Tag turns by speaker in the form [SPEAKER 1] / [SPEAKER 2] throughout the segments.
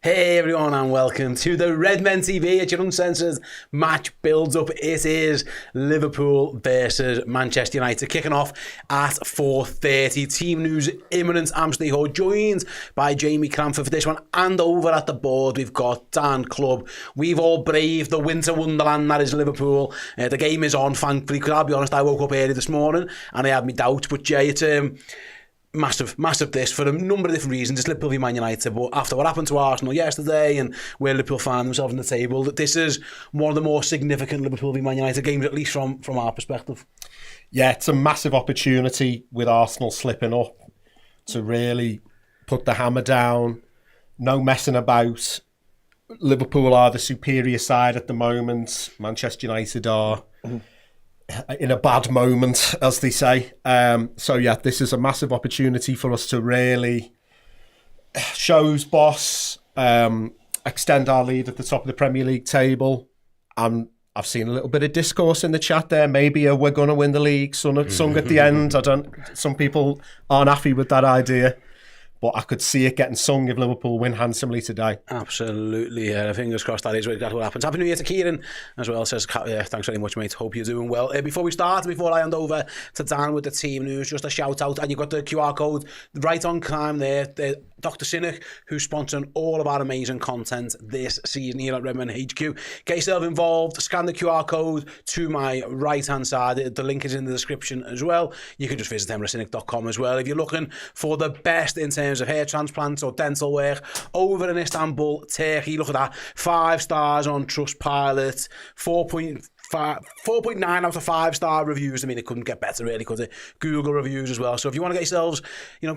[SPEAKER 1] Hey everyone and welcome to the Redmen TV. It's your uncensored match builds-up. It is Liverpool versus Manchester United kicking off at 4:30. Team news imminent. I'm Steve, joined by Jamie Cranford for this one. And over at the board we've got Dan Clubb. We've all braved the winter wonderland that is Liverpool. The game is on, thankfully, because I'll be honest, I woke up early this morning and I had my doubts. But Jay, it's massive this for a number of different reasons. It's Liverpool v Man United, but after what happened to Arsenal yesterday and where Liverpool find themselves on the table, this is one of the more significant Liverpool v Man United games, at least from our perspective.
[SPEAKER 2] Yeah, it's a massive opportunity with Arsenal slipping up to really put the hammer down. No messing about. Liverpool are the superior side at the moment. Manchester United are in a bad moment, as they say. So yeah, this is a massive opportunity for us to really shows boss, extend our lead at the top of the Premier League table. I've seen a little bit of discourse in the chat there. Maybe we're going to win the league sung at the end. Some people aren't happy with that idea, but I could see it getting sung if Liverpool win handsomely today.
[SPEAKER 1] Absolutely. Fingers crossed that is exactly what happens. Happy New Year to Kieran as well. Says, thanks very much, mate. Hope you're doing well. Before I hand over to Dan with the team news, just a shout out. And you've got the QR code right on time there. Dr. Cynic, who's sponsoring all of our amazing content this season here at Redmen HQ. Get yourself involved. Scan the QR code to my right-hand side. The link is in the description as well. You can just visit emiracynic.com as well. If you're looking for the best in terms of hair transplants or dental work over in Istanbul, Turkey, look at that. 5 stars on Trustpilot, 4.9 out of 5-star reviews. I mean, it couldn't get better, really, could it? Google reviews as well. So if you want to get yourselves, a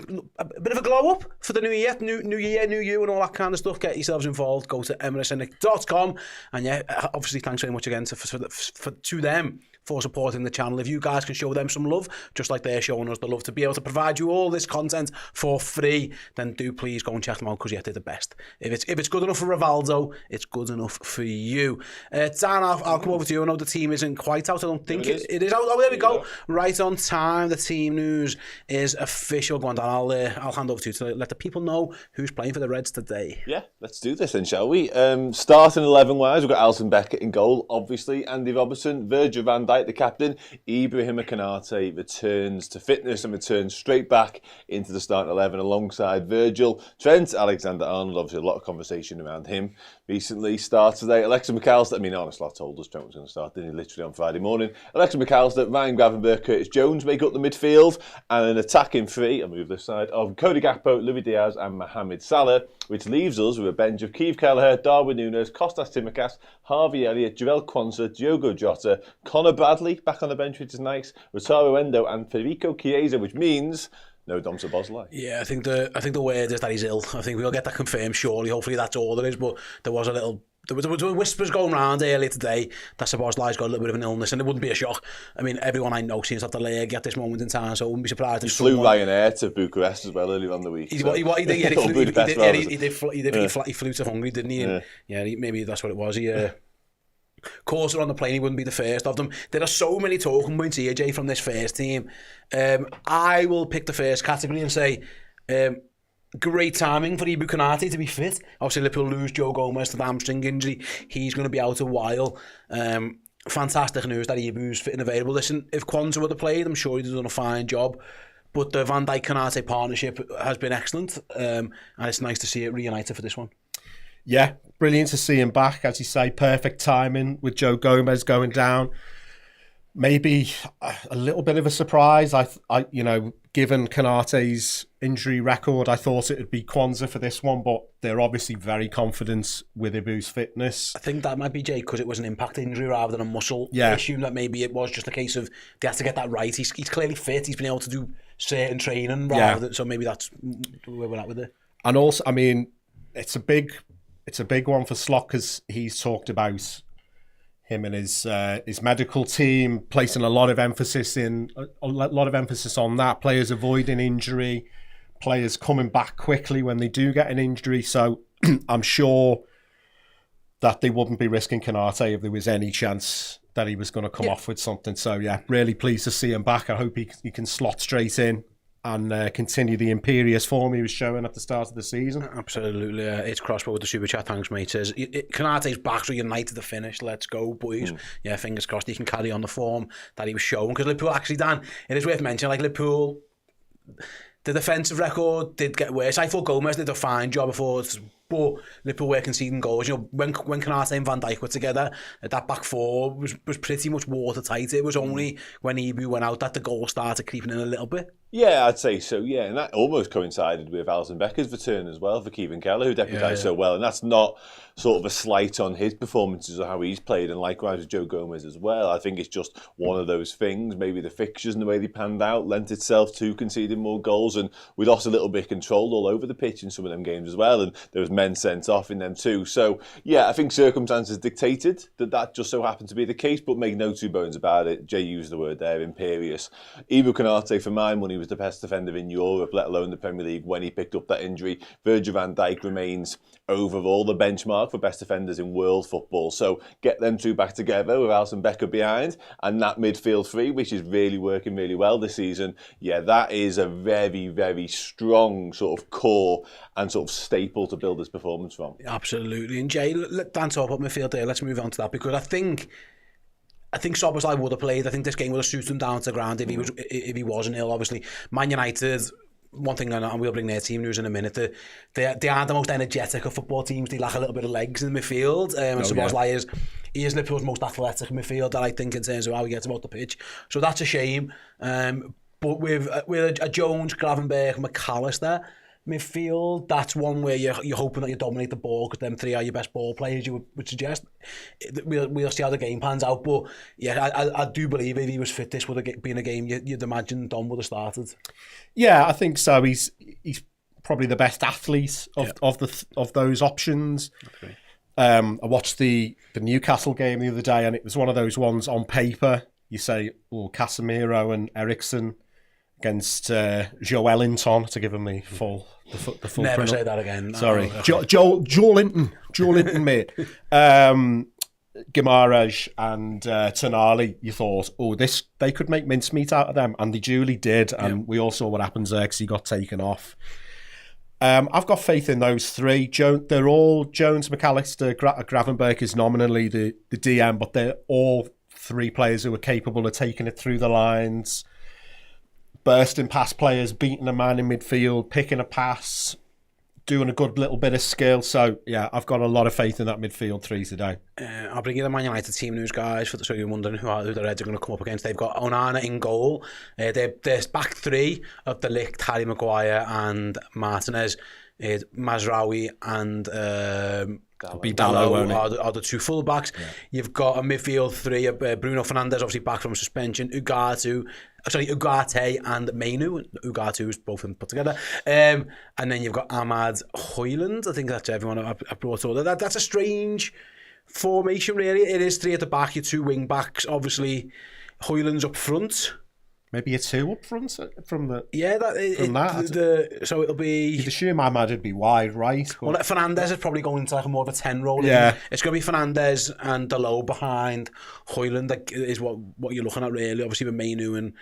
[SPEAKER 1] bit of a glow up for the new year, new year, new you, and all that kind of stuff, get yourselves involved. Go to emiracynic.com. And yeah, obviously, thanks very much again to them for supporting the channel. If you guys can show them some love, just like they're showing us the love, to be able to provide you all this content for free, then do please go and check them out, because yeah, they're the best. If it's good enough for Rivaldo, it's good enough for you. Dan, I'll come over to you. I know the team isn't quite out. I don't think it is out. Oh, there we go. Right on time. The team news is official. Go on, Dan. I'll hand over to you to let the people know who's playing for the Reds today.
[SPEAKER 3] Yeah, let's do this then, shall we? Starting 11-wise, we've got Alisson Becker in goal, obviously. Andy Robertson, Virgil van Dijk, the captain. Ibrahima Konate returns to fitness and returns straight back into the starting 11 alongside Virgil. Trent Alexander-Arnold, obviously a lot of conversation around him recently. Starts today. Alexa McAllister, Arne Slot told us Trent was going to start, didn't he, literally on Friday morning. Alexa McAllister, Ryan Gravenberch, Curtis Jones make up the midfield, and an attacking three, I'll move this side, of Cody Gakpo, Louis Diaz and Mohamed Salah, which leaves us with a bench of Keith Kelleher, Darwin Núñez, Kostas Tsimikas, Harvey Elliott, Joel Quansah, Diogo Jota, Conor Bradley back on the bench, which is nice, Rosario Endo and Federico Chiesa, which means no Dom Szoboszlai.
[SPEAKER 1] Yeah, I think the word is that he's ill. I think we'll get that confirmed shortly. Hopefully that's all there is, but there was whispers going around earlier today that Szoboszlai's got a little bit of an illness, and it wouldn't be a shock. I mean, everyone I know seems to have the leg at this moment in time, so I wouldn't be surprised.
[SPEAKER 3] He flew Ryanair to Bucharest as well earlier on the week. He flew
[SPEAKER 1] to Hungary, didn't he? Yeah, maybe that's what it was. He course on the plane, he wouldn't be the first of them. There are so many talking points here, Jay, from this first team. I will pick the first category and say great timing for Ibu Konate to be fit. Obviously, Liverpool lose Joe Gomez to the hamstring injury. He's going to be out a while. Fantastic news that Ibu's fit and available. Listen, if Quansah would have played, I'm sure he'd have done a fine job. But the Van Dijk-Konate partnership has been excellent, and it's nice to see it reunited for this one.
[SPEAKER 2] Yeah, brilliant to see him back. As you say, perfect timing with Joe Gomez going down. Maybe a little bit of a surprise. I given Konate's injury record, I thought it would be Quansah for this one, but they're obviously very confident with Ibu's fitness.
[SPEAKER 1] I think that might be, Jay, because it was an impact injury rather than a muscle issue. That maybe it was just a case of they had to get that right. He's clearly fit. He's been able to do certain training so maybe that's where we're at with it.
[SPEAKER 2] And also, I mean, it's a big one for Slot, because he's talked about him and his medical team placing a lot of emphasis on that. Players avoiding injury, players coming back quickly when they do get an injury. So I'm sure that they wouldn't be risking Konate if there was any chance that he was going to come off with something. So yeah, really pleased to see him back. I hope he can slot straight in. and continue the imperious form he was showing at the start of the season.
[SPEAKER 1] Absolutely. It's Crossbow with the super chat. Thanks, mate. Says Konate's back, so United to finish. Let's go, boys. Yeah, fingers crossed he can carry on the form that he was showing. Because Liverpool, actually, Dan, it is worth mentioning, like Liverpool, the defensive record did get worse. I thought Gomez did a fine job before, but Liverpool were conceding goals. You know, when Konate and Van Dijk were together, that back four was pretty much watertight. It was only when Ibu went out that the goal started creeping in a little bit.
[SPEAKER 3] Yeah, I'd say so, yeah. And that almost coincided with Alisson Becker's return as well for Kevin Keller, who deputised so well. And that's not sort of a slight on his performances or how he's played, and likewise with Joe Gomez as well. I think it's just one of those things. Maybe the fixtures and the way they panned out lent itself to conceding more goals, and we lost a little bit of control all over the pitch in some of them games as well, and there was men sent off in them too. So, yeah, I think circumstances dictated that just so happened to be the case, but make no two bones about it. Jay used the word there, imperious. Ibu Konate, for my money, was the best defender in Europe, let alone the Premier League, when he picked up that injury. Virgil van Dijk remains overall the benchmark for best defenders in world football. So get them two back together with Alisson Becker behind, and that midfield three, which is really working really well this season. Yeah, that is a very, very strong sort of core and sort of staple to build this performance from.
[SPEAKER 1] Absolutely. And Jay, Dan talk about midfield there. Let's move on to that, because I think Szoboszlai would have played. I think this game would have suited him down to the ground if he wasn't ill. Obviously, Man United, one thing, and we'll bring their team news in a minute, they aren't the most energetic of football teams. They lack a little bit of legs in the midfield. And Szoboszlai is Liverpool's most athletic midfielder, I think, in terms of how he gets about the pitch. So that's a shame. But with a Jones, Gravenberch, McAllister midfield, that's one where you're hoping that you dominate the ball, because them three are your best ball players, you would suggest. We'll see how the game pans out, but yeah, I do believe if he was fit, this would have been a game you'd imagine Don would have started.
[SPEAKER 2] Yeah, I think so. He's probably the best athlete of those options.
[SPEAKER 1] Okay.
[SPEAKER 2] I watched the Newcastle game the other day, and it was one of those ones on paper. You say, Casemiro and Eriksen against Joelinton, to give him the full
[SPEAKER 1] Never say that again.
[SPEAKER 2] Sorry.
[SPEAKER 1] Okay.
[SPEAKER 2] Joelinton, mate. Guimaraes and Tonali, you thought, they could make mincemeat out of them, and they duly did, and we all saw what happens there because he got taken off. I've got faith in those three. They're all Jones, McAllister, Gravenberch is nominally the DM, but they're all three players who are capable of taking it through the lines, bursting past players, beating a man in midfield, picking a pass, doing a good little bit of skill. So, yeah, I've got a lot of faith in that midfield three today.
[SPEAKER 1] I'll bring you the Man United team news, guys, so you're wondering who the Reds are going to come up against. They've got Onana in goal. Their back three of De Ligt, Harry Maguire and Martinez, Mazraoui and Dalot are the two full-backs. Yeah. You've got a midfield three, Bruno Fernandes, obviously back from suspension, Ugarte and Mainu. Ugarte is both of them put together. And then you've got Ahmad Højlund. I think that's everyone I brought over. That's a strange formation, really. It is three at the back, your two wing-backs. Obviously, Højlund's up front.
[SPEAKER 2] Maybe a two up front from that.
[SPEAKER 1] So it'll be.
[SPEAKER 2] You'd assume Ahmad would be wide, right?
[SPEAKER 1] Well, Fernandes is probably going into like more of a 10 role.
[SPEAKER 2] Yeah,
[SPEAKER 1] it's going to be Fernandes and Dalot behind Højlund. That is what you're looking at, really. Obviously, with Mainu and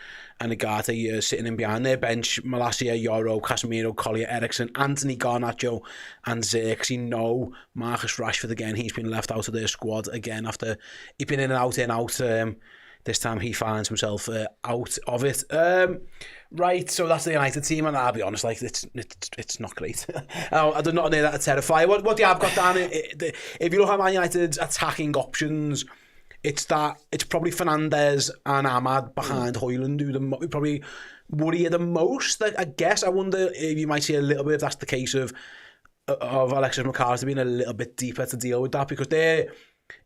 [SPEAKER 1] Ugarte sitting in behind their bench. Malacia, Yoro, Casemiro, Collier, Eriksen, Anthony Garnacho, and Xerxes. No, Marcus Rashford again. He's been left out of their squad again after he's been in and out. This time he finds himself out of it. Right, so that's the United team, and I'll be honest, like it's not great. I do not know that to terrify. What do you have got, Dan? If you look at Man United's attacking options, it's probably Fernandes and Ahmad behind Højlund who probably worry you the most. I guess I wonder if you might see a little bit if that's the case of Alexis McAllister being a little bit deeper to deal with that, because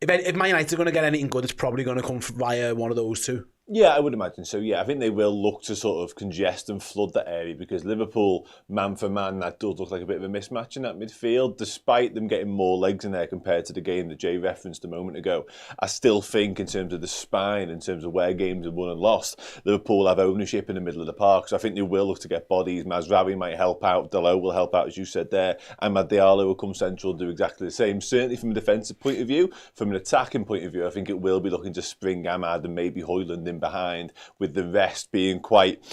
[SPEAKER 1] if Man United are going to get anything good, it's probably going to come via one of those two.
[SPEAKER 3] Yeah, I would imagine so. Yeah, I think they will look to sort of congest and flood that area, because Liverpool, man for man, that does look like a bit of a mismatch in that midfield, despite them getting more legs in there compared to the game that Jay referenced a moment ago. I still think in terms of the spine, in terms of where games are won and lost, Liverpool have ownership in the middle of the park. So I think they will look to get bodies. Mazraoui might help out. Dalot will help out, as you said there. Amad Diallo will come central and do exactly the same. Certainly from a defensive point of view. From an attacking point of view, I think it will be looking to spring Amad and maybe Højlund in behind, with the rest being quite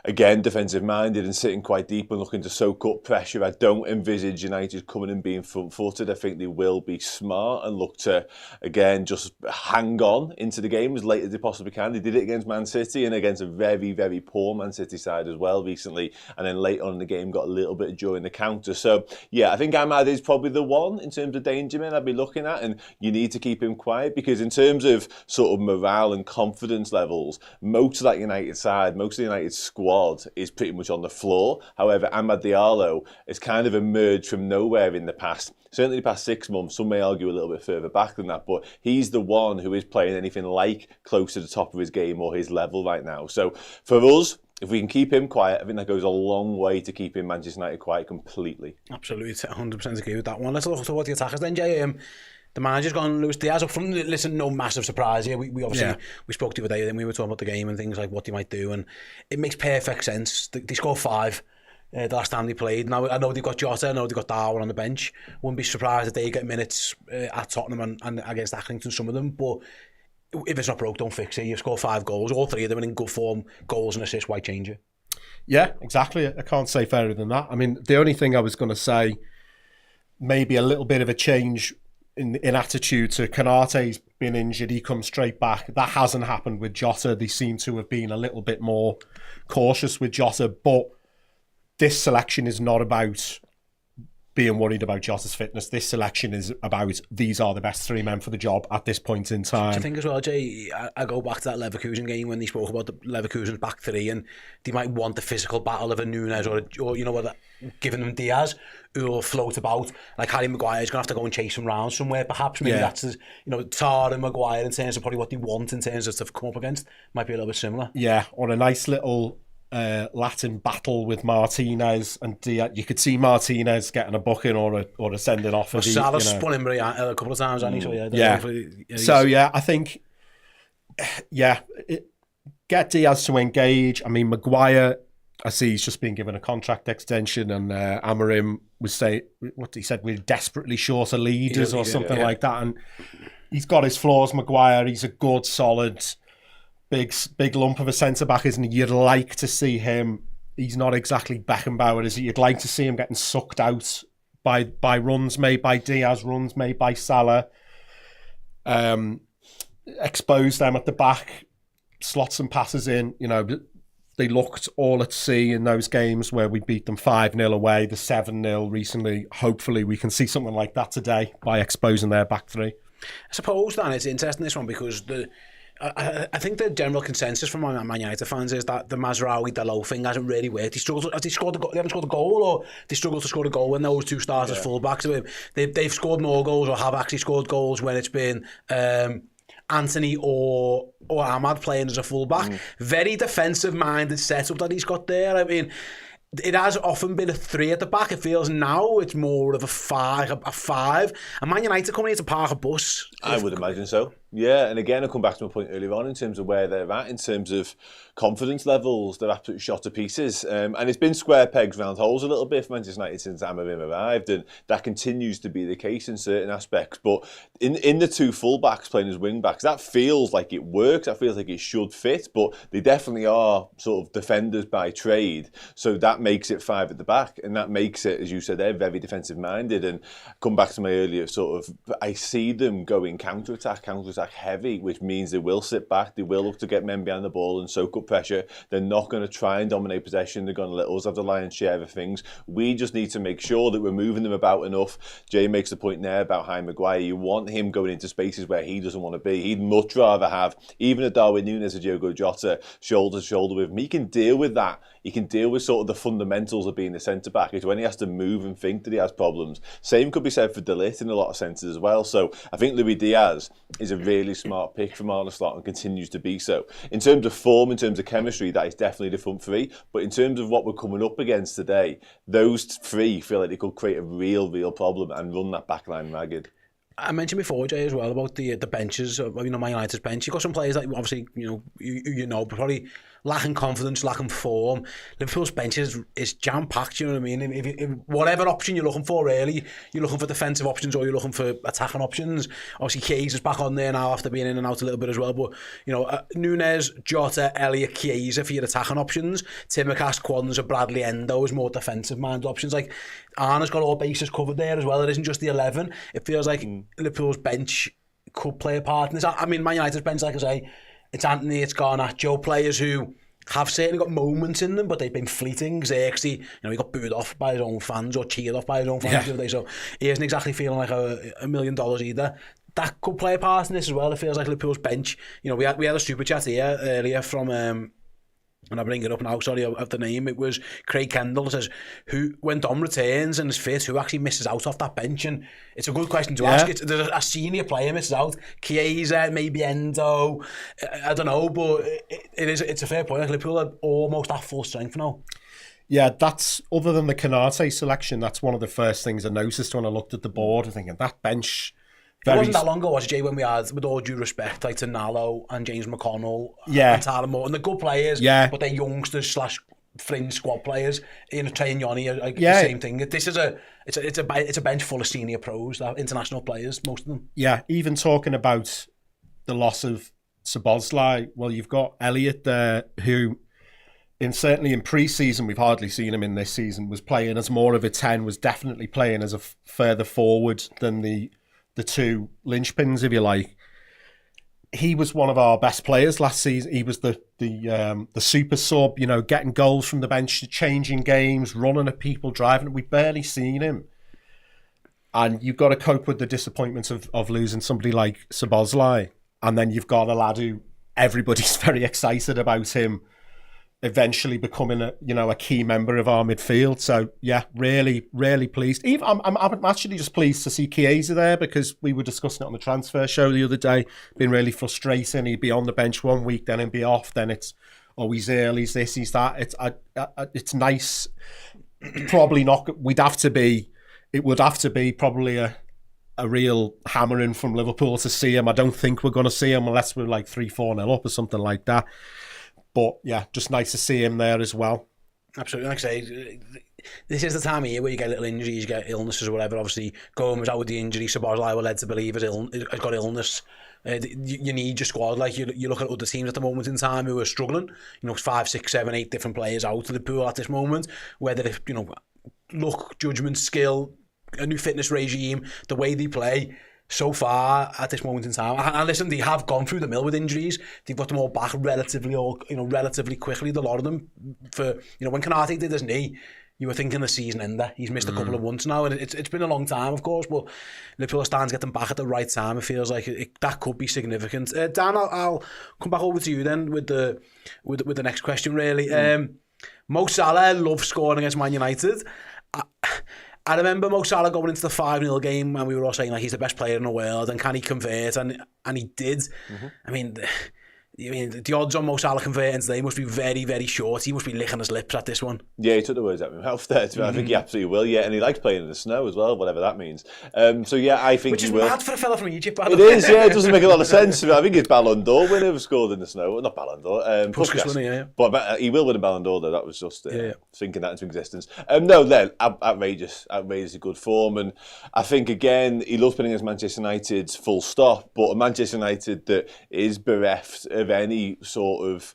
[SPEAKER 3] again, defensive-minded and sitting quite deep and looking to soak up pressure. I don't envisage United coming and being front-footed. I think they will be smart and look to, again, just hang on into the game as late as they possibly can. They did it against Man City and against a very, very poor Man City side as well recently. And then late on in the game, got a little bit of joy in the counter. So, yeah, I think Ahmad is probably the one in terms of danger man I'd be looking at. And you need to keep him quiet because in terms of sort of morale and confidence levels, most of that United side, most of the United squad is pretty much on the floor. However, Amad Diallo has kind of emerged from nowhere in the past, certainly the past 6 months. Some may argue a little bit further back than that, but he's the one who is playing anything like close to the top of his game or his level right now. So for us, if we can keep him quiet, I think that goes a long way to keeping Manchester United quiet completely.
[SPEAKER 1] Absolutely, 100% agree with that one. Let's look towards the attackers then, Jay. The manager's gone Luis Diaz up front. Listen, no massive surprise here. We obviously we spoke to you today, then we were talking about the game and things like what they might do, and it makes perfect sense. They scored 5 the last time they played. Now I know they've got Jota, I know they've got Darwin on the bench. Wouldn't be surprised if they get minutes at Tottenham and against Accrington, some of them. But if it's not broke, don't fix it. You've scored 5 goals, all 3 of them are in good form, goals and assists. Why change it?
[SPEAKER 2] Yeah, exactly. I can't say fairer than that. I mean, the only thing I was going to say, maybe a little bit of a change in attitude to Konate's been injured, he comes straight back. That hasn't happened with Jota. They seem to have been a little bit more cautious with Jota, but this selection is not about being worried about Jota's fitness. This selection is about these are the best 3 men for the job at this point in time.
[SPEAKER 1] I think as well, Jay, I go back to that Leverkusen game when they spoke about the Leverkusen's back 3 and they might want the physical battle of a Nunes or you know what, giving them Diaz who will float about. Like Harry Maguire's going to have to go and chase him round somewhere. Perhaps maybe that's, you know, Tar and Maguire in terms of probably what they want in terms of stuff to come up against might be a little bit similar. Yeah,
[SPEAKER 2] or a nice little Latin battle with Martinez and Diaz. You could see Martinez getting a booking or a sending off.
[SPEAKER 1] Salah spun him a couple of times, hasn't he?
[SPEAKER 2] So I think get Diaz to engage. I mean, Maguire, I see he's just been given a contract extension, and Amorim was saying what he said, we're desperately short of leaders or something like that. And he's got his flaws, Maguire. He's a good, solid, big lump of a centre back, isn't he? You'd like to see him. He's not exactly Beckenbauer, is he? You'd like to see him getting sucked out by runs made by Diaz, runs made by Salah. Expose them at the back, slot some passes in. You know, they looked all at sea in those games where we beat them 5-0 away, the 7-0 recently. Hopefully we can see something like that today by exposing their back 3.
[SPEAKER 1] I suppose, Dan, it's interesting this one because I think the general consensus from Man United fans is that the Mazraoui Dalot thing hasn't really worked. They haven't scored a goal, or they struggled to score a goal when those 2 stars as full-backs. They've scored more goals or have actually scored goals when it's been Anthony or Ahmad playing as a full-back. Very defensive-minded setup that he's got there. I mean, it has often been a 3 at the back. It feels now it's more of a 5. And Man United coming here to park a bus.
[SPEAKER 3] I would imagine so. Yeah, and again, I'll come back to my point earlier on in terms of where they're at, in terms of confidence levels. They're absolutely shot to pieces. And it's been square pegs round holes a little bit for Manchester United since Amorim arrived, and that continues to be the case in certain aspects. But in the 2 full-backs playing as wing-backs, that feels like it works. That feels like it should fit, but they definitely are sort of defenders by trade. So that makes it 5 at the back, and that makes it, as you said, they're very defensive-minded. And come back to my earlier sort of, I see them going counter-attack heavy, which means they will sit back, they will look to get men behind the ball and soak up pressure. They're not going to try and dominate possession. They're going to let us have the lion's share of things. We just need to make sure that we're moving them about enough. Jay makes the point there about Harry Maguire. You want him going into spaces where he doesn't want to be. He'd much rather have even a Darwin Núñez or Diogo Jota shoulder to shoulder with him. He can deal with that. He can deal with sort of the fundamentals of being a centre-back. It's when he has to move and think that he has problems. Same could be said for De Ligt in a lot of senses as well. So I think Luis Diaz is a really smart pick from Arne Slot and continues to be so. In terms of form, in terms of chemistry, that is definitely the front 3. But in terms of what we're coming up against today, those 3 feel like they could create a real problem and run that back line ragged.
[SPEAKER 1] I mentioned before, Jay, as well about the benches. You know, Man United's bench. You've got some players that obviously you know probably lacking confidence, lacking form. Liverpool's bench is jam-packed, you know what I mean? If whatever option you're looking for, really, you're looking for defensive options or you're looking for attacking options. Obviously, Chiesa is back on there now after being in and out a little bit as well. But, Nunes, Jota, Elliott, Chiesa for your attacking options. Timocast, Kwanzaa, Bradley, Endo as more defensive-minded options. Like, Arna's got all bases covered there as well. It isn't just the 11. It feels like Liverpool's bench could play a part in this. I mean, Man United's bench, like I say, it's Anthony, it's Garnacho, players who have certainly got moments in them, but they've been fleeting. Xerxes, he got booed off by his own fans or cheered off by his own fans the other day, so he isn't exactly feeling like $1 million either. That could play a part in this as well. It feels like Liverpool's bench. We had a super chat here earlier from and I bring it up now, sorry, of the name. It was Craig Kendall. It says, when Dom returns and is fit, who actually misses out off that bench? And it's a good question to ask. There's a senior player misses out. Chiesa, maybe Endo. I don't know, but it's a fair point. Like, Liverpool are almost at full strength now.
[SPEAKER 2] Yeah, that's, other than the Canate selection, that's one of the first things I noticed when I looked at the board. I'm thinking, that bench...
[SPEAKER 1] It wasn't that long ago, was it, Jay, when we had, with all due respect, like to Nallo and James McConnell and Tyler Moore, and they're good players, but they're youngsters / fringe squad players. Trey and Yoni are the same thing. This is it's a bench full of senior pros, international players, most of them.
[SPEAKER 2] Yeah, even talking about the loss of Szoboszlai, well, you've got Elliott there, who certainly in pre-season, we've hardly seen him in this season, was playing as more of a 10, was definitely playing as a further forward than the two linchpins, if you like. He was one of our best players last season. He was the super sub, getting goals from the bench, changing games, running at people, driving. We've barely seen him. And you've got to cope with the disappointment of losing somebody like Szoboszlai. And then you've got a lad who everybody's very excited about him eventually becoming a key member of our midfield. So yeah, really, really pleased. Even I'm actually just pleased to see Chiesa there, because we were discussing it on the transfer show the other day. Been really frustrating. He'd be on the bench one week, then he'd be off. Then it's he's ill, he's this, he's that. It's nice. Probably not. It would have to be probably a real hammering from Liverpool to see him. I don't think we're going to see him unless we're like 3-4-0 up or something like that. But yeah, just nice to see him there as well.
[SPEAKER 1] Absolutely. Like I say, this is the time of year where you get little injuries, you get illnesses or whatever. Obviously, Gomez out with the injury, Szoboszlai were led to believe has got illness. You need your squad. Like you look at other teams at the moment in time who are struggling. 5, 6, 7, 8 different players out of the pool at this moment. Whether if luck, judgment, skill, a new fitness regime, the way they play. So far at this moment in time, and listen, they have gone through the mill with injuries. They've got them all back relatively quickly. A lot of them, for when Canate did his knee, you were thinking the season ender. He's missed a couple of months now, and it's been a long time, of course. But Liverpool are starting to get them back at the right time. It feels like that could be significant. Dan, I'll come back over to you then with the next question. Really, Mo Salah loves scoring against Man United. I remember Mo Salah going into the 5-0 game and we were all saying like he's the best player in the world and can he convert, and he did. I mean, the odds on Mo Salah converting today must be very, very short. He must be licking his lips at this one. Yeah,
[SPEAKER 3] he took the words out of my mouth there. I think he absolutely will. Yeah, and he likes playing in the snow as well, whatever that means. So yeah, I think he will.
[SPEAKER 1] Which is mad for a fella from Egypt.
[SPEAKER 3] It is. Yeah, it doesn't make a lot of sense. I think his Ballon d'Or winner scored in the snow. Not Ballon d'Or.
[SPEAKER 1] Puskas winner, yeah.
[SPEAKER 3] But he will win a Ballon d'Or though. That was just thinking that into existence. No, then outrageously good form, and I think again he loves playing against Manchester United. Full stop. But a Manchester United that is bereft of any sort of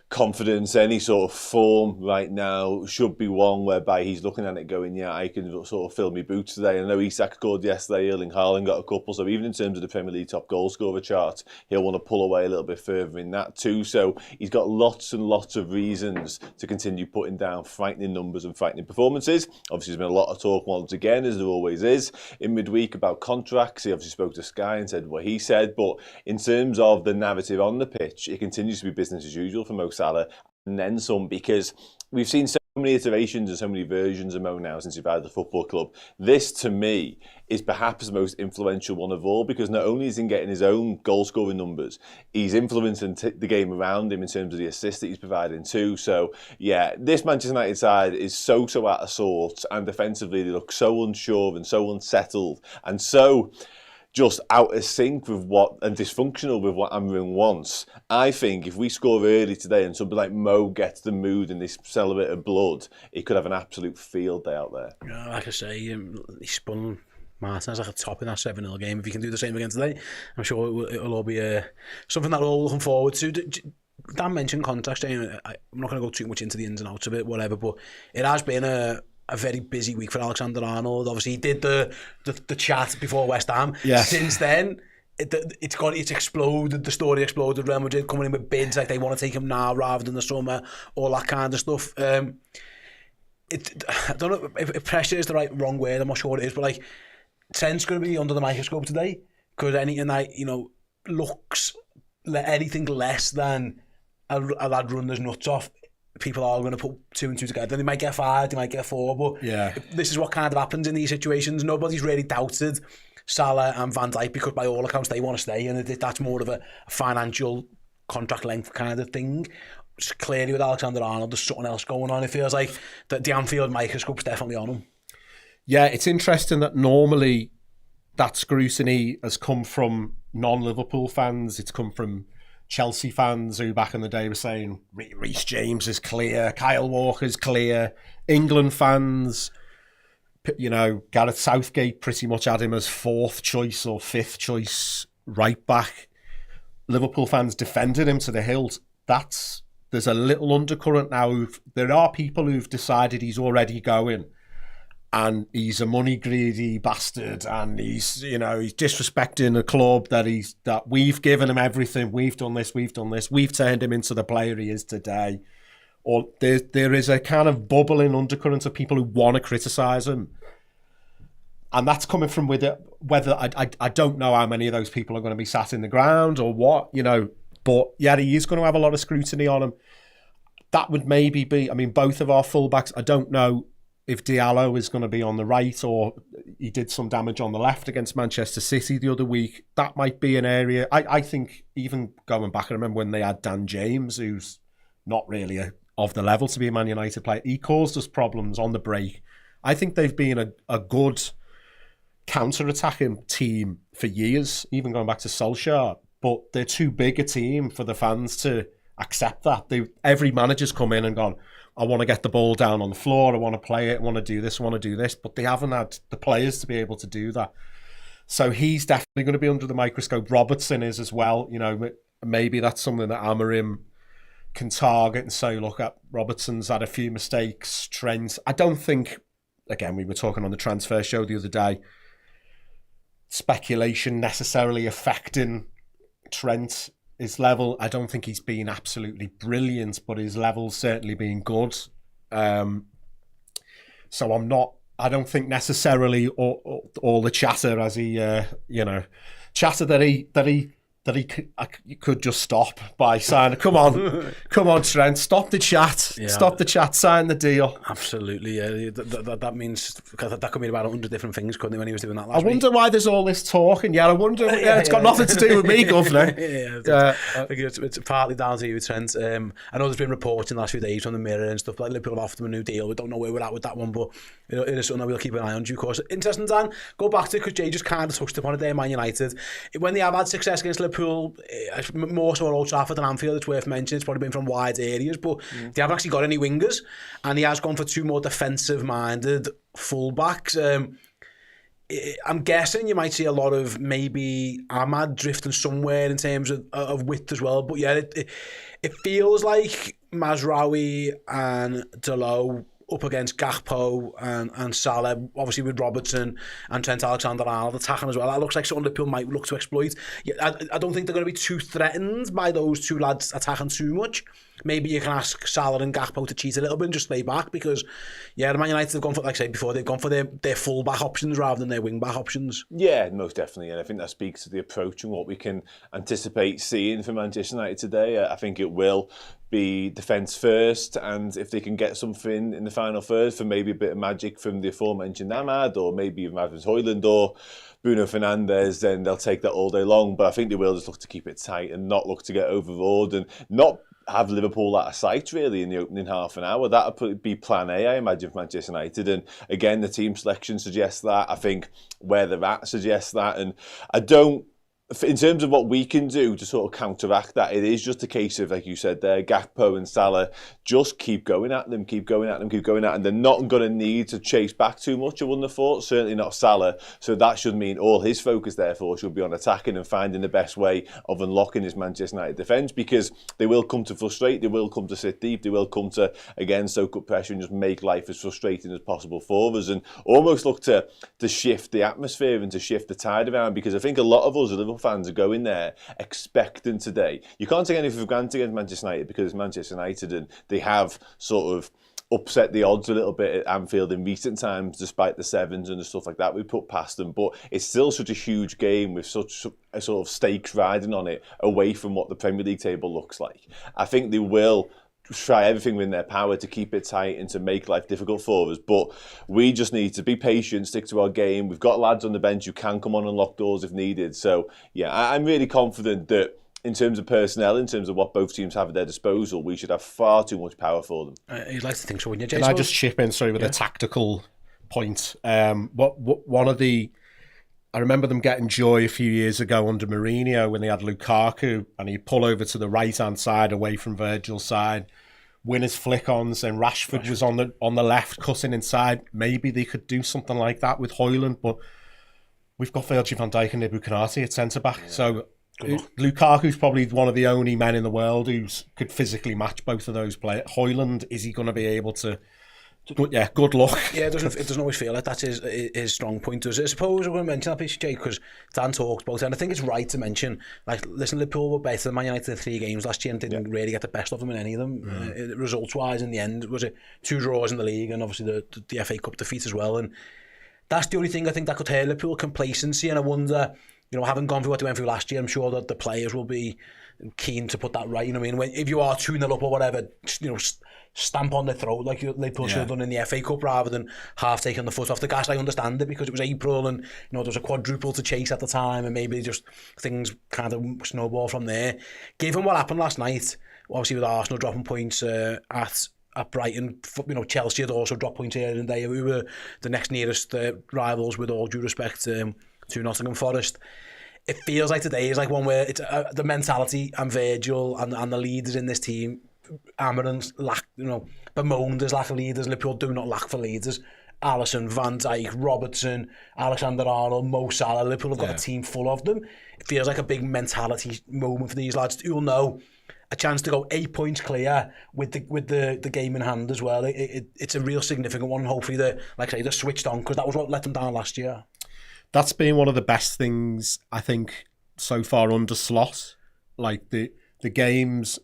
[SPEAKER 3] confidence, any sort of form right now should be one whereby he's looking at it going, yeah, I can sort of fill my boots today. I know Isak scored yesterday, Erling Haaland got a couple, so even in terms of the Premier League top goal scorer chart, he'll want to pull away a little bit further in that too. So he's got lots and lots of reasons to continue putting down frightening numbers and frightening performances. Obviously, there's been a lot of talk once again, as there always is, in midweek about contracts. He obviously spoke to Sky and said what he said, but in terms of the narrative on the pitch, it continues to be business as usual for Mo Salah, and then some, because we've seen so many iterations and so many versions of Mo now since he's had the football club. This, to me, is perhaps the most influential one of all, because not only is he getting his own goal-scoring numbers, he's influencing the game around him in terms of the assists that he's providing too. So, yeah, this Manchester United side is so out of sorts, and defensively they look so unsure and so unsettled, and so just out of sync with what, and dysfunctional with what Amorim wants. I think if we score early today and somebody like Mo gets the mood and they sell a bit of blood, he could have an absolute field day out there.
[SPEAKER 1] Yeah, like I say, he spun Martinez like a top in that 7-0 game. If he can do the same again today, I'm sure it'll all be something that we're all looking forward to. Dan mentioned context. I'm not going to go too much into the ins and outs of it, whatever, but it has been a very busy week for Alexander-Arnold. Obviously, he did the chat before West Ham.
[SPEAKER 2] Yes.
[SPEAKER 1] Since then, it's exploded. The story exploded. Real Madrid coming in with bids like they want to take him now rather than the summer, all that kind of stuff. I don't know if pressure is the wrong word. I'm not sure what it is, but like Trent's going to be under the microscope today because anything that looks anything less than a lad run his nuts off, people are going to put 2 and 2 together. They might get 5, they might get 4, but this is what kind of happens in these situations. Nobody's really doubted Salah and Van Dijk because by all accounts they want to stay, and that's more of a financial contract length kind of thing. Just clearly with Alexander-Arnold, there's something else going on. It feels like that the Anfield microscope's definitely on him. Yeah,
[SPEAKER 2] it's interesting that normally that scrutiny has come from non-Liverpool fans. It's come from Chelsea fans who back in the day were saying Reece James is clear, Kyle Walker's clear. England fans, Gareth Southgate pretty much had him as 4th choice or 5th choice right back. Liverpool fans defended him to the hilt. There's a little undercurrent now. There are people who've decided he's already going and he's a money greedy bastard and he's disrespecting a club that we've given him everything. We've done this. We've turned him into the player he is today. Or there is a kind of bubbling undercurrent of people who want to criticise him. And that's coming from whether I don't know how many of those people are going to be sat in the ground or what, but yeah, he is going to have a lot of scrutiny on him. That would maybe be, both of our fullbacks, I don't know if Diallo is going to be on the right or he did some damage on the left against Manchester City the other week. That might be an area. I think even going back, I remember when they had Dan James, who's not really of the level to be a Man United player. He caused us problems on the break. I think they've been a good counter-attacking team for years, even going back to Solskjaer. But they're too big a team for the fans to accept that. Every manager's come in and gone, I want to get the ball down on the floor, I want to play it, I want to do this, I want to do this. But they haven't had the players to be able to do that. So he's definitely going to be under the microscope. Robertson is as well. Maybe that's something that Amorim can target and say, look, Robertson's had a few mistakes. Trent, I don't think, again, we were talking on the transfer show the other day, speculation necessarily affecting Trent, his level. I don't think he's been absolutely brilliant, but his level's certainly been good. So I don't think necessarily all the chatter as he, chatter that he could just stop by saying, come on, Trent, stop the chat, sign the deal.
[SPEAKER 1] Absolutely, yeah. That means that could mean about 100 different things, couldn't it, when he was doing that last week?
[SPEAKER 2] I wonder why there's all this talking. Yeah, I wonder. It's got nothing to do with me, governor.
[SPEAKER 1] I think it's partly down to you, Trent. I know there's been reports in the last few days from the Mirror and stuff like Liverpool have offered him a new deal. We don't know where we're at with that one, but it is something that we'll keep an eye on due course. Interesting, Dan. Go back to it because Jay just kind of touched upon it there, Man United. When they have had success against Liverpool, more so at Old Trafford than Anfield, it's worth mentioning. It's probably been from wide areas, but they haven't actually got any wingers, and he has gone for 2 more defensive-minded full-backs. I'm guessing you might see a lot of maybe Ahmad drifting somewhere in terms of width as well, but yeah, it feels like Mazraoui and Dalot up against Gakpo and Salah, obviously with Robertson and Trent Alexander-Arnold attacking as well. That looks like something Liverpool might look to exploit. I don't think they're going to be too threatened by those 2 lads attacking too much. Maybe you can ask Salah and Gakpo to cheat a little bit and just stay back because, the Man United have gone for, like I said before, they've gone for their full-back options rather than their wing-back options.
[SPEAKER 3] Yeah, most definitely, and I think that speaks to the approach and what we can anticipate seeing from Manchester United today. I think it will be defence first, and if they can get something in the final third for maybe a bit of magic from the aforementioned Ahmad, or maybe Rasmus Højlund or Bruno Fernandes, then they'll take that all day long. But I think they will just look to keep it tight and not look to get overawed and not have Liverpool out of sight really in the opening half an hour. That would probably be plan A, I imagine, for Manchester United. And again, the team selection suggests that. I think where they're at suggests that. And I don't, in terms of what we can do to sort of counteract that, it is just a case of, like you said there, Gakpo and Salah just keep going at them. They're not going to need to chase back too much, I wouldn't have thought. Certainly not Salah. So that should mean all his focus, therefore, should be on attacking and finding the best way of unlocking his Manchester United defence, because they will come to frustrate, they will come to sit deep, they will come to, again, soak up pressure and just make life as frustrating as possible for us, and almost look to shift the atmosphere and to shift the tide around, because I think a lot of us Liverpool fans are going there expecting today. You can't take anything for granted against Manchester United because it's Manchester United and they have sort of upset the odds a little bit at Anfield in recent times, despite the sevens and the stuff like that we put past them. But it's still such a huge game with such a sort of stakes riding on it, away from what the Premier League table looks like. I think they will try everything within their power to keep it tight and to make life difficult for us, but we just need to be patient, stick to our game. We've got lads on the bench who can come on and lock doors if needed. So yeah, I'm really confident that in terms of personnel, in terms of what both teams have at their disposal, we should have far too much power for them.
[SPEAKER 1] You'd like to think so, wouldn't you, Jason?
[SPEAKER 2] Can I just chip in, with a tactical point? One of the, I remember them getting joy a few years ago under Mourinho when they had Lukaku and he'd pull over to the right-hand side away from Virgil's side, win his flick-ons, and Rashford was on the left cutting inside. Maybe they could do something like that with Højlund, but we've got Virgil van Dijk and Ibu Konate at centre-back. Yeah. So Lukaku's probably one of the only men in the world who could physically match both of those players. Højlund, is he going to be able to? But yeah, good luck.
[SPEAKER 1] Yeah, it doesn't always feel like that's his strong point. I suppose I'm going to mention that piece, Jake, because Dan talked about it, and I think it's right to mention, like, listen, Liverpool were better than Man United in 3 games last year and didn't really get the best of them in any of them. Results-wise, in the end, was it 2 draws in the league and obviously the FA Cup defeat as well. And that's the only thing I think that could hurt Liverpool, complacency. And I wonder, having gone through what they went through last year, I'm sure that the players will be keen to put that right. You know what I mean? If you are 2-0 up or whatever, stamp on their throat like Liverpool should have done in the FA Cup, rather than half taking the foot off the gas. I understand it because it was April and there was a quadruple to chase at the time, and maybe just things kind of snowball from there. Given what happened last night, obviously with Arsenal dropping points at Brighton, Chelsea had also dropped points here and there. We were the next nearest rivals, with all due respect to Nottingham Forest. It feels like today is like one where it's the mentality, and Virgil and the leaders in this team, Amaranth lack, bemoaned as lack of leaders. Liverpool do not lack for leaders. Alisson, Van Dijk, Robertson, Alexander-Arnold, Mo Salah. Liverpool have got a team full of them. It feels like a big mentality moment for these lads. You'll know a chance to go 8 points clear with the game in hand as well. It's a real significant one. Hopefully they're switched on, because that was what let them down last year.
[SPEAKER 2] That's been one of the best things, I think, so far under Slot. Like the games,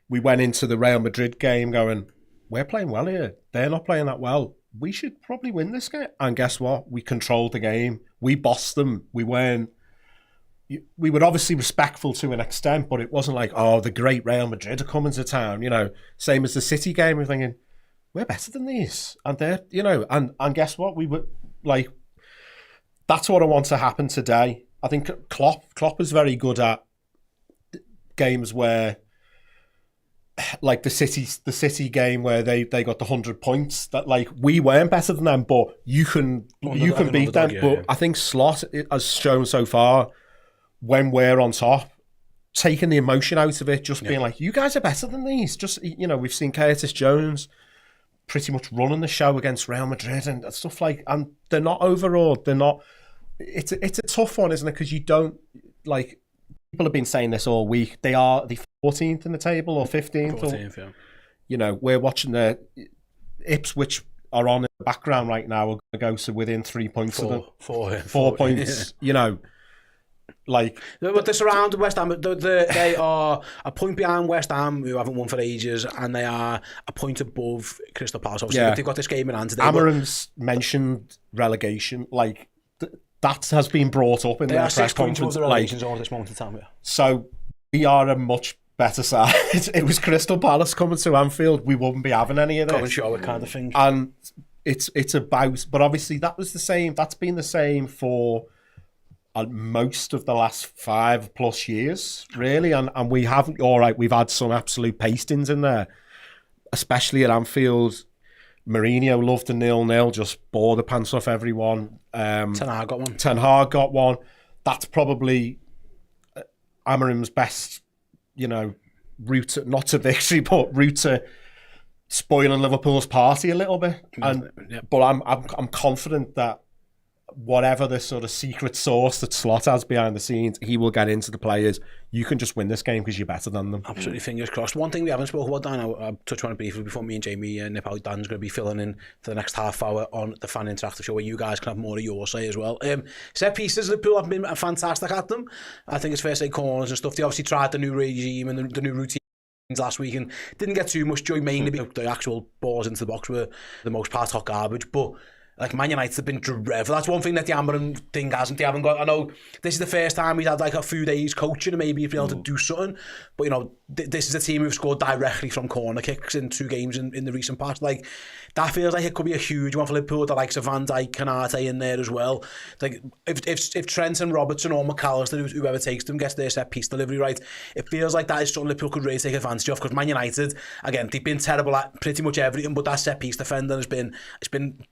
[SPEAKER 2] we went into the Real Madrid game going, we're playing well here. They're not playing that well. We should probably win this game. And guess what? We controlled the game. We bossed them. We were obviously respectful to an extent, but it wasn't like, the great Real Madrid are coming to town. Same as the City game. We're thinking, we're better than these. And they're, and guess what? We were like, that's what I want to happen today. I think Klopp is very good at games where, like the City game where they got the 100 points. That, like, we weren't better than them, but you can beat them. But I think Slot has shown so far, when we're on top, taking the emotion out of it, just being like, you guys are better than these. Just, we've seen Curtis Jones pretty much running the show against Real Madrid and stuff like, and they're not overawed. They're not. It's a tough one, isn't it? Because you don't, like, people have been saying this all week. They are the 14th in the table or 15th.
[SPEAKER 1] 14th, yeah.
[SPEAKER 2] We're watching the Ipswich are on in the background right now. We're going to go to within 3 points of them. 4 points. Like,
[SPEAKER 1] but they're surrounded West Ham. They are a point behind West Ham, who haven't won for ages, and they are a point above Crystal Palace. Obviously, they've got this game in hand today.
[SPEAKER 2] Amaranth's mentioned relegation, like. That has been brought up in their press conference.
[SPEAKER 1] At this moment in time, yeah.
[SPEAKER 2] So we are a much better side. It was Crystal Palace coming to Anfield. We wouldn't be having any of this.
[SPEAKER 1] Come and show it kind of thing.
[SPEAKER 2] And it's about, but obviously that was the same. That's been the same for most of the last 5+ years, really. And we haven't, all right, we've had some absolute pastings in there, especially at Anfield. Mourinho loved the 0-0, just bore the pants off everyone.
[SPEAKER 1] Ten Hag
[SPEAKER 2] got one. That's probably Amarim's best, route, not to victory, but route to spoiling Liverpool's party a little bit. But I'm confident that whatever the sort of secret sauce that Slot has behind the scenes, he will get into the players. You can just win this game because you're better than them.
[SPEAKER 1] Absolutely, fingers crossed. One thing we haven't spoken about, Dan, I'll touch on it briefly before me and Jamie nip out. Dan's going to be filling in for the next half hour on the Fan Interactive Show, where you guys can have more of your say as well. Set pieces, Liverpool have been fantastic at them. I think it's fair to say corners and stuff. They obviously tried the new regime and the new routine last week and didn't get too much joy, mainly because the actual balls into the box were the most part hot garbage. But like, Man United have been dreadful. That's one thing that the Amarim thing hasn't. They haven't got. I know this is the first time he's had like a few days coaching and maybe he'd be able to do something. But this is a team who've scored directly from corner kicks in 2 games in the recent past. Like, that feels like it could be a huge one for Liverpool. The likes of Van Dijk, Kanate in there as well. Like, if Trent and Robertson or McAllister, whoever takes them, gets their set piece delivery right, it feels like that is something Liverpool could really take advantage of. Because Man United, again, they've been terrible at pretty much everything, but that set piece defender has been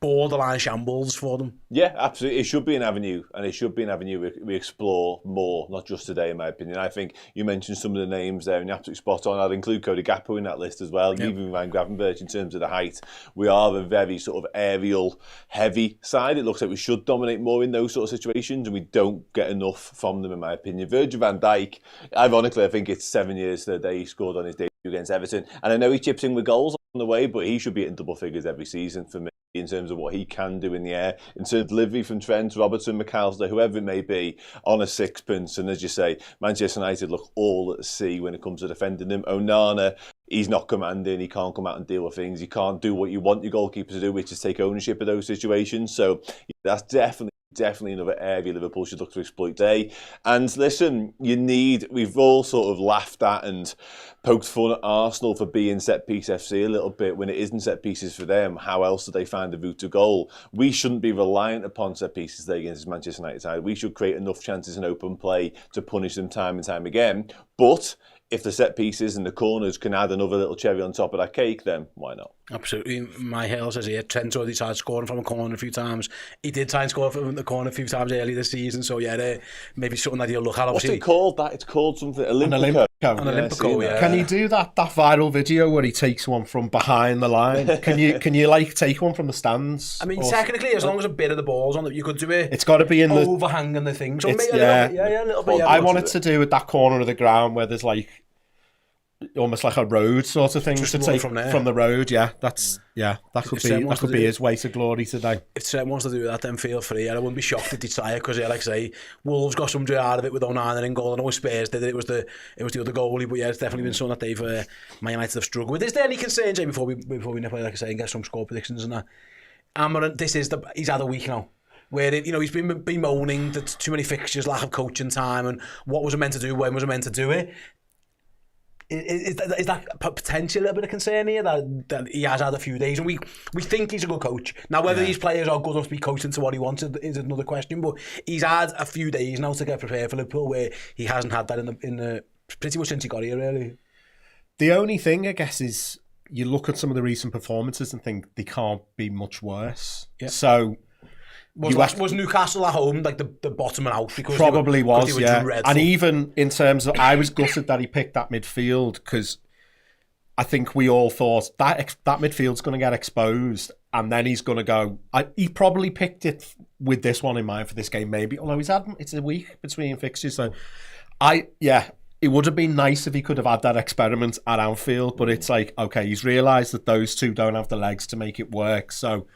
[SPEAKER 1] borderline shambles for them.
[SPEAKER 3] Yeah, absolutely. It should be an avenue, and it should be an avenue we explore more, not just today, in my opinion. I think you mentioned some of the names there, and you're absolutely spot on. I'd include Cody Gakpo in that list as well, even Van Gravenberch in terms of the height. We are a very sort of aerial, heavy side. It looks like we should dominate more in those sort of situations, and we don't get enough from them, in my opinion. Virgil van Dijk, ironically, I think it's 7 years the day he scored on his debut against Everton. And I know he chips in with goals on the way, but he should be in double figures every season for me, in terms of what he can do in the air, in terms of delivery from Trent, Robertson, McAllister, whoever it may be, on a sixpence. And as you say, Manchester United look all at sea when it comes to defending them. Onana, he's not commanding, he can't come out and deal with things, he can't do what you want your goalkeeper to do, which is take ownership of those situations. So that's definitely another area Liverpool should look to exploit today. And listen, we've all sort of laughed at and poked fun at Arsenal for being set-piece FC a little bit when it isn't set-pieces for them. How else do they find a route to goal? We shouldn't be reliant upon set-pieces today against Manchester United side. We should create enough chances in open play to punish them time and time again. But if the set pieces and the corners can add another little cherry on top of that cake, then why not?
[SPEAKER 1] Absolutely. My Hale says here, Trent already tried scoring from a corner a few times. He did try and score from the corner a few times early this season, so yeah, maybe something that he'll look at. Obviously.
[SPEAKER 3] What's it called? That it's called something
[SPEAKER 2] Olympico.
[SPEAKER 1] An Olympico, yeah.
[SPEAKER 2] Can he do that viral video where he takes one from behind the line? Can you like take one from the stands?
[SPEAKER 1] I mean, technically, as long as a bit of the ball's on it, you could do it.
[SPEAKER 2] It's got to be in the
[SPEAKER 1] overhanging the thing. So maybe
[SPEAKER 2] a
[SPEAKER 1] little bit.
[SPEAKER 2] I wanted to do at that corner of the ground where there's like almost like a road sort of thing
[SPEAKER 1] just
[SPEAKER 2] to take from the road. That could be his way to glory today.
[SPEAKER 1] If Trent wants to do that, then feel free. I wouldn't be shocked if they try it, because like I say, Wolves got some joy out of it with Onana in goal. I know Spurs did it. It was the other goalie, but yeah, it's definitely been something that they've Man United have struggled with. Is there any concern, Jay, before we nip out, like I say, and get some score predictions and that? Amarim, he's had a week now, where he's been bemoaning that too many fixtures, lack of coaching time, and what was it meant to do, when was it meant to do it. Is that potentially a little bit of concern here, that he has had a few days, and we think he's a good coach. Now, whether these players are good enough to be coached into what he wants is another question, but he's had a few days now to get prepared for Liverpool, where he hasn't had that in the pretty much since he got here, really.
[SPEAKER 2] The only thing, I guess, is you look at some of the recent performances and think they can't be much worse. Yeah. So
[SPEAKER 1] was Newcastle at home like the bottom and out? Because
[SPEAKER 2] probably
[SPEAKER 1] they were
[SPEAKER 2] yeah.
[SPEAKER 1] dreadful.
[SPEAKER 2] And even in terms of, I was gutted that he picked that midfield, because I think we all thought that midfield's going to get exposed, and then he's going to go. He probably picked it with this one in mind for this game, maybe. Although it's a week between fixtures, so it would have been nice if he could have had that experiment at Anfield. But it's like, okay, he's realised that those two don't have the legs to make it work, so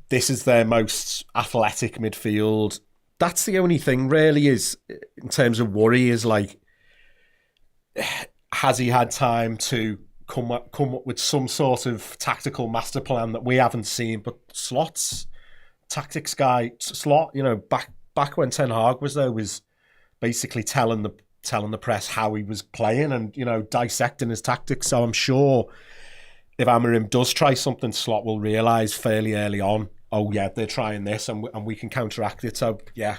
[SPEAKER 2] this is their most athletic midfield. That's the only thing really, is in terms of worry, is like, has he had time to come up with some sort of tactical master plan that we haven't seen? But Slot's tactics guy, Slot, back when Ten Hag was there, was basically telling the press how he was playing and dissecting his tactics. So I'm sure if Amarim does try something, Slot will realise fairly early on, oh yeah, they're trying this, and we can counteract it. So yeah,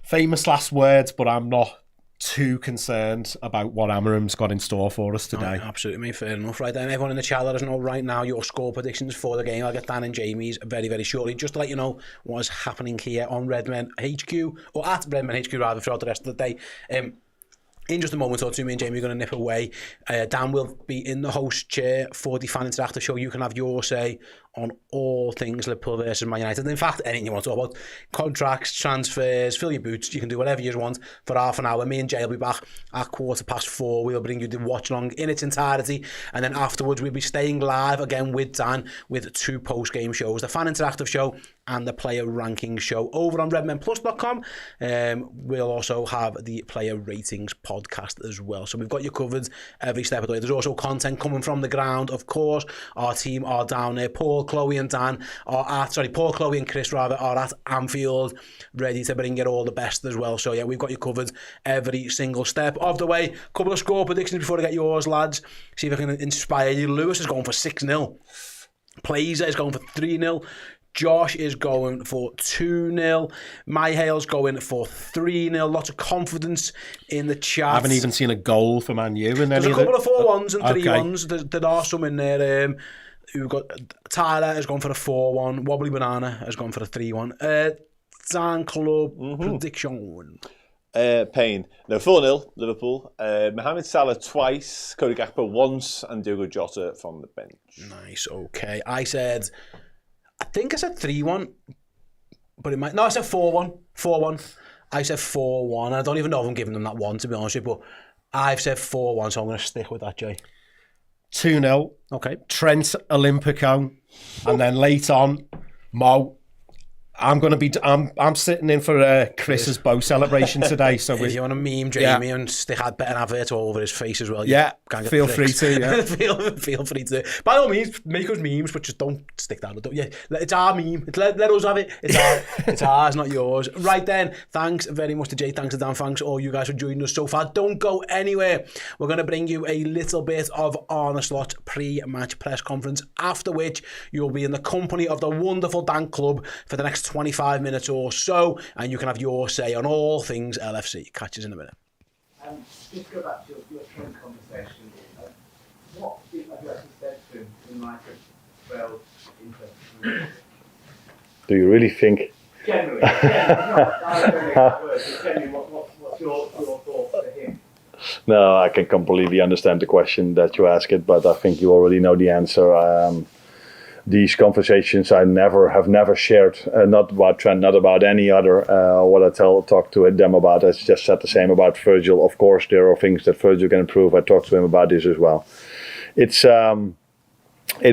[SPEAKER 2] famous last words, but I'm not too concerned about what Amarim's got in store for us today.
[SPEAKER 1] Oh, absolutely, mate. Fair enough. Right then, everyone in the chat, let us know right now your score predictions for the game. I'll get Dan and Jamie's very, very shortly. Just to let you know what is happening here on Redmen HQ, or at Redmen HQ rather, throughout the rest of the day. In just a moment or two, me and Jamie are going to nip away. Dan will be in the host chair for the Fan Interactive show. You can have your say on all things Liverpool versus Man United. In fact, anything you want to talk about, contracts, transfers, fill your boots, you can do whatever you want for half an hour. Me and Jay will be back at 4:15. We'll bring you the watch-along in its entirety, and then afterwards we'll be staying live again with Dan with 2 post-game shows, the Fan Interactive show and the Player Ranking show over on redmenplus.com. We'll also have the Player Ratings podcast as well. So we've got you covered every step of the way. There's also content coming from the ground, of course. Our team are down there. Paul, Chloe and Chris rather are at Anfield, ready to bring you all the best as well. So yeah, we've got you covered every single step of the way. Couple of score predictions before I get yours, lads. See if I can inspire you. Lewis is going for 6-0. Plazer is going for 3-0. Josh is going for 2-0. Myhale's going for 3-0. Lots of confidence in the chat.
[SPEAKER 2] I haven't even seen a goal for Man U.
[SPEAKER 1] There's a couple of 4-1s and 3-1s. There are some in there. We've got Tyler has gone for a 4-1. Wobbly Banana has gone for a 3-1. Dan Club prediction.
[SPEAKER 3] Payne. No, 4-0, Liverpool. Mohamed Salah twice, Cody Gakpo once, and Diogo Jota from the bench.
[SPEAKER 1] Nice, okay. I think I said 3-1, but it might... No, I said 4-1. 4-1. I said 4-1. I don't even know if I'm giving them that one, to be honest with you, but I've said 4-1, so I'm going to stick with that, Jay.
[SPEAKER 2] 2-0.
[SPEAKER 1] Okay.
[SPEAKER 2] Trent Olympico. And then late on, Mo. I'm sitting in for Chris's bow celebration today. So
[SPEAKER 1] if you want to meme Jamie and stick a bit of advert all over his face as well,
[SPEAKER 2] feel free to. Yeah.
[SPEAKER 1] feel free to. By all means, make us memes, but just don't stick that. Yeah, it's our meme. Let us have it. It's ours, not yours. Right then, thanks very much to Jay. Thanks to Dan. Thanks all you guys for joining us so far. Don't go anywhere. We're going to bring you a little bit of Arne Slot pre-match press conference, after which you'll be in the company of the wonderful Dan Club for the next 25 minutes or so, and you can have your say on all things LFC. Catch us in a minute.
[SPEAKER 4] Just go back to your Trent conversation. What have you actually said to him in like a well interest?
[SPEAKER 5] Do you really think?
[SPEAKER 4] Generally, not I don't know that word, but generally, what's your thoughts to him?
[SPEAKER 5] No, I can completely understand the question that you ask it, but I think you already know the answer. These conversations I have never shared, not about Trent, not about any other. What I talk to them about, I just said the same about Virgil. Of course, there are things that Virgil can improve. I talked to him about this as well. It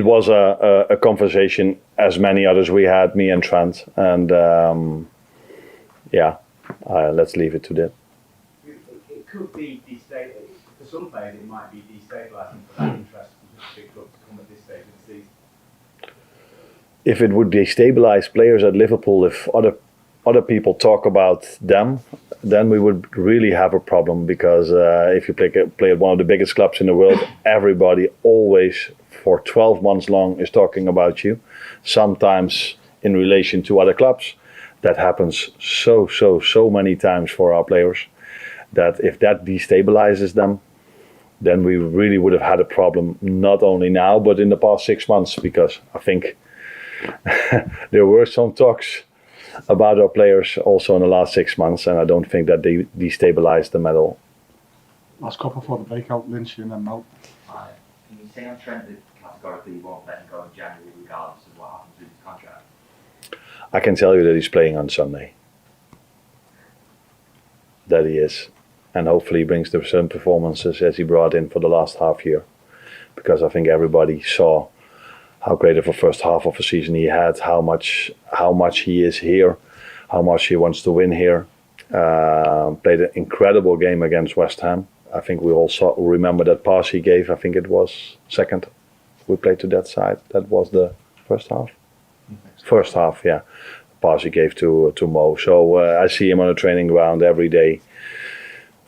[SPEAKER 5] was a conversation, as many others we had, me and Trent, and let's leave it to that.
[SPEAKER 4] It could be destabilising for some players. It might be destabilising for that interest to pick up to come at this stage of the season.
[SPEAKER 5] If it would destabilize players at Liverpool, if other people talk about them, then we would really have a problem, because if you play at one of the biggest clubs in the world, everybody always for 12 months long is talking about you, sometimes in relation to other clubs. That happens so many times for our players, that if that destabilizes them, then we really would have had a problem, not only now, but in the past 6 months, because I think there were some talks about our players also in the last 6 months, and I don't think that they destabilized them at all.
[SPEAKER 6] Last couple before the breakout, Lynch and then Mount.
[SPEAKER 7] Can you say on Trent that categorically you won't let him go in January regardless of what happens with his contract?
[SPEAKER 5] I can tell you that he's playing on Sunday. That he is. And hopefully he brings the same performances as he brought in for the last half year. Because I think everybody saw how great of a first half of the season he had, how much he is here, how much he wants to win here. Played an incredible game against West Ham. I think we all remember that pass he gave. I think it was second. We played to that side. That was the first half. First half, yeah. Pass he gave to Mo. So I see him on the training ground every day,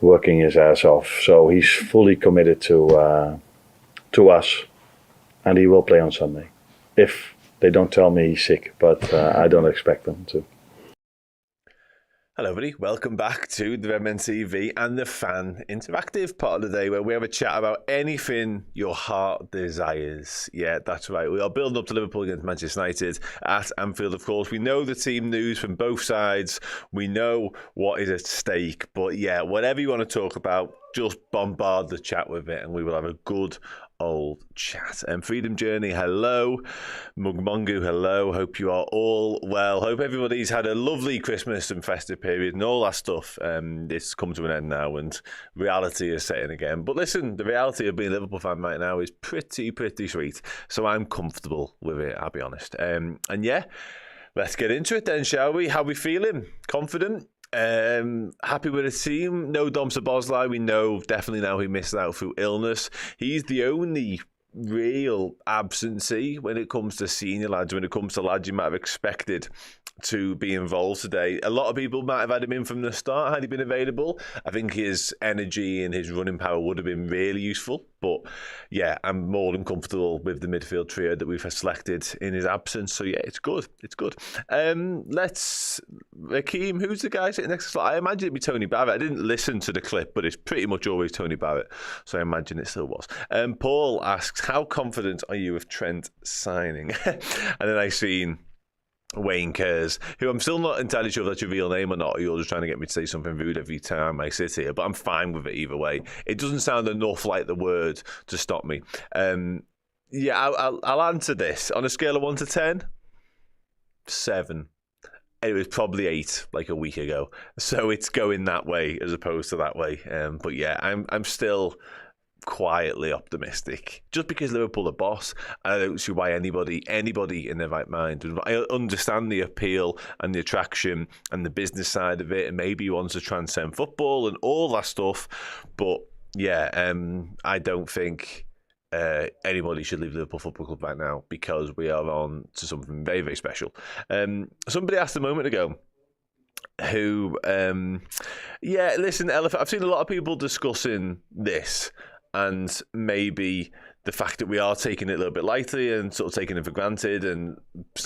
[SPEAKER 5] working his ass off. So he's fully committed to us. And he will play on Sunday, if they don't tell me he's sick, but I don't expect them to.
[SPEAKER 3] Hello, everybody. Welcome back to the Redmen TV and the fan interactive part of the day, where we have a chat about anything your heart desires. Yeah, that's right. We are building up to Liverpool against Manchester United at Anfield, of course. We know the team news from both sides. We know what is at stake. But yeah, whatever you want to talk about, just bombard the chat with it and we will have a good old chat. And Freedom Journey, hello. Mugmongu, hello. Hope you are all well. Hope everybody's had a lovely Christmas and festive period and all that stuff. It's come to an end now and reality is setting again. But listen, the reality of being a Liverpool fan right now is pretty sweet. So I'm comfortable with it, I'll be honest. And yeah, let's get into it then, shall we? How are we feeling? Confident? Happy with the team. No Dom Szoboszlai. We know definitely now he missed out through illness. He's the only real absentee when it comes to senior lads, when it comes to lads you might have expected to be involved today. A lot of people might have had him in from the start had he been available. I think his energy and his running power would have been really useful. But yeah, I'm more than comfortable with the midfield trio that we've selected in his absence. So yeah, it's good. It's good. Let's, Rakeem, who's the guy sitting next to slide? I imagine it'd be Tony Barrett. I didn't listen to the clip, but it's pretty much always Tony Barrett. So I imagine it still was. Paul asks, how confident are you of Trent signing? And then I seen Wayne Kerrs, who I'm still not entirely sure if that's your real name or not, or you're just trying to get me to say something rude every time I sit here, but I'm fine with it either way. It doesn't sound enough like the word to stop me. Yeah, I'll answer this. On a scale of 1 to 10, 7. It was probably 8 like a week ago. So it's going that way as opposed to that way. But yeah, I'm still quietly optimistic, just because Liverpool are boss. I don't see why anybody in their right mind. I understand the appeal and the attraction and the business side of it, and maybe he wants to transcend football and all that stuff. But yeah, I don't think anybody should leave Liverpool Football Club right now, because we are on to something very special. Somebody asked a moment ago, who yeah, listen, Elephant, I've seen a lot of people discussing this and maybe the fact that we are taking it a little bit lightly and sort of taking it for granted and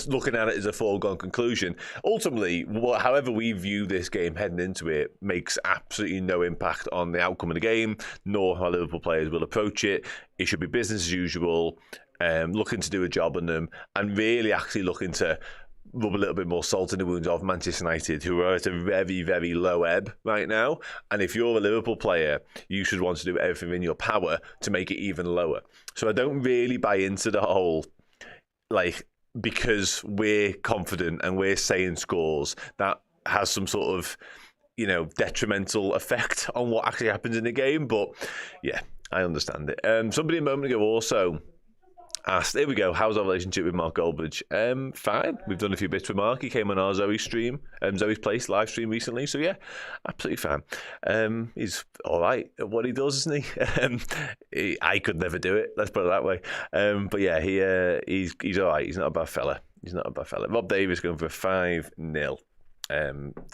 [SPEAKER 3] looking at it as a foregone conclusion. Ultimately, however we view this game heading into it makes absolutely no impact on the outcome of the game, nor how Liverpool players will approach it. It should be business as usual, looking to do a job on them and really actually looking to rub a little bit more salt in the wounds of Manchester United, who are at a very low ebb right now. And if you're a Liverpool player, you should want to do everything in your power to make it even lower. So I don't really buy into the whole, like, because we're confident and we're saying scores, that has some sort of, you know, detrimental effect on what actually happens in the game. But yeah, I understand it. Somebody a moment ago also asked, there we go, how's our relationship with Mark Goldbridge? Fine. We've done a few bits with Mark. He came on our Zoe stream, Zoe's Place live stream recently. So yeah, absolutely fine. He's all right at what he does, isn't he? I could never do it. Let's put it that way. But yeah, he's all right. He's not a bad fella. Rob Davis going for 5-0.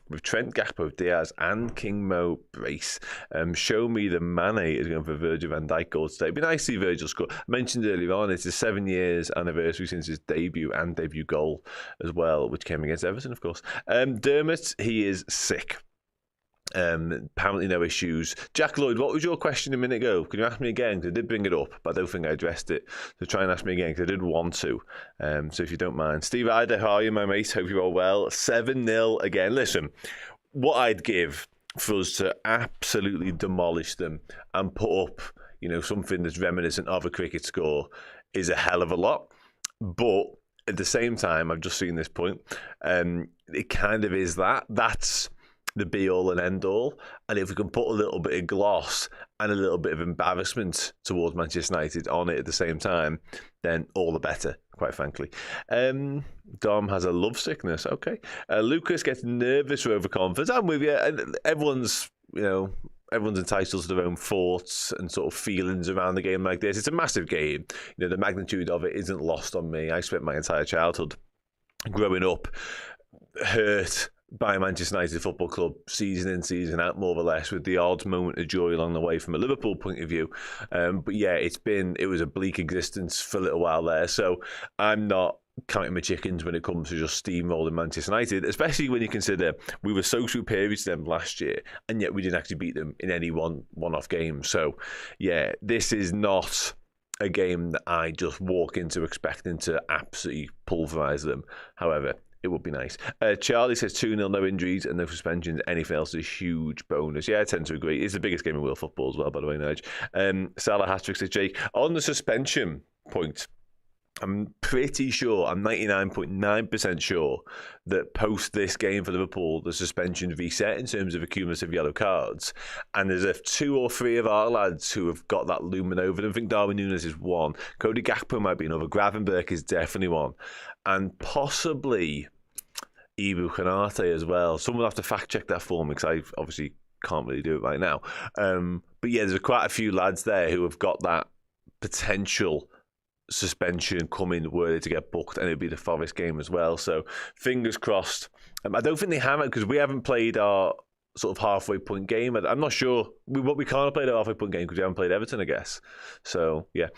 [SPEAKER 3] With Trent, Gakpo, Diaz and King Mo brace. Show me the Mane is going for Virgil van Dijk goal today. It'd be nice to see Virgil score. I mentioned earlier on, it's his 7 years anniversary since his debut goal as well, which came against Everton, of course. Dermot, he is sick. Apparently no issues. Jack Lloyd, what was your question a minute ago? Can you ask me again? Because I did bring it up, but I don't think I addressed it. So try and ask me again, because I did want to. So if you don't mind. Steve Ider, how are you, my mate? Hope you're all well. 7-0 again. Listen, what I'd give for us to absolutely demolish them and put up, you know, something that's reminiscent of a cricket score is a hell of a lot. But at the same time, I've just seen this point. It kind of is that. That's the be-all and end-all. And if we can put a little bit of gloss and a little bit of embarrassment towards Manchester United on it at the same time, then all the better, quite frankly. Dom has a love sickness. Okay. Lucas gets nervous for overconfidence. I'm with you. Everyone's entitled to their own thoughts and sort of feelings around the game like this. It's a massive game. You know, the magnitude of it isn't lost on me. I spent my entire childhood growing up hurt by Manchester United Football Club, season in, season out, more or less, with the odd moment of joy along the way from a Liverpool point of view. But yeah, it was a bleak existence for a little while there. So I'm not counting my chickens when it comes to just steamrolling Manchester United, especially when you consider we were so superior to them last year, and yet we didn't actually beat them in any one-off game. So, yeah, this is not a game that I just walk into expecting to absolutely pulverise them. However, it would be nice. Charlie says 2-0, no injuries and no suspensions. Anything else is a huge bonus. Yeah, I tend to agree. It's the biggest game in world football as well, by the way, Nige. Salah hat-trick, says Jake. On the suspension point, I'm pretty sure, I'm 99.9% sure that post this game for Liverpool, the suspension reset in terms of cumulative yellow cards. And there's 2 or 3 of our lads who have got that looming over them. I think Darwin Núñez is one. Cody Gakpo might be another. Gravenberch is definitely one. And possibly Ibu Konate as well. Someone will have to fact check that for me because I obviously can't really do it right now. But yeah, there's quite a few lads there who have got that potential suspension coming were they to get booked, and it'll be the Forest game as well. So fingers crossed. I don't think they have it because we haven't played our sort of halfway point game. I'm not sure. We can't have played our halfway point game because we haven't played Everton, I guess. So yeah.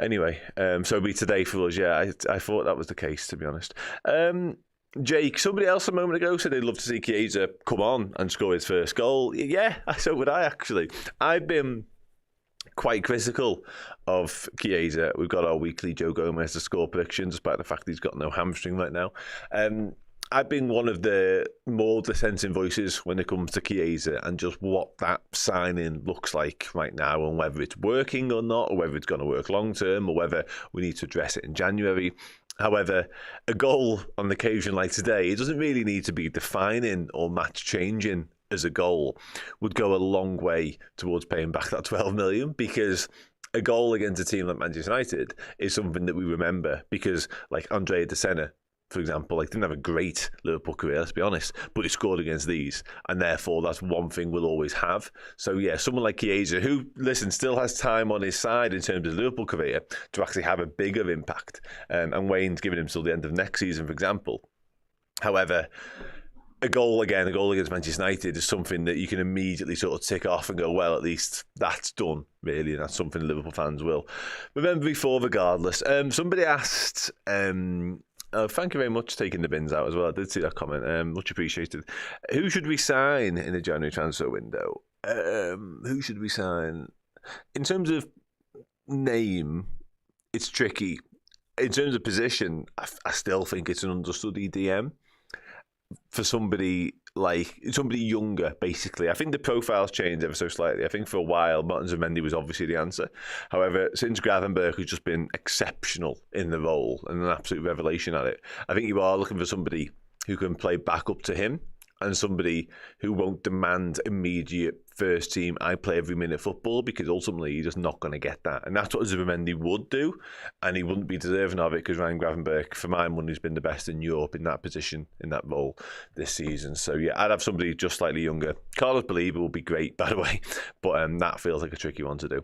[SPEAKER 3] Anyway, so it'll be today for us. Yeah, I thought that was the case, to be honest. Jake, somebody else a moment ago said they'd love to see Chiesa come on and score his first goal. Yeah, so would I actually. I've been quite critical of Chiesa. We've got our weekly Joe Gomez to score prediction, despite the fact he's got no hamstring right now. I've been one of the more dissenting voices when it comes to Chiesa and just what that signing looks like right now and whether it's working or not, or whether it's going to work long term, or whether we need to address it in January. However, a goal on the occasion like today, it doesn't really need to be defining or match changing as a goal, would go a long way towards paying back that 12 million, because a goal against a team like Manchester United is something that we remember, because like Andrea De Sena, for example, didn't have a great Liverpool career, let's be honest, but he scored against these, and therefore that's one thing we'll always have. So yeah, someone like Chiesa, who, listen, still has time on his side in terms of the Liverpool career to actually have a bigger impact, and Wayne's giving him till the end of next season, for example. However, a goal against Manchester United is something that you can immediately sort of tick off and go, well, at least that's done, really, and that's something Liverpool fans will remember before, regardless. Somebody asked, thank you very much for taking the bins out as well. I did see that comment, much appreciated. Who should we sign in the January transfer window? Who should we sign? In terms of name, it's tricky. In terms of position, I still think it's an understudy DM. For somebody younger, basically. I think the profile's changed ever so slightly. I think for a while, Martin Zubimendi was obviously the answer. However, since Gravenberch has just been exceptional in the role and an absolute revelation at it, I think you are looking for somebody who can play back up to him, and somebody who won't demand immediate first team, I play every minute football, because ultimately you're just not going to get that. And that's what Zubimendi would do, and he wouldn't be deserving of it, because Ryan Gravenberch, for my money, has been the best in Europe in that position, in that role this season. So yeah, I'd have somebody just slightly younger. Carlos Belieber will be great, by the way, but that feels like a tricky one to do.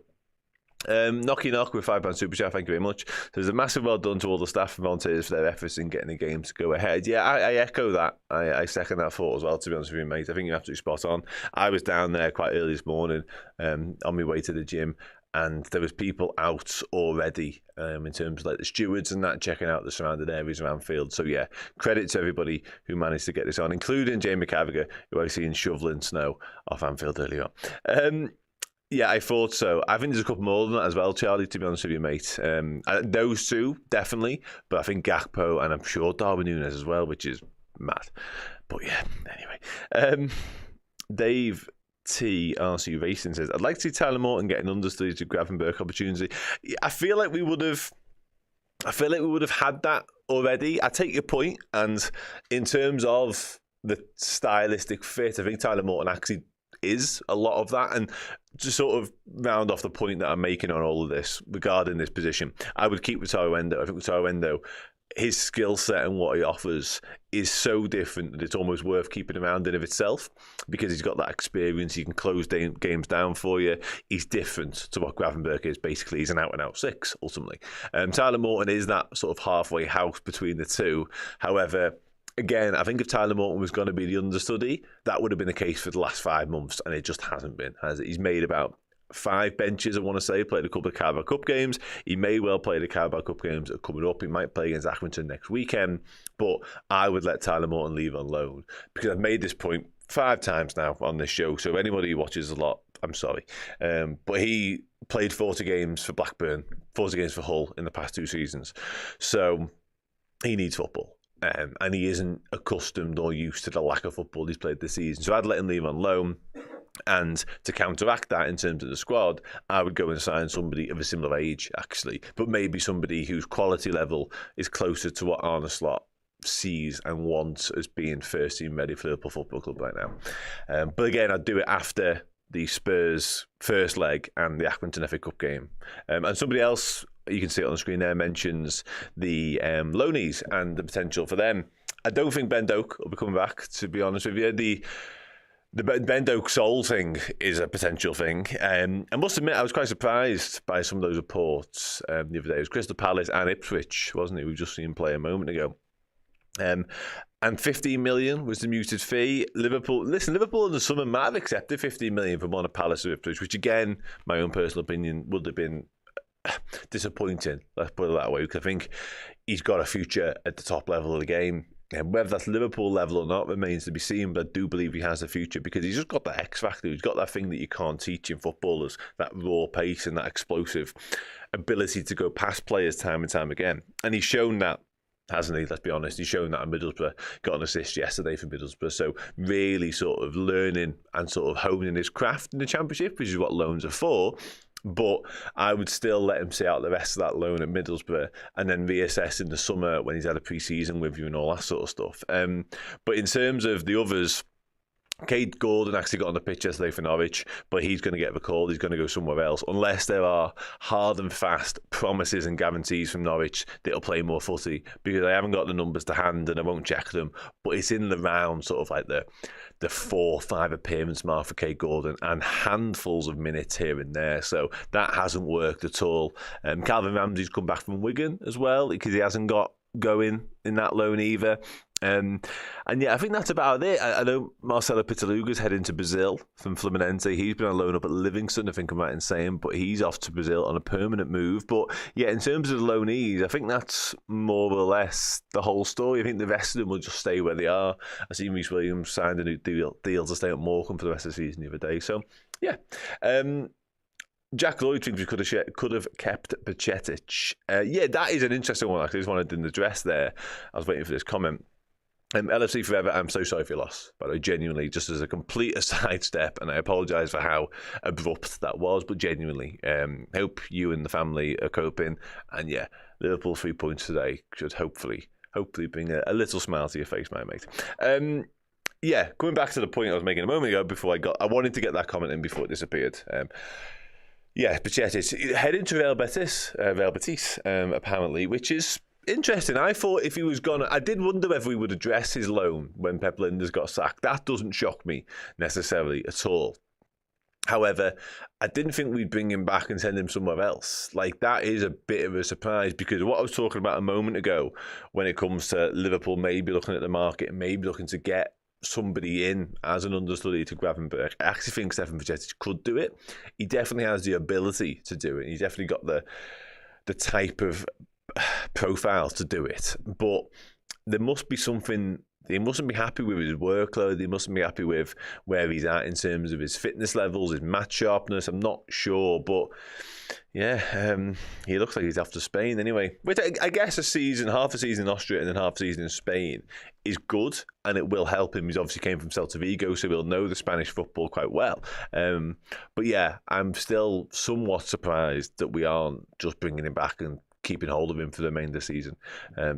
[SPEAKER 3] Knocky Knock with £5 super chat, thank you very much. So there's a massive well done to all the staff and volunteers for their efforts in getting the game to go ahead. Yeah, I echo that. I second that thought as well, to be honest with you, mate. I think you're absolutely spot on. I was down there quite early this morning on my way to the gym, and there was people out already in terms of the stewards and that, checking out the surrounding areas of Anfield. So yeah, credit to everybody who managed to get this on, including Jamie McCaviger, who I seen shoveling snow off Anfield earlier on. Yeah, I thought so. I think there's a couple more than that as well, Charlie, to be honest with you, mate. Those two, definitely. But I think Gakpo, and I'm sure Darwin Núñez as well, which is mad. But yeah, anyway. Dave TRC Racing says, I'd like to see Tyler Morton get an understudy to Gravenberch opportunity. I feel like we would have had that already. I take your point, and in terms of the stylistic fit, I think Tyler Morton actually is a lot of that. And to sort of round off the point that I'm making on all of this regarding this position, I would keep with Taro Endo. I think with Taro Endo, his skill set and what he offers is so different that it's almost worth keeping around in of itself, because he's got that experience. He can close games down for you. He's different to what Gravenberch is. Basically, he's an out-and-out six, ultimately. Tyler Morton is that sort of halfway house between the two. However, again, I think if Tyler Morton was going to be the understudy, that would have been the case for the last 5 months, and it just hasn't been, has it? He's made about 5 benches, I want to say. Played a couple of Carabao Cup games. He may well play the Carabao Cup games that are coming up. He might play against Accrington next weekend. But I would let Tyler Morton leave on loan, because I've made this point 5 times now on this show. So anybody who watches a lot, I'm sorry. But he played 40 games for Blackburn, 40 games for Hull in the past 2 seasons. So he needs football. And he isn't accustomed or used to the lack of football he's played this season. So I'd let him leave on loan. And to counteract that in terms of the squad, I would go and sign somebody of a similar age, actually. But maybe somebody whose quality level is closer to what Arne Slot sees and wants as being first team ready for Liverpool Football Club right now. But again, I'd do it after the Spurs first leg and the Accrington FA Cup game. And somebody else, you can see it on the screen there, mentions the loanees and the potential for them. I don't think Ben Doak will be coming back, to be honest with you. The Ben Doak Soul thing is a potential thing. I must admit, I was quite surprised by some of those reports the other day. It was Crystal Palace and Ipswich, wasn't it? We've just seen him play a moment ago. And 15 million was the muted fee. Liverpool in the summer might have accepted 15 million from one of Palace or Ipswich, which again, my own personal opinion, would have been disappointing. Let's put it that way, because I think he's got a future at the top level of the game. And whether that's Liverpool level or not remains to be seen, but I do believe he has a future, because he's just got that X factor. He's got that thing that you can't teach in footballers, that raw pace and that explosive ability to go past players time and time again. And he's shown that, hasn't he? Let's be honest. He's shown that at Middlesbrough. Got an assist yesterday for Middlesbrough. So really sort of learning and sort of honing his craft in the Championship, which is what loans are for. But I would still let him see out the rest of that loan at Middlesbrough and then reassess in the summer when he's had a pre-season with you and all that sort of stuff. But in terms of the others, Cade Gordon actually got on the pitch yesterday for Norwich, but he's going to get recalled. He's going to go somewhere else, unless there are hard and fast promises and guarantees from Norwich that he'll play more footy, because I haven't got the numbers to hand and I won't check them, but it's in the round, sort of like the 4-5 appearance mark for Cade Gordon, and handfuls of minutes here and there. So that hasn't worked at all. Calvin Ramsey's come back from Wigan as well, because he hasn't got going in that loan either. And yeah, I think that's about it. I know Marcelo Pitaluga's heading to Brazil from Fluminense. He's been on loan up at Livingston, I think I'm right in saying, but he's off to Brazil on a permanent move. But yeah, in terms of the loanees, I think that's more or less the whole story. I think the rest of them will just stay where they are. I see Reece Williams signed a new deal to stay at Morecambe for the rest of the season the other day. So yeah. Jack Lloyd thinks we could have kept Bajcetic. Yeah, that is an interesting one, actually. I just wanted to address there. I was waiting for this comment. LFC Forever, I'm so sorry for your loss, by the way, genuinely, just as a complete aside step, and I apologise for how abrupt that was, but genuinely, hope you and the family are coping, and yeah, Liverpool 3 points today should hopefully bring a little smile to your face, my mate. Yeah, going back to the point I was making a moment ago, I wanted to get that comment in before it disappeared. Yeah, Bajcetic heading to Real Betis, apparently, which is interesting. I thought if he was gone, I did wonder whether we would address his loan when Pep Lijnders got sacked. That doesn't shock me necessarily at all. However, I didn't think we'd bring him back and send him somewhere else. Like, that is a bit of a surprise, because what I was talking about a moment ago when it comes to Liverpool maybe looking at the market and maybe looking to get somebody in as an understudy to Gravenberch, I actually think Stefan Bajcetic could do it. He definitely has the ability to do it. He's definitely got the type of profile to do it, but there must be something. He mustn't be happy with his workload. He mustn't be happy with where he's at in terms of his fitness levels, his match sharpness. I'm not sure, but yeah, he looks like he's off to Spain anyway. Which I guess half a season in Austria and then half a season in Spain is good, and it will help him. He's obviously came from Celta Vigo, so he'll know the Spanish football quite well. But yeah, I'm still somewhat surprised that we aren't just bringing him back and keeping hold of him for the remainder of the season,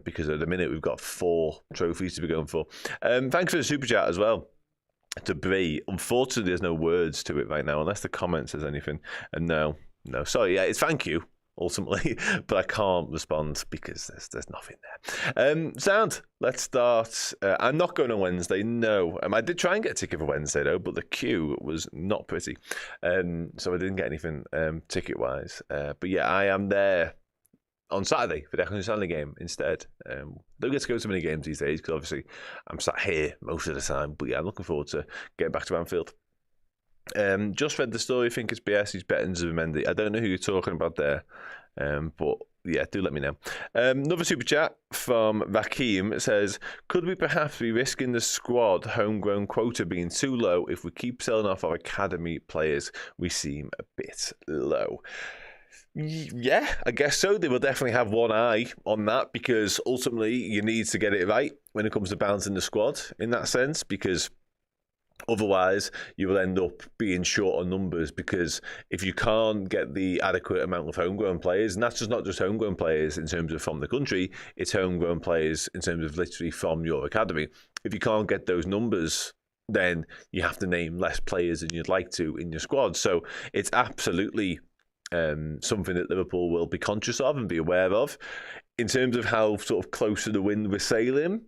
[SPEAKER 3] because at the minute we've got 4 trophies to be going for. Thanks for the super chat as well to Bree. Unfortunately, there's no words to it right now, unless the comment says anything. And no, sorry, yeah, it's thank you ultimately, but I can't respond because there's nothing there. Sound. Let's start. I'm not going on Wednesday. No, I did try and get a ticket for Wednesday though, but the queue was not pretty, so I didn't get anything ticket wise. But yeah, I am there on Saturday for the Accrington Stanley game instead. Don't get to go to many games these days because obviously I'm sat here most of the time. But yeah, I'm looking forward to getting back to Anfield. Just read the story. Think it's BS. He's betting Zubimendi. I don't know who you're talking about there, but yeah, do let me know. Another super chat from Rakim says, could we perhaps be risking the squad homegrown quota being too low if we keep selling off our academy players? We seem a bit low. Yeah, I guess so. They will definitely have one eye on that, because ultimately you need to get it right when it comes to balancing the squad in that sense, because otherwise, you will end up being short on numbers, because if you can't get the adequate amount of homegrown players, and that's just not just homegrown players in terms of from the country, it's homegrown players in terms of literally from your academy. If you can't get those numbers, then you have to name less players than you'd like to in your squad. So it's absolutely something that Liverpool will be conscious of and be aware of. In terms of how sort of close to the wind we're sailing,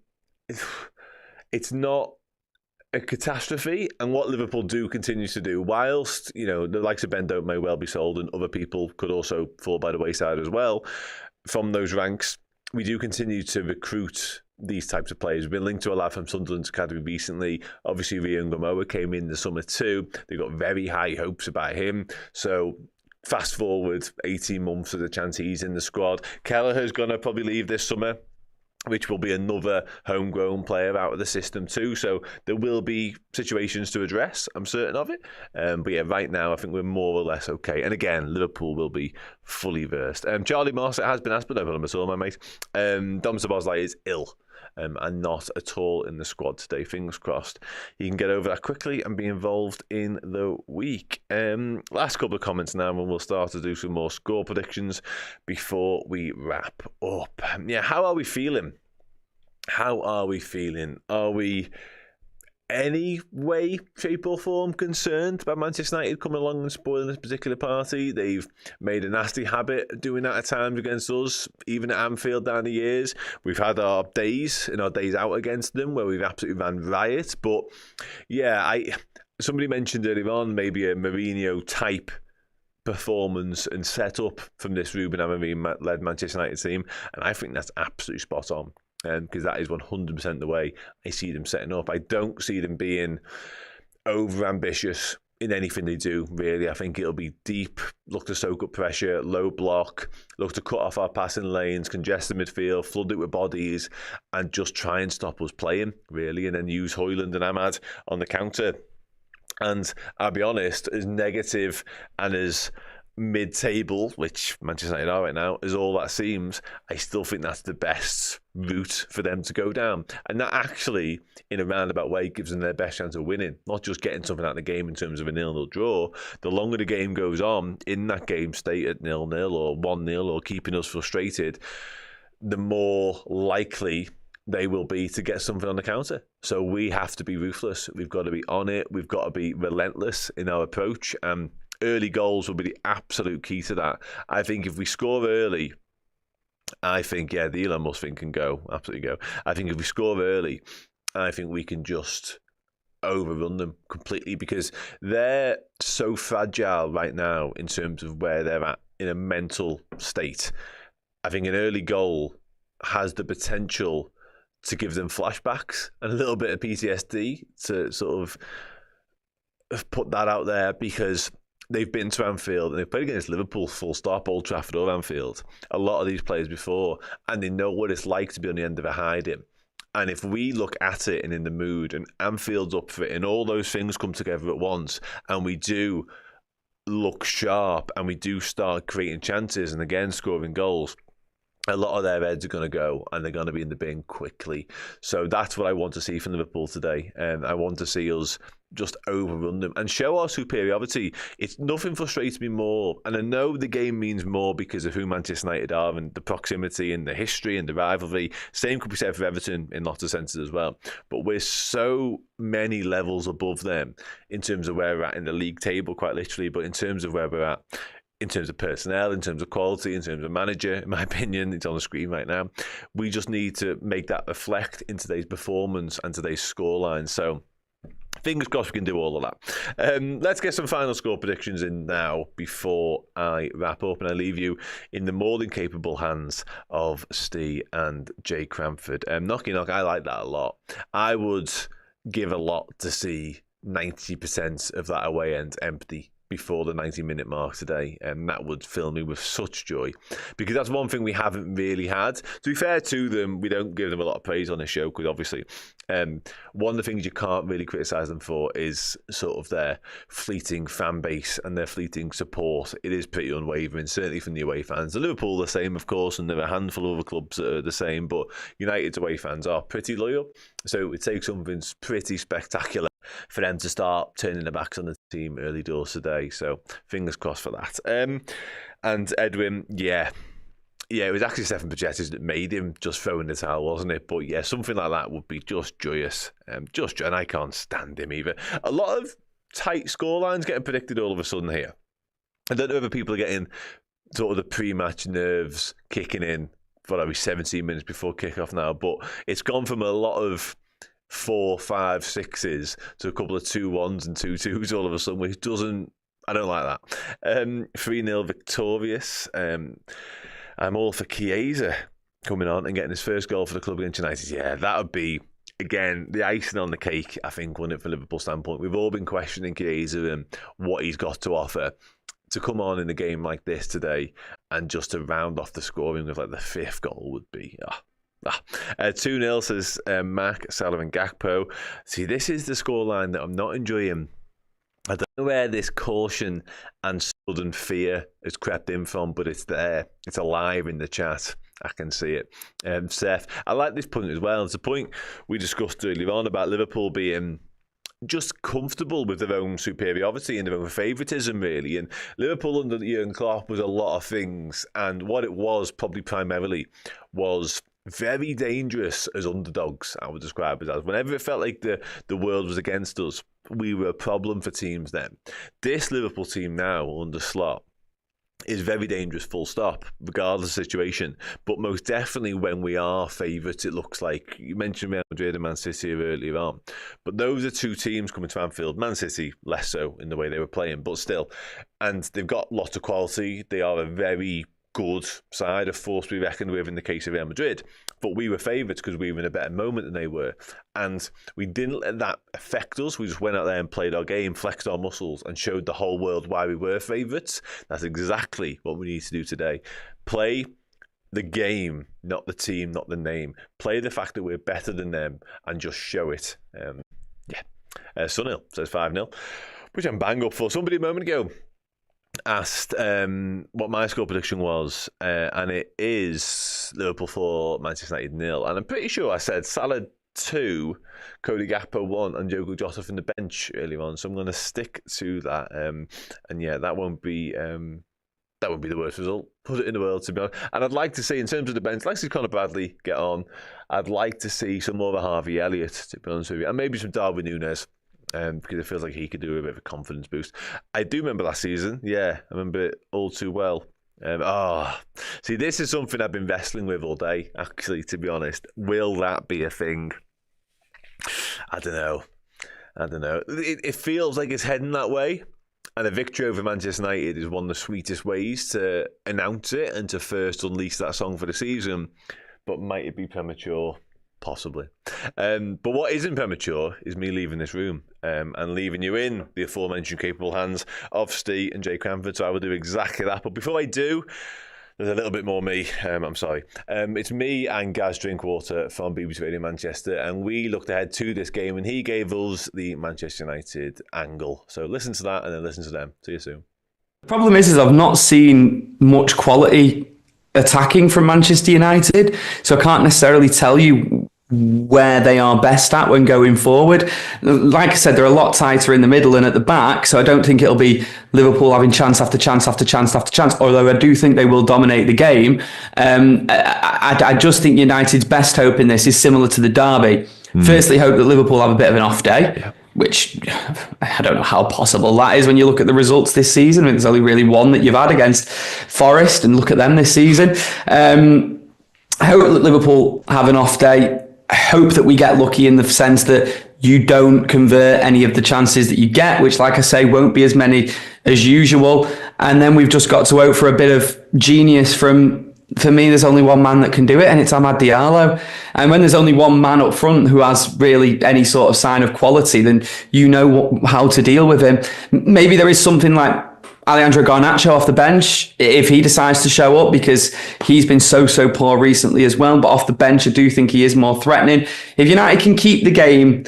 [SPEAKER 3] it's not a catastrophe. And what Liverpool do continue to do, whilst, you know, the likes of Ben Dope may well be sold and other people could also fall by the wayside as well, from those ranks, we do continue to recruit these types of players. We've been linked to a lad from Sunderland's academy recently. Obviously, Rian Gamoa came in the summer too. They got very high hopes about him. So fast forward 18 months, there's a chance he's in the squad. Kelleher's going to probably leave this summer, which will be another homegrown player out of the system too. So there will be situations to address, I'm certain of it. But yeah, right now, I think we're more or less okay. And again, Liverpool will be fully versed. Charlie Moss, it has been asked, but no problem at all, my mate. Dom Szoboszlai is ill. And not at all in the squad today. Fingers crossed he can get over that quickly and be involved in the week. Last couple of comments now, and we'll start to do some more score predictions before we wrap up. Yeah, how are we feeling? How are we feeling? Are we any way, shape or form concerned about Manchester United coming along and spoiling this particular party? They've made a nasty habit of doing that at times against us, even at Anfield down the years. We've had our days out against them where we've absolutely ran riot. But yeah, somebody mentioned earlier on maybe a Mourinho type performance and setup from this Ruben Amorim-led Manchester United team, and I think that's absolutely spot on. Because that is 100% the way I see them setting up. I don't see them being over-ambitious in anything they do, really. I think it'll be deep, look to soak up pressure, low block, look to cut off our passing lanes, congest the midfield, flood it with bodies, and just try and stop us playing, really, and then use Højlund and Ahmad on the counter. And I'll be honest, as negative and as mid-table, which Manchester United are right now, as all that seems, I still think that's the best route for them to go down. And that actually, in a roundabout way, gives them their best chance of winning, not just getting something out of the game in terms of a 0-0 draw. The longer the game goes on, in that game state at 0-0 or 1-0 or keeping us frustrated, the more likely they will be to get something on the counter. So we have to be ruthless. We've got to be on it. We've got to be relentless in our approach. And early goals will be the absolute key to that. I think if we score early, I think, yeah, the Elon Musk thing can go, absolutely go. I think if we score early, I think we can just overrun them completely, because they're so fragile right now in terms of where they're at in a mental state. I think an early goal has the potential to give them flashbacks and a little bit of PTSD, to sort of put that out there, because they've been to Anfield and they've played against Liverpool, full stop, Old Trafford or Anfield, a lot of these players before, and they know what it's like to be on the end of a hiding. And if we look at it and in the mood, and Anfield's up for it, and all those things come together at once, and we do look sharp, and we do start creating chances, and again, scoring goals, a lot of their heads are going to go, and they're going to be in the bin quickly. So that's what I want to see from Liverpool today. And I want to see us just overrun them and show our superiority. It's nothing frustrates me more. And I know the game means more because of who Manchester United are and the proximity and the history and the rivalry. Same could be said for Everton in lots of senses as well. But we're so many levels above them in terms of where we're at in the league table, quite literally, but in terms of where we're at in terms of personnel, in terms of quality, in terms of manager, in my opinion, it's on the screen right now. We just need to make that reflect in today's performance and today's scoreline. So fingers crossed we can do all of that. Let's get some final score predictions in now before I wrap up, and I leave you in the more than capable hands of Steve and Jay Cranford. Knocky knock, I like that a lot. I would give a lot to see 90% of that away end empty before the 90-minute mark today, and that would fill me with such joy, because that's one thing we haven't really had. To be fair to them, we don't give them a lot of praise on this show, because obviously one of the things you can't really criticise them for is sort of their fleeting fan base and their fleeting support. It is pretty unwavering, certainly from the away fans. The Liverpool are the same, of course, and there are a handful of other clubs that are the same, but United's away fans are pretty loyal, so it takes something pretty spectacular for them to start turning their backs on the team early doors today. So fingers crossed for that. And Edwin, yeah, it was actually Stefan Pacetis that made him just throw in the towel, wasn't it? But yeah, something like that would be just joyous. And I can't stand him either. A lot of tight scorelines getting predicted all of a sudden here. I don't know whether people are getting sort of the pre-match nerves kicking in for 17 minutes before kickoff now, but it's gone from a lot of 4, 5, 6s to a couple of 2-1s and 2-2s all of a sudden, which I don't like that. 3-0 victorious. I'm all for Chiesa coming on and getting his first goal for the club against United. Yeah, that would be, again, the icing on the cake, I think, wouldn't it, for Liverpool standpoint. We've all been questioning Chiesa and what he's got to offer. To come on in a game like this today and just to round off the scoring with like the 5th goal would be... 2-0 says Mac, Salah and Gakpo. See, this is the scoreline that I'm not enjoying. I don't know where this caution and sudden fear has crept in from, but it's there. It's alive in the chat. I can see it. Seth, I like this point as well. It's a point we discussed earlier on about Liverpool being just comfortable with their own superiority and their own favouritism, really. And Liverpool under Jurgen Klopp was a lot of things, and what it was probably primarily was very dangerous as underdogs, I would describe it as. Whenever it felt like the world was against us, we were a problem for teams then. This Liverpool team now under Slot is very dangerous, full stop, regardless of the situation. But most definitely when we are favourites, it looks like, you mentioned Real Madrid and Man City earlier on, but those are two teams coming to Anfield. Man City less so in the way they were playing, but still. And they've got lots of quality. They are a very good side, a force to be reckoned with in the case of Real Madrid, but we were favourites because we were in a better moment than they were, and we didn't let that affect us. We just went out there and played our game, flexed our muscles, and showed the whole world why we were favourites. That's exactly what we need to do today. Play the game, not the team, not the name. Play the fact that we're better than them and just show it. Sunil says 5-0, which I'm bang up for. Somebody a moment ago asked what my score prediction was, and it is Liverpool 4, Manchester United 0. And I'm pretty sure I said Salah 2, Cody Gakpo 1, and Diogo Jota from the bench earlier on. So I'm going to stick to that. And yeah, that won't be the worst result. Put it in the world, to be honest. And I'd like to see, in terms of the bench, I'd like to see Conor Bradley get on. I'd like to see some more of a Harvey Elliott, to be honest with you, and maybe some Darwin Núñez. Because it feels like he could do a bit of a confidence boost. I do remember last season. Yeah, I remember it all too well. See, this is something I've been wrestling with all day, actually, to be honest. Will that be a thing? I don't know. It feels like it's heading that way. And a victory over Manchester United is one of the sweetest ways to announce it and to first unleash that song for the season. But might it be premature? Possibly. But what isn't premature is me leaving this room and leaving you in the aforementioned capable hands of Steve and Jay Cranford. So I will do exactly that. But before I do, there's a little bit more me. I'm sorry. It's me and Gaz Drinkwater from BBC Radio Manchester, and we looked ahead to this game, and he gave us the Manchester United angle. So listen to that and then listen to them. See you soon.
[SPEAKER 8] The problem is I've not seen much quality attacking from Manchester United, so I can't necessarily tell you where they are best at when going forward. Like I said, they're a lot tighter in the middle and at the back, so I don't think it'll be Liverpool having chance after chance after chance after chance, although I do think they will dominate the game. I just think United's best hope in this is similar to the derby. Firstly, hope that Liverpool have a bit of an off day, which I don't know how possible that is when you look at the results this season. I mean, there's only really one that you've had against Forest, and look at them this season. I hope that Liverpool have an off day. I hope that we get lucky in the sense that you don't convert any of the chances that you get, which, like I say, won't be as many as usual. And then we've just got to hope for a bit of genius from for me, there's only one man that can do it, and it's Amad Diallo. And when there's only one man up front who has really any sort of sign of quality, then you know how to deal with him. Maybe there is something like Alejandro Garnacho off the bench if he decides to show up, because he's been so poor recently as well. But off the bench, I do think he is more threatening. If United can keep the game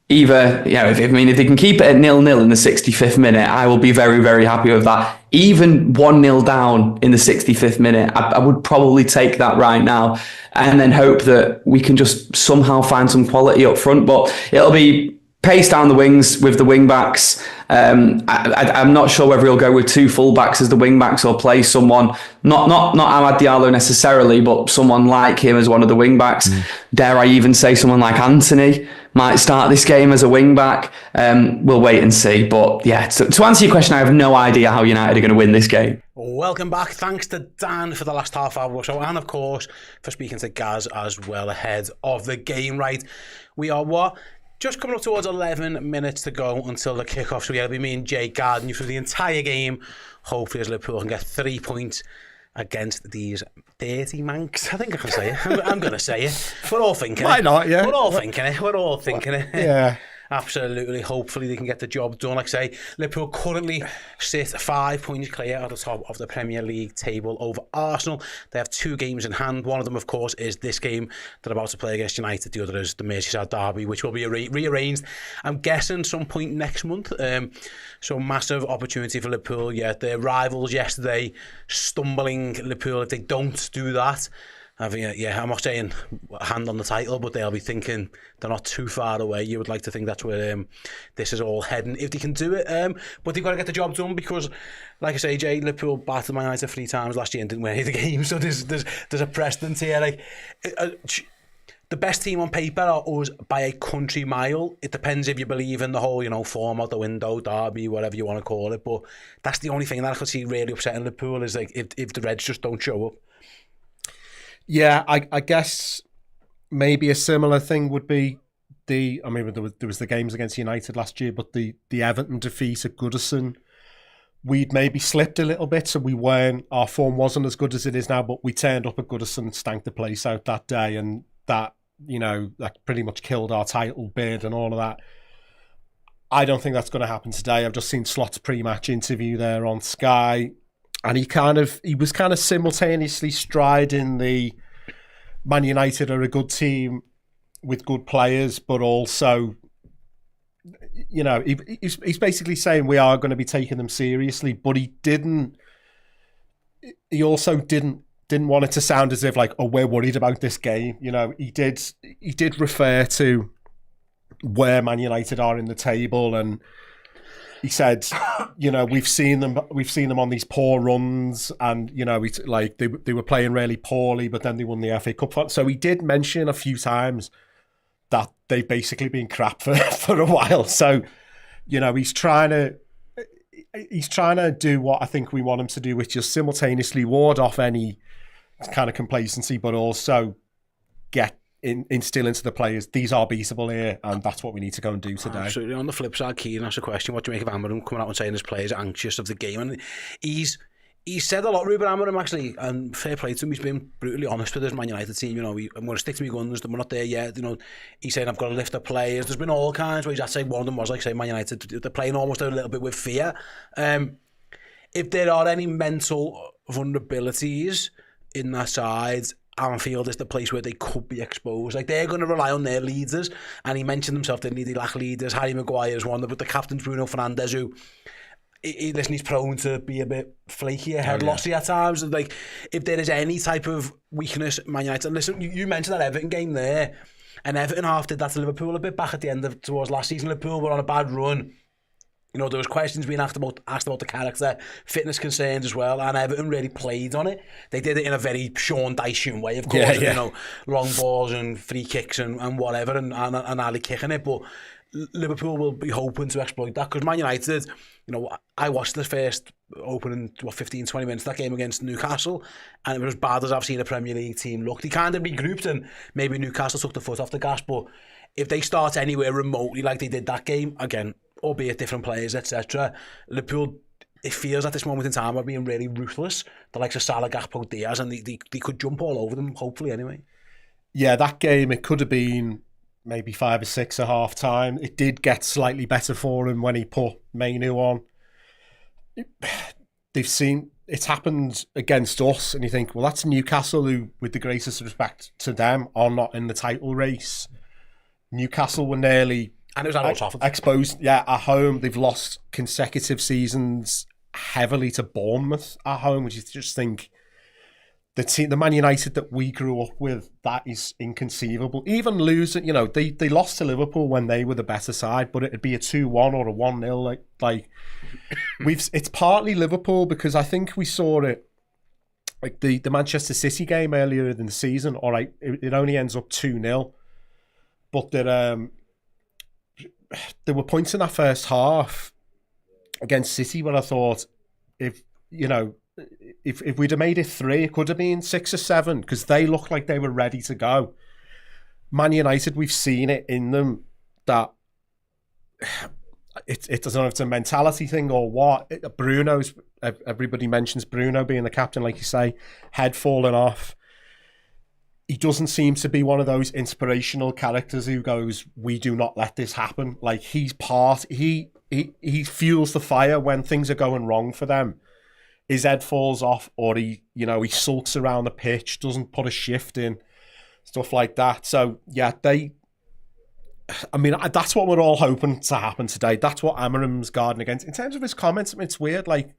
[SPEAKER 8] either, if they can keep it at 0-0 in the 65th minute, I will be very, very happy with that. Even 1-0 down in the 65th minute, I would probably take that right now, and then hope that we can just somehow find some quality up front. But it'll be pace down the wings with the wing backs. I'm not sure whether he'll go with two full backs as the wing backs or play someone, not Amad Diallo necessarily, but someone like him as one of the wing backs. Dare I even say someone like Anthony might start this game as a wing back. We'll wait and see. But yeah, to answer your question, I have no idea how United are going to win this game.
[SPEAKER 1] Welcome back. Thanks to Dan for the last half hour or so, and of course for speaking to Gaz as well ahead of the game. Right, we are just coming up towards 11 minutes to go until the kickoff. So yeah, it'll be me and Jay guarding you through the entire game. Hopefully, as Liverpool can get 3 points against these dirty Mancs. I think I can say it. I'm going to say it. We're all thinking
[SPEAKER 2] Why
[SPEAKER 1] it.
[SPEAKER 2] not, yeah?
[SPEAKER 1] We're all thinking it. We're all thinking it.
[SPEAKER 2] Yeah.
[SPEAKER 1] Absolutely. Hopefully they can get the job done. Like I say, Liverpool currently sit 5 points clear at the top of the Premier League table over Arsenal. They have 2 games in hand. One of them, of course, is this game they're about to play against United. The other is the Merseyside derby, which will be rearranged, I'm guessing, some point next month. So massive opportunity for Liverpool. Yeah, their rivals yesterday stumbling Liverpool. If they don't do that, I'm not saying hand on the title, but they'll be thinking they're not too far away. You would like to think that's where this is all heading, if they can do it. But they've got to get the job done because, like I say, Jay, Liverpool battered Man United 3 times last year and didn't win any of the games. So there's a precedent here. Like the best team on paper are us by a country mile. It depends if you believe in the whole, form out the window, derby, whatever you want to call it. But that's the only thing that I could see really upsetting Liverpool is like if the Reds just don't show up.
[SPEAKER 2] Yeah, I guess maybe a similar thing would be there was the games against United last year, but the Everton defeat at Goodison, we'd maybe slipped a little bit, so our form wasn't as good as it is now, but we turned up at Goodison, stank the place out that day, and that pretty much killed our title bid and all of that. I don't think that's going to happen today. I've just seen Slot's pre-match interview there on Sky, and he was kind of simultaneously striding the Man United are a good team with good players, but also, he's basically saying we are going to be taking them seriously. But he also didn't want it to sound as if like, oh, we're worried about this game. He did refer to where Man United are in the table, and he said, we've seen them on these poor runs, and they were playing really poorly, but then they won the FA Cup. So he did mention a few times that they've basically been crap for a while. So, he's trying to do what I think we want him to do, which is simultaneously ward off any kind of complacency, but also instill into the players, these are beatable here, and that's what we need to go and do today.
[SPEAKER 1] Absolutely. On the flip side, Keane asked a question, what do you make of Amorim coming out and saying his players are anxious of the game? And he's said a lot, Ruben Amorim, actually, and fair play to him, he's been brutally honest with his Man United team. I'm going to stick to my guns, we're not there yet. He's saying I've got to lift the players. There's been all kinds where he's had to say one of them was like, say, Man United, they're playing almost a little bit with fear. If there are any mental vulnerabilities in that side, Anfield is the place where they could be exposed. Like, they're going to rely on their leaders, and he mentioned himself, they lack leaders. Harry Maguire is one, but the captain's Bruno Fernandes, who he's prone to be a bit flaky, head-lossy at times. And like, if there is any type of weakness, Man United, listen, you mentioned that Everton game there, and Everton half did that to Liverpool a bit back at the end towards last season. Liverpool were on a bad run. There was questions being asked about the character, fitness concerns as well, and Everton really played on it. They did it in a very Sean Dyche way, of course, long balls and free kicks and whatever, and Ali kicking it. But Liverpool will be hoping to exploit that, because Man United, I watched the first opening 15-20 minutes of that game against Newcastle, and it was as bad as I've seen a Premier League team look. They kind of regrouped, and maybe Newcastle took the foot off the gas, but if they start anywhere remotely like they did that game, again, albeit different players, etc., Liverpool it feels at this moment in time we're being really ruthless. The likes of Salah, Gakpo, Diaz, and they could jump all over them, hopefully, anyway.
[SPEAKER 2] Yeah, that game, it could have been maybe 5 or 6 at half time. It did get slightly better for him when he put Mainu on. They've seen it's happened against us, and you think, well, that's Newcastle, who, with the greatest respect to them, are not in the title race. Newcastle were nearly
[SPEAKER 1] and it was at Old Trafford.
[SPEAKER 2] Exposed, at home. They've lost consecutive seasons heavily to Bournemouth at home, which you just think the Man United that we grew up with, that is inconceivable. Even losing, they lost to Liverpool when they were the better side, but it'd be a 2-1 or a 1-0. It's partly Liverpool, because I think we saw it like the Manchester City game earlier in the season. All right, it only ends up 2-0, but there were points in that first half against City where I thought, if we'd have made it 3, it could have been 6 or 7, because they looked like they were ready to go. Man United, we've seen it in them that it doesn't know if it's a mentality thing or what. Everybody mentions Bruno being the captain, like you say, head falling off. He doesn't seem to be one of those inspirational characters who goes, we do not let this happen. Like, he fuels the fire when things are going wrong for them. His head falls off, or he sulks around the pitch, doesn't put a shift in, stuff like that. So yeah, that's what we're all hoping to happen today. That's what Amarim's guarding against. In terms of his comments, it's weird. Like,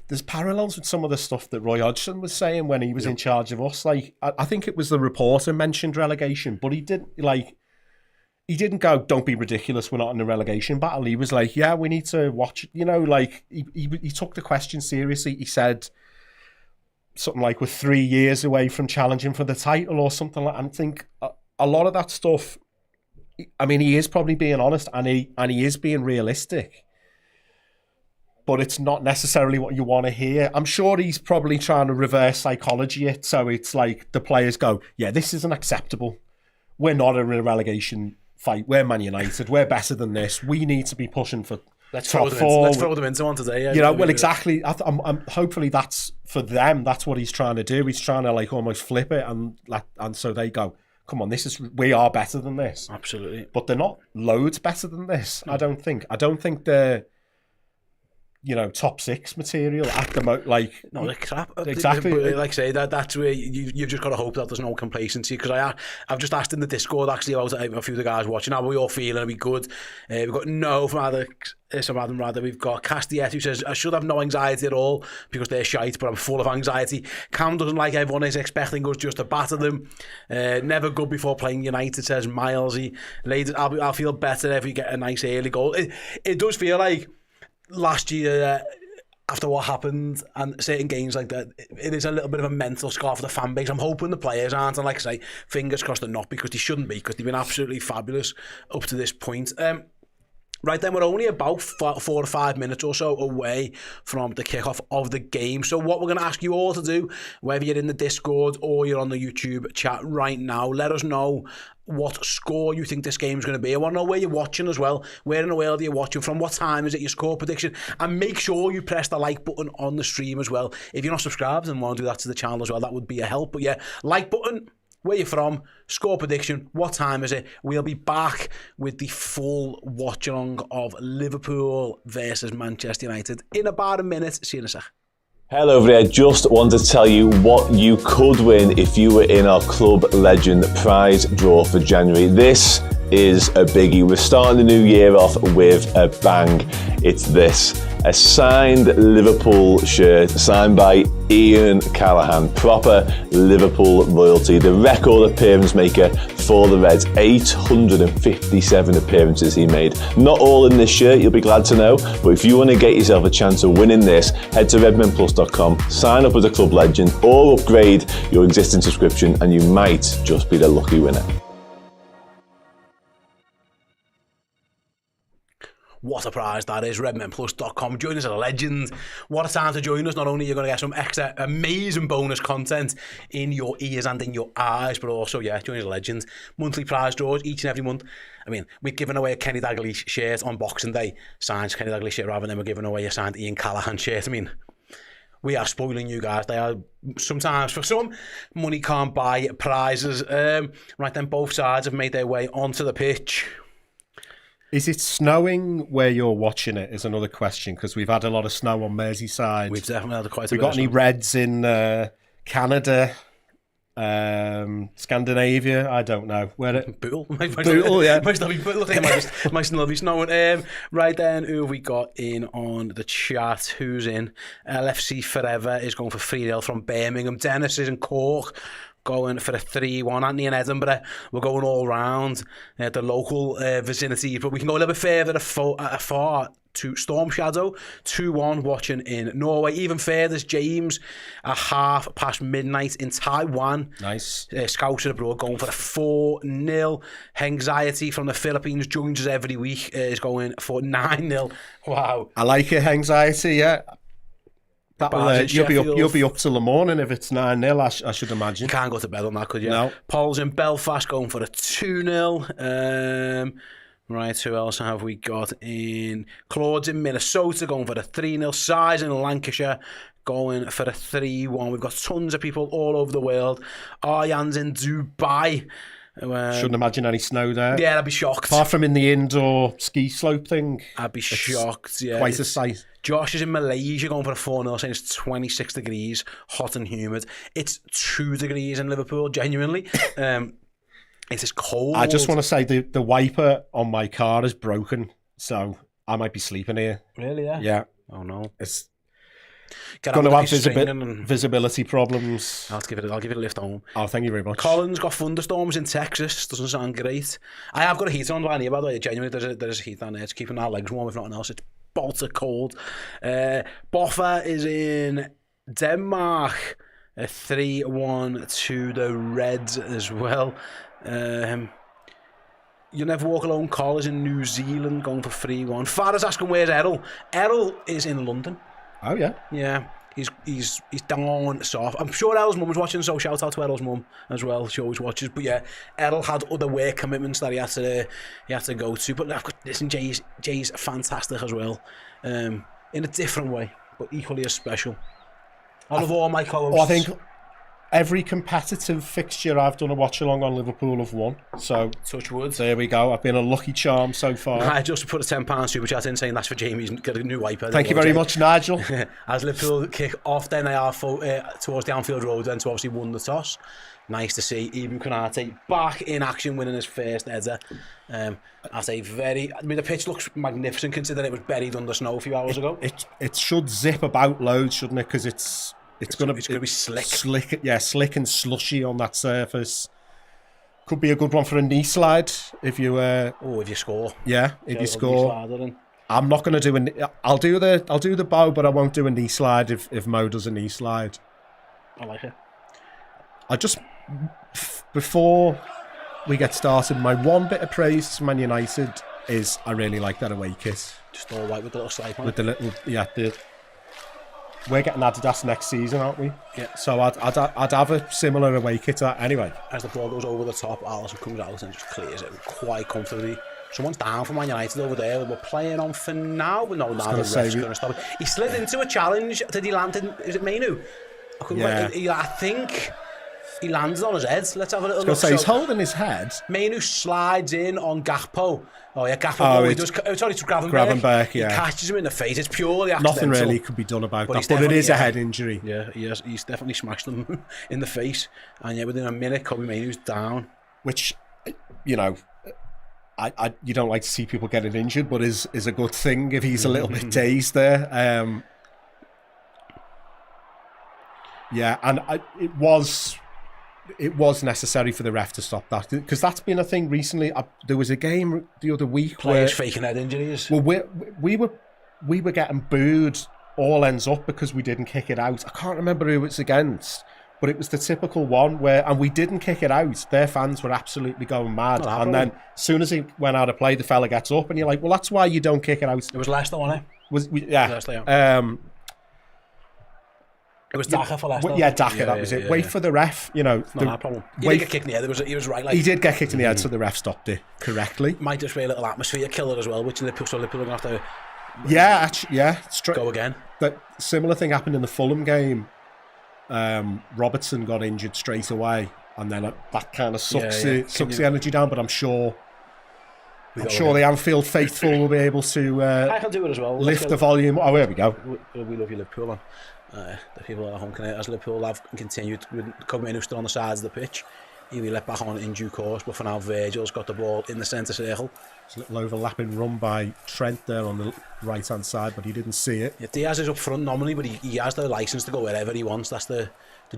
[SPEAKER 2] there's parallels with some of the stuff that Roy Hodgson was saying when he was in charge of us. Like, I think it was the reporter mentioned relegation, but he didn't go, don't be ridiculous, we're not in a relegation battle. He was like, yeah, we need to watch, he took the question seriously. He said something like, we're 3 years away from challenging for the title or something like that. And I think a lot of that stuff, he is probably being honest, and he is being realistic, but it's not necessarily what you want to hear. I'm sure he's probably trying to reverse psychology it, so it's like the players go, yeah, this isn't acceptable. We're not in a relegation fight. We're Man United. We're better than this. We need to be pushing for top 4.
[SPEAKER 1] Let's throw them into one today. Yeah,
[SPEAKER 2] exactly. I'm hopefully that's for them. That's what he's trying to do. He's trying to almost flip it, and so they go, come on, we are better than this.
[SPEAKER 1] Absolutely.
[SPEAKER 2] But they're not loads better than this. I don't think they're top 6 material at the moment.
[SPEAKER 1] No, they're crap.
[SPEAKER 2] Exactly.
[SPEAKER 1] Like I say, that's where you've just got to hope that there's no complacency, because I've just asked in the Discord actually about a few of the guys watching, how are we all feeling? Are we good? We've got No from Adam rather. We've got Castiet, who says, I should have no anxiety at all because they're shite, but I'm full of anxiety. Cam doesn't like everyone is expecting us just to batter them. Never good before playing United, says Milesy. Ladies, I'll feel better if we get a nice early goal. It does feel like last year, after what happened and certain games like that, it is a little bit of a mental scar for the fan base. I'm hoping the players aren't, and like I say, fingers crossed they're not, because they shouldn't be, because they've been absolutely fabulous up to this point. Right then, we're only about 4 or 5 minutes or so away from the kickoff of the game. So what we're going to ask you all to do, whether you're in the Discord or you're on the YouTube chat right now, let us know what score you think this game is going to be. I want to know where you're watching as well. Where in the world are you watching from? What time is it? Your score prediction? And make sure you press the like button on the stream as well. If you're not subscribed and want to do that to the channel as well, that would be a help. But yeah, like button, where you're from, score prediction, what time is it? We'll be back with the full watch-along of Liverpool versus Manchester United in about a minute. See you in a sec.
[SPEAKER 3] Hello over there, just want to tell you what you could win if you were in our Club Legend prize draw for January. This is a biggie. We're starting the new year off with a bang. It's this, a signed Liverpool shirt signed by Ian Callaghan, proper Liverpool royalty, the record appearance maker for the Reds. 857 appearances he made. Not all in this shirt, you'll be glad to know, but if you want to get yourself a chance of winning this, head to redmenplus.com, sign up as a Club Legend, or upgrade your existing subscription, and you might just be the lucky winner.
[SPEAKER 1] what a prize that is. RedmenPlus.com. Join us as a legend. What a time to join us. Not only are you going to get some extra amazing bonus content in your ears and in your eyes, but also, yeah, join us as a legend. Monthly prize draws each and every month. I mean, we're giving away a Kenny Dalglish shirt on Boxing Day, signed Kenny Dalglish shirt, rather than we're giving away a signed Ian Callaghan shirt. I mean, we are spoiling you guys. They are sometimes, for some, money can't buy prizes. Right then, both sides have made their way onto the pitch.
[SPEAKER 2] Is it snowing where you're watching it is another question, because we've had a lot of snow on Merseyside.
[SPEAKER 1] We've definitely had quite a
[SPEAKER 2] We've
[SPEAKER 1] bit
[SPEAKER 2] got
[SPEAKER 1] of
[SPEAKER 2] any
[SPEAKER 1] snow.
[SPEAKER 2] Reds in Canada, Scandinavia? I don't know. Where
[SPEAKER 1] Bootle.
[SPEAKER 2] Bootle, yeah.
[SPEAKER 1] Might still be Bootle. Might still be snowing. Right then, who have we got in on the chat? Who's in? LFC Forever is going for 3-0 from Birmingham. Dennis is in Cork, going for a 3-1. Anthony in Edinburgh. We're going all round the local vicinity, but we can go a little bit further afar to Storm Shadow, 2-1 watching in Norway. Even further is James at midnight in Taiwan.
[SPEAKER 2] Nice.
[SPEAKER 1] Scouts abroad going for a 4-0. Anxiety from the Philippines joins us every week, is going for 9-0. Wow.
[SPEAKER 2] I like it, Anxiety, yeah. You'll be up till the morning if it's 9-0, I should imagine.
[SPEAKER 1] You can't go to bed on that, could you?
[SPEAKER 2] No.
[SPEAKER 1] Paul's in Belfast going for a 2-0. Right, who else have we got in? Claude's in Minnesota going for a 3-0. Size in Lancashire going for a 3-1. We've got tons of people all over the world. Aryan's in Dubai.
[SPEAKER 2] Shouldn't imagine any snow there.
[SPEAKER 1] Yeah, I'd be shocked.
[SPEAKER 2] Apart from in the indoor ski slope thing.
[SPEAKER 1] I'd be shocked, yeah.
[SPEAKER 2] Quite a sight.
[SPEAKER 1] Josh is in Malaysia going for a 4-0, saying it's 26 degrees, hot and humid. It's 2 degrees in Liverpool, genuinely. It is cold.
[SPEAKER 2] I just want to say the wiper on my car is broken, so I might be sleeping here.
[SPEAKER 1] Really, yeah?
[SPEAKER 2] Yeah.
[SPEAKER 1] Oh, no.
[SPEAKER 2] It's
[SPEAKER 1] Get
[SPEAKER 2] going to
[SPEAKER 1] out
[SPEAKER 2] have
[SPEAKER 1] with your
[SPEAKER 2] visibility problems.
[SPEAKER 1] I'll give it a lift home.
[SPEAKER 2] Oh, thank you very much.
[SPEAKER 1] Colin's got thunderstorms in Texas. Doesn't sound great. I have got a heater on down here, by the way. Genuinely, there's a heat down there. It's keeping our legs warm, if nothing else. It's bolter cold. Boffa is in Denmark. A 3-1 to the Reds as well. You Never Walk Alone. Call is in New Zealand going for 3-1. Farah's asking where's Errol. Errol is in London.
[SPEAKER 2] Oh yeah.
[SPEAKER 1] Yeah. He's down south. I'm sure Errol's mum was watching, so shout out to Errol's mum as well. She always watches. But yeah, Errol had other work commitments that he had to go to. But listen, Jay's fantastic as well, in a different way, but equally as special. I love all my co-hosts.
[SPEAKER 2] I think every competitive fixture I've done a watch-along on Liverpool have won. So
[SPEAKER 1] touch wood.
[SPEAKER 2] There we go. I've been a lucky charm so far.
[SPEAKER 1] I just put a £10 super chat in saying that's for Jamie's got a new wiper.
[SPEAKER 2] Thank you very much, Nigel.
[SPEAKER 1] As Liverpool kick off, then they are towards the Anfield Road, then to obviously won the toss. Nice to see Ibrahim Konate back in action, winning his first header. The pitch looks magnificent considering it was buried under snow a few hours ago.
[SPEAKER 2] It should zip about loads, shouldn't it? Because it's going to
[SPEAKER 1] be slick.
[SPEAKER 2] Slick and slushy on that surface. Could be a good one for a knee slide if you.
[SPEAKER 1] If you score.
[SPEAKER 2] Yeah, if you score. I'm not going to do I'll do the bow, but I won't do a knee slide if Mo does a knee slide.
[SPEAKER 1] I like it.
[SPEAKER 2] Before we get started, my one bit of praise to Man United is I really like that away kit.
[SPEAKER 1] Just all white with the little stripe on
[SPEAKER 2] with the little we're getting Adidas next season, aren't we?
[SPEAKER 1] Yeah.
[SPEAKER 2] So I'd have a similar away kit to that anyway.
[SPEAKER 1] As the ball goes over the top, Alisson comes out and just clears it quite comfortably. Someone's down for Man United over there. We're playing on for now, but no, now the ref's going to stop it. He slid into a challenge. Did he land in? Is it Mainu? I think he landed on his head. Let's have a little look.
[SPEAKER 2] He's holding his head.
[SPEAKER 1] Mainu slides in on Gakpo. Oh yeah, Gakpo. It's only to Gravenberch.
[SPEAKER 2] Yeah.
[SPEAKER 1] He catches him in the face. It's purely accidental.
[SPEAKER 2] Nothing really could be done about that. But it is a head injury.
[SPEAKER 1] Yeah, he's definitely smashed him in the face. And yeah, within a minute, Kobe Mainu's down.
[SPEAKER 2] Which, you don't like to see people getting injured, but is a good thing if he's a little bit dazed there. It was necessary for the ref to stop that, because that's been a thing recently. There was a game the other week
[SPEAKER 1] players faking head injuries.
[SPEAKER 2] Well, we were getting booed all ends up because we didn't kick it out. I can't remember who it's against, But it was the typical one and we didn't kick it out. Their fans were absolutely going mad. And then as soon as he went out of play, the fella gets up and you're like, well, that's why you don't kick it out.
[SPEAKER 1] It was Leicester, wasn't it?
[SPEAKER 2] Yeah.
[SPEAKER 1] Leicester, it was Daka for Leicester.
[SPEAKER 2] Yeah, Daka, that was it.
[SPEAKER 1] Yeah,
[SPEAKER 2] wait for the ref, you know.
[SPEAKER 1] No problem. He did get kicked in the head. He was right. Like,
[SPEAKER 2] he did get kicked in the head, so the ref stopped it correctly.
[SPEAKER 1] Might just be a little atmosphere killer as well, which Liverpool are going to have to go again.
[SPEAKER 2] That similar thing happened in the Fulham game. Robertson got injured straight away, and then that kind of sucks the energy down. But I'm sure the Anfield faithful will be able to
[SPEAKER 1] I can do it as well.
[SPEAKER 2] lift the volume. Oh, here we go.
[SPEAKER 1] We love you, Liverpool. The people at home can, as Liverpool have continued with Cogman still on the sides of the pitch. He'll be let back on in due course, but for now Virgil's got the ball in the centre circle.
[SPEAKER 2] It's a little overlapping run by Trent there on the right hand side, but he didn't see it.
[SPEAKER 1] Yeah, Diaz is up front nominally, but he has the licence to go wherever he wants. That's the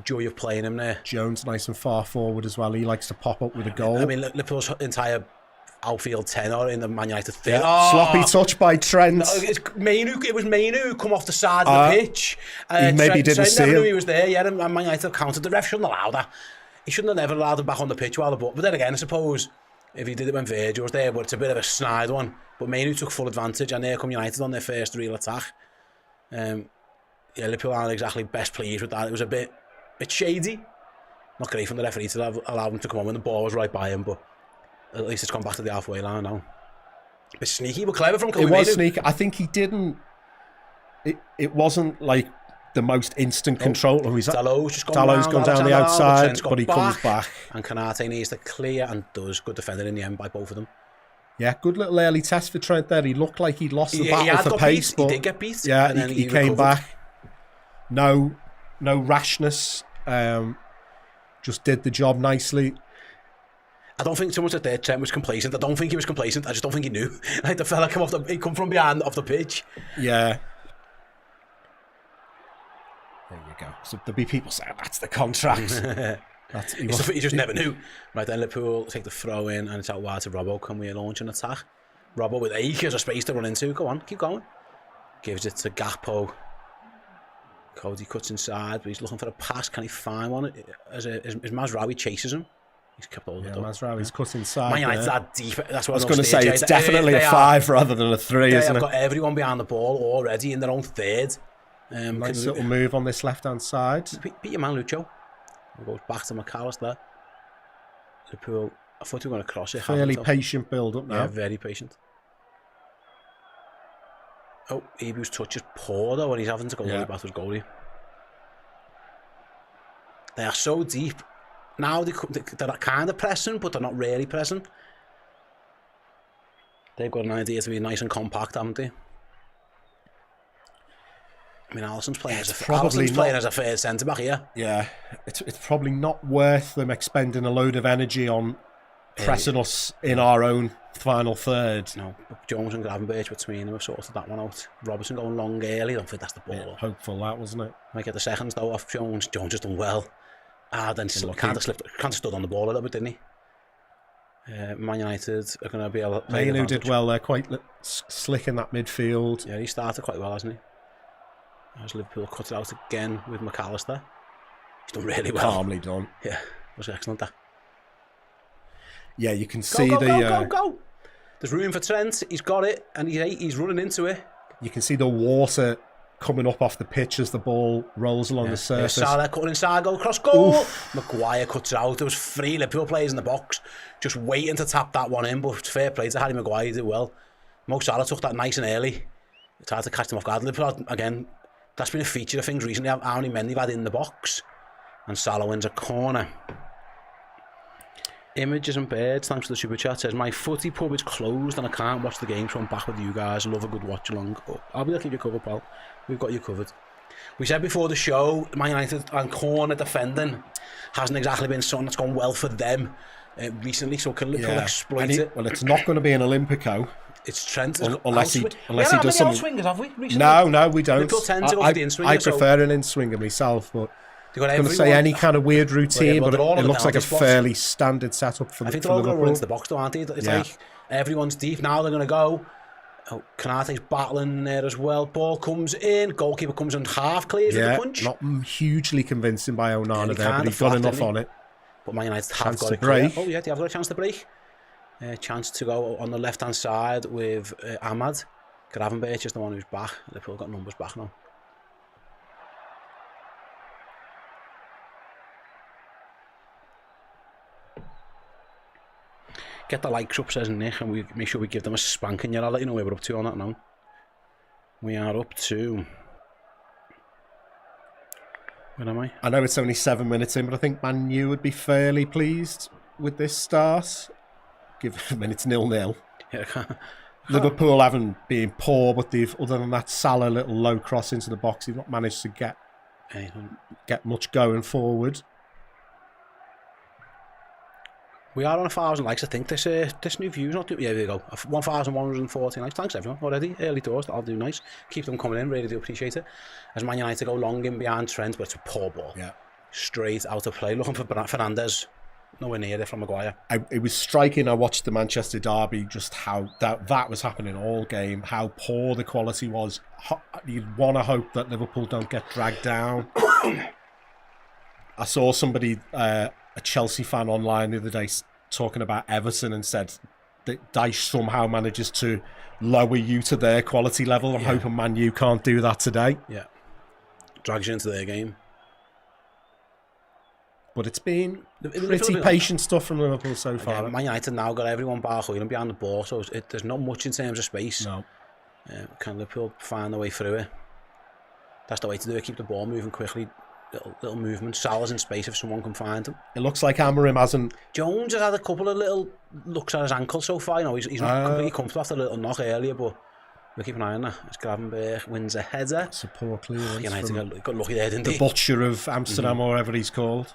[SPEAKER 1] joy of playing him there.
[SPEAKER 2] Jones nice and far forward as well. He likes to pop up with a goal.
[SPEAKER 1] I mean Liverpool's entire outfield tenor in the Man United thing.
[SPEAKER 2] Yeah. Sloppy touch by Trent.
[SPEAKER 1] No, it was Mainu who come off the side of the pitch.
[SPEAKER 2] He maybe didn't see him.
[SPEAKER 1] Knew he was there. Yeah, and Man United countered. The ref shouldn't allow that. He shouldn't have never allowed him back on the pitch while the ball. But then again, I suppose if he did it when Virgil was there, but it's a bit of a snide one. But Mainu took full advantage, and there come United on their first real attack. Liverpool aren't exactly best pleased with that. It was a bit shady. Not great from the referee to have allowed him to come on when the ball was right by him, but at least it's gone back to the halfway line now. But sneaky, but clever from Kobe.
[SPEAKER 2] It was sneaky. I think he didn't. It wasn't like the most instant control.
[SPEAKER 1] Dalot's
[SPEAKER 2] gone down the outside, but he comes back.
[SPEAKER 1] And Kanate needs to clear and does. Good defender in the end by both of them.
[SPEAKER 2] Yeah, good little early test for Trent there. He looked like he'd lost the battle for pace.
[SPEAKER 1] But he did get beat.
[SPEAKER 2] Yeah, he came back. No rashness. Just did the job nicely.
[SPEAKER 1] I don't think so much that Trent was complacent. I don't think he was complacent. I just don't think he knew. Like the fella he come from behind off the pitch.
[SPEAKER 2] Yeah. There you go. So there'll be people saying that's the contract.
[SPEAKER 1] He just never knew. Right then, Liverpool take the throw in and it's out wide to Robbo. Can we launch an attack? Robbo with acres of space to run into. Go on, keep going. Gives it to Gakpo. Cody cuts inside, but he's looking for a pass. Can he find one? As Mazraoui chases him. He's kept hold of it.
[SPEAKER 2] Mazraoui's cut inside.
[SPEAKER 1] Man United's that deep. That's what
[SPEAKER 2] I was going to say. It's definitely a 5 rather than a 3, isn't it?
[SPEAKER 1] They've got everyone behind the ball already in their own third.
[SPEAKER 2] Nice little move on this left-hand side.
[SPEAKER 1] Beat your man, Lucho. Goes back to McAllister. Liverpool, I thought we were going to cross it.
[SPEAKER 2] Fairly patient build-up now.
[SPEAKER 1] Yeah, very patient. Oh, Ebu's touch is poor though, and he's having to go back to his goalie. They are so deep. Now they're kind of pressing, but they're not really pressing. They've got an idea to be nice and compact, haven't they? I mean, Alisson's playing as a third centre-back here.
[SPEAKER 2] Yeah, it's probably not worth them expending a load of energy on pressing us in our own final third.
[SPEAKER 1] No, Jones and Gravenberch between them have sorted that one out. Robertson going long early, I don't think that's the ball.
[SPEAKER 2] Yeah, hopeful that, wasn't it?
[SPEAKER 1] Might get the seconds though off Jones. Jones has done well. Then kind of stood on the ball a little bit, didn't he? Man United are going to be able to play.
[SPEAKER 2] Mainu did well there, quite slick in that midfield.
[SPEAKER 1] Yeah, he started quite well, hasn't he? As Liverpool cut it out again with McAllister. He's done really well.
[SPEAKER 2] Calmly done.
[SPEAKER 1] Yeah, it was excellent that.
[SPEAKER 2] Yeah, you can see
[SPEAKER 1] go. There's room for Trent. He's got it, and he's running into it.
[SPEAKER 2] You can see the water coming up off the pitch as the ball rolls along the surface.
[SPEAKER 1] Salah cutting inside, goal, cross goal. Maguire cuts it out. There was 3 Liverpool players in the box, just waiting to tap that one in. But fair play to Harry Maguire, he did well. Mo Salah took that nice and early. He tried to catch them off guard. Liverpool again. That's been a feature of things recently. How many men they've had in the box, and Salah wins a corner. Images and Birds, thanks for the super chat, says my footy pub is closed and I can't watch the game, so I'm back with you guys. Love a good watch along. I'll be looking at you covered, pal. We've got you covered. We said before the show, Man United and corner defending hasn't exactly been something that's gone well for them recently, so can Liverpool exploit it?
[SPEAKER 2] Well, it's not going to be an Olympico.
[SPEAKER 1] It's Trent.
[SPEAKER 2] Unless he does something.
[SPEAKER 1] Swingers, have we, recently?
[SPEAKER 2] No, we don't.
[SPEAKER 1] I
[SPEAKER 2] prefer an in-swinger myself, but I'm going to say any kind of weird routine, but it looks like a fairly standard setup for Liverpool.
[SPEAKER 1] I think they're all going to run into the box though, aren't they? It's like everyone's deep. Now they're going to go Oh, Kanate's battling there as well. Ball comes in. Goalkeeper comes in half clears with the punch.
[SPEAKER 2] Not hugely convincing by Onana there, but he got
[SPEAKER 1] flat,
[SPEAKER 2] enough on it.
[SPEAKER 1] But Man United have
[SPEAKER 2] Chance
[SPEAKER 1] got
[SPEAKER 2] to
[SPEAKER 1] it clear.
[SPEAKER 2] break.
[SPEAKER 1] Oh yeah, they have got a chance to break. Chance to go on the left-hand side with Ahmad. Gravenberch is the one who's back. Liverpool got numbers back now. Get the likes up, says Nick, and we make sure we give them a spanking. Yeah, I'll let you know where we're up to on that now. We are up to... Where am I?
[SPEAKER 2] I know it's only 7 minutes in, but I think Man U would be fairly pleased with this start. Given it's 0-0.
[SPEAKER 1] Yeah,
[SPEAKER 2] Liverpool haven't been poor, but they've, other than that Salah little low cross into the box, they've not managed to get much going forward.
[SPEAKER 1] We are on 1,000 likes. I think this new view's not too... Yeah, there you go. 1,114 likes. Thanks everyone already. Early doors, that'll do nice. Keep them coming in, really do appreciate it. As Man United go long in behind Trent, but it's a poor ball.
[SPEAKER 2] Yeah.
[SPEAKER 1] Straight out of play. Looking for Fernandes. Nowhere near it from Maguire.
[SPEAKER 2] It was striking. I watched the Manchester derby, just how that was happening all game, how poor the quality was. You'd want to hope that Liverpool don't get dragged down. I saw somebody, a Chelsea fan online the other day, talking about Everton and said that Dyche somehow manages to lower you to their quality level. I'm hoping Man U can't do that today.
[SPEAKER 1] Yeah. Drags you into their game.
[SPEAKER 2] But it's been pretty patient stuff from Liverpool so far.
[SPEAKER 1] Man United now got everyone behind the ball, so there's not much in terms of space.
[SPEAKER 2] No.
[SPEAKER 1] Can Liverpool find their way through it? That's the way to do it. Keep the ball moving quickly. Little movement. Salah's in space if someone can find him.
[SPEAKER 2] It looks like Amorim hasn't...
[SPEAKER 1] Jones has had a couple of little looks at his ankle so far. You know, he's not completely comfortable after a little knock earlier, but we'll keep an eye on that. As Gravenberch wins a header.
[SPEAKER 2] That's a poor clearance.
[SPEAKER 1] United got lucky there, didn't they?
[SPEAKER 2] The butcher of Amsterdam, or whatever he's called.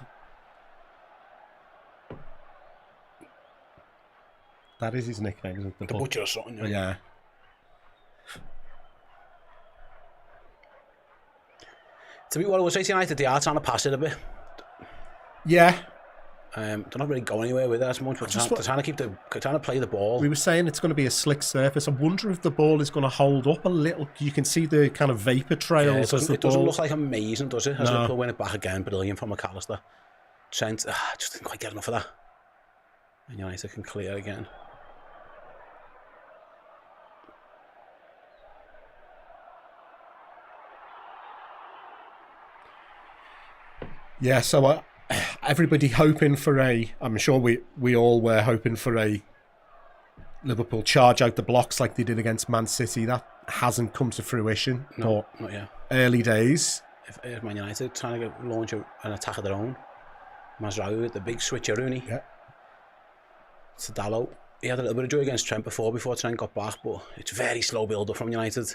[SPEAKER 2] That is his nickname, isn't it?
[SPEAKER 1] The butcher or something.
[SPEAKER 2] Yeah.
[SPEAKER 1] To be what I would say to United, they are trying to pass it a bit.
[SPEAKER 2] Yeah.
[SPEAKER 1] They're not really going anywhere with it as much, but they're trying to play the ball.
[SPEAKER 2] We were saying it's going to be a slick surface. I wonder if the ball is going to hold up a little. You can see the kind of vapour trails.
[SPEAKER 1] It doesn't look like amazing, does it? As Liverpool win it back again, brilliant from McAllister. Trent, just didn't quite get enough of that. And United can clear again.
[SPEAKER 2] Yeah, so everybody hoping for I'm sure we all were hoping for a Liverpool charge out the blocks like they did against Man City. That hasn't come to fruition.
[SPEAKER 1] No, not yet.
[SPEAKER 2] Early days.
[SPEAKER 1] If Man United trying to launch an attack of their own. Mazraoui with the big switcheroonie.
[SPEAKER 2] Yeah.
[SPEAKER 1] Sadalo. He had a little bit of joy against Trent before Trent got back, but it's very slow build-up from United.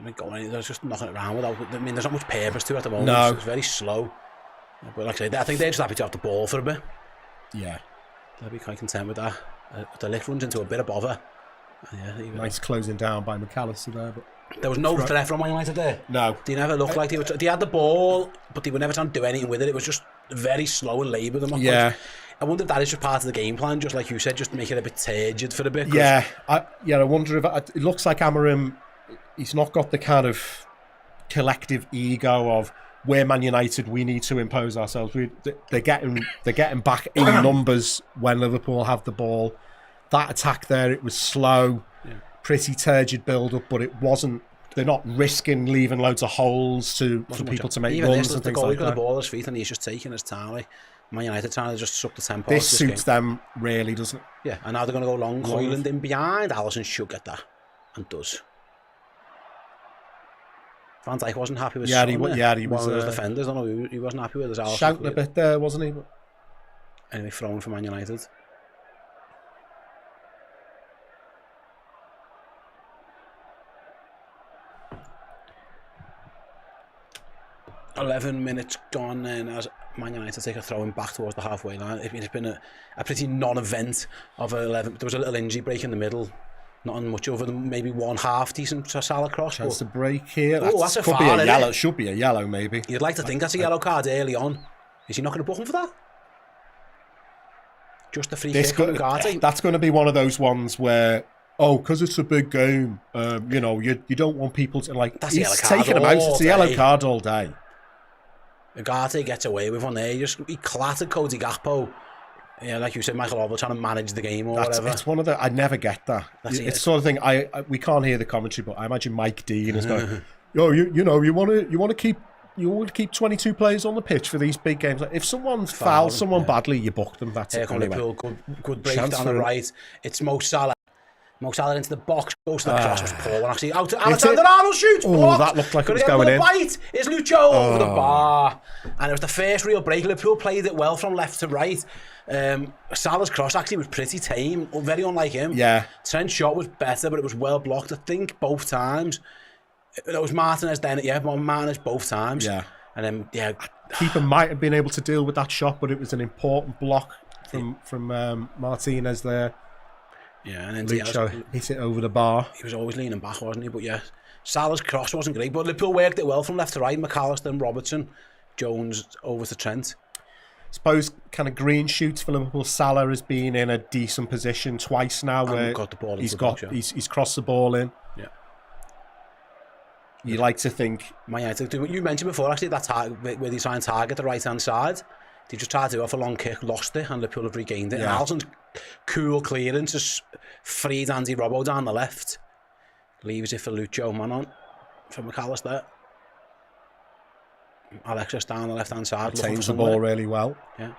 [SPEAKER 1] They're just knocking it around without. I mean, there's not much purpose to it at the moment.
[SPEAKER 2] No.
[SPEAKER 1] It's very slow. But like I say, I think they're just happy to have the ball for a bit.
[SPEAKER 2] Yeah.
[SPEAKER 1] They'll be quite content with that. The lift runs into a bit of bother.
[SPEAKER 2] Nice closing down by McAllister there, but
[SPEAKER 1] there was no threat from Man United there.
[SPEAKER 2] No.
[SPEAKER 1] They never looked like they had the ball, but they were never trying to do anything with it. It was just very slow and laboured.
[SPEAKER 2] Yeah.
[SPEAKER 1] I wonder if that is just part of the game plan, just like you said, just make it a bit turgid for a bit.
[SPEAKER 2] Yeah. I wonder if it looks like Amorim. He's not got the kind of collective ego of we're Man United, we need to impose ourselves. They're getting back in numbers when Liverpool have the ball. That attack there, it was slow, pretty turgid build-up, but it wasn't. They're not risking leaving loads of holes for people to make runs and things like that.
[SPEAKER 1] Even the ball at his feet and he's just taking his time. Like Man United trying to just suck the tempo.
[SPEAKER 2] This suits them really, doesn't it?
[SPEAKER 1] Yeah, and now they're going to go long. Højlund in behind. Alisson should get that, and does. Van Dijk wasn't happy with
[SPEAKER 2] he was
[SPEAKER 1] one of those defenders. I don't know, he wasn't happy with his
[SPEAKER 2] shouting a bit there, wasn't he?
[SPEAKER 1] Anyway, thrown for Man United. $11 minutes gone then as Man United take a throw-in back towards the halfway line. It's been a pretty non-event of 11. There was a little injury break in the middle Nothing much other than maybe one half decent Salah cross.
[SPEAKER 2] Chance to break here.
[SPEAKER 1] That's a
[SPEAKER 2] could
[SPEAKER 1] foul,
[SPEAKER 2] be a
[SPEAKER 1] isn't
[SPEAKER 2] yellow.
[SPEAKER 1] it?
[SPEAKER 2] Should be a yellow, maybe.
[SPEAKER 1] You'd like to think that's a yellow card early on. Is he not going to book him for that? Just a free kick from Ugarte.
[SPEAKER 2] That's going to be one of those ones where, because it's a big game, you know, you don't want people to like.
[SPEAKER 1] That's a yellow
[SPEAKER 2] he's
[SPEAKER 1] card
[SPEAKER 2] taking him out.
[SPEAKER 1] all
[SPEAKER 2] It's a yellow
[SPEAKER 1] day.
[SPEAKER 2] card all day.
[SPEAKER 1] Ugarte gets away with one there. He clattered Cody Gakpo. Yeah, like you said, Michael Oval trying to manage the game or whatever.
[SPEAKER 2] It's one of the. I never get that. It's the sort of thing. We can't hear the commentary, but I imagine Mike Dean is going. Yo, you know, you want to keep 22 players on the pitch for these big games. Like, if someone fouls someone badly, you book them. That's it. Anyway.
[SPEAKER 1] Liverpool, good break down the right. It's Mo Salah. Mo Salah into the box, goes to the cross, was poor one actually. Out to Alexander-Arnold shoots.
[SPEAKER 2] Oh, that looked like it was going in.
[SPEAKER 1] Bite is Lucho over the bar, and it was the first real break. Liverpool played it well from left to right. Salah's cross actually was pretty tame, very unlike him.
[SPEAKER 2] Yeah.
[SPEAKER 1] Trent's shot was better, but it was well blocked. I think both times. It was Martinez then, Martinez both times.
[SPEAKER 2] Yeah.
[SPEAKER 1] And then
[SPEAKER 2] keeper might have been able to deal with that shot, but it was an important block from Martinez there.
[SPEAKER 1] Yeah, and then
[SPEAKER 2] Lucho hit it over the bar.
[SPEAKER 1] He was always leaning back, wasn't he? But yeah, Salah's cross wasn't great, but Liverpool worked it well from left to right. McAllister and Robertson, Jones over to Trent.
[SPEAKER 2] Suppose kind of green shoots for Liverpool. Salah has been in a decent position twice now where
[SPEAKER 1] got the ball
[SPEAKER 2] he's crossed the ball in.
[SPEAKER 1] Yeah.
[SPEAKER 2] You like to think.
[SPEAKER 1] You mentioned before actually that where they try and target the right hand side. They just tried to do off a long kick, lost it, and Liverpool have regained it.
[SPEAKER 2] Yeah.
[SPEAKER 1] And Alisson's cool clearance has freed Andy Robbo down the left. Leaves it for Lucho, man on. For McAllister. Alexis down the left hand side.
[SPEAKER 2] Retains the ball really well.
[SPEAKER 1] Yeah.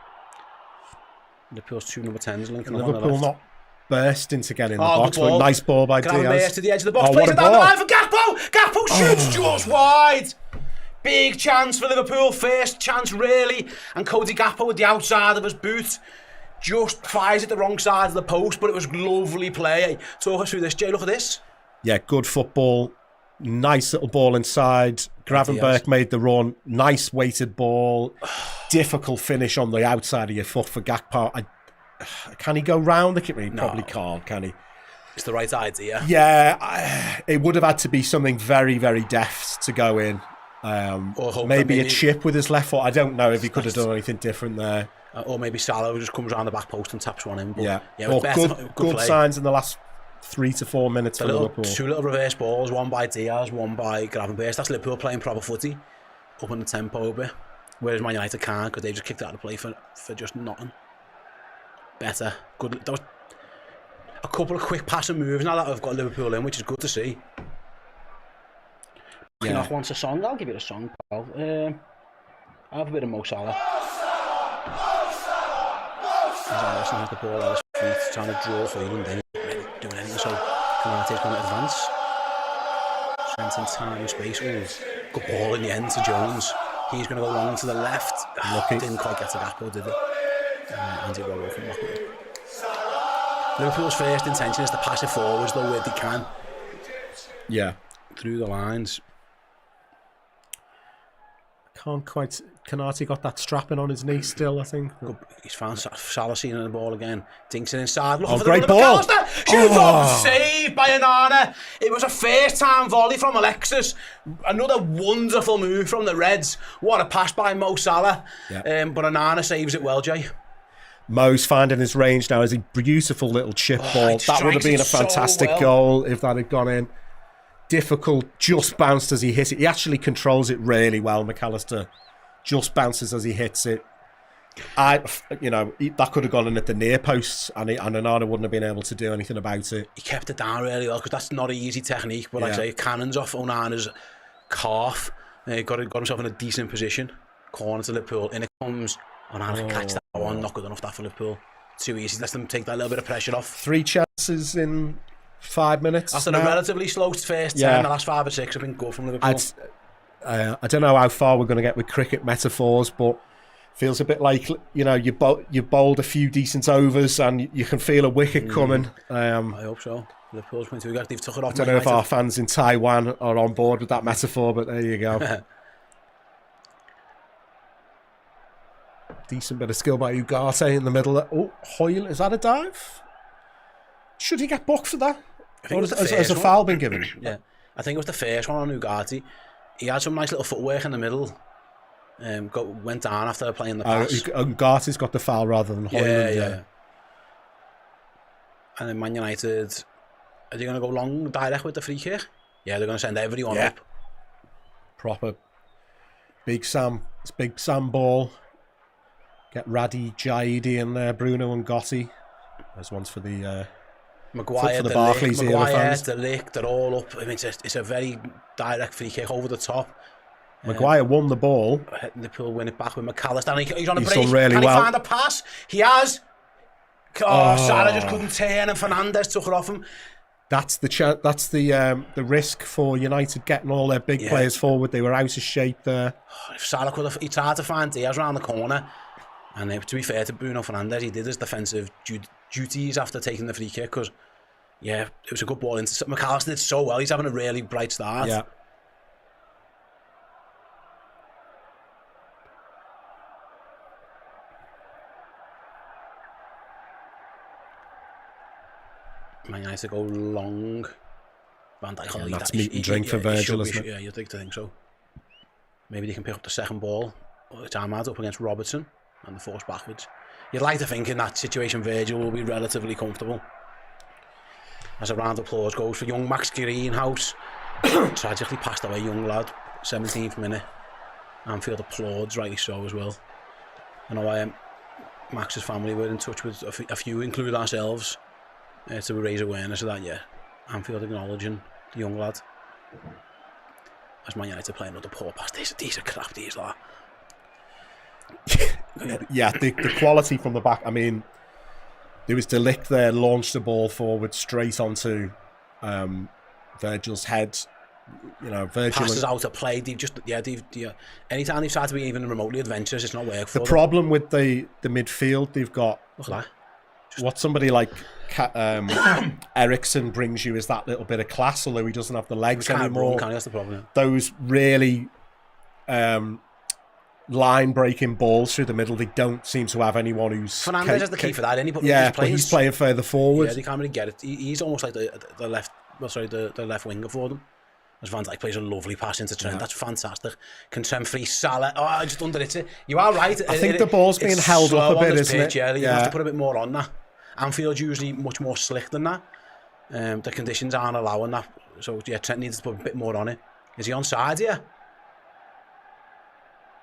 [SPEAKER 1] Liverpool's two number 10s linking
[SPEAKER 2] Liverpool
[SPEAKER 1] up on the left.
[SPEAKER 2] not bursting to get in the box, but nice ball by Diaz.
[SPEAKER 1] To the edge of the box, plays it down the line for Gakpo. Gakpo shoots just wide. Big chance for Liverpool, first chance really, and Cody Gakpo with the outside of his boot just fires it the wrong side of the post, but it was lovely play. Talk us through this, Jay. Look at this.
[SPEAKER 2] Yeah, good football. Nice little ball inside. Gravenberch made the run. Nice weighted ball. Difficult finish on the outside of your foot for Gakpo. Can he go round the keeper? He probably can't, can he?
[SPEAKER 1] It's the right idea.
[SPEAKER 2] Yeah, it would have had to be something very, very deft to go in. Maybe a chip with his left foot. I don't know if he could have done anything different there.
[SPEAKER 1] Or maybe Salah just comes around the back post and taps one in. But
[SPEAKER 2] yeah, good signs in the last 3 to 4 minutes for Liverpool.
[SPEAKER 1] Two little reverse balls, one by Diaz, one by Gravenberch. That's Liverpool playing proper footy, up in the tempo a bit. Whereas Man United can't because they just kicked out of play for just nothing. Better. Good. That was a couple of quick passing moves now that have got Liverpool in, which is good to see. Yeah. Wants a song. I'll give it a song, pal. I'll have a bit of Mo Salah. Alisson has the ball at his feet, trying to draw Hoyland in, doing anything. So Konate's going to advance. Trent in time and space. Ooh, good ball in the end to Jones. He's going to go long to the left. Didn't quite get to Gakpo, did it? Andy Robbo from Watchalong. Liverpool's first intention is to pass it forwards, though, where they can.
[SPEAKER 2] Yeah.
[SPEAKER 1] Through the lines.
[SPEAKER 2] Can't quite. Konate got that strapping on his knee still, I think.
[SPEAKER 1] He's found Salah seeing the ball again. Dinks it inside. Look for
[SPEAKER 2] great ball.
[SPEAKER 1] Shoot off. Saved by Onana. It was a first time volley from Alexis. Another wonderful move from the Reds. What a pass by Mo Salah. Yeah. But Onana saves it well, Jay.
[SPEAKER 2] Mo's finding his range now as a beautiful little chip ball. That would have been a fantastic goal if that had gone in. Difficult, just bounced as he hits it. He actually controls it really well, McAllister. Just bounces as he hits it. That could have gone in at the near posts, and Onana wouldn't have been able to do anything about it.
[SPEAKER 1] He kept it down really well because that's not an easy technique. But like I say, cannons off Onana's calf. He got himself in a decent position. Corner to Liverpool. In it comes. Onana catch that one. Not good enough that for Liverpool. Too easy. Let's them take that little bit of pressure off.
[SPEAKER 2] 3 chances in 5 minutes.
[SPEAKER 1] After a relatively slow first 10, the last 5 or 6 have been good from Liverpool.
[SPEAKER 2] I don't know how far we're going to get with cricket metaphors, but feels a bit like, you bowled a few decent overs and you can feel a wicket coming.
[SPEAKER 1] I hope so. Liverpool's going to they've took it off.
[SPEAKER 2] I don't know if our fans in Taiwan are on board with that metaphor, but there you go. Decent bit of skill by Ugarte in the middle. Oh, Hoyle, is that a dive? Should he get booked for that?
[SPEAKER 1] I think it was the first
[SPEAKER 2] Has a
[SPEAKER 1] one.
[SPEAKER 2] foul been given?
[SPEAKER 1] Yeah, I think it was the first one on Ugarte. He had some nice little footwork in the middle. Went down after playing the pass.
[SPEAKER 2] Garty's got the foul rather than Hoyland.
[SPEAKER 1] Yeah. And then Man United, are they going to go long direct with the free kick? Yeah, they're going to send everyone up.
[SPEAKER 2] Proper Big Sam. It's Big Sam ball. Get Radhi, Jaidi in there, Bruno and Gotti. There's ones for the
[SPEAKER 1] Maguire,
[SPEAKER 2] for the Barclays era fans.
[SPEAKER 1] De Ligt, they're all up. I mean, it's a very direct free kick over the top.
[SPEAKER 2] Maguire won the ball.
[SPEAKER 1] Liverpool win it back with McAllister. And he's on a break.
[SPEAKER 2] Done really
[SPEAKER 1] Can
[SPEAKER 2] well.
[SPEAKER 1] he find a pass? He has. Salah just couldn't turn, and Fernandes took it off him.
[SPEAKER 2] That's the risk for United getting all their big players forward. They were out of shape there.
[SPEAKER 1] If Salah could have, he tried to find Diaz around the corner, and to be fair to Bruno Fernandes, he did his defensive duties after taking the free kick, because it was a good ball into McAllister. Did so well. He's having a really bright start.
[SPEAKER 2] Yeah.
[SPEAKER 1] Man United go long. Van Dijk will lead
[SPEAKER 2] that's
[SPEAKER 1] that.
[SPEAKER 2] meat and drink for Virgil, isn't it?
[SPEAKER 1] Yeah, you'd like to think so. Maybe they can pick up the second ball. It's Ahmad up against Robertson and the force backwards. You'd like to think in that situation Virgil will be relatively comfortable. As a round of applause goes for young Max Greenhouse. Tragically passed away, young lad. 17th minute. Anfield applauds, rightly so as well. I know Max's family were in touch with a few, including ourselves, to raise awareness of that. Anfield acknowledging the young lad. As Man United play another poor pass. These are crap, these are.
[SPEAKER 2] Yeah, the quality from the back. I mean, there was De Ligt there, launched the ball forward straight onto Virgil's head. Virgil
[SPEAKER 1] passes out of play. Anytime they've tried to be even remotely adventurous, it's not worked for
[SPEAKER 2] the
[SPEAKER 1] them.
[SPEAKER 2] problem with the midfield, they've got what somebody like Ericsson brings you is that little bit of class, although he doesn't have the legs anymore.
[SPEAKER 1] That's the problem.
[SPEAKER 2] Those really line breaking balls through the middle, they don't seem to have anyone who's
[SPEAKER 1] Fernandes is the key for that.
[SPEAKER 2] But he's playing further forward.
[SPEAKER 1] Yeah, they can't really get it. He's almost like the left. The left winger for them. As Van Dijk plays a lovely pass into Trent. That's fantastic. Can Trent free Salah? I just under it. You are right.
[SPEAKER 2] I think the ball's being held up a bit, isn't it?
[SPEAKER 1] Yeah, you have to put a bit more on that. Anfield's usually much more slick than that. The conditions aren't allowing that. So Trent needs to put a bit more on it. Is he onside here?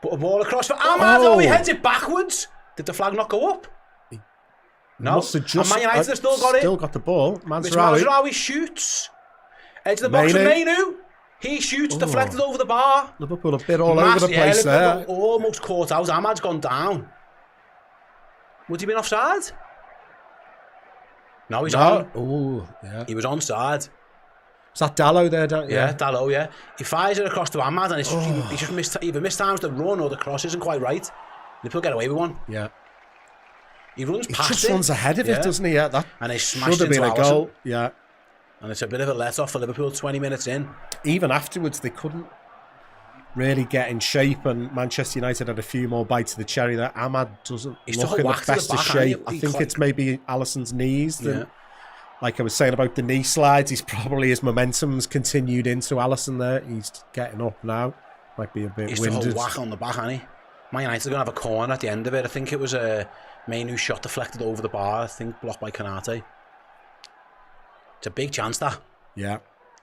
[SPEAKER 1] Put a ball across for Ahmad. He heads it backwards. Did the flag not go up? No.
[SPEAKER 2] Must have just,
[SPEAKER 1] Man United still got it.
[SPEAKER 2] Still got the ball.
[SPEAKER 1] Mazraoui shoots. Edge of the box for Mainu. He shoots, deflected over the bar.
[SPEAKER 2] Liverpool a bit all over the place there.
[SPEAKER 1] Almost caught out. Ahmad's gone down. Would he been offside? No, he's on.
[SPEAKER 2] Oh, yeah.
[SPEAKER 1] He was onside.
[SPEAKER 2] Is that Dallo there?
[SPEAKER 1] Yeah, Dallo, yeah. He fires it across to Ahmad, and he just either mistimes the run or the cross isn't quite right. Liverpool get away with one.
[SPEAKER 2] Yeah.
[SPEAKER 1] He runs past it.
[SPEAKER 2] He just runs ahead of it, doesn't he? Yeah, that
[SPEAKER 1] and he smashed
[SPEAKER 2] should have
[SPEAKER 1] into
[SPEAKER 2] been a goal. Yeah.
[SPEAKER 1] And it's a bit of a let-off for Liverpool 20 minutes in.
[SPEAKER 2] Even afterwards, they couldn't really get in shape, and Manchester United had a few more bites of the cherry there. Ahmad doesn't look in the best of shape. I think it's maybe Alisson's knees. Like I was saying about the knee slides, his momentum's continued into Alisson there. He's getting up now. Might be a bit winded.
[SPEAKER 1] He's a whack on the back, hasn't he? Man United are going to have a corner at the end of it. I think it was a Mainu shot deflected over the bar. I think blocked by Konate. It's a big chance, that.
[SPEAKER 2] Yeah.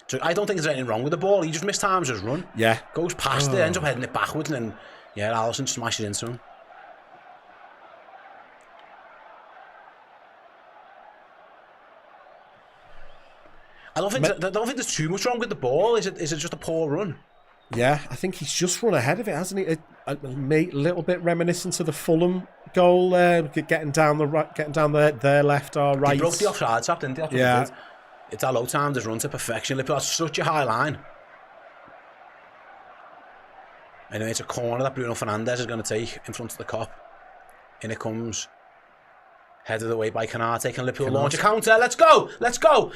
[SPEAKER 1] So I don't think there's anything wrong with the ball. He just mistimes his run.
[SPEAKER 2] Yeah.
[SPEAKER 1] Goes past it, ends up heading it backwards, and then, Alisson smashes into him. I don't think there's too much wrong with the ball. Is it just a poor run?
[SPEAKER 2] Yeah, I think he's just run ahead of it, hasn't he? A little bit reminiscent of the Fulham goal, getting down their left or right.
[SPEAKER 1] He broke the offside tap, didn't he?
[SPEAKER 2] Yeah.
[SPEAKER 1] It's a low time, there's run to perfection. Liverpool has such a high line. Anyway, it's a corner that Bruno Fernandes is going to take in front of the Kop. In it comes. Headed away by Konate. Can Liverpool launch a counter? Let's go!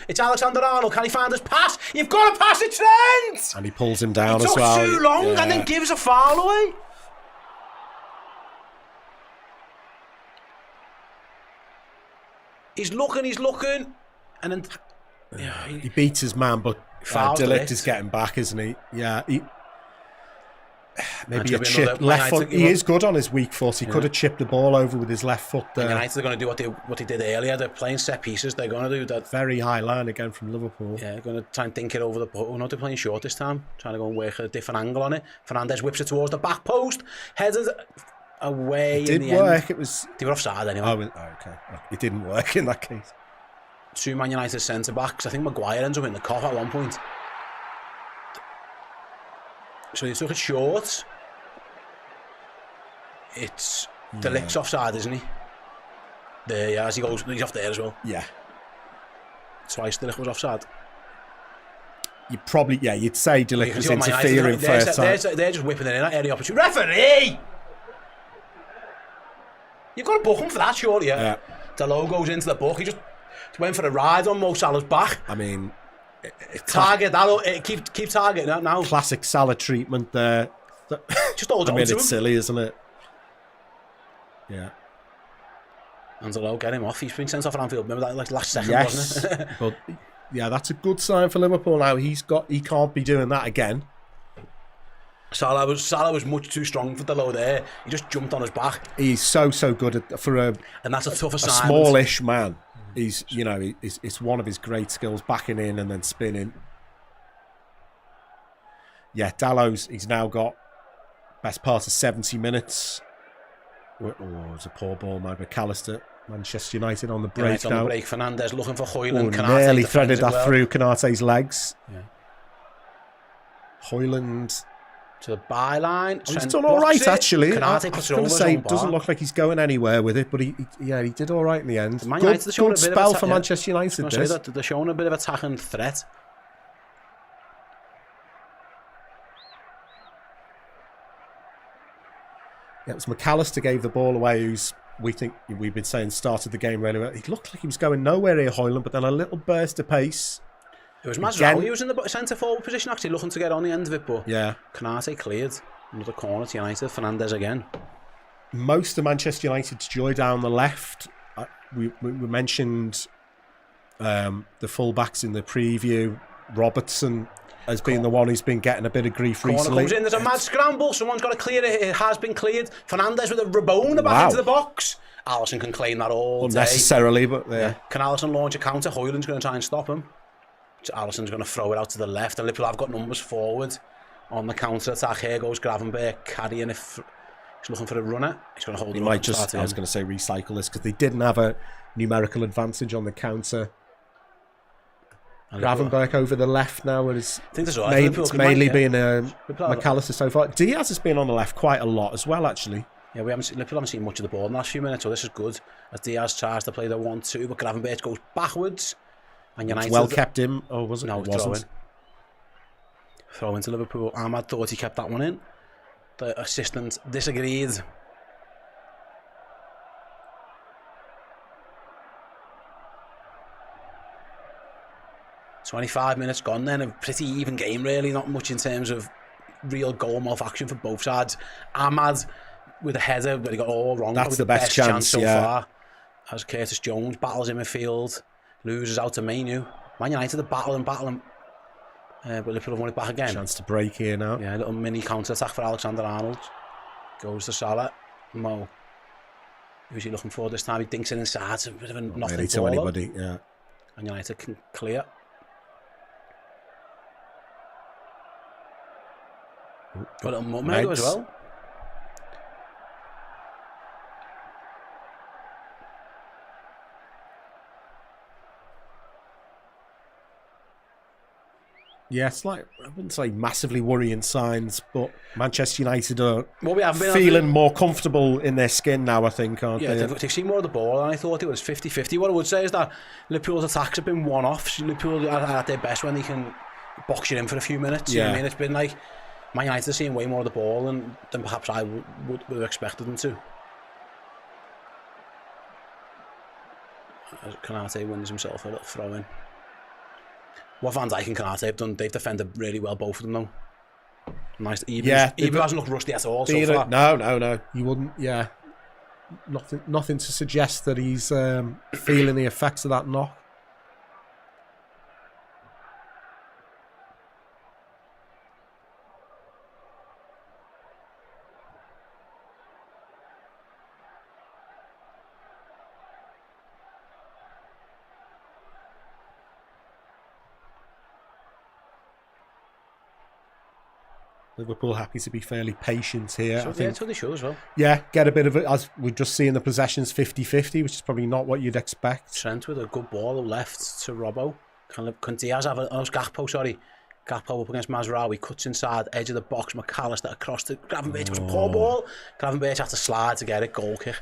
[SPEAKER 1] It's Alexander-Arnold. Can he find his pass? You've got to pass it, Trent!
[SPEAKER 2] And he pulls him down as
[SPEAKER 1] It
[SPEAKER 2] well.
[SPEAKER 1] took too long and then gives a foul away. He's looking, and then
[SPEAKER 2] He beats his man, but
[SPEAKER 1] Fouls
[SPEAKER 2] De
[SPEAKER 1] De
[SPEAKER 2] Ligt
[SPEAKER 1] Ligt.
[SPEAKER 2] is getting back, isn't he? Yeah. Maybe
[SPEAKER 1] That's
[SPEAKER 2] a
[SPEAKER 1] gonna be
[SPEAKER 2] chip
[SPEAKER 1] another-
[SPEAKER 2] left
[SPEAKER 1] United-
[SPEAKER 2] foot. He is good on his weak foot. He could have chipped the ball over with his left foot there.
[SPEAKER 1] United are going to do what they did earlier. They're playing set pieces. They're going to do that.
[SPEAKER 2] Very high line again from Liverpool.
[SPEAKER 1] Yeah, they're going to try and think it over the post. No, they're playing short this time. Trying to go and work a different angle on it. Fernandes whips it towards the back post. Headers away.
[SPEAKER 2] It did
[SPEAKER 1] in the
[SPEAKER 2] work.
[SPEAKER 1] End.
[SPEAKER 2] It was.
[SPEAKER 1] They were offside anyway.
[SPEAKER 2] Oh, okay. It didn't work in that case.
[SPEAKER 1] 2 Man United centre backs. I think Maguire ends up in the cough at one point. So they took it short. It's De Ligt's offside, isn't he? There, yeah, as he goes, he's off there as well.
[SPEAKER 2] Yeah.
[SPEAKER 1] Twice De Ligt was offside.
[SPEAKER 2] You probably, you'd say De Ligt
[SPEAKER 1] You can
[SPEAKER 2] was
[SPEAKER 1] see what Man
[SPEAKER 2] interfering
[SPEAKER 1] United-
[SPEAKER 2] first time.
[SPEAKER 1] they're just whipping it in that area opportunity. Referee! You've got to book him for that, surely, yeah. The goes into the book. He just went for a ride on Mo Salah's back.
[SPEAKER 2] I mean,
[SPEAKER 1] Target that. Keep targeting that now.
[SPEAKER 2] Classic Salah treatment there.
[SPEAKER 1] Just hold
[SPEAKER 2] I
[SPEAKER 1] on
[SPEAKER 2] mean,
[SPEAKER 1] to
[SPEAKER 2] it's
[SPEAKER 1] him.
[SPEAKER 2] silly, isn't it? Yeah.
[SPEAKER 1] Angelo, get him off. He's been sent off at Anfield. Remember that like last second,
[SPEAKER 2] Yes.
[SPEAKER 1] wasn't it?
[SPEAKER 2] But yeah, that's a good sign for Liverpool now. He can't be doing that again.
[SPEAKER 1] Salah was much too strong for the low there. He just jumped on his back.
[SPEAKER 2] He's so good for a
[SPEAKER 1] And that's a tough assignment.
[SPEAKER 2] smallish man. He's it's one of his great skills, backing in and then spinning. Yeah, he's now got best part of 70 minutes. Oh, it's a poor ball, man. McAllister, Manchester United on the break
[SPEAKER 1] On
[SPEAKER 2] now.
[SPEAKER 1] the break, Fernandes looking for Højlund.
[SPEAKER 2] Oh,
[SPEAKER 1] Konate
[SPEAKER 2] nearly
[SPEAKER 1] defends
[SPEAKER 2] threaded
[SPEAKER 1] it
[SPEAKER 2] that
[SPEAKER 1] well.
[SPEAKER 2] through Konate's legs.
[SPEAKER 1] Yeah.
[SPEAKER 2] Højlund.
[SPEAKER 1] To the byline.
[SPEAKER 2] He's done all right, actually. I
[SPEAKER 1] Konate
[SPEAKER 2] was
[SPEAKER 1] puts it
[SPEAKER 2] going
[SPEAKER 1] over
[SPEAKER 2] to
[SPEAKER 1] his
[SPEAKER 2] say,
[SPEAKER 1] own
[SPEAKER 2] it doesn't
[SPEAKER 1] bar.
[SPEAKER 2] look like he's going anywhere with it, but he did all right in the end.
[SPEAKER 1] Man
[SPEAKER 2] Good,
[SPEAKER 1] United are showing
[SPEAKER 2] good
[SPEAKER 1] a bit of
[SPEAKER 2] spell
[SPEAKER 1] atta-
[SPEAKER 2] for
[SPEAKER 1] yeah.
[SPEAKER 2] Manchester
[SPEAKER 1] I was
[SPEAKER 2] United.
[SPEAKER 1] gonna say
[SPEAKER 2] This.
[SPEAKER 1] that they're showing a bit of attacking threat.
[SPEAKER 2] Yeah, it was McAllister gave the ball away, we've been saying started the game really well. He looked like he was going nowhere here, Højlund, but then a little burst of pace.
[SPEAKER 1] It was Mazraoui who was in the centre forward position, actually looking to get on the end of it, but
[SPEAKER 2] Yeah.
[SPEAKER 1] Konate cleared. Another corner to United. Fernandes again.
[SPEAKER 2] Most of Manchester United's joy down the left. We mentioned the fullbacks in the preview. Robertson has been the one who's been getting a bit of grief
[SPEAKER 1] Corner
[SPEAKER 2] recently.
[SPEAKER 1] comes in. There's a mad scramble. Someone's got to clear it. It has been cleared. Fernandes with a Rabona back into the box. Alisson can claim that all day.
[SPEAKER 2] Unnecessarily, but yeah.
[SPEAKER 1] Can Alisson launch a counter? Højlund's going to try and stop him. So Alisson's going to throw it out to the left. And Liverpool have got numbers forward on the counter attack. Here goes Gravenberch carrying it. He's looking for a runner. He's going to hold
[SPEAKER 2] He
[SPEAKER 1] it
[SPEAKER 2] might
[SPEAKER 1] up and
[SPEAKER 2] just,
[SPEAKER 1] start
[SPEAKER 2] I was
[SPEAKER 1] in.
[SPEAKER 2] going to say recycle this because they didn't have a numerical advantage on the counter.
[SPEAKER 1] And Liverpool-
[SPEAKER 2] Gravenberch over the left now.
[SPEAKER 1] I think that's all right. Liverpool
[SPEAKER 2] It's
[SPEAKER 1] could
[SPEAKER 2] mainly
[SPEAKER 1] make-
[SPEAKER 2] been
[SPEAKER 1] Liverpool have-
[SPEAKER 2] McAllister so far. Diaz has been on the left quite a lot as well, actually.
[SPEAKER 1] Yeah, Liverpool haven't seen much of the ball in the last few minutes, so this is good. As Diaz tries to play the 1-2, but Gravenberch goes backwards. And United...
[SPEAKER 2] It's well kept him. Oh, was it?
[SPEAKER 1] No,
[SPEAKER 2] It wasn't.
[SPEAKER 1] Throw into Liverpool. Ahmad thought he kept that one in. The assistant disagreed. "25 minutes gone then, a pretty even game really, not much in terms of real goal mouth action for both sides. Ahmad with a header, but he got all wrong.
[SPEAKER 2] That's
[SPEAKER 1] Probably
[SPEAKER 2] the best chance,
[SPEAKER 1] so
[SPEAKER 2] yeah.
[SPEAKER 1] far. As Curtis Jones battles in midfield, loses out to Mainu. Man United are battling, but Liverpool have won it back again.
[SPEAKER 2] Chance to break here now.
[SPEAKER 1] Yeah, a little mini counter-attack for Alexander-Arnold. Goes to Salah. Mo. Who's he looking for this time? He dinks it inside. It's a bit of a nothing
[SPEAKER 2] Really to
[SPEAKER 1] ball.
[SPEAKER 2] anybody, yeah.
[SPEAKER 1] And United can clear. Got a little Mumego as well.
[SPEAKER 2] Yeah, it's like, I wouldn't say massively worrying signs, but Manchester United are
[SPEAKER 1] Well, we haven't been
[SPEAKER 2] feeling more comfortable in their skin now, I think, aren't
[SPEAKER 1] Yeah,
[SPEAKER 2] they?
[SPEAKER 1] they've seen more of the ball, and I thought it was 50-50. What I would say is that Liverpool's attacks have been one-offs. Liverpool are at their best when they can box you in for a few minutes. You know what I mean? It's been like Man United are seeing way more of the ball than perhaps I would have expected them to. As Konate wins himself a little throw-in. What Van Dijk and Konate have done, they've defended really well, both of them, though. Nice. Even hasn't looked rusty at all so far.
[SPEAKER 2] No. You wouldn't, yeah. Nothing to suggest that he's feeling the effects of that knock. Liverpool happy to be fairly patient here.
[SPEAKER 1] So,
[SPEAKER 2] I think,
[SPEAKER 1] so they should as well.
[SPEAKER 2] yeah, get a bit of it, as we're just seeing the possessions 50-50, which is probably not what you'd expect.
[SPEAKER 1] Trent with a good ball left to Robbo. Can Diaz have Gakpo, sorry. Gakpo up against Mazraoui, cuts inside, edge of the box, McAllister across to Gravenberch, was a poor ball. Gravenberch had to slide to get it, goal kick.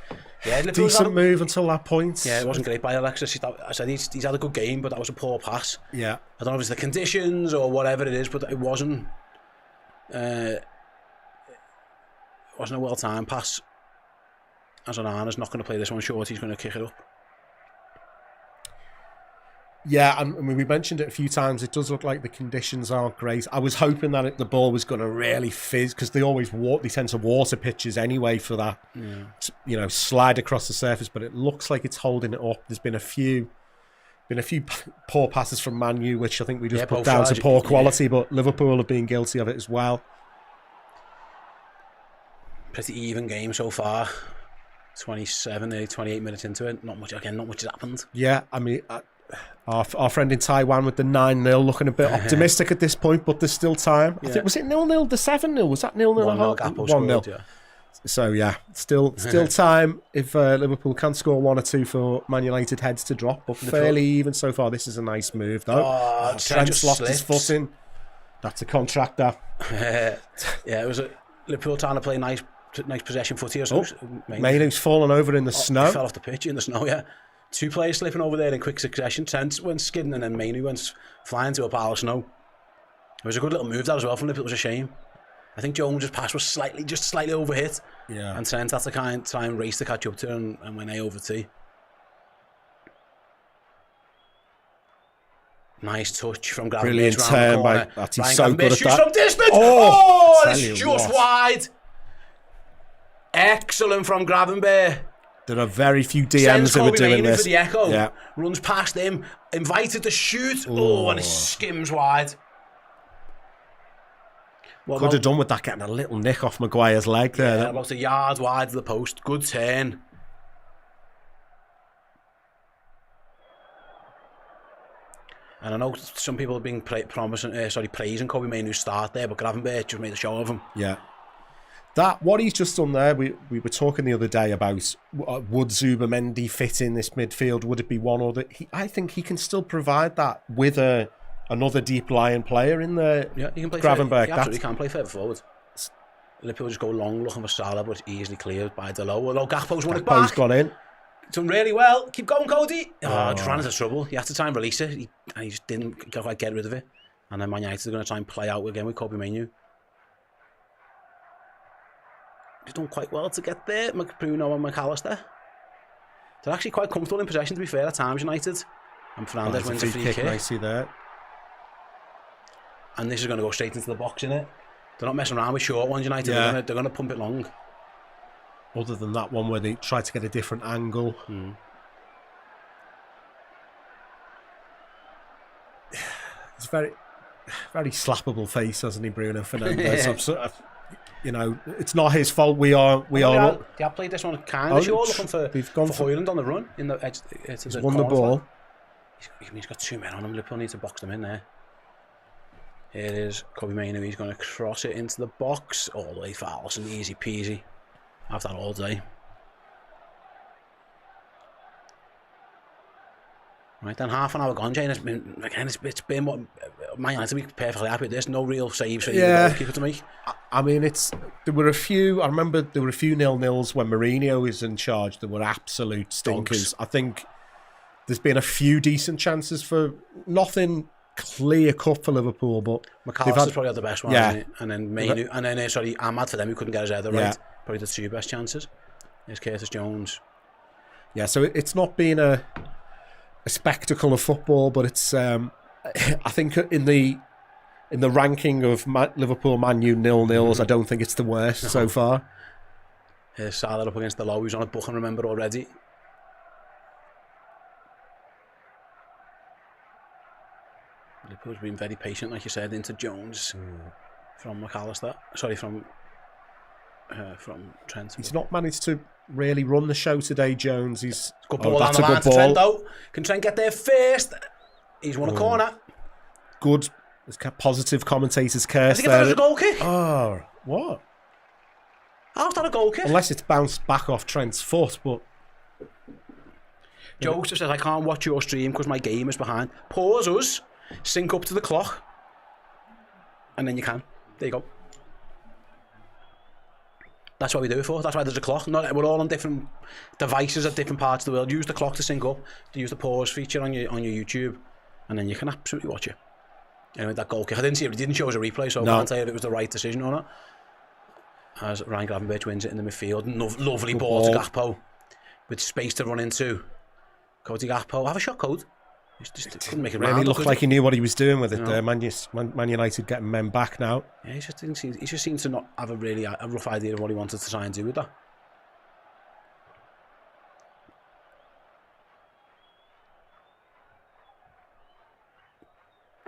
[SPEAKER 1] Yeah,
[SPEAKER 2] Decent move until that point.
[SPEAKER 1] Yeah, it wasn't great by Alexis. I said he's had a good game, but that was a poor pass.
[SPEAKER 2] Yeah.
[SPEAKER 1] I don't know if it's the conditions or whatever it is, but it wasn't a well-timed pass. As Onana's not going to play this one short, he's going to kick it up.
[SPEAKER 2] Yeah, and I mean, we mentioned it a few times. It does look like the conditions aren't great. I was hoping that the ball was going to really fizz, because they tend to water pitches anyway for that, slide across the surface. But it looks like it's holding it up. There's been a few poor passes from Man U, which I think we just put down to poor quality. But Liverpool have been guilty of it as well.
[SPEAKER 1] Pretty even game so far. 27, 28 minutes into it. Not much has happened.
[SPEAKER 2] Yeah, I mean. Our friend in Taiwan with the 9-0 looking a bit optimistic at this point, but there's still time. I think, was it 0-0, the 7-0? Was that 0-0? 1-0.
[SPEAKER 1] Yeah.
[SPEAKER 2] So yeah, still time if Liverpool can score 1 or 2 for Man United heads to drop, but fairly even so far. This is a nice move though. Trent's lost his foot in. That's a contractor.
[SPEAKER 1] Yeah, it was Liverpool trying to play nice possession footy or something.
[SPEAKER 2] Mainu's fallen over in the snow.
[SPEAKER 1] He fell off the pitch in the snow, yeah. 2 players slipping over there in quick succession. Trent went skidding and then Mainu went flying to a pile of snow. It was a good little move that as well from Liverpool. It was a shame. I think Jones' pass was slightly overhit. Yeah. And Trent had to try and race to catch up to him and went A over T. Nice touch from Gravenberch.
[SPEAKER 2] Brilliant turn by that. He's so good at that.
[SPEAKER 1] From distance. Oh, it's just wide. Excellent from Gravenberch.
[SPEAKER 2] There are very few DMs who are doing this.
[SPEAKER 1] For the echo, runs past him, invited to shoot. And it skims wide.
[SPEAKER 2] Could have done with that, getting a little nick off Maguire's leg there.
[SPEAKER 1] Yeah, about a yard wide of the post. Good turn. And I know some people have been praising Kobbie Mainoo's start there, but Gravenberch just made a show of him.
[SPEAKER 2] Yeah. What he's just done there, we were talking the other day about would Zubimendi fit in this midfield? Would it be one or the? I think he can still provide that with another deep lying player in there.
[SPEAKER 1] Yeah, he can play.
[SPEAKER 2] Gravenberch.
[SPEAKER 1] He absolutely can play further forward. Liverpool just go long looking for Salah, but easily cleared by Delo. Although Gakpo's won it back.
[SPEAKER 2] Gakpo's got in.
[SPEAKER 1] Done really well. Keep going, Cody. Just ran into trouble. He had to try and release it, and he just didn't quite get rid of it. And then Man United are going to try and play out again with Kobbie Mainoo. He's done quite well to get there. Bruno and McAllister. They're actually quite comfortable in possession, to be fair, at times, United. And Fernandes wins a free kick.
[SPEAKER 2] Nicely there.
[SPEAKER 1] And this is going to go straight into the box, innit? They're not messing around with short ones, United. Yeah. They're going to pump it long.
[SPEAKER 2] Other than that one where they tried to get a different angle. It's very, very slappable face, hasn't he, Bruno Fernandes? It's not his fault. We are.
[SPEAKER 1] They played this one kind of short, looking for Højlund on the run in the edge.
[SPEAKER 2] He's won the ball.
[SPEAKER 1] He's got 2 men on him. Liverpool need to box them in there. Here it is, Kobbie Mainoo. He's going to cross it into the box all the way for Alisson. Easy peasy. I've that all day. Right then, half an hour gone, Jane. It's been what Man United to be perfectly happy with this. No real saves for the keeper to make.
[SPEAKER 2] I mean, there were a few 0-0s when Mourinho was in charge. There were absolute stinkers. I think there's been a few decent chances for nothing clear cut for Liverpool, but
[SPEAKER 1] McAllister's probably had the best one, hasn't he? And then Mainoo, and then Ahmad for them who couldn't get his header right. Probably the 2 best chances. There's Curtis Jones.
[SPEAKER 2] Yeah, so it's not been a spectacle of football, but it's I think in the ranking of Liverpool Man U 0-0s, I don't think it's the worst so far.
[SPEAKER 1] Here's Salah up against the low. He's on a book, and remember already. Liverpool's been very patient, like you said, into Jones from McAllister. Sorry, from Trent.
[SPEAKER 2] He's not managed to really run the show today, Jones. He's
[SPEAKER 1] good ball on the line to Trent, though. Can Trent get there first? He's won a corner.
[SPEAKER 2] Good There's positive commentators
[SPEAKER 1] I
[SPEAKER 2] curse
[SPEAKER 1] think that was
[SPEAKER 2] there.
[SPEAKER 1] a goal kick.
[SPEAKER 2] Oh, what?
[SPEAKER 1] How's that a goal kick?
[SPEAKER 2] Unless it's bounced back off Trent's foot, but
[SPEAKER 1] Joseph says, I can't watch your stream because my game is behind. Pause us, sync up to the clock, and then you can. There you go. That's what we do it for. That's why there's a clock. We're all on different devices at different parts of the world. Use the clock to sync up. Use the pause feature on your YouTube, and then you can absolutely watch it. Anyway, that goal kick. I didn't see it. It didn't show us a replay, so I can't tell you if it was the right decision or not. As Ryan Gravenberch wins it in the midfield. Lovely ball to Gakpo with space to run into. Cody Gakpo. Have a shot code. Just couldn't make it
[SPEAKER 2] really
[SPEAKER 1] round.
[SPEAKER 2] looked like he knew what he was doing with it there. Man United getting men back now.
[SPEAKER 1] Yeah, he just seemed to not have a rough idea of what he wanted to try and do with that.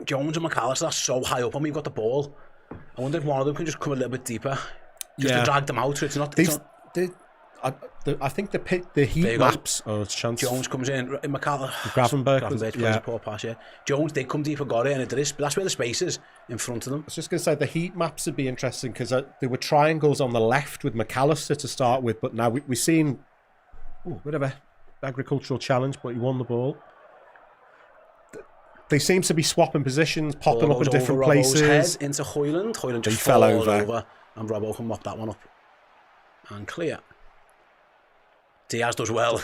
[SPEAKER 1] Jones and McAllister are so high up when we've got the ball. I wonder if one of them can just come a little bit deeper, just to drag them out. So it's not.
[SPEAKER 2] I think the heat maps. Oh, it's chance.
[SPEAKER 1] Jones comes in.
[SPEAKER 2] Gravenberch
[SPEAKER 1] plays a poor pass. Yeah, Jones did come deeper, got it, and but that's where the space is in front of them.
[SPEAKER 2] I was just going to say the heat maps would be interesting because there were triangles on the left with McAllister to start with, but now we've seen a bit of a agricultural challenge, but he won the ball. They seem to be swapping positions, popping up in different places.
[SPEAKER 1] Head into Hoyland. Hoyland just
[SPEAKER 2] fell over,
[SPEAKER 1] and Robbo can mop that one up and clear. Diaz does well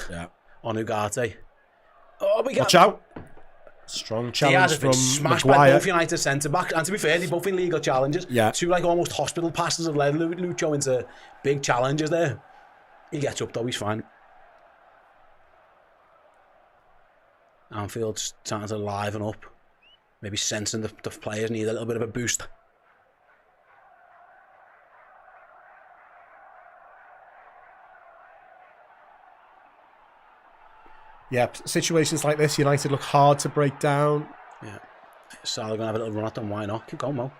[SPEAKER 1] on Ugarte. Oh,
[SPEAKER 2] watch out! Strong challenge
[SPEAKER 1] Diaz has been
[SPEAKER 2] from
[SPEAKER 1] smashed
[SPEAKER 2] Maguire.
[SPEAKER 1] by both United centre backs, and to be fair, they're both in legal challenges.
[SPEAKER 2] Yeah,
[SPEAKER 1] two like almost hospital passes have led Lucho into big challenges there. He gets up though, he's fine. Anfield's starting to liven up, maybe sensing the players need a little bit of a boost.
[SPEAKER 2] Yeah, situations like this, United look hard to break down.
[SPEAKER 1] Yeah, Salah going to have a little run at them, why not? Keep going, Mo.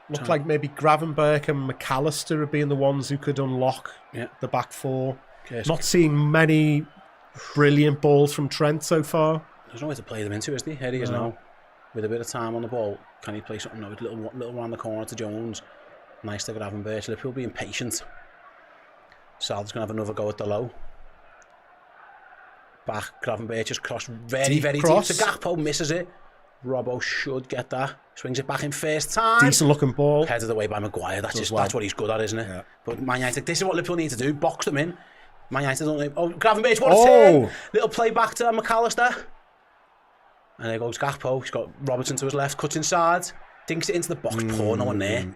[SPEAKER 2] Looked like maybe Gravenberch and McAllister are being the ones who could unlock the back four. Okay, not seeing many brilliant balls from Trent so far.
[SPEAKER 1] There's no way to play them into, is there? Here he is now. With a bit of time on the ball. Can he play something now? With a little round the corner to Jones. Nice to Gravenberch. Liverpool being patient. Salah's going to have another go at the low. Back, Gravenberch just crossed very deep to Gakpo, misses it. Robbo should get that. Swings it back in first time.
[SPEAKER 2] Decent looking ball.
[SPEAKER 1] Headed away by Maguire. That's what he's good at, isn't it? Yeah. But Man United, this is what Liverpool need to do. Box them in. Man United don't need... Oh, Gravenberch, what a turn! Little play back to McAllister. And there goes Gakpo. He's got Robertson to his left, cuts inside. Dinks it into the box. Poor, no one there.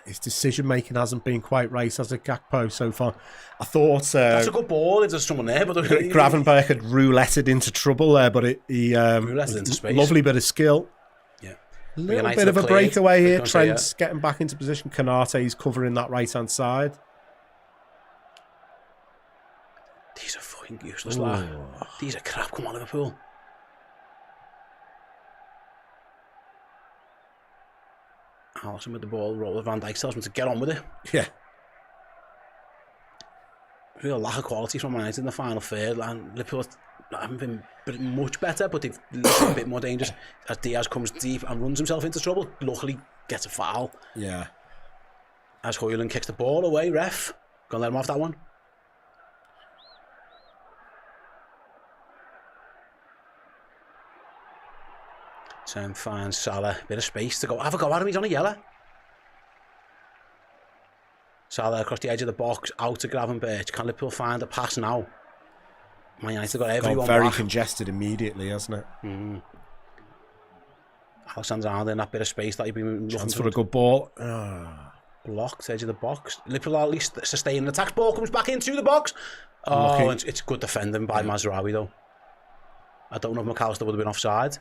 [SPEAKER 2] His decision making hasn't been quite right as a Gakpo so far. I thought
[SPEAKER 1] that's a good ball. There's someone there, but
[SPEAKER 2] Gravenberch had rouletted into trouble there, but he
[SPEAKER 1] rouletted into space.
[SPEAKER 2] Lovely bit of skill.
[SPEAKER 1] Yeah,
[SPEAKER 2] a little bit of a breakaway here. Trent's getting back into position. Konate's covering that right hand side.
[SPEAKER 1] These are fucking useless, lad. These are crap. Come on, Liverpool. Alisson with the ball, roll Van Dijk tells him to get on with it.
[SPEAKER 2] Yeah.
[SPEAKER 1] Real lack of quality from United in the final third, and Liverpool haven't been much better, but they've looked a bit more dangerous as Diaz comes deep and runs himself into trouble. Luckily, gets a foul.
[SPEAKER 2] Yeah.
[SPEAKER 1] As Hoyland kicks the ball away, ref. Gonna let him off that one. Sam finds Salah, bit of space to go. Have a go at him, he's on a yellow. Salah across the edge of the box, out to Gravenberch. Can Liverpool find a pass now? Man United got everyone
[SPEAKER 2] very
[SPEAKER 1] back.
[SPEAKER 2] Congested immediately, hasn't it?
[SPEAKER 1] Alexander-Arnold in that bit of space that he'd been looking
[SPEAKER 2] Chance for a good ball.
[SPEAKER 1] Blocked, edge of the box. Liverpool are at least sustaining the attack. Ball comes back into the box. Oh, it's good defending by Mazraoui though. I don't know if McAllister would have been offside.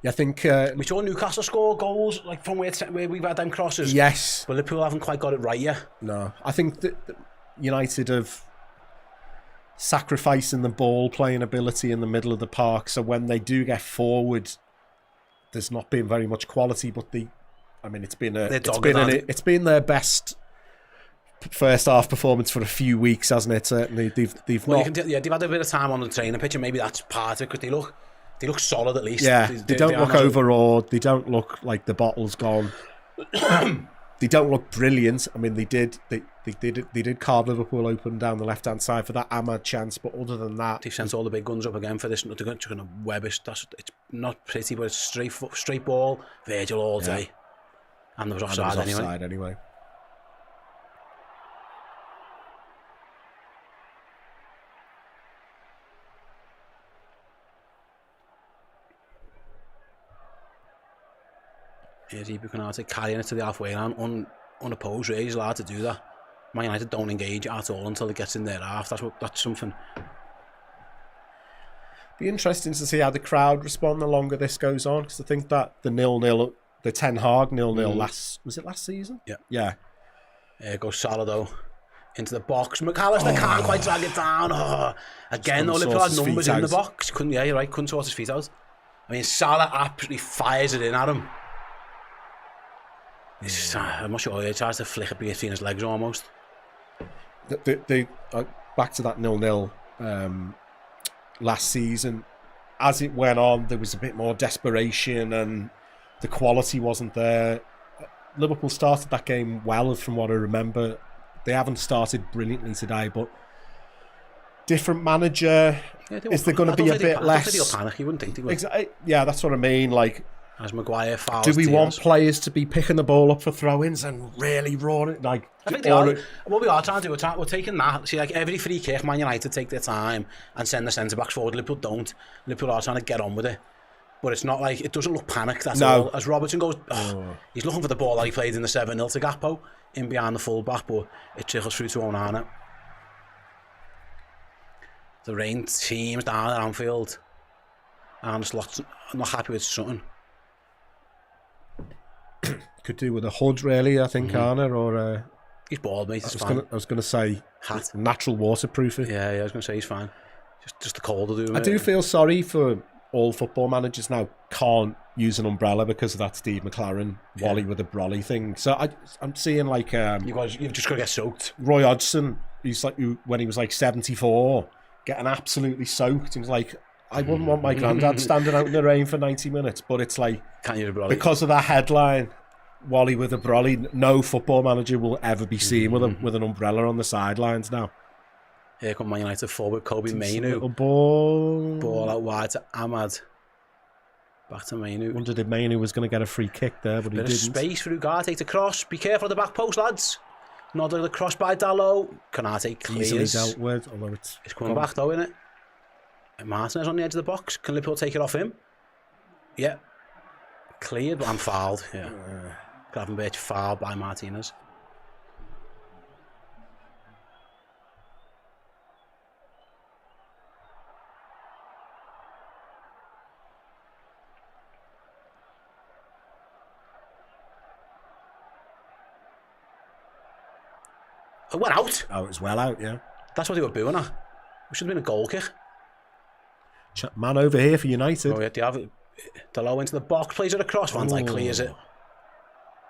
[SPEAKER 2] I think
[SPEAKER 1] we saw Newcastle score goals like from where we've had them crosses.
[SPEAKER 2] Yes,
[SPEAKER 1] but Liverpool haven't quite got it right yet.
[SPEAKER 2] No, I think that United have sacrificing the ball playing ability in the middle of the park. So when they do get forward, there's not been very much quality. But it's been their best first half performance for a few weeks, hasn't it? Certainly, they've
[SPEAKER 1] Well,
[SPEAKER 2] not.
[SPEAKER 1] they've had a bit of time on the training pitch, and maybe that's part of it, because they look solid at least.
[SPEAKER 2] Yeah, they don't look overawed. They don't look like the bottle's gone. They don't look brilliant. I mean, they did carve Liverpool open down the left hand side for that Ahmad chance, but other than that,
[SPEAKER 1] They've sent all the big guns up again for this. They're going to web it. It's not pretty, but it's straight ball. Virgil all day, and there was offside
[SPEAKER 2] anyway.
[SPEAKER 1] Here's Ibu Konate carrying it to the halfway line, unopposed. Really, he's allowed to do that. Man United don't engage at all until it gets in their half. That's something.
[SPEAKER 2] Be interesting to see how the crowd respond the longer this goes on, because I think that the 0-0, the Ten Hag 0-0 last season? Yeah.
[SPEAKER 1] Here goes Salah though into the box. McAllister can't quite drag it down. Again, though, Liverpool had numbers in the box. Couldn't sort his feet out. I mean, Salah absolutely fires it in at him. I'm not sure. He tries to flick it between his legs almost.
[SPEAKER 2] They back to that 0-0 last season. As it went on, there was a bit more desperation and the quality wasn't there. Liverpool started that game well, from what I remember. They haven't started brilliantly today, but different manager. Is there going to be a bit less?
[SPEAKER 1] They'll panic. You wouldn't think they would.
[SPEAKER 2] Yeah, that's what I mean. Like,
[SPEAKER 1] as Maguire fouls.
[SPEAKER 2] Do we want players to be picking the ball up for throw-ins and really roaring? Like,
[SPEAKER 1] I think they are. What we are trying to do, we're taking that. See, like every free kick, Man United take their time and send the centre-backs forward. Liverpool don't. Liverpool are trying to get on with it. But it's not like, it doesn't look panicked at all. As Robertson goes, he's looking for the ball that he played in the 7-0 to Gakpo, in behind the full-back, but it trickles through to Onana. The rain teams down at Anfield. And it's not happy with something.
[SPEAKER 2] Could do with a hood, really, I think, Arna, or
[SPEAKER 1] he's bald, mate. I
[SPEAKER 2] was going to say
[SPEAKER 1] hat,
[SPEAKER 2] natural waterproofing.
[SPEAKER 1] Yeah, I was going to say he's fine. Just the cold will do.
[SPEAKER 2] I do feel sorry for all football managers now. Can't use an umbrella because of that Steve McLaren Wally with a brolly thing. So I'm seeing like
[SPEAKER 1] you've just got to get soaked.
[SPEAKER 2] Roy Hodgson, he's like when he was like 74, getting absolutely soaked. He was like, I wouldn't want my granddad standing out in the rain for 90 minutes, but it's like,
[SPEAKER 1] can't use a brolly
[SPEAKER 2] because of that headline. Wally with a brolly, no football manager will ever be seen with an umbrella on the sidelines now.
[SPEAKER 1] Here come Man United forward, Kobe Mainu.
[SPEAKER 2] Ball
[SPEAKER 1] out wide to Ahmad. Back to Mainu.
[SPEAKER 2] Wondered if Mainu was going to get a free kick there, but he didn't.
[SPEAKER 1] Space for Ugarte to cross. Be careful of the back post, lads. Not the cross by Dalot. Konate clears.
[SPEAKER 2] Easily dealt with, although it's
[SPEAKER 1] coming back though, isn't it? Martinez on the edge of the box. Can Liverpool take it off him? Yeah. Cleared, but I'm fouled. Yeah. Gravenberch fouled by Martinez. It went out.
[SPEAKER 2] Oh, it was well out, yeah.
[SPEAKER 1] That's what they were booing at. It should have been a goal kick.
[SPEAKER 2] Man over here for United.
[SPEAKER 1] Oh, yeah, they have it. Dalot into the box, plays it across. Van Dijk clears it.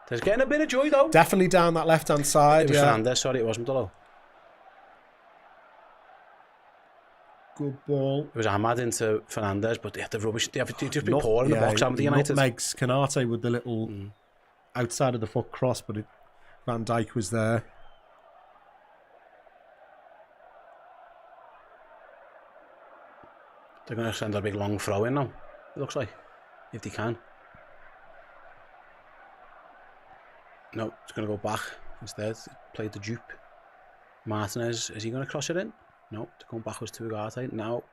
[SPEAKER 1] There's getting a bit of joy though.
[SPEAKER 2] Definitely down that left-hand side.
[SPEAKER 1] It was Fernandes, sorry, it wasn't Dalot.
[SPEAKER 2] Good ball.
[SPEAKER 1] It was Ahmad into Fernandes, but they had the rubbish. They've just been poor in the box, haven't they, United?
[SPEAKER 2] Nutmegs Konate with the little outside of the foot cross, but Van Dijk was there.
[SPEAKER 1] They're going to send a big long throw in now, it looks like, if they can. No, it's going to go back instead. Played the dupe. Martinez, is he going to cross it in? No, they're going backwards to Ugarte. Now,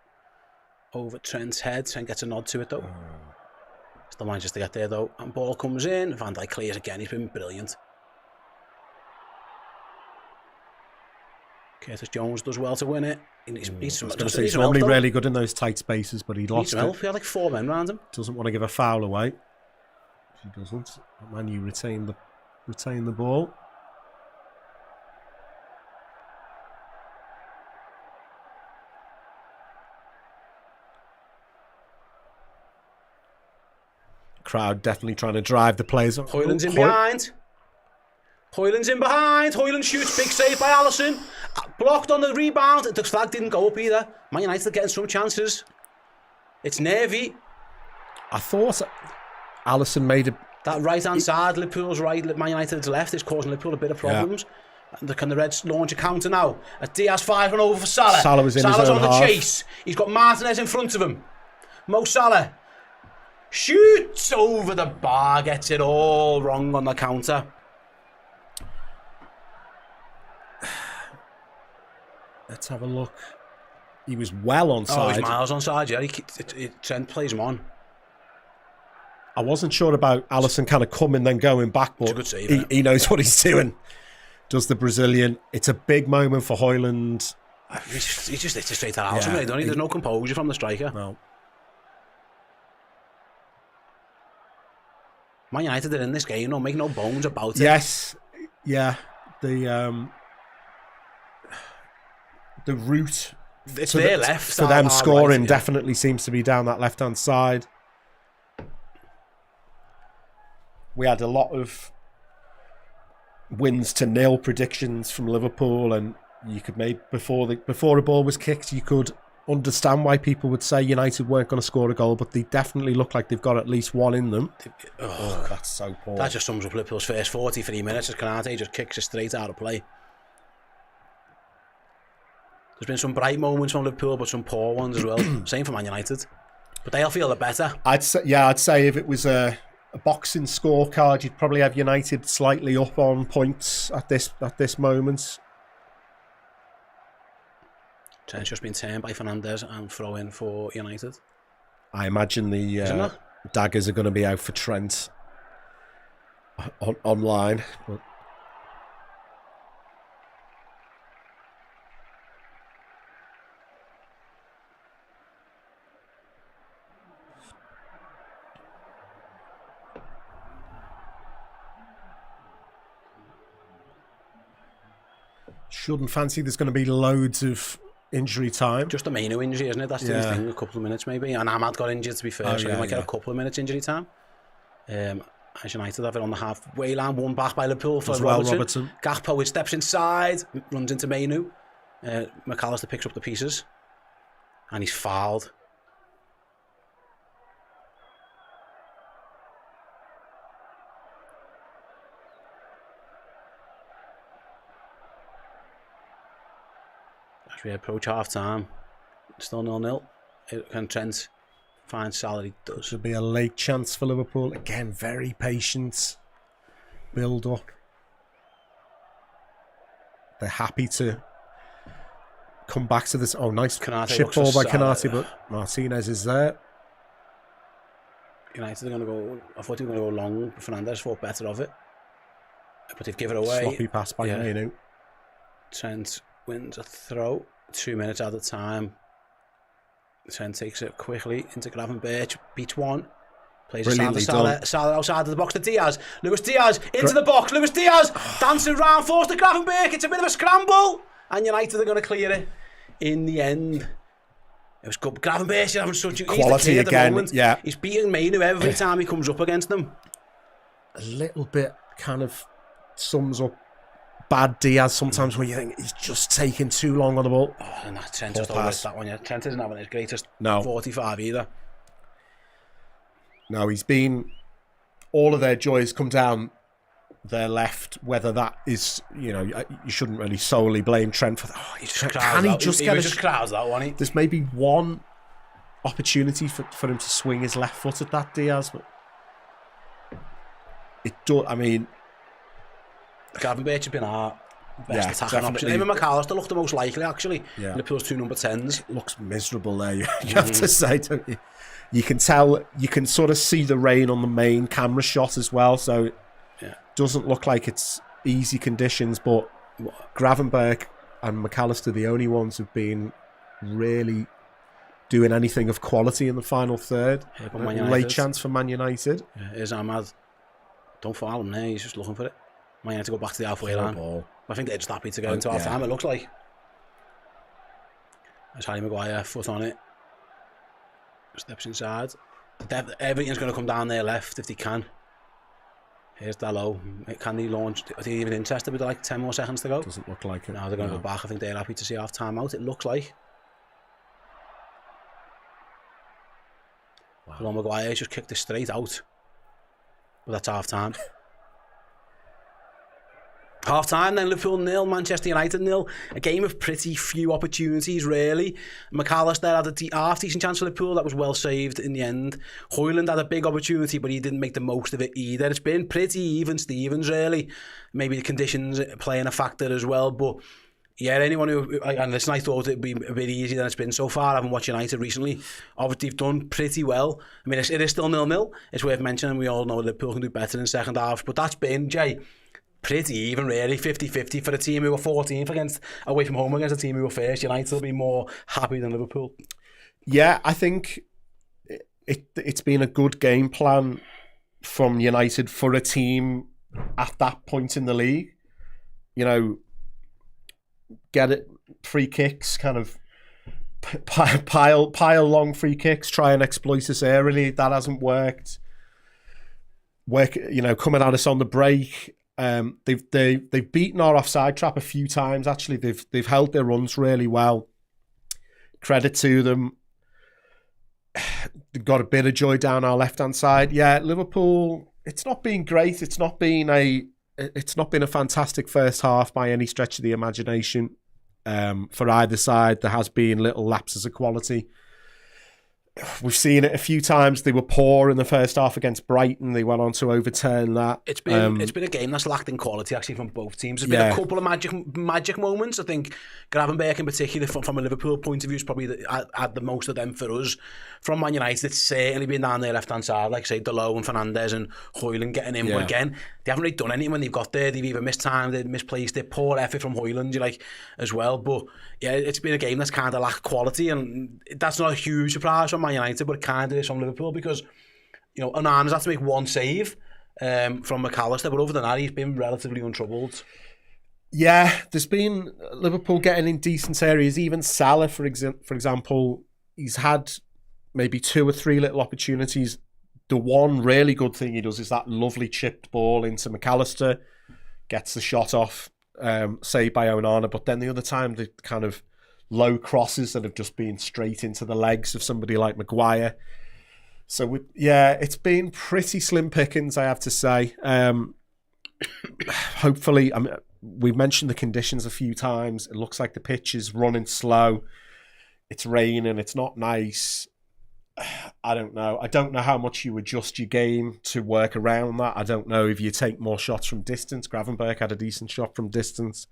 [SPEAKER 1] over Trent's head. Trent gets a nod to it though. Still manages to get there though. And ball comes in. Van Dijk clears again. He's been brilliant. Curtis Jones does well to win it.
[SPEAKER 2] He's normally really good in those tight spaces, but he lost it.
[SPEAKER 1] He had like 4 men around him.
[SPEAKER 2] Doesn't want to give a foul away. He doesn't. Man, you retain the ball. Crowd definitely trying to drive the players.
[SPEAKER 1] Hoyland's in behind. Hoyland's in behind. Hoyland shoots. Big save by Alisson. Blocked on the rebound. The flag didn't go up either. Man United are getting some chances. It's nervy.
[SPEAKER 2] I thought Alisson made a...
[SPEAKER 1] That right-hand side, Liverpool's right, Man United's left, is causing Liverpool a bit of problems. Yeah. Can the Reds launch a counter now? Diaz firing over for Salah.
[SPEAKER 2] Salah was in
[SPEAKER 1] Salah's
[SPEAKER 2] his own
[SPEAKER 1] on the
[SPEAKER 2] half.
[SPEAKER 1] chase. He's got Martinez in front of him. Mo Salah shoots over the bar, gets it all wrong on the counter.
[SPEAKER 2] Let's have a look. He was well onside.
[SPEAKER 1] Oh, he's miles onside, yeah. Trent plays him on.
[SPEAKER 2] I wasn't sure about Alisson kind of coming then going back, but
[SPEAKER 1] It's a good save,
[SPEAKER 2] he knows what he's doing. Does the Brazilian. It's a big moment for Hoyland.
[SPEAKER 1] He just hits it straight at Alisson, really, don't he? There's no composure from the striker.
[SPEAKER 2] No.
[SPEAKER 1] Man United are in this game, make no bones about it.
[SPEAKER 2] Yes. Yeah. The route
[SPEAKER 1] It's their left.
[SPEAKER 2] for them scoring
[SPEAKER 1] right,
[SPEAKER 2] definitely seems to be down that left-hand side. We had a lot of wins to nil predictions from Liverpool, and you could maybe before a ball was kicked, you could understand why people would say United weren't going to score a goal, but they definitely look like they've got at least one in them. Oh, that's so poor.
[SPEAKER 1] That just sums up Liverpool's first 43 minutes as Canate just kicks it straight out of play. There's been some bright moments from Liverpool, but some poor ones as well. Same for Man United, but they'll feel the better.
[SPEAKER 2] I'd say if it was a boxing scorecard, you'd probably have United slightly up on points at this moment.
[SPEAKER 1] Trent's just been turned by Fernandes and throw in for United.
[SPEAKER 2] I imagine the daggers are going to be out for Trent online. But shouldn't fancy there's going to be loads of injury time.
[SPEAKER 1] Just a Mainu injury, isn't it? That's the thing, a couple of minutes maybe. And Ahmad got injured, to be fair, so he might get a couple of minutes injury time. As United have it on the halfway line, one back by Liverpool for Robertson. Gakpo, which steps inside, runs into Mainu. McAllister picks up the pieces, and he's fouled. As we approach half time, still 0-0. Can Trent find Salah? He does.
[SPEAKER 2] Should be a late chance for Liverpool. Again, very patient. Build up. They're happy to come back to this. Oh, nice chip ball by Canate, but Martinez is there.
[SPEAKER 1] United are going to go. I thought they were going to go long. Fernandes thought better of it, but they've given it away.
[SPEAKER 2] Sloppy pass by Mainu.
[SPEAKER 1] Trent wins a throw. 2 minutes at a time. Trent takes it quickly into Gravenberch. Beats one. Plays it to Salah. Salah outside of the box to Diaz. Luis Diaz into the box. Luis Diaz dancing around, forced to Gravenberch. It's a bit of a scramble, and United are going to clear it in the end. It was good. Gravenberch having such
[SPEAKER 2] quality again. Yeah,
[SPEAKER 1] he's beating Mainu every time he comes up against them.
[SPEAKER 2] A little bit kind of sums up bad Diaz sometimes when you think he's just taking too long on the ball.
[SPEAKER 1] Oh, and that Trent just overhits that one. Yeah, Trent isn't having his greatest 45 either.
[SPEAKER 2] No, he's been. All of their joys come down their left. Whether that is, you shouldn't really solely blame Trent for that. Oh,
[SPEAKER 1] just crowds that one.
[SPEAKER 2] There's maybe one opportunity for him to swing his left foot at that Diaz, but it do. I mean,
[SPEAKER 1] Gravenberch has been our best attacking option. Him and McAllister look the most likely, actually. Yeah. Liverpool's 2 number 10s.
[SPEAKER 2] It looks miserable there, you have to say, don't you? You can tell, you can sort of see the rain on the main camera shot as well, so it doesn't look like it's easy conditions, but Gravenberch and McAllister, the only ones who've been really doing anything of quality in the final third. Late chance for Man United.
[SPEAKER 1] Yeah, here's Ahmad. Don't foul him there, he's just looking for it. Man United to go back to the halfway line. I think they're just happy to go into half time, it looks like. There's Harry Maguire, foot on it. Steps inside. Everything's going to come down their left if they can. Here's Dalot. Can they launch? Are they even interested with like 10 more seconds to go?
[SPEAKER 2] Doesn't look like it.
[SPEAKER 1] No, they're going to go back. I think they're happy to see half time out. It looks like. Wow. Maguire just kicked it straight out. But that's half time. Half time, then Liverpool 0, Manchester United 0. A game of pretty few opportunities, really. McAllister had a half decent chance for Liverpool that was well saved in the end. Højlund had a big opportunity, but he didn't make the most of it either. It's been pretty even Stevens, really. Maybe the conditions playing a factor as well, but yeah, anyone who, and listen, I thought it'd be a bit easier than it's been so far. I haven't watched United recently. Obviously, they've done pretty well. I mean, it is still 0-0. It's worth mentioning. We all know Liverpool can do better in second halves, but that's been, Jay, pretty even, really. 50-50 for a team who were 14th away from home against a team who were first. United will be more happy than Liverpool.
[SPEAKER 2] Yeah, I think it's been a good game plan from United for a team at that point in the league. You know, get it, free kicks, kind of pile long free kicks, try and exploit us early. That hasn't worked. Coming at us on the break. They've beaten our offside trap a few times. Actually, they've held their runs really well. Credit to them. They've got a bit of joy down our left hand side. Yeah, Liverpool. It's not been great. It's not been a fantastic first half by any stretch of the imagination. For either side, there has been little lapses of quality. We've seen it a few times. They were poor in the first half against Brighton. They went on to overturn that.
[SPEAKER 1] It's been a game that's lacked in quality actually from both teams. There's been a couple of magic moments. I think Gravenberch in particular, from a Liverpool point of view, is probably had the most of them for us. From Man United, it's certainly been down their left hand side, like say Dalot and Fernandes and Højlund getting in. But again, they haven't really done anything when they've got there. They've either missed time, they've misplaced it. Poor effort from Højlund, as well. But yeah, it's been a game that's kind of lacked quality, and that's not a huge surprise from Man United, but it kind of is from Liverpool because, Onana's had to make one save from McAllister, but other than that, he's been relatively untroubled.
[SPEAKER 2] Yeah, there's been Liverpool getting in decent areas. Even Salah, for example, he's had maybe 2 or 3 little opportunities. The one really good thing he does is that lovely chipped ball into McAllister, gets the shot off, saved by Onana, but then the other time the kind of low crosses that have just been straight into the legs of somebody like Maguire. So it's been pretty slim pickings, I have to say. Hopefully, we've mentioned the conditions a few times. It looks like the pitch is running slow. It's raining. It's not nice. I don't know. I don't know how much you adjust your game to work around that. I don't know if you take more shots from distance. Gravenberch had a decent shot from distance.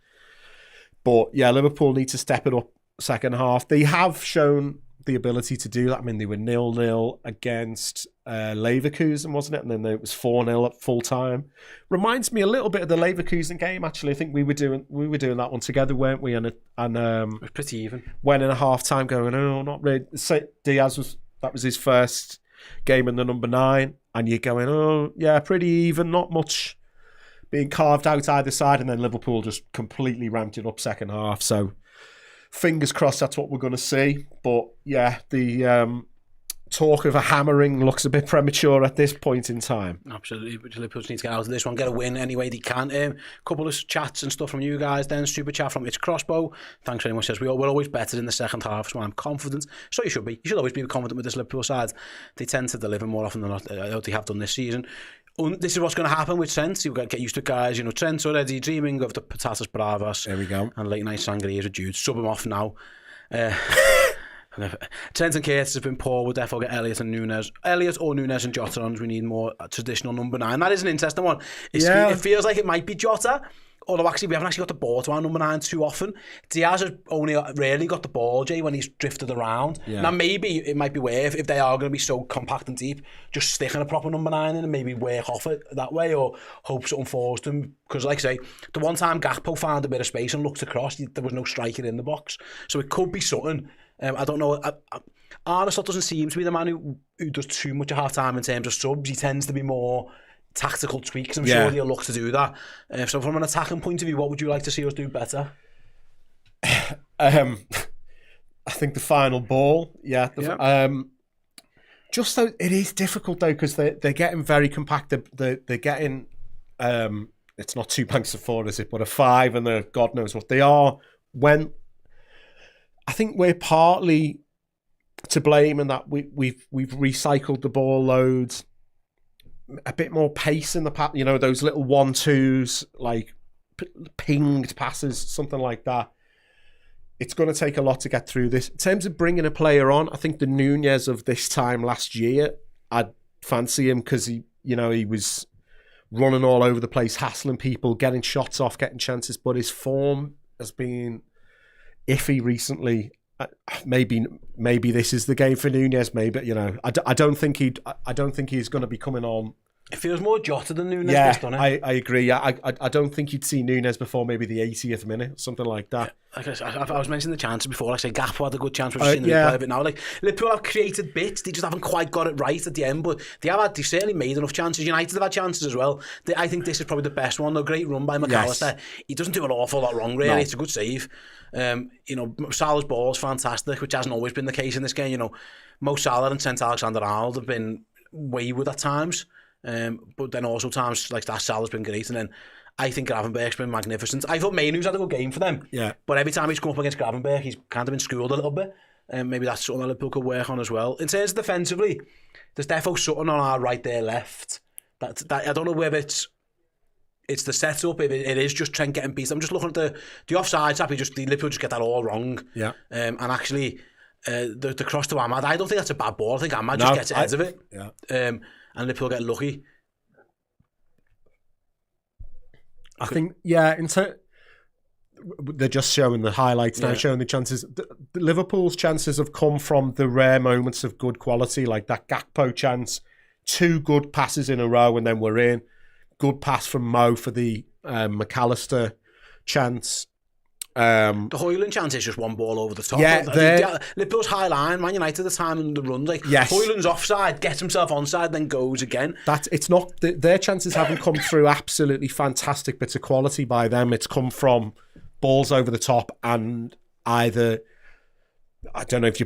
[SPEAKER 2] But yeah, Liverpool need to step it up second half. They have shown the ability to do that. I mean, they were 0-0 against Leverkusen, wasn't it? And then it was 4-0 at full time. Reminds me a little bit of the Leverkusen game, actually. I think we were doing that one together, weren't we? And
[SPEAKER 1] it was pretty even.
[SPEAKER 2] Went in a half time going, not really. That was his first game in the number 9, and you're going, pretty even, not much being carved out either side, and then Liverpool just completely ramped it up second half. So fingers crossed that's what we're going to see. But yeah, the talk of a hammering looks a bit premature at this point in time.
[SPEAKER 1] Absolutely, but Liverpool need to get out of this one, get a win any way they can. Couple of chats and stuff from you guys then. Super chat from It's Crossbow. Thanks very much. Says we're always better in the second half, so I'm confident. So you should be. You should always be confident with this Liverpool side. They tend to deliver more often than not. They have done this season. This is what's going to happen with Trent. You've got to get used to guys. Trent's already dreaming of the patatas bravas.
[SPEAKER 2] There we go.
[SPEAKER 1] And late night sangrias with Jude. Sub him off now. Trent and Curtis have been poor. We'll therefore get Elliott or Nunes and Jota on. We need more traditional number 9. That is an interesting one. It feels like it might be Jota, although actually we haven't actually got the ball to our number 9 too often. Diaz has only rarely got the ball, Jay, when he's drifted around. Now maybe it might be worth, if they are going to be so compact and deep, just sticking a proper number 9 in and maybe work off it that way, or hope something falls to them. Because like I say, the one time Gakpo found a bit of space and looked across, there was no striker in the box. So it could be something. I don't know. Arnold doesn't seem to be the man who does too much at half time in terms of subs. He tends to be more tactical tweaks. I'm sure he'll look to do that. So from an attacking point of view, what would you like to see us do better?
[SPEAKER 2] I think the final ball. Just so it is difficult though, because they're getting very compact. They're getting It's not 2 banks of 4, is it? But a 5 and a God knows what they are. When I think we're partly to blame in that we've recycled the ball loads, a bit more pace in the pass. You know, those little 1-2s, like pinged passes, something like that. It's going to take a lot to get through this. In terms of bringing a player on, I think the Nunez of this time last year, I'd fancy him because he was running all over the place, hassling people, getting shots off, getting chances. But his form has been iffy recently. Maybe this is the game for Nunez. Maybe I don't think he's going to be coming on.
[SPEAKER 1] It feels more Jota than Nunez, doesn't it?
[SPEAKER 2] I agree. I don't think you'd see Nunez before maybe the 80th minute, something like that.
[SPEAKER 1] I was mentioning the chances before. Like I say, Gakpo had a good chance. We've seen them play a bit now. Like Liverpool have created bits, they just haven't quite got it right at the end. But they've certainly made enough chances. United have had chances as well. I think this is probably the best one. A great run by McAllister. Yes. He doesn't do an awful lot wrong, really. No. It's a good save. Salah's ball is fantastic, which hasn't always been the case in this game. Mo Salah and Trent Alexander-Arnold have been wayward at times. But then also times like that, Salah's been great, and then I think Gravenberch's been magnificent. I thought Mainoo's had a good game for them, but every time he's come up against Gravenberch, he's kind of been schooled a little bit, and maybe that's something that Liverpool could work on as well. In terms of defensively, there's definitely something on our right there, left. That I don't know whether it's the setup, if it is just Trent getting beat. I'm just looking at the offside tap. Liverpool just get that all wrong. Yeah, and actually the cross to Ahmad, I don't think that's a bad ball. I think Ahmad just gets ahead of it. Yeah. And Liverpool get lucky.
[SPEAKER 2] I think, they're just showing the highlights now, showing the chances. The Liverpool's chances have come from the rare moments of good quality, like that Gakpo chance, 2 good passes in a row, and then we're in. Good pass from Mo for the McAllister chance.
[SPEAKER 1] The Højlund chance is just one ball over the top. Liverpool's high line, Man United at the time in the runs, Højlund's offside, gets himself onside, then goes again.
[SPEAKER 2] It's not their chances haven't come through absolutely fantastic bits of quality by them. It's come from balls over the top, and either, I don't know if do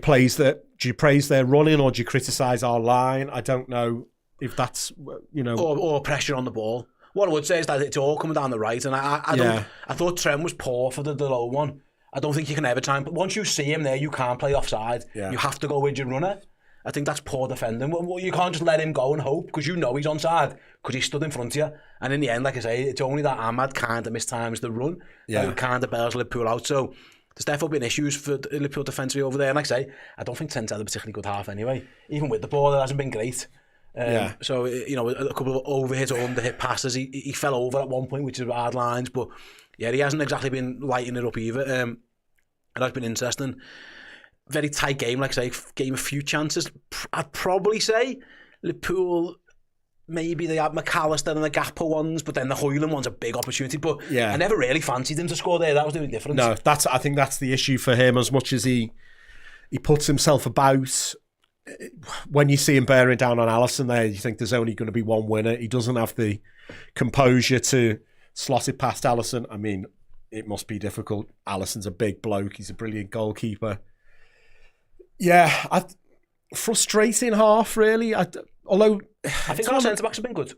[SPEAKER 2] you praise their running or do you criticise our line? I don't know if that's
[SPEAKER 1] or pressure on the ball. What I would say is that it's all coming down the right, and I thought Trent was poor for the low one. I don't think you can ever try and... But once you see him there, you can't play offside. Yeah. You have to go with your runner. I think that's poor defending. You can't just let him go and hope, because he's onside, because he stood in front of you. And in the end, like I say, it's only that Ahmad kind of mistimes the run. That kind of bails Liverpool out. So there's definitely been issues for Liverpool defensively over there. And like I say, I don't think Trent's had a particularly good half anyway. Even with the ball, it hasn't been great. So, a couple of overhit or underhit passes. He fell over at one point, which is hard lines, but he hasn't exactly been lighting it up either. It has been interesting. Very tight game, like I say, game of few chances. I'd probably say Liverpool, maybe they had McAllister and the Gakpo ones, but then the Højlund one's a big opportunity. But I never really fancied him to score there. That was the only difference.
[SPEAKER 2] No, I think that's the issue for him. As much as he puts himself about, when you see him bearing down on Alisson there, you think there's only going to be one winner. He doesn't have the composure to slot it past Alisson. I mean, it must be difficult. Alisson's a big bloke. He's a brilliant goalkeeper. Yeah, frustrating half, really. Although
[SPEAKER 1] I think our centre-backs have been good.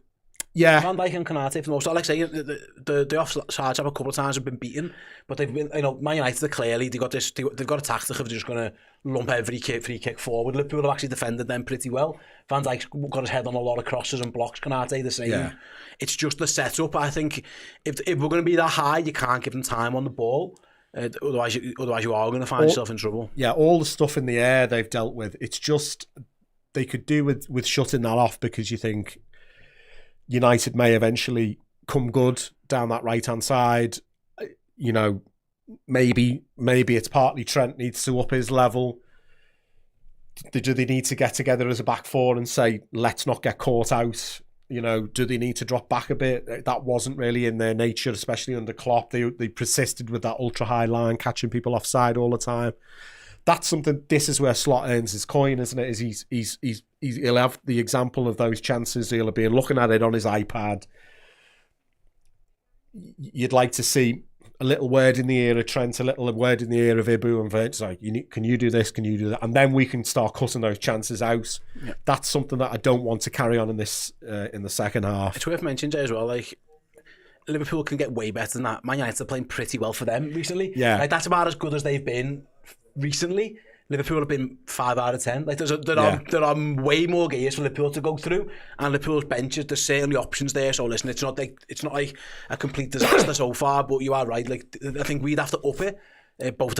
[SPEAKER 2] Yeah,
[SPEAKER 1] Van Dijk and Konate for the most part. Like I say, the offsides have a couple of times have been beaten, but they've been, Man United are clearly they've got a tactic of just going to lump every free kick forward. Liverpool have actually defended them pretty well. Van Dijk's got his head on a lot of crosses and blocks. Konate the same. Yeah. It's just the setup. I think if we're going to be that high, you can't give them time on the ball. Otherwise you are going to find yourself in trouble.
[SPEAKER 2] Yeah, all the stuff in the air they've dealt with. It's just they could do with shutting that off, because you think United may eventually come good down that right-hand side. Maybe it's partly Trent needs to up his level. Do they need to get together as a back four and say, let's not get caught out? Do they need to drop back a bit? That wasn't really in their nature, especially under Klopp. They persisted with that ultra-high line, catching people offside all the time. That's something. This is where Slot earns his coin, isn't it? He'll have the example of those chances. He'll be looking at it on his iPad. You'd like to see a little word in the ear of Trent, a little word in the ear of Ibu, and Vert's like, can you do this? Can you do that? And then we can start cutting those chances out. Yeah. That's something that I don't want to carry on in this in the second half.
[SPEAKER 1] It's worth mentioning, Jay, as well. Like, Liverpool can get way better than that. Man United are playing pretty well for them recently.
[SPEAKER 2] Yeah.
[SPEAKER 1] Like, that's about as good as they've been recently. Liverpool have been 5 out of 10. Like, there are way more gears for Liverpool to go through, and Liverpool's benches, there's certainly options there. So listen, it's not like a complete disaster so far, but you are right. Like, I think we'd have to up it. Both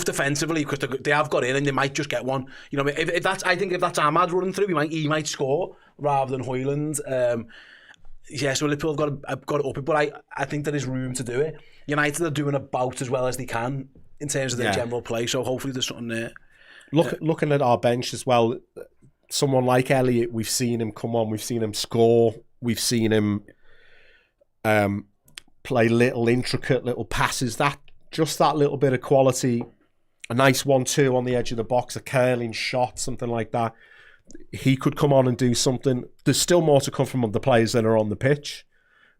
[SPEAKER 1] defensively, because they have got in and they might just get one. You know, if that's Ahmad running through, he might score rather than Højlund. So Liverpool have got to up it, but I think there is room to do it. United are doing about as well as they can in terms of their general play, so hopefully there's something there.
[SPEAKER 2] Looking at our bench as well, someone like Elliott, we've seen him come on, we've seen him score, we've seen him play little intricate little passes, that little bit of quality, a nice 1-2 on the edge of the box, a curling shot, something like that. He could come on and do something. There's still more to come from the players that are on the pitch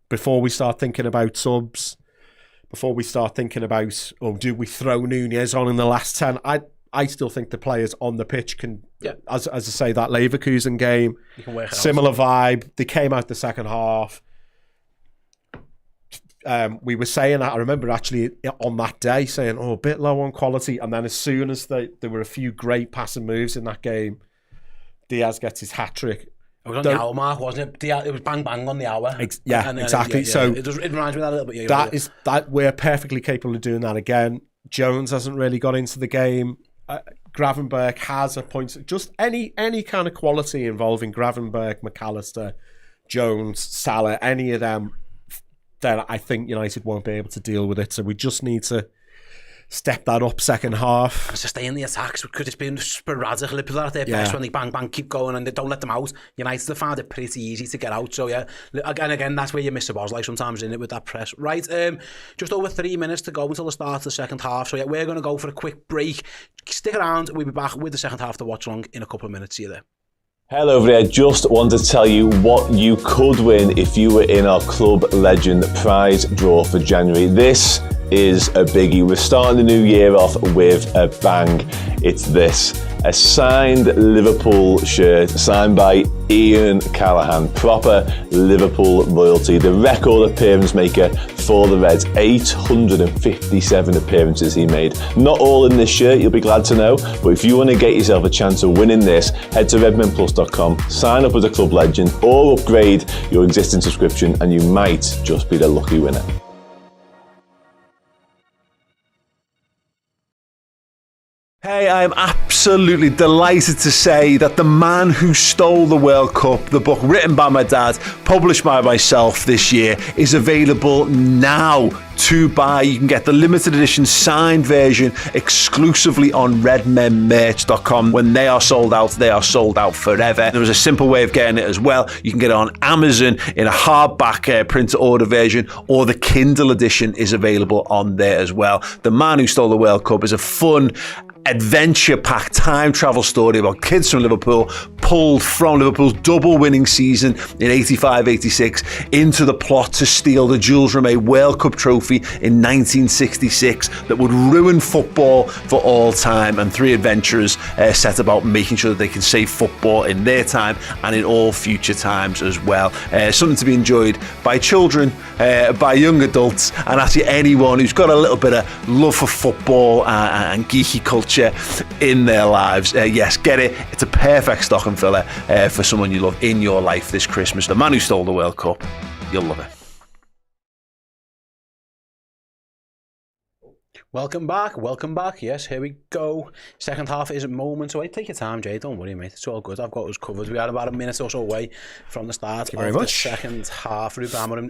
[SPEAKER 2] before we start thinking about subs, before we start thinking about, do we throw Nunez on in the last 10? I still think the players on the pitch can, as I say, that Leverkusen game, similar vibe. They came out the second half. We were saying that, I remember actually on that day saying, a bit low on quality. And then as soon as there were a few great passing moves in that game, Diaz gets his hat-trick.
[SPEAKER 1] It was on the hour mark, wasn't it? It was bang on the hour.
[SPEAKER 2] Exactly. So
[SPEAKER 1] it reminds me of that a little bit.
[SPEAKER 2] That we're perfectly capable of doing that again. Jones hasn't really got into the game. Gravenberch has a point. Just any kind of quality involving Gravenberch, McAllister, Jones, Salah, any of them, then I think United won't be able to deal with it. So we just need to step that up second half. And
[SPEAKER 1] sustain the attacks, because it's been sporadic. Liverpool are at their best when they bang, keep going and they don't let them out. United have found it pretty easy to get out. So again, that's where you miss the balls, like sometimes in it with that press. Right, just over 3 minutes to go until the start of the second half. So we're going to go for a quick break. Stick around, we'll be back with the second half of the watch along in a couple of minutes. See you there.
[SPEAKER 3] Hello over there, just wanted to tell you what you could win if you were in our Club Legend prize draw for January. This is a biggie. We're starting the new year off with a bang. It's this, a signed Liverpool shirt signed by Ian Callaghan, proper Liverpool royalty, the record appearance maker for the Reds. 857 appearances he made. Not all in this shirt, you'll be glad to know, but if you want to get yourself a chance of winning this, head to redmenplus.com, sign up as a club legend or upgrade your existing subscription and you might just be the lucky winner. Hey, I'm absolutely delighted to say that The Man Who Stole the World Cup, the book written by my dad, published by myself this year, is available now to buy. You can get the limited edition signed version exclusively on redmenmerch.com. When they are sold out forever. There was a simple way of getting it as well. You can get it on Amazon in a hardback print to order version, or the Kindle edition is available on there as well. The Man Who Stole the World Cup is a fun, adventure-packed time travel story about kids from Liverpool pulled from Liverpool's double winning season in 85-86 into the plot to steal the Jules Rimet World Cup trophy in 1966 that would ruin football for all time, and three adventurers set about making sure that they can save football in their time and in all future times as well. Something to be enjoyed by children, by young adults, and actually anyone who's got a little bit of love for football and geeky culture in their lives. Yes, get it. It's a perfect stocking filler for someone you love in your life this Christmas. The Man Who Stole the World Cup. You'll love it.
[SPEAKER 1] Welcome back. Yes, here we go. Second half is moments away. Take your time, Jay. Don't worry, mate. It's all good. I've got us covered. We are about a minute or so away from the start of the second half. Ruben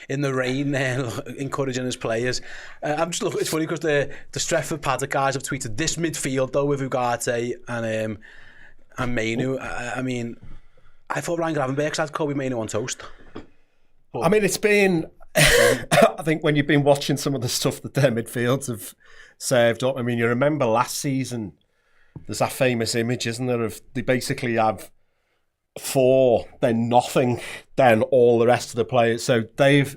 [SPEAKER 1] in the rain there, encouraging his players. I'm just looking. It's funny because the Stretford Paddock guys have tweeted this midfield though with Ugarte and Mainu. I mean, I thought Ryan Gravenberch had Kobe Mainu on toast. But,
[SPEAKER 2] I mean, it's been. I think when you've been watching some of the stuff that their midfields have served up, I mean, you remember last season, there's that famous image, isn't there, of they basically have 4, then nothing, then all the rest of the players. So this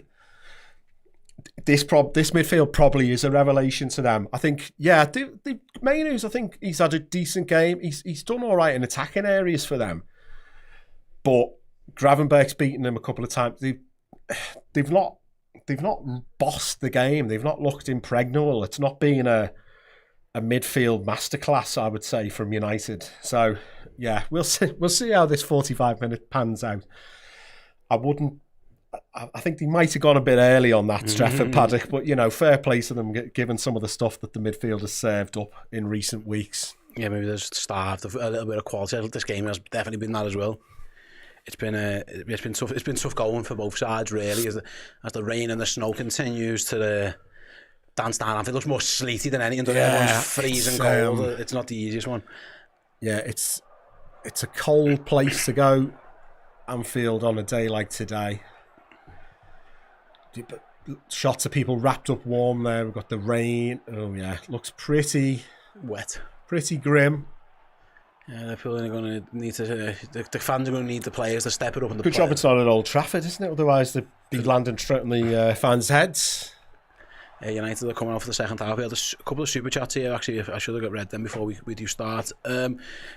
[SPEAKER 2] midfield probably is a revelation to them. I think, Mainu's, I think he's had a decent game. He's done all right in attacking areas for them. But Gravenberch's beaten them a couple of times. They've not they've not bossed the game. They've not looked impregnable. It's not been a midfield masterclass, I would say, from United. So yeah, we'll see how this 45-minute pans out. I think they might have gone a bit early on that Stretford Paddock, but fair play to them given some of the stuff that the midfield has served up in recent weeks.
[SPEAKER 1] Yeah, maybe they've starved a little bit of quality. This game has definitely been that as well. It's been tough. It's been tough going for both sides, really, as the rain and the snow continues to dance down. It looks more sleety than anything. Everyone's freezing cold. It's not the easiest one.
[SPEAKER 2] Yeah, it's a cold place to go, Anfield, on a day like today. Shots of people wrapped up warm there. We've got the rain. Oh yeah, looks pretty
[SPEAKER 1] wet,
[SPEAKER 2] pretty grim.
[SPEAKER 1] Yeah, they're probably going to need to. The fans are going to need the players to step it up.
[SPEAKER 2] Good job it's not at Old Trafford, isn't it? Otherwise, they'd be landing straight on the fans' heads.
[SPEAKER 1] United are coming off for the second half. We had a couple of super chats here. Actually, I should have got read them before we do start.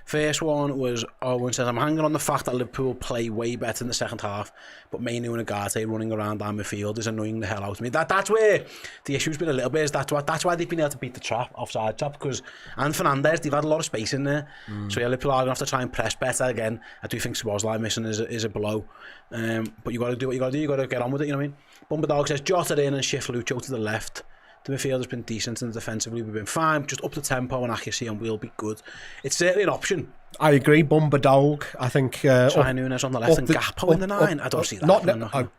[SPEAKER 1] First one was Owen says, I'm hanging on the fact that Liverpool play way better in the second half, but Mainu and Agate running around down midfield is annoying the hell out of me. That's where the issue's been a little bit. That's why they've been able to beat the offside trap, because and Fernandes, they've had a lot of space in there. So yeah, Liverpool are going to have to try and press better again. I do think Szoboszlai missing is a blow. But you got to do what you got to do. You got to get on with it. You know what I mean? Bumper Dog says Jota in and shift Lucho to the left. The midfield has been decent and defensively we've been fine. Just up the tempo and accuracy and we'll be good. It's certainly an option.
[SPEAKER 2] I agree. Bumper Dog. I think
[SPEAKER 1] try Nunes on the left and Gakpo in the 9. I don't see that.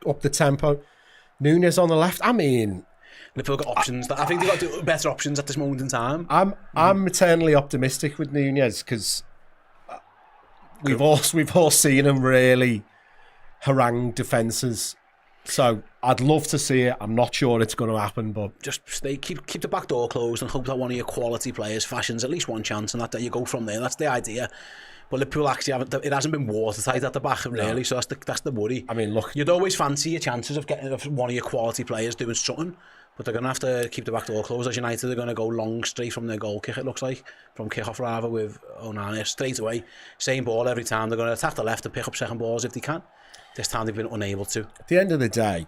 [SPEAKER 2] Up the tempo. Nunes on the left. I mean,
[SPEAKER 1] Liverpool got options. I think they've got better options at this moment in time.
[SPEAKER 2] I'm eternally optimistic with Nunes because we've all seen him really harangue defences. So I'd love to see it. I'm not sure it's going to happen, but
[SPEAKER 1] just keep the back door closed and hope that one of your quality players fashions at least one chance, and that you go from there. That's the idea. But Liverpool actually it hasn't been watertight at the back really, no. So that's the worry.
[SPEAKER 2] I mean, look,
[SPEAKER 1] you'd always fancy your chances of getting one of your quality players doing something, but they're going to have to keep the back door closed. As United, they're going to go long straight from their goal kick. It looks like from kick-off rather with Onana straight away, same ball every time. They're going to attack the left and pick up second balls if they can. This time they've been unable to.
[SPEAKER 2] At the end of the day,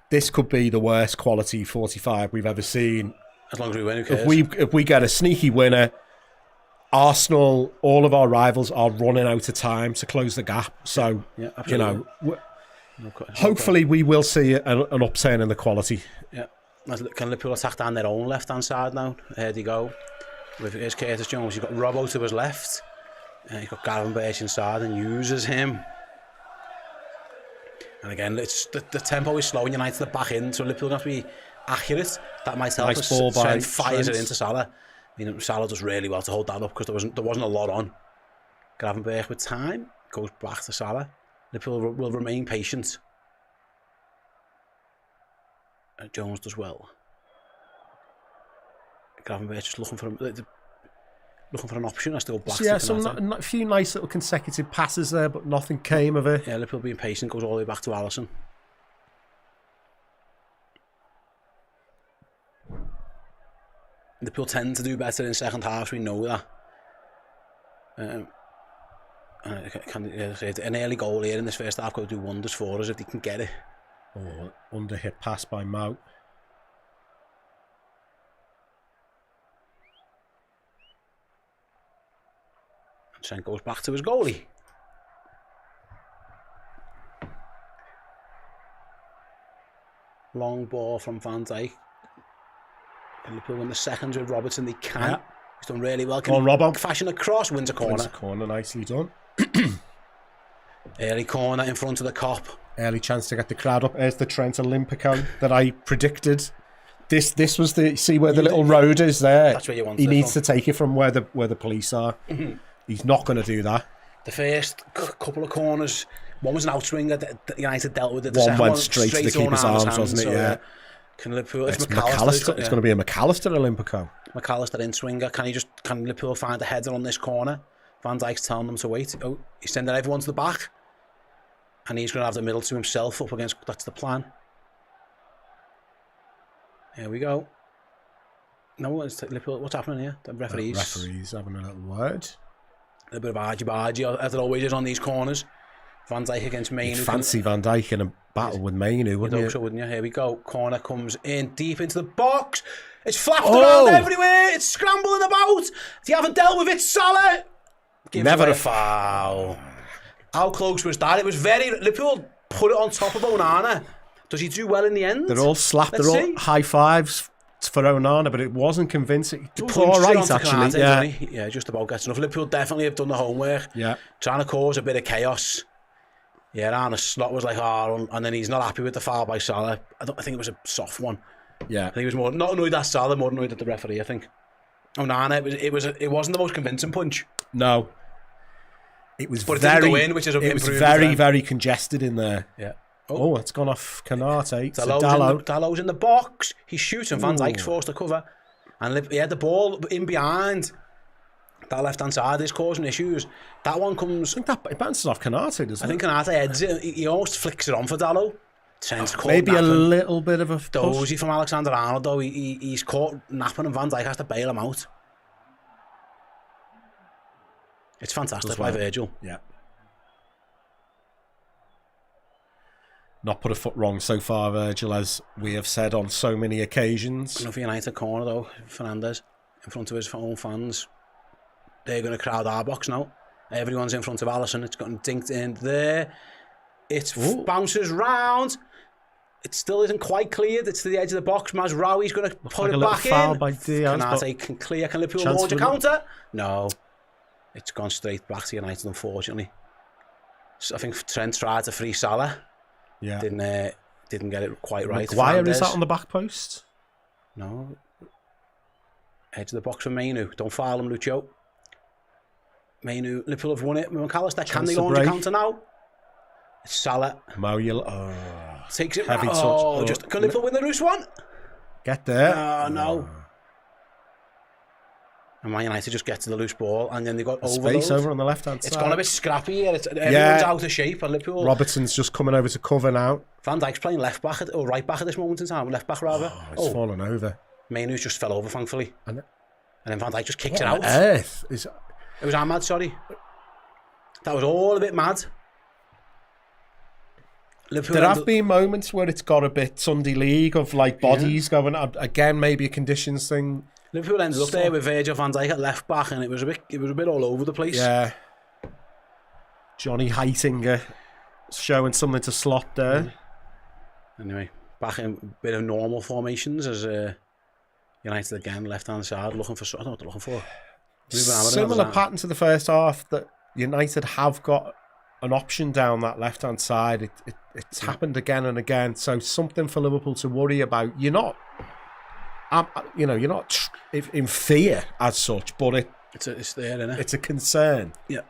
[SPEAKER 2] this could be the worst quality 45 we've ever seen.
[SPEAKER 1] As long as we win, who cares?
[SPEAKER 2] If we get a sneaky winner, Arsenal, all of our rivals are running out of time to close the gap. So,
[SPEAKER 1] yeah, absolutely.
[SPEAKER 2] Hopefully we will see an upturn in the quality.
[SPEAKER 1] Yeah. Can Liverpool attack down their own left-hand side now? Here they go. Here's Curtis Jones. You've got Robbo to his left. You've got Gravenberch inside and uses him. And again, it's the tempo is slow and United are back in, so Liverpool have to be accurate. That might help us. Trent fires it into Salah. I mean, Salah does really well to hold that up because there wasn't a lot on. Gravenberch with time goes back to Salah. Liverpool will remain patient. Jones does well. Gravenberch just looking for an option. I still blast it.
[SPEAKER 2] A few nice little consecutive passes there, but nothing came of it.
[SPEAKER 1] Yeah, Liverpool being patient goes all the way back to Alisson. Liverpool tend to do better in second halves. We know that. An early goal here in this first half could do wonders for us if they can get it.
[SPEAKER 2] Oh, under hit pass by Mount.
[SPEAKER 1] Trent goes back to his goalie. Long ball from Van Dijk. Liverpool win the seconds with Robertson. They can. Yeah. He's done really well.
[SPEAKER 2] Come on, Robbo.
[SPEAKER 1] Fashion a cross, wins a corner.
[SPEAKER 2] Wins a corner, nicely done.
[SPEAKER 1] Early corner in front of the cop.
[SPEAKER 2] Early chance to get the crowd up. There's the Trent Olympico that I predicted. This was the see where the little road is there.
[SPEAKER 1] That's where you want.
[SPEAKER 2] He needs to take it from where the police are. He's not going to do that.
[SPEAKER 1] The first couple of corners, one was an outswinger that United dealt with.
[SPEAKER 2] One went straight to the keeper's arms, wasn't it? Yeah.
[SPEAKER 1] Can Liverpool?
[SPEAKER 2] It's McAllister. It's going to be a McAllister Olympico.
[SPEAKER 1] McAllister in swinger. Can Liverpool find a header on this corner? Van Dijk's telling them to wait. Oh, he's sending everyone to the back, and he's going to have the middle to himself up against. That's the plan. Here we go. No, it's Liverpool. What's happening here? The referees.
[SPEAKER 2] Referees having a little word.
[SPEAKER 1] A bit of argy-bargy, as it always is on these corners. Van Dijk against Mainu.
[SPEAKER 2] You'd fancy Van Dijk in a battle with Mainu, wouldn't you?
[SPEAKER 1] So, wouldn't you? Here we go. Corner comes in deep into the box. It's flapped
[SPEAKER 2] Oh!
[SPEAKER 1] around everywhere. It's scrambling about. If you haven't dealt with it, Salah. Gives
[SPEAKER 2] Never
[SPEAKER 1] away
[SPEAKER 2] a
[SPEAKER 1] a foul. How close was that? It was very... Liverpool put it on top of Onana. Does he do well in the end?
[SPEAKER 2] They're all slapped.
[SPEAKER 1] Let's
[SPEAKER 2] They're all
[SPEAKER 1] see.
[SPEAKER 2] high fives for Onana, but it wasn't convincing. He
[SPEAKER 1] Punched
[SPEAKER 2] put all
[SPEAKER 1] it
[SPEAKER 2] right,
[SPEAKER 1] onto
[SPEAKER 2] actually.
[SPEAKER 1] Kanate,
[SPEAKER 2] Yeah.
[SPEAKER 1] didn't he? Yeah, just about gets enough. Liverpool definitely have done the homework.
[SPEAKER 2] Yeah.
[SPEAKER 1] Trying to cause a bit of chaos. Yeah, Arne Slot was like, oh, and then he's not happy with the foul by Salah. I think it was a soft one.
[SPEAKER 2] Yeah.
[SPEAKER 1] I think he was more not annoyed at Salah, more annoyed at the referee. I think. Onana, it wasn't the most convincing punch.
[SPEAKER 2] No. It was
[SPEAKER 1] But it
[SPEAKER 2] very.
[SPEAKER 1] didn't go in, which is
[SPEAKER 2] it was
[SPEAKER 1] improvement
[SPEAKER 2] very,
[SPEAKER 1] then.
[SPEAKER 2] very congested in there.
[SPEAKER 1] Yeah.
[SPEAKER 2] Oh, it's gone off Kanate. to
[SPEAKER 1] Dallow's in the box. He's shooting. Van Dijk's forced to cover, and he had the ball in behind. That left-hand side is causing issues. That one comes...
[SPEAKER 2] I think that it bounces off Kanate, doesn't
[SPEAKER 1] I think
[SPEAKER 2] it?
[SPEAKER 1] Kanate heads it. He almost flicks it on for Dallow. Trent's caught
[SPEAKER 2] Maybe
[SPEAKER 1] napping.
[SPEAKER 2] a little bit of a
[SPEAKER 1] Dozy from Alexander-Arnold, though. He's caught napping and Van Dijk has to bail him out. It's fantastic by Virgil.
[SPEAKER 2] Yeah. Not put a foot wrong so far, Virgil, as we have said on so many occasions.
[SPEAKER 1] Enough United corner, though. Fernandes in front of his own fans. They're going to crowd our box now. Everyone's in front of Alisson. It's gotten dinked in there. It bounces round. It still isn't quite cleared. It's to the edge of the box. Mazraoui's going to put it back
[SPEAKER 2] foul
[SPEAKER 1] in.
[SPEAKER 2] by Diaz,
[SPEAKER 1] Kanate can clear. Can Liverpool
[SPEAKER 2] chance
[SPEAKER 1] launch a
[SPEAKER 2] for
[SPEAKER 1] counter? No. It's gone straight back to United, unfortunately. So I think Trent tried to free Salah.
[SPEAKER 2] Yeah.
[SPEAKER 1] Didn't get it quite right.
[SPEAKER 2] Maguire, is
[SPEAKER 1] Fernandes.
[SPEAKER 2] that on the back post?
[SPEAKER 1] No. Edge of the box for Mainu. Don't foul him, Lucio. Mainu, Liverpool have won it. McAllister, can they launch a counter now? It's Salah. Takes it.
[SPEAKER 2] Heavy touch.
[SPEAKER 1] Just can Liverpool win the loose one?
[SPEAKER 2] Get there.
[SPEAKER 1] Oh, no. And Man United just get to the loose ball, and then they got
[SPEAKER 2] Space over on the left-hand side.
[SPEAKER 1] It's gone a bit scrappy here. Everyone's out of shape, and Liverpool...
[SPEAKER 2] Robertson's just coming over to cover now.
[SPEAKER 1] Van Dijk's playing left back, or right back at this moment in time. Left back, rather.
[SPEAKER 2] It's fallen over.
[SPEAKER 1] Mainu's just fell over, thankfully. And then Van Dijk just kicked it
[SPEAKER 2] What
[SPEAKER 1] out.
[SPEAKER 2] on earth?
[SPEAKER 1] It was Ahmad, sorry. That was all a bit mad. Liverpool
[SPEAKER 2] There have been moments where it's got a bit Sunday League of like bodies going up. Again, maybe a conditions thing.
[SPEAKER 1] Liverpool ended up there with Virgil van Dijk at left back, and it was a bit all over the place.
[SPEAKER 2] Yeah. Johnny Heitinger showing something to Slot there.
[SPEAKER 1] Anyway, back in a bit of normal formations as United again, left-hand side, looking for... I don't know what they're looking for.
[SPEAKER 2] Similar pattern to the first half, that United have got an option down that left-hand side. It's happened again and again. So something for Liverpool to worry about. You're not, you're not in fear as such, but
[SPEAKER 1] it's there, isn't it?
[SPEAKER 2] It's a concern.
[SPEAKER 1] Yeah.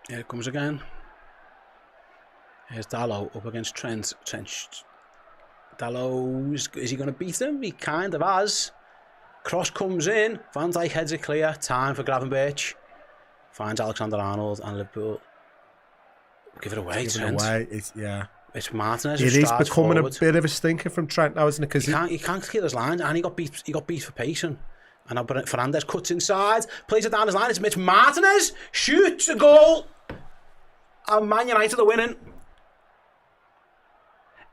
[SPEAKER 1] Here it comes again. Here's Dallow up against Trent. Dallow, is he going to beat him? He kind of has. Cross comes in. Van Dijk heads it clear. Time for Gravenberch. Finds Alexander-Arnold and Liverpool. Give it away, Trent. It's Martinez who
[SPEAKER 2] It is
[SPEAKER 1] starts
[SPEAKER 2] becoming
[SPEAKER 1] forward.
[SPEAKER 2] a bit of a stinker from Trent now, isn't it? Because
[SPEAKER 1] he can't clear his lines, and he got beat for pacing. And now Fernandes cuts inside, plays it down his line. It's Martinez, shoots a goal, and Man United are winning.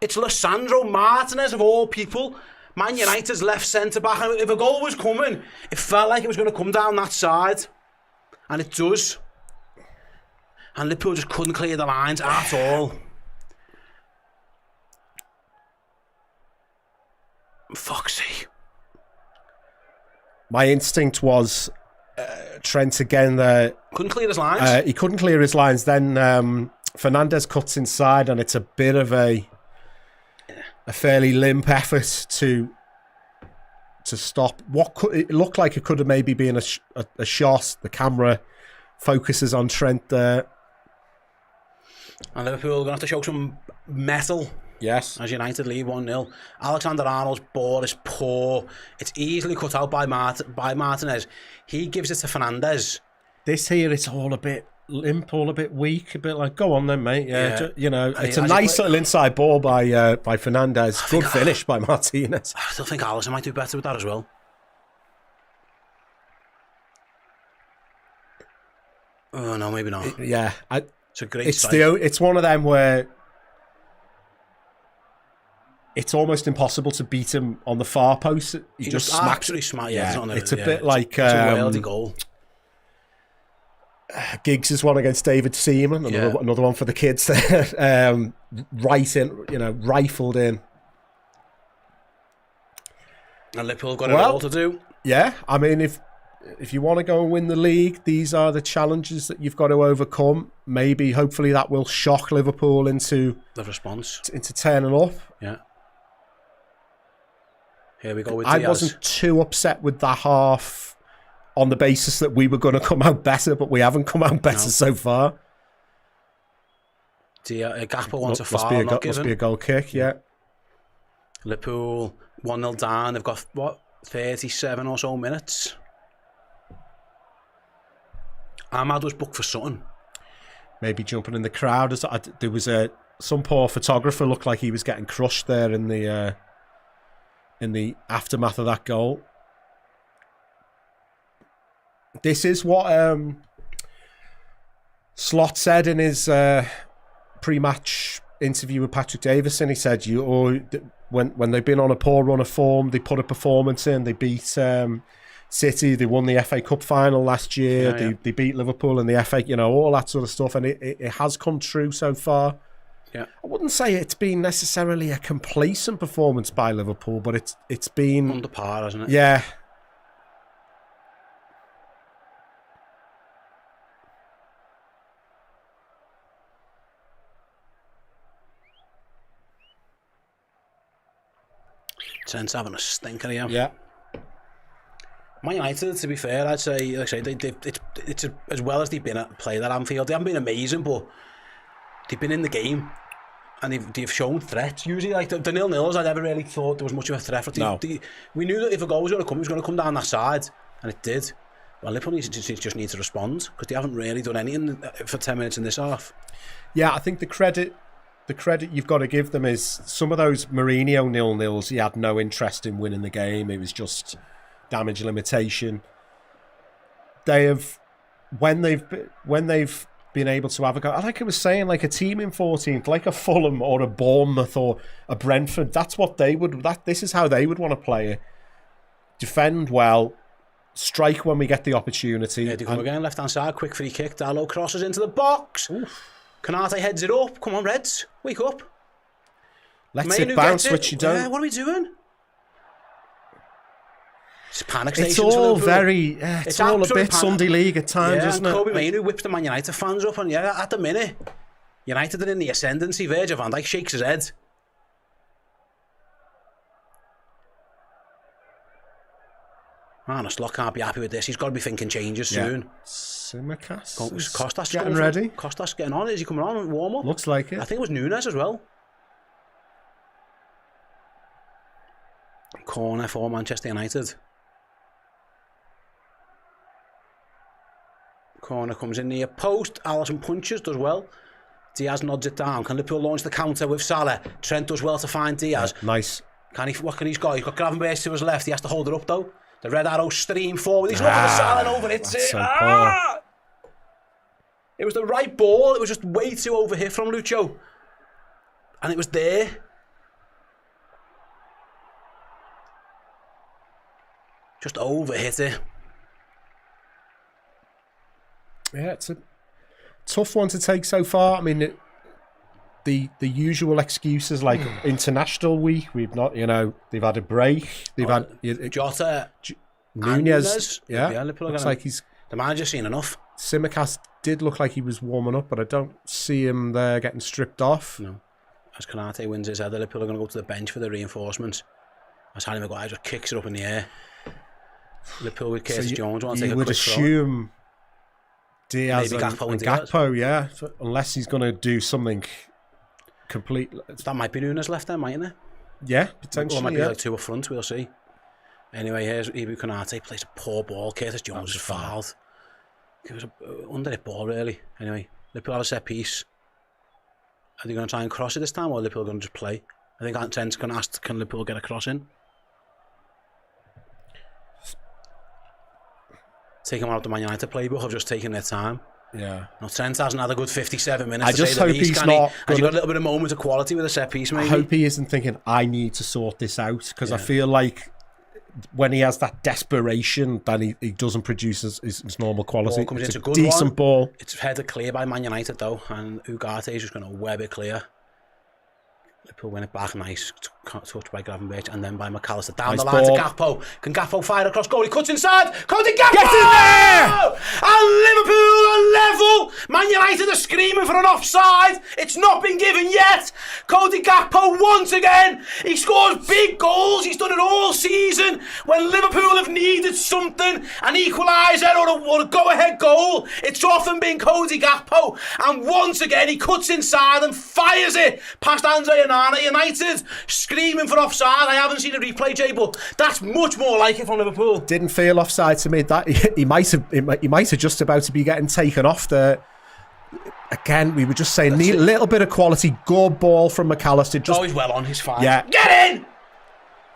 [SPEAKER 1] It's Lisandro Martinez of all people, Man United's left centre back. And if a goal was coming, it felt like it was going to come down that side, and it does. And Liverpool just couldn't clear the lines at all. Fuck's sake.
[SPEAKER 2] my instinct was Trent again there.
[SPEAKER 1] Couldn't clear his lines.
[SPEAKER 2] He couldn't clear his lines. Then Fernandes cuts inside, and it's a bit of a fairly limp effort to stop what it looked like it could have maybe been a shot. The camera focuses on Trent there.
[SPEAKER 1] And Liverpool are going to have to show some metal.
[SPEAKER 2] Yes.
[SPEAKER 1] As United lead 1-0. Alexander-Arnold's ball is poor. It's easily cut out by Martinez. He gives it to Fernandes.
[SPEAKER 2] This here, it's all a bit limp, all a bit weak, a bit like, go on then, mate. Yeah. It's a nice little inside ball by Fernandes. Good finish by Martinez.
[SPEAKER 1] I still think Alisson might do better with that as well. Oh no, maybe not.
[SPEAKER 2] Yeah,
[SPEAKER 1] It's a great
[SPEAKER 2] it's
[SPEAKER 1] sight.
[SPEAKER 2] it's one of them where it's almost impossible to beat him on the far post. He just smacks.
[SPEAKER 1] Absolutely smart. Yeah,
[SPEAKER 2] It's a bit like
[SPEAKER 1] it's a worldy goal.
[SPEAKER 2] Giggs' one against David Seaman, another one for the kids there. Right in, rifled in.
[SPEAKER 1] And Liverpool got it all to do.
[SPEAKER 2] Yeah, I mean, if you want to go and win the league, these are the challenges that you've got to overcome. Maybe, hopefully, that will shock Liverpool into
[SPEAKER 1] the response,
[SPEAKER 2] into turning up.
[SPEAKER 1] Yeah. Here we go with
[SPEAKER 2] I
[SPEAKER 1] Diaz.
[SPEAKER 2] wasn't too upset with that half on the basis that we were going to come out better, but we haven't come out better so far.
[SPEAKER 1] Gakpo wants a foul,
[SPEAKER 2] must be a goal kick, yeah.
[SPEAKER 1] Liverpool 1-0 down. They've got, 37 or so minutes. Ahmad was booked for something. Maybe
[SPEAKER 2] jumping in the crowd. There was some poor photographer looked like he was getting crushed there in the aftermath of that goal. This is what Slot said in his pre-match interview with Patrick Davison. He said, when they've been on a poor run of form, they put a performance in. They beat City. They won the FA Cup final last year. They beat Liverpool in the FA. All that sort of stuff, and it has come true so far.
[SPEAKER 1] Yeah,
[SPEAKER 2] I wouldn't say it's been necessarily a complacent performance by Liverpool, but it's been
[SPEAKER 1] under par, hasn't it?
[SPEAKER 2] Yeah.
[SPEAKER 1] Trent's having a stinker here.
[SPEAKER 2] Yeah.
[SPEAKER 1] Man United, to be fair, I'd say, it's as well as they've been played at Anfield. They haven't been amazing, but they've been in the game and they've shown threats. Usually, like the 0-0s, I never really thought there was much of a threat for them. No. We knew that if a goal was going to come, it was going to come down that side, and it did. Well, Liverpool just need to respond because they haven't really done anything for 10 minutes in this half.
[SPEAKER 2] Yeah, I think the credit you've got to give them is some of those Mourinho 0-0s, he had no interest in winning the game. It was just damage limitation. They have, when they've been able to have a go, like I was saying, like a team in 14th, like a Fulham or a Bournemouth or a Brentford, that's what they would, this is how they would want to play it. Defend well, strike when we get the opportunity.
[SPEAKER 1] Yeah, they come again, left hand side, quick free kick, Darlow crosses into the box. Oof. Kanate heads it up. Come on, Reds, wake up.
[SPEAKER 2] Let's it bounce, which you don't.
[SPEAKER 1] Yeah, what are we doing? It's panic station.
[SPEAKER 2] It's all very. It's all a bit Sunday League at times, isn't it?
[SPEAKER 1] Kobe Mainoo whips the Man United fans up, and at the minute, United are in the ascendancy. Virgil van Dijk shakes his head. Slot can't be happy with this. He's got to be thinking changes soon.
[SPEAKER 2] Simicast is
[SPEAKER 1] Costas
[SPEAKER 2] getting ready.
[SPEAKER 1] Costas getting on. Is he coming on? Warm up?
[SPEAKER 2] Looks like it.
[SPEAKER 1] I think it was Nunes as well. Corner for Manchester United. Corner comes in near post. Alisson punches, does well. Diaz nods it down. Can Liverpool launch the counter with Salah? Trent does well to find Diaz.
[SPEAKER 2] Nice.
[SPEAKER 1] What can he got? He's got Gravenberch to his left. He has to hold it up though. The red arrow stream forward. He's looking for Salah over it. It was the right ball. It was just way too overhit from Lucho. And it was there. Just overhit it.
[SPEAKER 2] Yeah, it's a tough one to take so far. I mean, the usual excuses like international week. We've not, they've had a break. They've had
[SPEAKER 1] Jota,
[SPEAKER 2] Nunez. Yeah, looks like
[SPEAKER 1] the manager's seen enough.
[SPEAKER 2] Simicast did look like he was warming up, but I don't see him there getting stripped off.
[SPEAKER 1] No. As Kanate wins his header, Liverpool are going to go to the bench for the reinforcements. As Harry Maguire just kicks it up in the air. Liverpool with Curtis Jones want to take a quick throw.
[SPEAKER 2] Assume Diaz and Gakpo, yeah. So unless he's going to do something complete.
[SPEAKER 1] That might be Nunes left there, mightn't it?
[SPEAKER 2] Yeah, potentially.
[SPEAKER 1] Or it might be like two up front, we'll see. Anyway, here's Ibu Konate, plays a poor ball. Curtis Jones is fouled. It was an under-hit ball, really. Anyway, Liverpool have a set piece. Are they going to try and cross it this time, or are Liverpool going to just play? I think Trent's going to ask, can Liverpool get a cross in? Take him out of the Man United playbook of just taking their time.
[SPEAKER 2] Yeah.
[SPEAKER 1] No, Trent hasn't had a good 57 minutes.
[SPEAKER 2] I
[SPEAKER 1] to
[SPEAKER 2] just
[SPEAKER 1] say the
[SPEAKER 2] hope
[SPEAKER 1] least,
[SPEAKER 2] he's
[SPEAKER 1] can he?
[SPEAKER 2] not
[SPEAKER 1] Has he
[SPEAKER 2] gonna-
[SPEAKER 1] got a little bit of moment of quality with a set piece, maybe?
[SPEAKER 2] I hope he isn't thinking, I need to sort this out, because I feel like when he has that desperation, then he doesn't produce his normal quality.
[SPEAKER 1] Ball comes
[SPEAKER 2] It's
[SPEAKER 1] into
[SPEAKER 2] a
[SPEAKER 1] good
[SPEAKER 2] decent
[SPEAKER 1] one.
[SPEAKER 2] ball.
[SPEAKER 1] It's headed clear by Man United, though, and Ugarte is just going to web it clear. Liverpool win it back, nice touch by Gravenberch, and then by McAllister down
[SPEAKER 2] Nice
[SPEAKER 1] the line
[SPEAKER 2] ball.
[SPEAKER 1] to Gakpo. Can Gakpo fire across goal? He cuts inside. Cody Gakpo!
[SPEAKER 2] Get in there!
[SPEAKER 1] And Liverpool are level. Man United are screaming for an offside. It's not been given yet. Cody Gakpo once again. He scores big goals. He's done it all season. When Liverpool have needed something, an equaliser or a go-ahead goal, it's often been Cody Gakpo. And once again, he cuts inside and fires it past Andre Onana. United screaming for offside. I haven't seen a replay, Jay, but that's much more like it from Liverpool.
[SPEAKER 2] Didn't feel offside to me. That he might have just about to be getting taken off there. Again, we were just saying, need a little bit of quality. Good ball from McAllister. Just,
[SPEAKER 1] He's well on. He's fine.
[SPEAKER 2] Yeah.
[SPEAKER 1] Get in!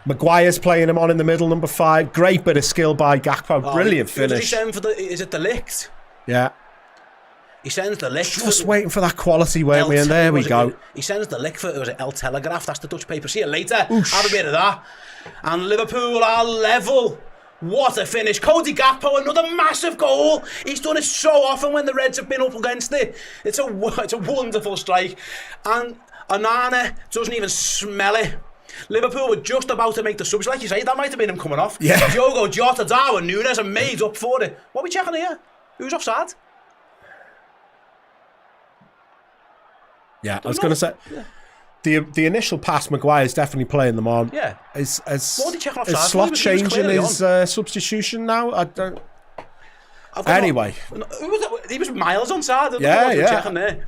[SPEAKER 2] Maguire's playing him on in the middle, number 5. Great bit of skill by Gakpo. Brilliant
[SPEAKER 1] Who does he
[SPEAKER 2] finish.
[SPEAKER 1] send for the? Is it the licked?
[SPEAKER 2] Yeah.
[SPEAKER 1] He sends the lick.
[SPEAKER 2] Just waiting for that quality, weren't we? And there we go.
[SPEAKER 1] He sends the lick for it was El Telegraph. That's the Dutch paper. See you later. Have a bit of that. And Liverpool are level. What a finish. Cody Gakpo, another massive goal. He's done it so often when the Reds have been up against it. It's a wonderful strike. And Onana doesn't even smell it. Liverpool were just about to make the subs. Like you say, that might have been him coming off.
[SPEAKER 2] Yeah.
[SPEAKER 1] Diogo Jota, Darwin Núñez are made up for it. What are we checking here? Who's offside?
[SPEAKER 2] Yeah, I was going to say, the initial pass, Maguire's definitely playing them on.
[SPEAKER 1] Yeah.
[SPEAKER 2] Is
[SPEAKER 1] What did he check offside?
[SPEAKER 2] Slot
[SPEAKER 1] He was
[SPEAKER 2] changing
[SPEAKER 1] clearly
[SPEAKER 2] his substitution now? I don't. Anyway.
[SPEAKER 1] Who was that? He was miles on side.
[SPEAKER 2] Yeah.
[SPEAKER 1] Checking there.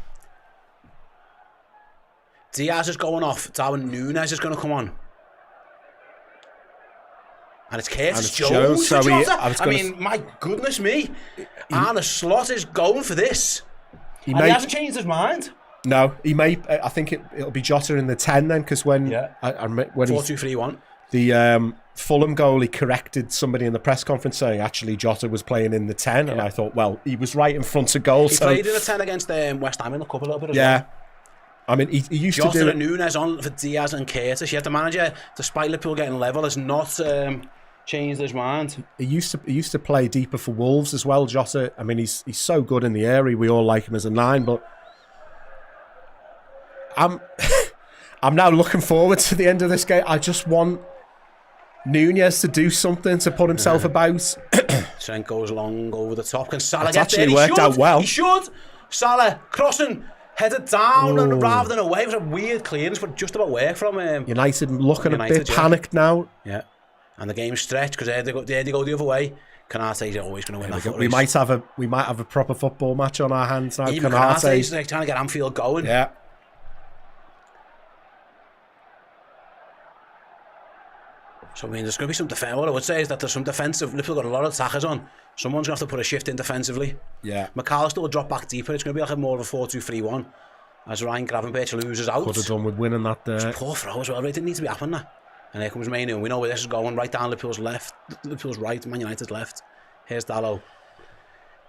[SPEAKER 1] Diaz is going off. Darwin Núñez is going to come on. And it's Curtis Jones.
[SPEAKER 2] So
[SPEAKER 1] I mean, my goodness me. Arne Slot is going for this. He hasn't changed his mind.
[SPEAKER 2] No, he may. I think it'll be Jota in the 10 then, because when when
[SPEAKER 1] 4-2-3-1.
[SPEAKER 2] The Fulham goal, he corrected somebody in the press conference saying actually Jota was playing in the 10, and I thought, well, he was right in front of goal.
[SPEAKER 1] He played in the 10 against West Ham in the cup a little bit as well.
[SPEAKER 2] I mean, he used
[SPEAKER 1] Jota
[SPEAKER 2] to do
[SPEAKER 1] and Núñez on for Diaz and Curtis. Yet the manager, despite Liverpool getting level, has not changed his mind.
[SPEAKER 2] He used to play deeper for Wolves as well, Jota. I mean, he's so good in the area. We all like him as a 9, but I'm now looking forward to the end of this game. I just want Núñez to do something to put himself about.
[SPEAKER 1] Trent goes long over the top. Can Salah
[SPEAKER 2] It's
[SPEAKER 1] get
[SPEAKER 2] actually
[SPEAKER 1] there?
[SPEAKER 2] worked out well.
[SPEAKER 1] He should. Salah crossing, headed down and rather than away. It was a weird clearance, but just about work from
[SPEAKER 2] United looking a bit panicked now.
[SPEAKER 1] Yeah. And the game's stretched because they go the other way. Kanate's always going to win that foot
[SPEAKER 2] We
[SPEAKER 1] race.
[SPEAKER 2] might have a proper football match on our hands now.
[SPEAKER 1] Even Kanate's like trying to get Anfield going.
[SPEAKER 2] Yeah.
[SPEAKER 1] So I mean, there's going to be some defense. What I would say is that there's some defensive. Liverpool got a lot of attackers on. Someone's going to have to put a shift in defensively.
[SPEAKER 2] Yeah.
[SPEAKER 1] McAllister will drop back deeper. It's going to be like more of a 4-2-3-1 as Ryan Gravenberch loses out.
[SPEAKER 2] Could have done with winning that there.
[SPEAKER 1] Poor throw as well. It didn't need to be happening that. And here comes Mainu. We know where this is going. Right down Liverpool's left. Liverpool's right. Man United's left. Here's Dalot.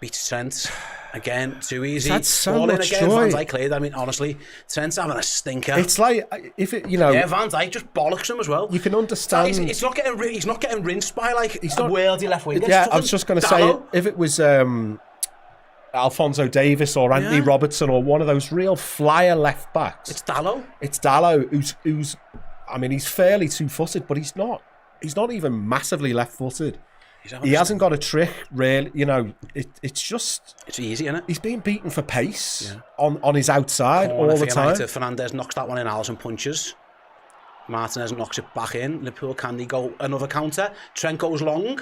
[SPEAKER 1] Beats Trent. Again, too easy.
[SPEAKER 2] That's so
[SPEAKER 1] Ball
[SPEAKER 2] much
[SPEAKER 1] in again.
[SPEAKER 2] joy.
[SPEAKER 1] Van Dijk cleared. I mean, honestly, Trent's having a stinker.
[SPEAKER 2] It's like, if it, you know...
[SPEAKER 1] Yeah, Van Dijk just bollocks him as well.
[SPEAKER 2] You can understand...
[SPEAKER 1] He's not getting rinsed by, like, he's not worldy left wing.
[SPEAKER 2] Yeah, I was just going to say, if it was Alphonso Davies or Anthony Robertson or one of those real flyer left backs...
[SPEAKER 1] It's Dalot.
[SPEAKER 2] It's Dalot, who's... I mean, he's fairly two-footed, but he's not even massively left-footed. He hasn't got a trick, really. You know, it's just...
[SPEAKER 1] It's easy, isn't it?
[SPEAKER 2] He's being beaten for pace on his outside all the time.
[SPEAKER 1] Fernandes knocks that one in, Alisson punches. Martinez knocks it back in. Liverpool, can they go another counter? Trent goes long.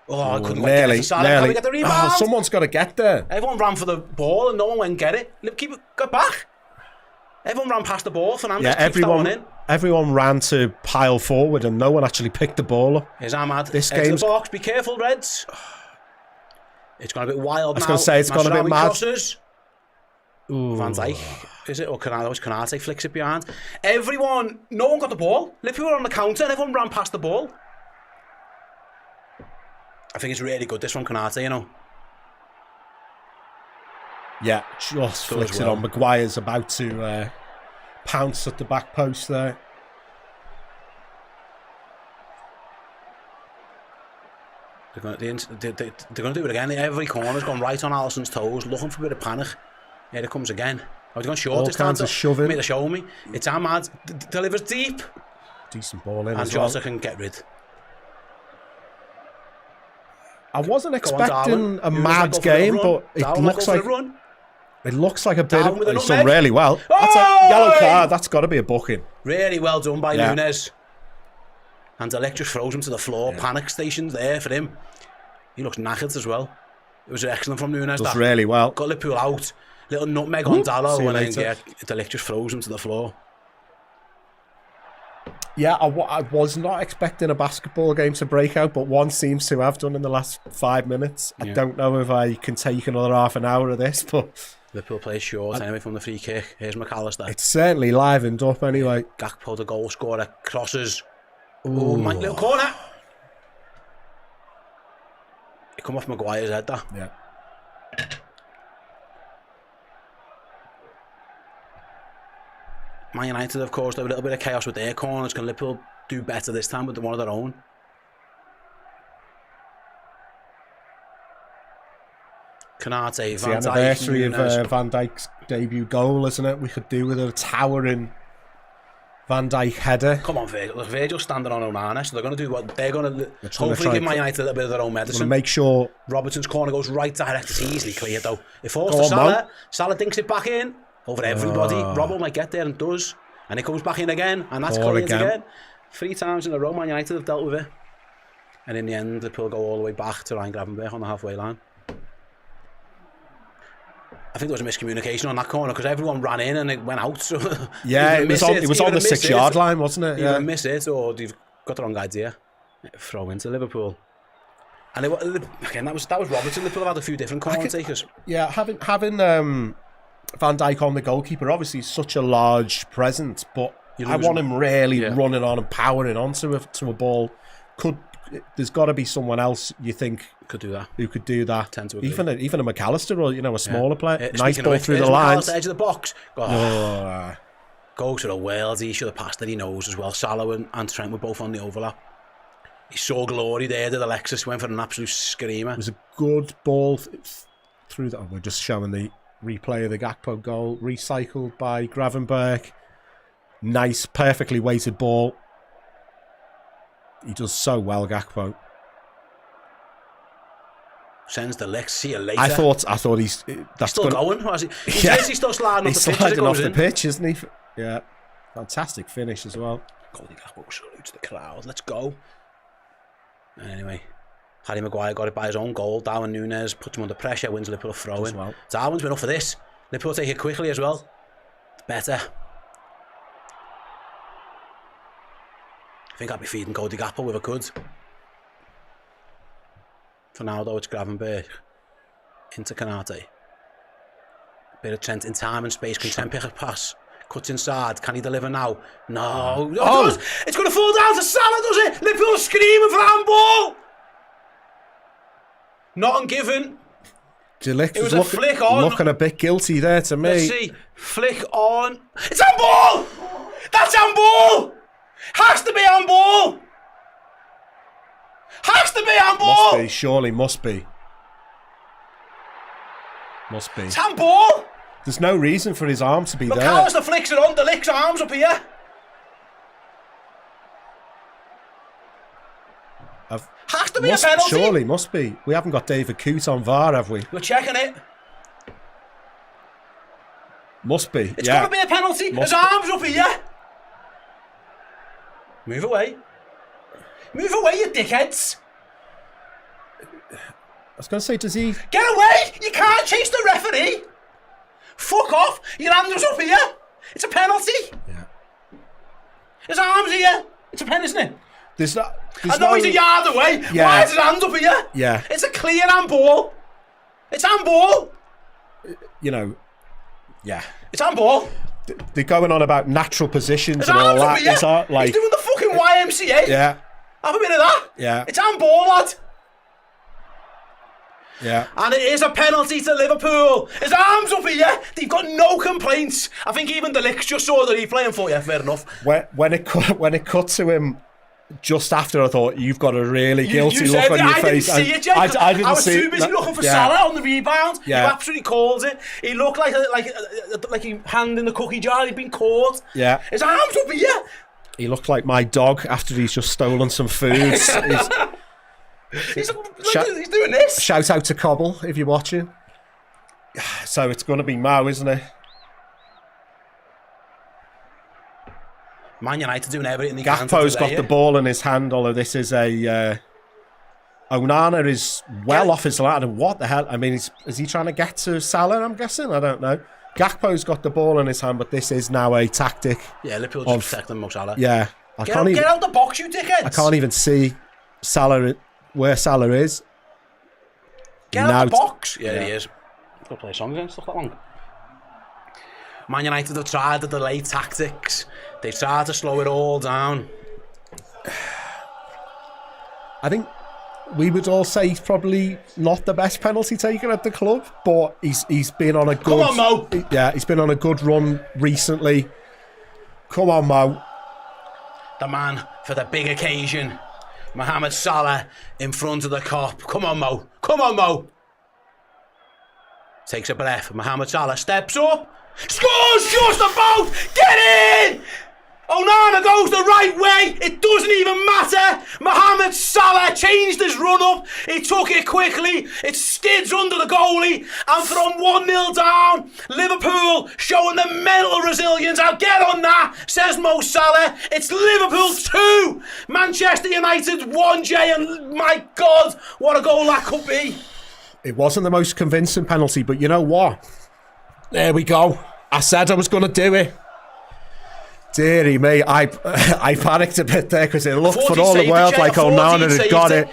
[SPEAKER 1] Oh, I couldn't get it. Can we get the rebound?
[SPEAKER 2] Oh, someone's got to get there.
[SPEAKER 1] Everyone ran for the ball and no one went and get it. Keep it, get back. Everyone ran past the ball. Fernandes keeps that one in.
[SPEAKER 2] Everyone ran to pile forward and no one actually picked the ball up.
[SPEAKER 1] Here's Ahmad.
[SPEAKER 2] This
[SPEAKER 1] game's the box. Be careful, Reds. It's gone a bit wild now.
[SPEAKER 2] I was going to say, it's gone a bit mad.
[SPEAKER 1] Van Dijk, is it? Or Konate flicks it behind. No one got the ball. Liverpool were on the counter and everyone ran past the ball. I think it's really good, this one, Konate, you know.
[SPEAKER 2] Yeah, just flicks it on. Maguire's about to pounce at the back post there.
[SPEAKER 1] They're going to do it again. Every corner's gone right on Alisson's toes, looking for a bit of panic. Here it comes again. Oh, they've gone short
[SPEAKER 2] All
[SPEAKER 1] this time.
[SPEAKER 2] kinds of shoving.
[SPEAKER 1] Made a show me. It's Ahmad. Delivers deep.
[SPEAKER 2] Decent ball in
[SPEAKER 1] and
[SPEAKER 2] as well.
[SPEAKER 1] Jota can get rid.
[SPEAKER 2] I wasn't expecting a mad game, but it looks like a bit of... He's done really well. That's a yellow card. That's got to be a booking.
[SPEAKER 1] Really well done by Nunes. And Delict just throws him to the floor. Panic station there for him. He looks knackered as well. It was excellent from Nunes.
[SPEAKER 2] Does really well.
[SPEAKER 1] Got Liverpool out. Little nutmeg on Dallo, and then Delict just throws him to the floor.
[SPEAKER 2] Yeah, I was not expecting a basketball game to break out, but one seems to have done in the last 5 minutes. I don't know if I can take another half an hour of this, but...
[SPEAKER 1] Liverpool plays short anyway from the free kick. Here's McAllister.
[SPEAKER 2] It's certainly livened up anyway.
[SPEAKER 1] Gakpo, the goal scorer, crosses. Oh, my little corner. It come off Maguire's head, that.
[SPEAKER 2] Yeah.
[SPEAKER 1] Man United, of course, they have a little bit of chaos with their corners. Can Liverpool do better this time with one of their own? Canate,
[SPEAKER 2] it's the anniversary of Van Dijk's debut goal, isn't it? We could do with a towering Van Dijk header.
[SPEAKER 1] Come on, Virgil. Virgil's standing on Onana, so they're going to do what they're going to hopefully give Man United a little bit of their own medicine.
[SPEAKER 2] Make sure
[SPEAKER 1] Robertson's corner goes right direct. It's easily cleared though. It falls to Salah. Salah dinks it back in over everybody. Robbo might get there and does, and it comes back in again, and that's cleared again. 3 times in a row, Man United have dealt with it, and in the end, Liverpool go all the way back to Ryan Gravenberch on the halfway line. I think there was a miscommunication on that corner because everyone ran in and it went out. So
[SPEAKER 2] yeah, it was on the 6-yard line, wasn't it?
[SPEAKER 1] Either miss it or you've got the wrong idea. Throw into Liverpool. And again, that was Robertson. Liverpool have had a few different corner takers.
[SPEAKER 2] Yeah, having Van Dijk on the goalkeeper, obviously such a large presence, but I want him really running on and powering onto a ball. There's got to be someone else you think
[SPEAKER 1] could do that.
[SPEAKER 2] Who could do that?
[SPEAKER 1] Tend to agree.
[SPEAKER 2] Even a McAllister or a smaller player. Nice ball through the lines.
[SPEAKER 1] Edge of the box. Goes to the world. He should have passed it. He knows as well. Salah and Trent were both on the overlap. He saw glory there. Did Alexis went for an absolute screamer.
[SPEAKER 2] It was a good ball through that. We're just showing the replay of the Gakpo goal, recycled by Gravenberch. Nice, perfectly weighted ball. He does so well, Gakpo.
[SPEAKER 1] Sends the licks. See you later.
[SPEAKER 2] I thought he's
[SPEAKER 1] still going. He's still sliding off the pitch.
[SPEAKER 2] Sliding off the pitch, isn't he? Yeah, fantastic finish as well.
[SPEAKER 1] Goldie Gakpo salutes the crowd. Let's go. Anyway, Harry Maguire got it by his own goal. Darwin Núñez puts him under pressure. Wins Liverpool a throw in. Well. Darwin's been up for this. Liverpool take it quickly as well. It's better. I think I'd be feeding Cody Gakpo if I could. For now, though, it's Gravenberch into Canate. Bit of Trent in time and space. Can Trent pick a pass? Cuts inside. Can he deliver now? No. It does. It's going to fall down to Salah, does it? Liverpool screaming for handball. Not ungiven.
[SPEAKER 2] It was a flick on. Looking a bit guilty there to me.
[SPEAKER 1] Let's see. Flick on. It's handball. That's handball. Has to be handball. Has to be handball.
[SPEAKER 2] Must be, surely must be. Must be.
[SPEAKER 1] It's handball.
[SPEAKER 2] There's no reason for his arm to be there.
[SPEAKER 1] McAllister flicks it on, Delict's arms up here. Has to be a penalty.
[SPEAKER 2] Surely, must be. We haven't got David Coote on VAR, have we?
[SPEAKER 1] We're checking it.
[SPEAKER 2] Must be.
[SPEAKER 1] It's got to be a penalty. His arms up here. Move away. Move away, you dickheads.
[SPEAKER 2] I was going to say, does he...
[SPEAKER 1] Get away! You can't chase the referee. Fuck off. Your hand was up here. It's a penalty.
[SPEAKER 2] Yeah.
[SPEAKER 1] His arm's here. It's a pen, isn't it?
[SPEAKER 2] There's
[SPEAKER 1] I know he's a yard away.
[SPEAKER 2] Yeah.
[SPEAKER 1] Why is his hand up here?
[SPEAKER 2] Yeah.
[SPEAKER 1] It's a clear handball. It's handball.
[SPEAKER 2] Yeah.
[SPEAKER 1] It's handball.
[SPEAKER 2] They're going on about natural positions
[SPEAKER 1] his
[SPEAKER 2] and all that.
[SPEAKER 1] He's doing the fucking YMCA.
[SPEAKER 2] Yeah.
[SPEAKER 1] Have a bit of that.
[SPEAKER 2] Yeah.
[SPEAKER 1] It's handball, lad.
[SPEAKER 2] Yeah.
[SPEAKER 1] And it is a penalty to Liverpool. His arms up here. They've got no complaints. I think even the Licks just saw the replay and thought, yeah, fair enough.
[SPEAKER 2] When it cut to him just after, I thought, you've got a really guilty look on your face.
[SPEAKER 1] I didn't see it, Jake. I was too busy looking for Salah on the rebound.
[SPEAKER 2] Yeah.
[SPEAKER 1] He absolutely called it. He looked like a hand in the cookie jar. He'd been caught.
[SPEAKER 2] Yeah.
[SPEAKER 1] His arms up here.
[SPEAKER 2] He looked like my dog after he's just stolen some food.
[SPEAKER 1] He's doing this.
[SPEAKER 2] Shout out to Cobble if you're watching. So it's going to be Mo, isn't it?
[SPEAKER 1] Man United doing everything they can.
[SPEAKER 2] Gakpo's got the ball in his hand, although this is a... Onana is well off his ladder. What the hell? I mean, is he trying to get to Salah, I'm guessing? I don't know. Gakpo's got the ball in his hand, but this is now a tactic.
[SPEAKER 1] Yeah, Liverpool just protecting Mo Salah.
[SPEAKER 2] Yeah.
[SPEAKER 1] Get out the box, you dickheads.
[SPEAKER 2] I can't even see Salah where Salah is.
[SPEAKER 1] Get out the box. Yeah, he is. Go play a song again, stuff that long. Man United have tried to delay tactics. They tried to slow it all down.
[SPEAKER 2] I think we would all say he's probably not the best penalty taker at the club, but he's been on a good...
[SPEAKER 1] Come on, Mo!
[SPEAKER 2] Yeah, he's been on a good run recently. Come on, Mo.
[SPEAKER 1] The man for the big occasion. Mohamed Salah in front of the cop. Come on, Mo. Come on, Mo. Takes a breath. Mohamed Salah steps up. Scores just about. Get in! Onana goes the right way. It doesn't even matter. Mohamed Salah changed his run up. He took it quickly. It skids under the goalie. And from 1-0 down, Liverpool showing the mental resilience. I'll get on that, says Mo Salah. It's Liverpool 2, Manchester United 1, Jay. And my God, what a goal that could be.
[SPEAKER 2] It wasn't the most convincing penalty, but you know what? There we go. I said I was going to do it. Deary me, I panicked a bit there because it looked for all the world like Onana had got it.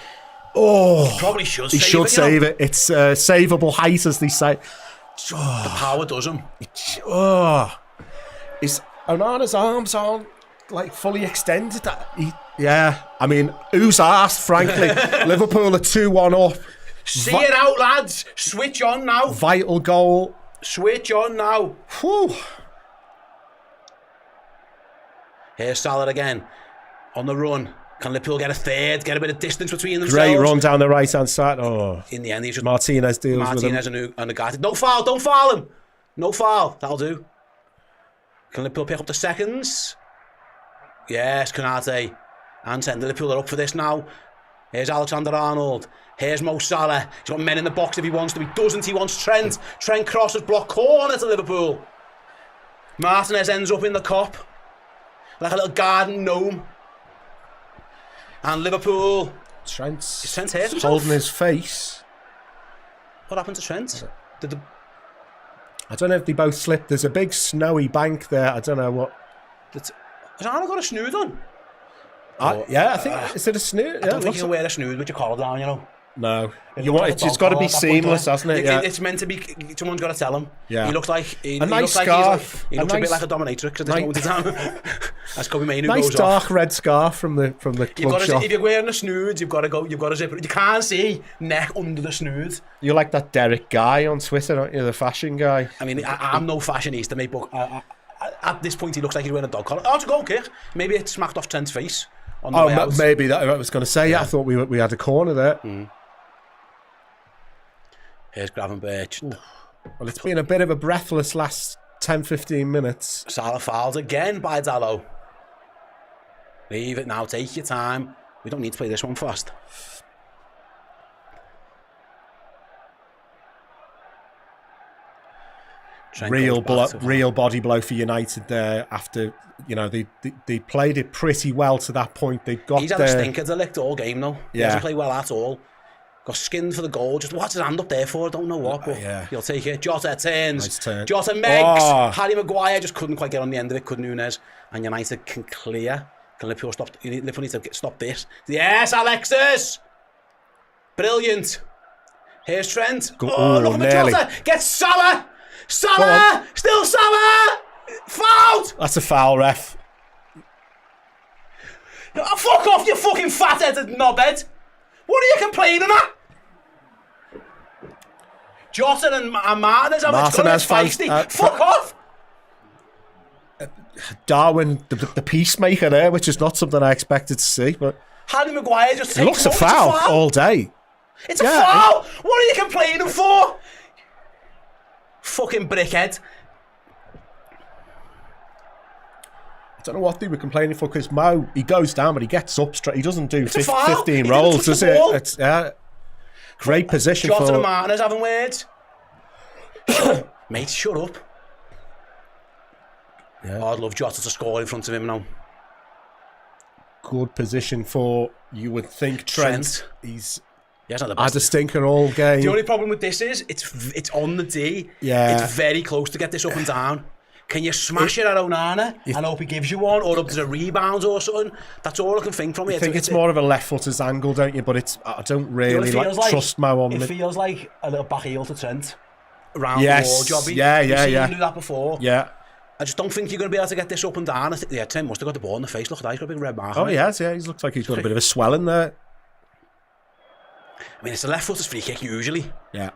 [SPEAKER 2] Oh,
[SPEAKER 1] he probably should
[SPEAKER 2] save it. It's savable height, as they say.
[SPEAKER 1] The power does him.
[SPEAKER 2] Is Onana's arms aren't like fully extended? Yeah, I mean, who's asked, frankly? Liverpool are 2-1 up.
[SPEAKER 1] See it out, lads. Switch on now.
[SPEAKER 2] Vital goal.
[SPEAKER 1] Switch on now.
[SPEAKER 2] Whew.
[SPEAKER 1] Here's Salah again. On the run. Can Liverpool get a third? Get a bit of distance between themselves?
[SPEAKER 2] Great run down the right-hand side. Oh.
[SPEAKER 1] In the end, he's just...
[SPEAKER 2] Martinez deals with him.
[SPEAKER 1] Martinez and Ugarte. No foul. Don't foul him. No foul. That'll do. Can Liverpool pick up the seconds? Yes, Konate. And Trent. Liverpool are up for this now. Here's Alexander-Arnold. Here's Mo Salah. He's got men in the box if he wants to. He doesn't. He wants Trent. Trent crosses, block corner to Liverpool. Martinez ends up in the cop. Like a little garden gnome. And Liverpool...
[SPEAKER 2] Trent's
[SPEAKER 1] Trent hurt himself?
[SPEAKER 2] holding his face.
[SPEAKER 1] What happened to Trent?
[SPEAKER 2] I don't know if they both slipped. There's a big snowy bank there. I don't know what...
[SPEAKER 1] Has Arnold got a snood on?
[SPEAKER 2] Yeah, I think... Is it a snood?
[SPEAKER 1] I don't think you can wear a snood with your collar down, you know.
[SPEAKER 2] No. It's got to be seamless, hasn't it? Yeah.
[SPEAKER 1] It's meant to be... Someone's got to tell him.
[SPEAKER 2] Yeah.
[SPEAKER 1] He looks like...
[SPEAKER 2] A nice scarf.
[SPEAKER 1] He looks a bit like a dominatrix at this moment in time. That's Kobe Mainu
[SPEAKER 2] nice
[SPEAKER 1] goes
[SPEAKER 2] dark
[SPEAKER 1] off.
[SPEAKER 2] red scarf from the club shop.
[SPEAKER 1] If you're wearing a snood, you've got to zip it. You can't see neck under the snood.
[SPEAKER 2] You're like that Derek guy on Twitter, aren't you? The fashion guy.
[SPEAKER 1] I mean, I'm no fashionista, mate, but at this point he looks like he's wearing a dog collar. Oh, it's a goal kick. Maybe it smacked off Trent's face. On the way out.
[SPEAKER 2] Maybe that I was going to say. Yeah, I thought we had a corner there.
[SPEAKER 1] Here's Gravenberch.
[SPEAKER 2] Well, it's been a bit of a breathless last 10-15 minutes.
[SPEAKER 1] Salah fouled again by Dallo. Leave it now, take your time. We don't need to play this one fast.
[SPEAKER 2] Real body blow for United there after, you know, they played it pretty well to that point. They got
[SPEAKER 1] He's had a stinker to lick all game though. He
[SPEAKER 2] yeah.
[SPEAKER 1] hasn't played well at all. Got skinned for the goal. Just what's his hand up there for? I don't know what, but he'll take it. Jota turns.
[SPEAKER 2] Nice turn.
[SPEAKER 1] Jota makes. Harry Maguire just couldn't quite get on the end of it. Couldn't Nunes. And United can clear. Can Liverpool stop? Liverpool needs to stop this. Yes, Alexis. Brilliant. Here's Trent. Look at the Jota. Get Salah. Salah. Still Salah. Fouled.
[SPEAKER 2] That's a foul, ref.
[SPEAKER 1] Oh, fuck off, you fucking fat-headed knobhead. What are you complaining at? Jota and Martinez, it's going to be feisty. Fuck off!
[SPEAKER 2] Darwin, the peacemaker there, which is not something I expected to see, but
[SPEAKER 1] Harry Maguire just
[SPEAKER 2] it looks a foul all day.
[SPEAKER 1] It's a foul! What are you complaining for? Fucking brickhead.
[SPEAKER 2] I don't know what they were complaining for, because Mo, he goes down, but he gets up straight. He doesn't do 15 rolls, does it? It's great position
[SPEAKER 1] Jota
[SPEAKER 2] for...
[SPEAKER 1] and Martinez having words. Mate, shut up.
[SPEAKER 2] Yeah.
[SPEAKER 1] Oh, I'd love Jota to score in front of him now.
[SPEAKER 2] Good position for, you would think, Trent. He's had a stinker all game.
[SPEAKER 1] The only problem with this is, it's on the D.
[SPEAKER 2] Yeah.
[SPEAKER 1] It's very close to get this up and down. Can you smash it at Onana and hope he gives you one, or up to a rebound or something? That's all I can think from it.
[SPEAKER 2] I think it's more of a left footer's angle, don't you? But I don't really trust Mo on it.
[SPEAKER 1] It feels like a little back heel to Trent. Around
[SPEAKER 2] the
[SPEAKER 1] wall jobby.
[SPEAKER 2] Yeah.
[SPEAKER 1] You knew that before.
[SPEAKER 2] Yeah.
[SPEAKER 1] I just don't think you're going to be able to get this up and down. Trent must have got the ball in the face. Look at that, he's got a big red mark.
[SPEAKER 2] Oh, he has, yeah. He looks like he's got a bit of a swell in there.
[SPEAKER 1] I mean, it's a left footer's free kick usually.
[SPEAKER 2] Yeah.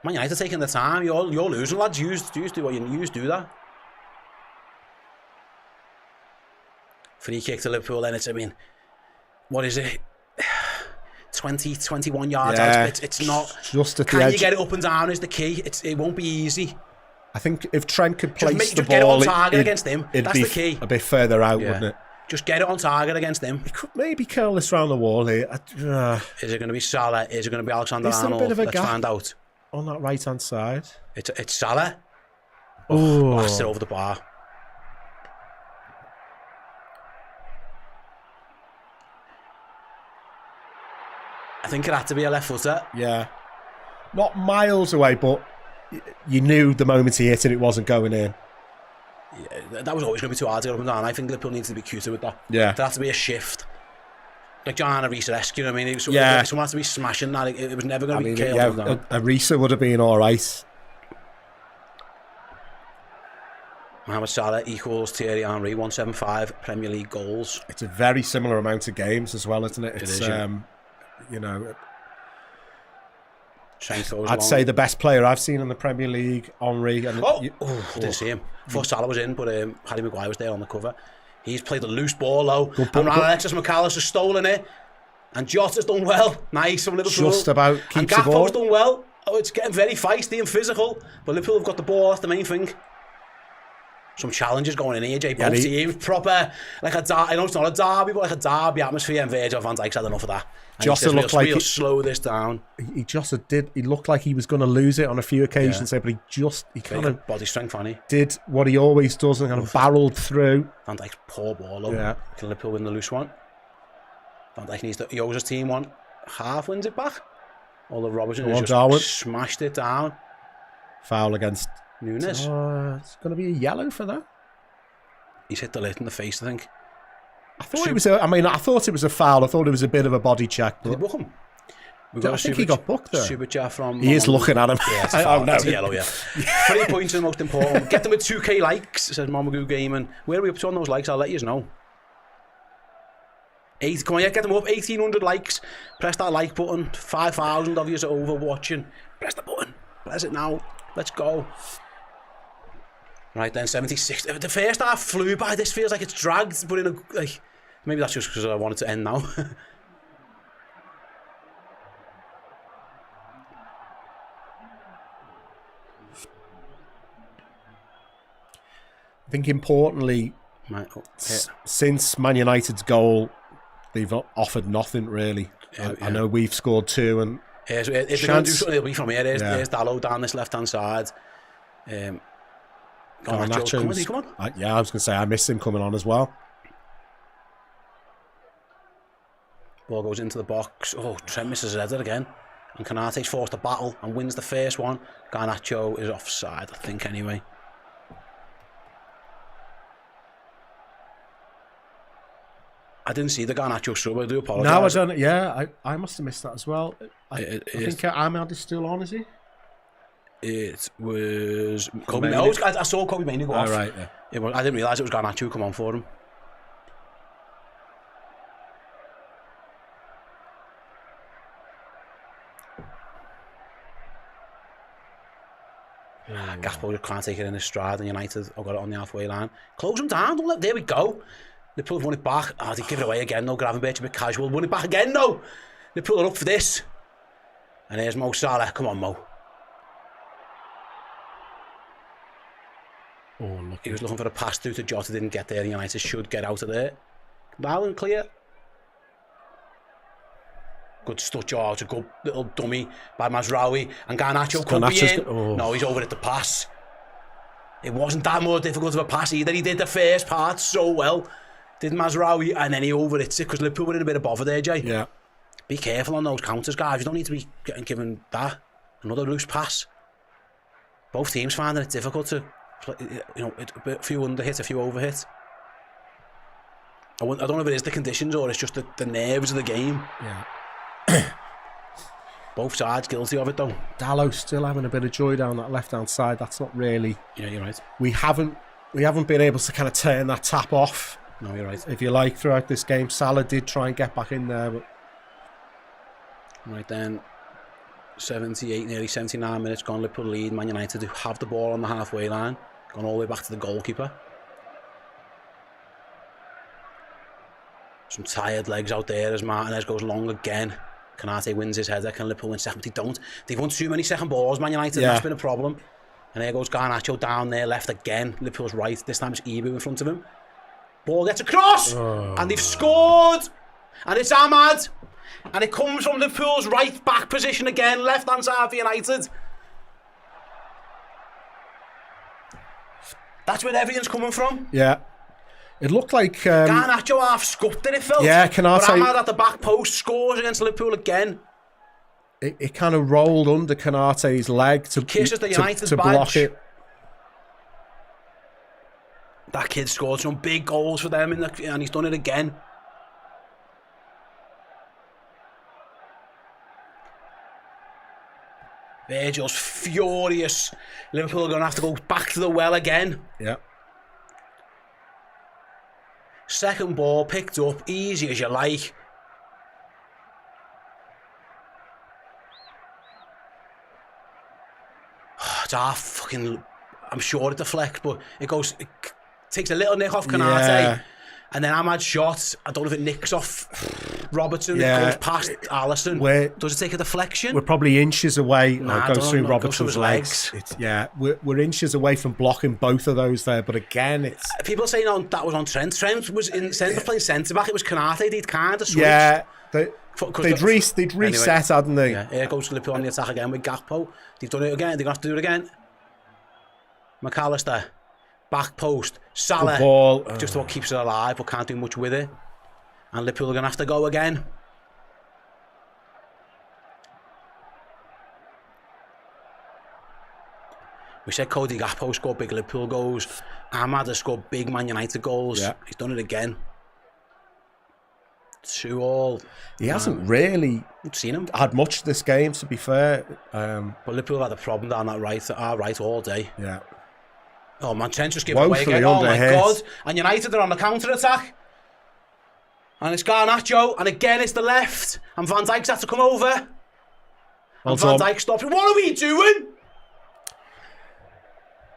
[SPEAKER 1] Man United taking the time. You're losing, lads. You do what you do that. Free kick to Liverpool, then it's, I mean, what is it? 20, 21 yards out. It's not.
[SPEAKER 2] Just at the
[SPEAKER 1] edge. Can you get it up and down is the key. It won't be easy.
[SPEAKER 2] I think if Trent could place the ball,
[SPEAKER 1] get it on target against him. That's the key.
[SPEAKER 2] A bit further out, wouldn't it?
[SPEAKER 1] Just get it on target against him.
[SPEAKER 2] He could maybe curl this round the wall here.
[SPEAKER 1] Is it going to be Salah? Is it going to be Alexander-Arnold?
[SPEAKER 2] A bit of a
[SPEAKER 1] Let's find out.
[SPEAKER 2] On that right hand side.
[SPEAKER 1] It's Salah.
[SPEAKER 2] Oh,
[SPEAKER 1] blasted over the bar. I think it had to be a left footer.
[SPEAKER 2] Yeah. Not miles away, but you knew the moment he hit it, it wasn't going in.
[SPEAKER 1] Yeah, that was always going to be too hard to get up and down. I think Liverpool needs to be cuter with that.
[SPEAKER 2] Yeah.
[SPEAKER 1] There has to be a shift. Like John Arisa-esque, you know what I mean? Someone has to be smashing that. It was never going to be killed.
[SPEAKER 2] Yeah, Arisa would have been all right.
[SPEAKER 1] Mohamed Salah equals Thierry Henry, 175 Premier League goals.
[SPEAKER 2] It's a very similar amount of games as well, isn't it? It's, you know... I'd say the best player I've seen in the Premier League, Henry. And
[SPEAKER 1] I didn't see him. Thought Salah was in, but Harry Maguire was there on the cover. He's played a loose ball low, and Alexis McAllister's stolen it, and Jota's done well. Nice from Liverpool.
[SPEAKER 2] Just about keeps the ball.
[SPEAKER 1] And Gakpo's done well. Oh, it's getting very feisty and physical, but Liverpool have got the ball. That's the main thing. Some challenges going in here, Jay. Both teams proper, like I know it's not a derby, but like a derby atmosphere. And Virgil van Dijk's had enough of that.
[SPEAKER 2] Jota looked like
[SPEAKER 1] we'll slow this down.
[SPEAKER 2] He looked like he was going to lose it on a few occasions there, but he kind of
[SPEAKER 1] body strength, funny.
[SPEAKER 2] Did what he always does and kind of barreled through.
[SPEAKER 1] Van Dijk's poor ball over.
[SPEAKER 2] Yeah.
[SPEAKER 1] Can Liverpool win the loose one? Van Dijk needs to. He owes his team one. Half wins it back. Although Robertson has just smashed it down.
[SPEAKER 2] Foul against
[SPEAKER 1] Nunes.
[SPEAKER 2] It's going to be a yellow for that.
[SPEAKER 1] He's hit the lid in the face, I think.
[SPEAKER 2] I thought it was. I thought it was a foul. I thought it was a bit of a body check.
[SPEAKER 1] Did he book him?
[SPEAKER 2] I think he got booked there.
[SPEAKER 1] Super chat from.
[SPEAKER 2] He is looking at him.
[SPEAKER 1] Yeah, it's a foul. It's a yellow. Yeah. 3 points is the most important. Get them with 2k likes. Says Mamagoo Gaming. Where are we up to on those likes? I'll let you know. Come on, get them up. 1,800 likes. Press that like button. 5,000 of you are over watching. Press the button. Press it now. Let's go. Right then, 76. The first half flew by. This feels like it's dragged, but in a maybe that's just because I want it to end now.
[SPEAKER 2] I think importantly, since Man United's goal, they've offered nothing really. I know we've scored 2 and.
[SPEAKER 1] If they're going to do something, it'll be from here. There's Dalot down this left-hand side.
[SPEAKER 2] Garnacho's,
[SPEAKER 1] come on.
[SPEAKER 2] I was going to say, I miss him coming on as well.
[SPEAKER 1] Ball goes into the box. Oh, Trent misses his header again. And Konate's forced a battle and wins the first one. Garnacho is offside, I think, anyway. I didn't see the Garnacho sub, I do apologise.
[SPEAKER 2] No, I don't. Yeah, I must have missed that as well. I think Ahmad is still on, is he?
[SPEAKER 1] It was Kobe. I saw Kobe Mainoo go off.
[SPEAKER 2] Right, yeah.
[SPEAKER 1] I didn't realise it was Garnacho come on for him. Gakpo just can't take it in his stride, and United have got it on the halfway line. Close him down, don't let, there we go. Liverpool won it back. Oh, they give it away again, no. Gravenberch a bit casual. Won it back again, no. Liverpool are up for this. And here's Mo Salah. Come on, Mo.
[SPEAKER 2] Oh, look.
[SPEAKER 1] He was looking for a pass through to Jota, didn't get there, and United should get out of there. Well and clear. Good stuff, George. A good little dummy by Mazraoui. And Garnacho could be in. No, he's over at the pass. It wasn't that more difficult of a pass either. He did the first part so well. Did Mazraoui, and then he over-hits it, because Liverpool were in a bit of bother there, Jay.
[SPEAKER 2] Yeah.
[SPEAKER 1] Be careful on those counters, guys. You don't need to be getting given that. Another loose pass. Both teams finding it difficult to play, a few under hit, a few over hit. I don't know if it is the conditions or it's just the nerves of the game.
[SPEAKER 2] Yeah.
[SPEAKER 1] Both sides guilty of it though.
[SPEAKER 2] Dalot still having a bit of joy down that left-hand side. That's not really...
[SPEAKER 1] Yeah, you're right.
[SPEAKER 2] We haven't been able to kind of turn that tap off.
[SPEAKER 1] No, you're right.
[SPEAKER 2] If you like, throughout this game, Salah did try and get back in there, but...
[SPEAKER 1] Right then, 78, nearly 79 minutes gone. Liverpool lead. Man United who have the ball on the halfway line. Gone all the way back to the goalkeeper. Some tired legs out there as Martinez goes long again. Kanate wins his header. Can Liverpool win second? But they don't. They've won too many second balls, Man United. Yeah. That's been a problem. And there goes Garnacho down there, left again. Liverpool's right. This time it's Ibu in front of him. Ball gets across! And they've scored! And it's Ahmad! And it comes from Liverpool's right back position again. Left-hand side for United. That's where everything's coming from.
[SPEAKER 2] Yeah. It looked like...
[SPEAKER 1] Garnacho half scuffed it felt.
[SPEAKER 2] Yeah, Kanate...
[SPEAKER 1] But Ahmad at the back post scores against Liverpool again.
[SPEAKER 2] It kind of rolled under Kanate's leg to block it.
[SPEAKER 1] That kid scored some big goals for them, and he's done it again. Virgil's furious. Liverpool are going to have to go back to the well again.
[SPEAKER 2] Yeah.
[SPEAKER 1] Second ball picked up, easy as you like. It's half fucking... I'm sure it deflects, but it goes... It takes a little nick off Kanate. Yeah. And then Ahmad's shot, I don't know if it nicks off Robertson. Yeah. It goes past Alisson. Does it take a deflection?
[SPEAKER 2] We're probably inches away. It goes through Robertson's legs. We're inches away from blocking both of those there. But again, it's...
[SPEAKER 1] People saying that was on Trent. Trent was playing centre-back. It was Kanate. They'd kind of switched.
[SPEAKER 2] Yeah. They'd reset, hadn't they?
[SPEAKER 1] Yeah, here goes Liverpool on the attack again with Gakpo. They've done it again. They're going to have to do it again. McAllister. Back post. Salah.
[SPEAKER 2] Ball.
[SPEAKER 1] Just about keeps it alive, but can't do much with it. And Liverpool are going to have to go again. We said Cody Gakpo scored big Liverpool goals. Ahmad has scored big Man United goals. Yeah. He's done it again. 2-2.
[SPEAKER 2] He hasn't really
[SPEAKER 1] seen him
[SPEAKER 2] had much this game, to be fair.
[SPEAKER 1] But Liverpool had a problem down that right all day.
[SPEAKER 2] Yeah.
[SPEAKER 1] Oh man, Trent just gave it away again. Oh my God. And United are on the counter-attack. And it's Garnacho. And again it's the left. And Van Dijk's had to come over. And Van Dijk stops. What are we doing?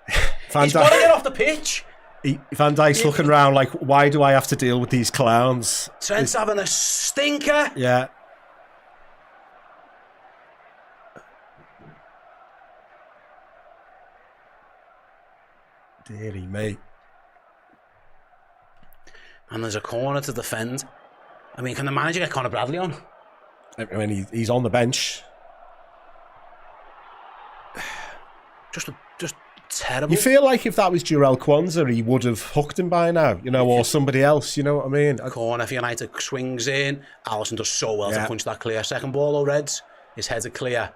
[SPEAKER 1] He's got to get off the pitch.
[SPEAKER 2] Van Dijk's looking around like, why do I have to deal with these clowns?
[SPEAKER 1] Trent's having a stinker.
[SPEAKER 2] Yeah. Deary me.
[SPEAKER 1] And there's a corner to defend. I mean, can the manager get Conor Bradley on?
[SPEAKER 2] I mean, he's on the bench.
[SPEAKER 1] Just terrible.
[SPEAKER 2] You feel like if that was Jarell Kwanzaa, he would have hooked him by now, or somebody else, you know what I mean?
[SPEAKER 1] Corner for United swings in. Alisson does so well to punch that clear. Second ball, though, Reds. His heads are clear.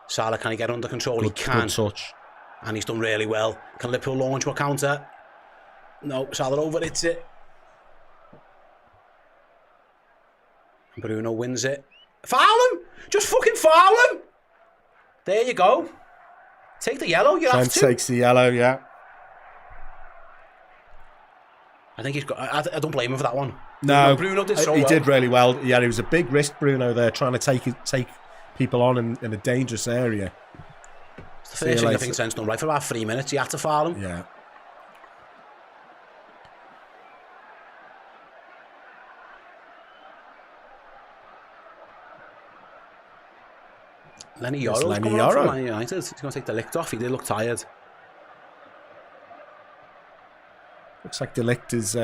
[SPEAKER 1] Salah, can he get under control? He can.
[SPEAKER 2] Good touch.
[SPEAKER 1] And he's done really well. Can Liverpool launch a counter? No, Salah over-hits it. And Bruno wins it. Foul him! Just fucking foul him! There you go. Take the yellow, you have to.
[SPEAKER 2] Trent takes the yellow, yeah.
[SPEAKER 1] I think he's got... I don't blame him for that one.
[SPEAKER 2] No,
[SPEAKER 1] Bruno did so well.
[SPEAKER 2] He did really well. Yeah, it was a big risk, Bruno, there, trying to take people on in a dangerous area.
[SPEAKER 1] It's the first thing I think Trent's done right for about 3 minutes. He had to foul him.
[SPEAKER 2] Yeah.
[SPEAKER 1] Lenny Yoro's coming up from Man United. He's going to take the lick off. He did look tired.
[SPEAKER 2] Looks like De Ligt is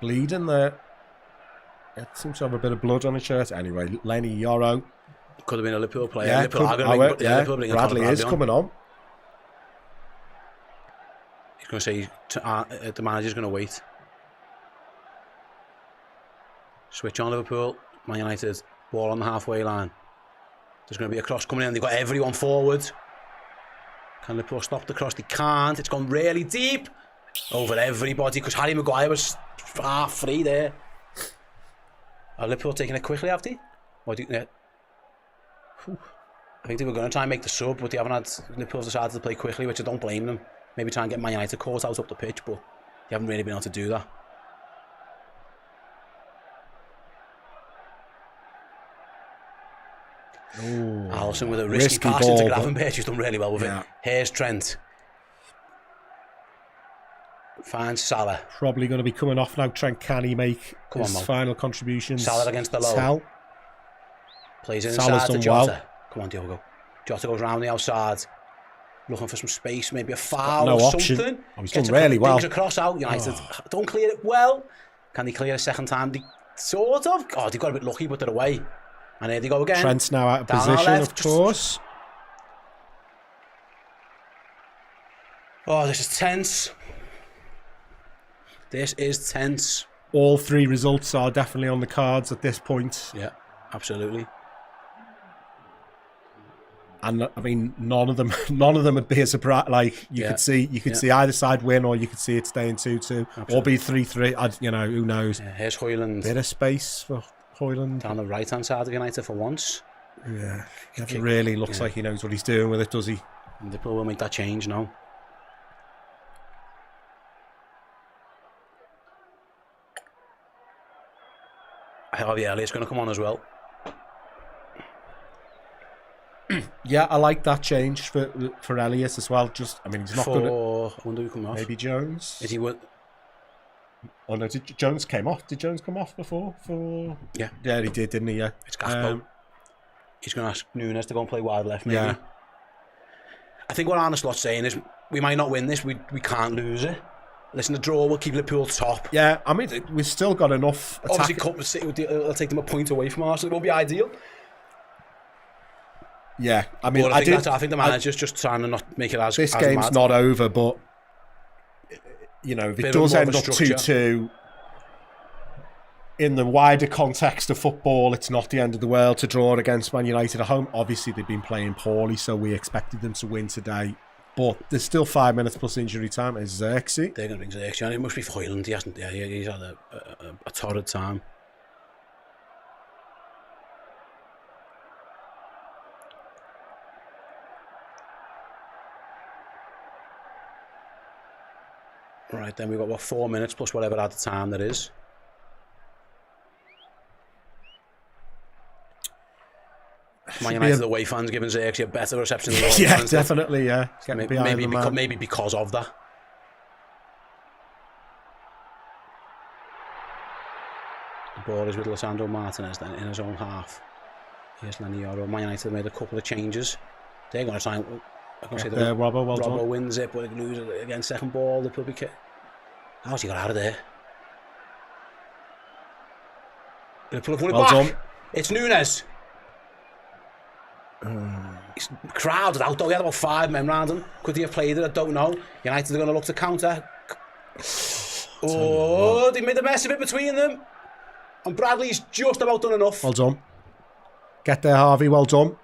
[SPEAKER 2] bleeding there. It seems to have a bit of blood on his shirt. Anyway, Lenny Yoro.
[SPEAKER 1] Could have been a Liverpool player.
[SPEAKER 2] Yeah,
[SPEAKER 1] Liverpool
[SPEAKER 2] Bradley is coming on.
[SPEAKER 1] He's going to say the manager's going to wait. Switch on Liverpool. Man United. Ball on the halfway line. There's going to be a cross coming in. They've got everyone forward. Can Liverpool stop the cross? They can't. It's gone really deep over everybody because Harry Maguire was half free there. Are Liverpool taking it quickly, have they? Or do you, I think they were going to try and make the sub, but they haven't had. Liverpool decided to play quickly, which I don't blame them. Maybe try and get Man United caught out up the pitch, but they haven't really been able to do that.
[SPEAKER 2] Ooh,
[SPEAKER 1] Alisson with a risky pass
[SPEAKER 2] ball,
[SPEAKER 1] into Gravenberch. He's done really well with it. Here's Trent. Finds Salah.
[SPEAKER 2] Probably going to be coming off now. Trent, can he make his final contributions?
[SPEAKER 1] Salah against the low. Plays it inside to Jota. Well. Come on, Diogo. Jota goes round the outside. Looking for some space, maybe a foul or
[SPEAKER 2] option.
[SPEAKER 1] something.
[SPEAKER 2] Oh, he's done really well.
[SPEAKER 1] Brings a cross out. United don't clear it well. Can they clear a second time? They sort of. Oh, they got a bit lucky, but they're away. And here they go again.
[SPEAKER 2] Trent's now out of position, left, of course.
[SPEAKER 1] Oh, this is tense. This is tense.
[SPEAKER 2] All three results are definitely on the cards at this point.
[SPEAKER 1] Yeah, absolutely.
[SPEAKER 2] And I mean, none of them would be a surprise. Like you could see either side win, or you could see it staying 2-2, or be 3-3. You know, who knows?
[SPEAKER 1] Yeah, here's Højlund.
[SPEAKER 2] Bit of space for Højlund
[SPEAKER 1] down the right hand side of United for once.
[SPEAKER 2] Yeah, never really looks like he knows what he's doing with it, does he?
[SPEAKER 1] And Liverpool will make that change now. Harvey Elliott's going to come on as well.
[SPEAKER 2] Yeah, I like that change for Elliott as well. Just, I mean, he's not good at...
[SPEAKER 1] I wonder who come off.
[SPEAKER 2] Maybe Jones.
[SPEAKER 1] Is he what?
[SPEAKER 2] Oh no, Jones came off. Did Jones come off before? Yeah, he did, didn't he? Yeah.
[SPEAKER 1] It's Gaspo. He's going to ask Nunes to go and play wide left, maybe. Yeah. I think what Arne Slot's saying is we might not win this. We can't lose it. Listen, the draw will keep Liverpool top.
[SPEAKER 2] Yeah, I mean, we've still got enough attack.
[SPEAKER 1] Obviously, it'll take them a point away from Arsenal. It won't be ideal.
[SPEAKER 2] Yeah, I mean,
[SPEAKER 1] I think the manager's just trying to not make it as
[SPEAKER 2] this
[SPEAKER 1] as
[SPEAKER 2] game's
[SPEAKER 1] mad.
[SPEAKER 2] Not over, but you know, if it does end up 2-2, in the wider context of football, it's not the end of the world to draw against Man United at home. Obviously, they've been playing poorly, so we expected them to win today. But there's still 5 minutes plus injury time. Is Xerxes?
[SPEAKER 1] They're going to bring Xerxes on. It must be Højlund. He hasn't. Yeah, he's had a torrid time. Right, then we've got 4 minutes plus whatever added time there is. Man United away fans giving Xerxes a better reception than the
[SPEAKER 2] yeah,
[SPEAKER 1] fans
[SPEAKER 2] definitely, yeah.
[SPEAKER 1] Maybe because of that. The ball is with Lisandro Martinez then in his own half. Here's Lenny Yoro. Man United made a couple of changes. They're going to try and... Robbo wins it, but they lose it again. Second ball, the public kick. How's he got out of there? Well done. It's Nunes. He's crowded out though. He had about 5 men round him. Could he have played it? I don't know. United are going to look to counter. Oh, they made a mess of it between them. And Bradley's just about done enough.
[SPEAKER 2] Well done. Get there, Harvey. Well done.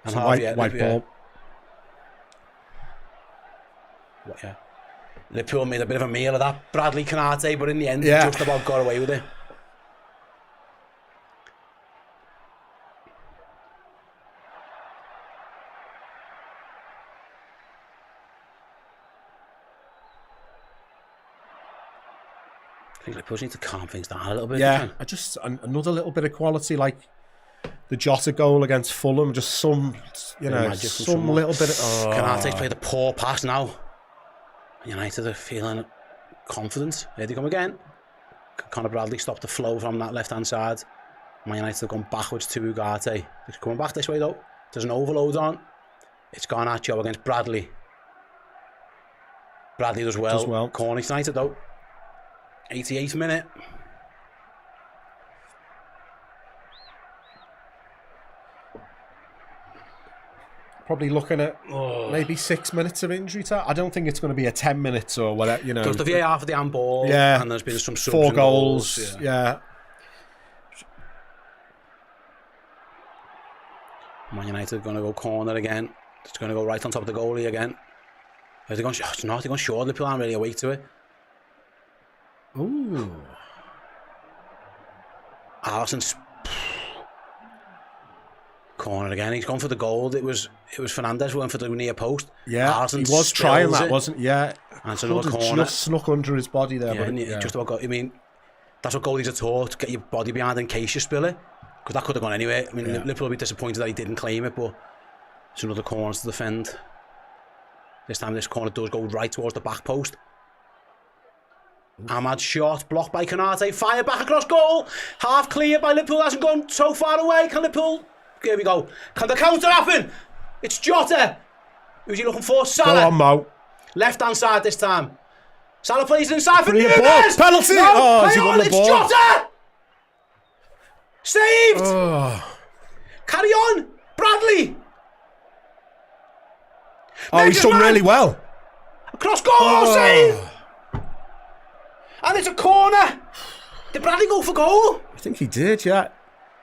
[SPEAKER 1] And
[SPEAKER 2] Harvey, white ball.
[SPEAKER 1] Yeah. Liverpool made a bit of a meal of that. Bradley Canate, but in the end, just about got away with it. I think Liverpool need to calm things down a little bit.
[SPEAKER 2] Yeah, another little bit of quality. Like the Jota goal against Fulham, just some,
[SPEAKER 1] magic from
[SPEAKER 2] some
[SPEAKER 1] someone.
[SPEAKER 2] little bit of...
[SPEAKER 1] Canate's played a poor pass now. United are feeling confident. Here they come again. Conor Bradley stopped the flow from that left-hand side. Man United have gone backwards to Ugarte. They're coming back this way though. There's an overload on. It's Garnacho against Bradley. Bradley does well. Cornish United though. 88th minute.
[SPEAKER 2] Probably looking at maybe 6 minutes of injury time. I don't think it's going to be a 10 minutes or whatever,
[SPEAKER 1] Because the VAR for the handball,
[SPEAKER 2] yeah,
[SPEAKER 1] and there's been some subs
[SPEAKER 2] 4 goals, yeah.
[SPEAKER 1] Man United are going to go corner again. It's going to go right on top of the goalie again. Have they gone? It's not. They've gone short. Liverpool aren't really awake to it.
[SPEAKER 2] Ooh.
[SPEAKER 1] Alisson's corner again. He's gone for the goal. It was Fernandes who went for the near post.
[SPEAKER 2] Yeah,
[SPEAKER 1] Alisson
[SPEAKER 2] he was trying that,
[SPEAKER 1] it.
[SPEAKER 2] wasn't he? Yeah.
[SPEAKER 1] And it's another corner.
[SPEAKER 2] Just snuck under his body there.
[SPEAKER 1] Yeah,
[SPEAKER 2] but
[SPEAKER 1] just about got. I mean, that's what goalies are taught: get your body behind in case you spill it. Because that could have gone anywhere. I mean, Liverpool will be disappointed that he didn't claim it, but it's another corner to defend. This time, this corner does go right towards the back post. Ahmad's shot blocked by Konate. Fire back across goal. Half clear by Liverpool. Hasn't gone so far away. Can Liverpool? Here we go. Can the counter happen? It's Jota. Who's he looking for? Salah.
[SPEAKER 2] Go on, Mo.
[SPEAKER 1] Left hand side this time. Salah plays inside for
[SPEAKER 2] Free
[SPEAKER 1] Nunes.
[SPEAKER 2] ball. Penalty.
[SPEAKER 1] No,
[SPEAKER 2] Oh, has he
[SPEAKER 1] play
[SPEAKER 2] won
[SPEAKER 1] on.
[SPEAKER 2] the
[SPEAKER 1] It's
[SPEAKER 2] ball?
[SPEAKER 1] Jota. Saved.
[SPEAKER 2] Oh,
[SPEAKER 1] Carry on. Bradley.
[SPEAKER 2] he's done really well.
[SPEAKER 1] Across goal. Save. And it's a corner. Did Bradley go for goal?
[SPEAKER 2] I think he did, yeah.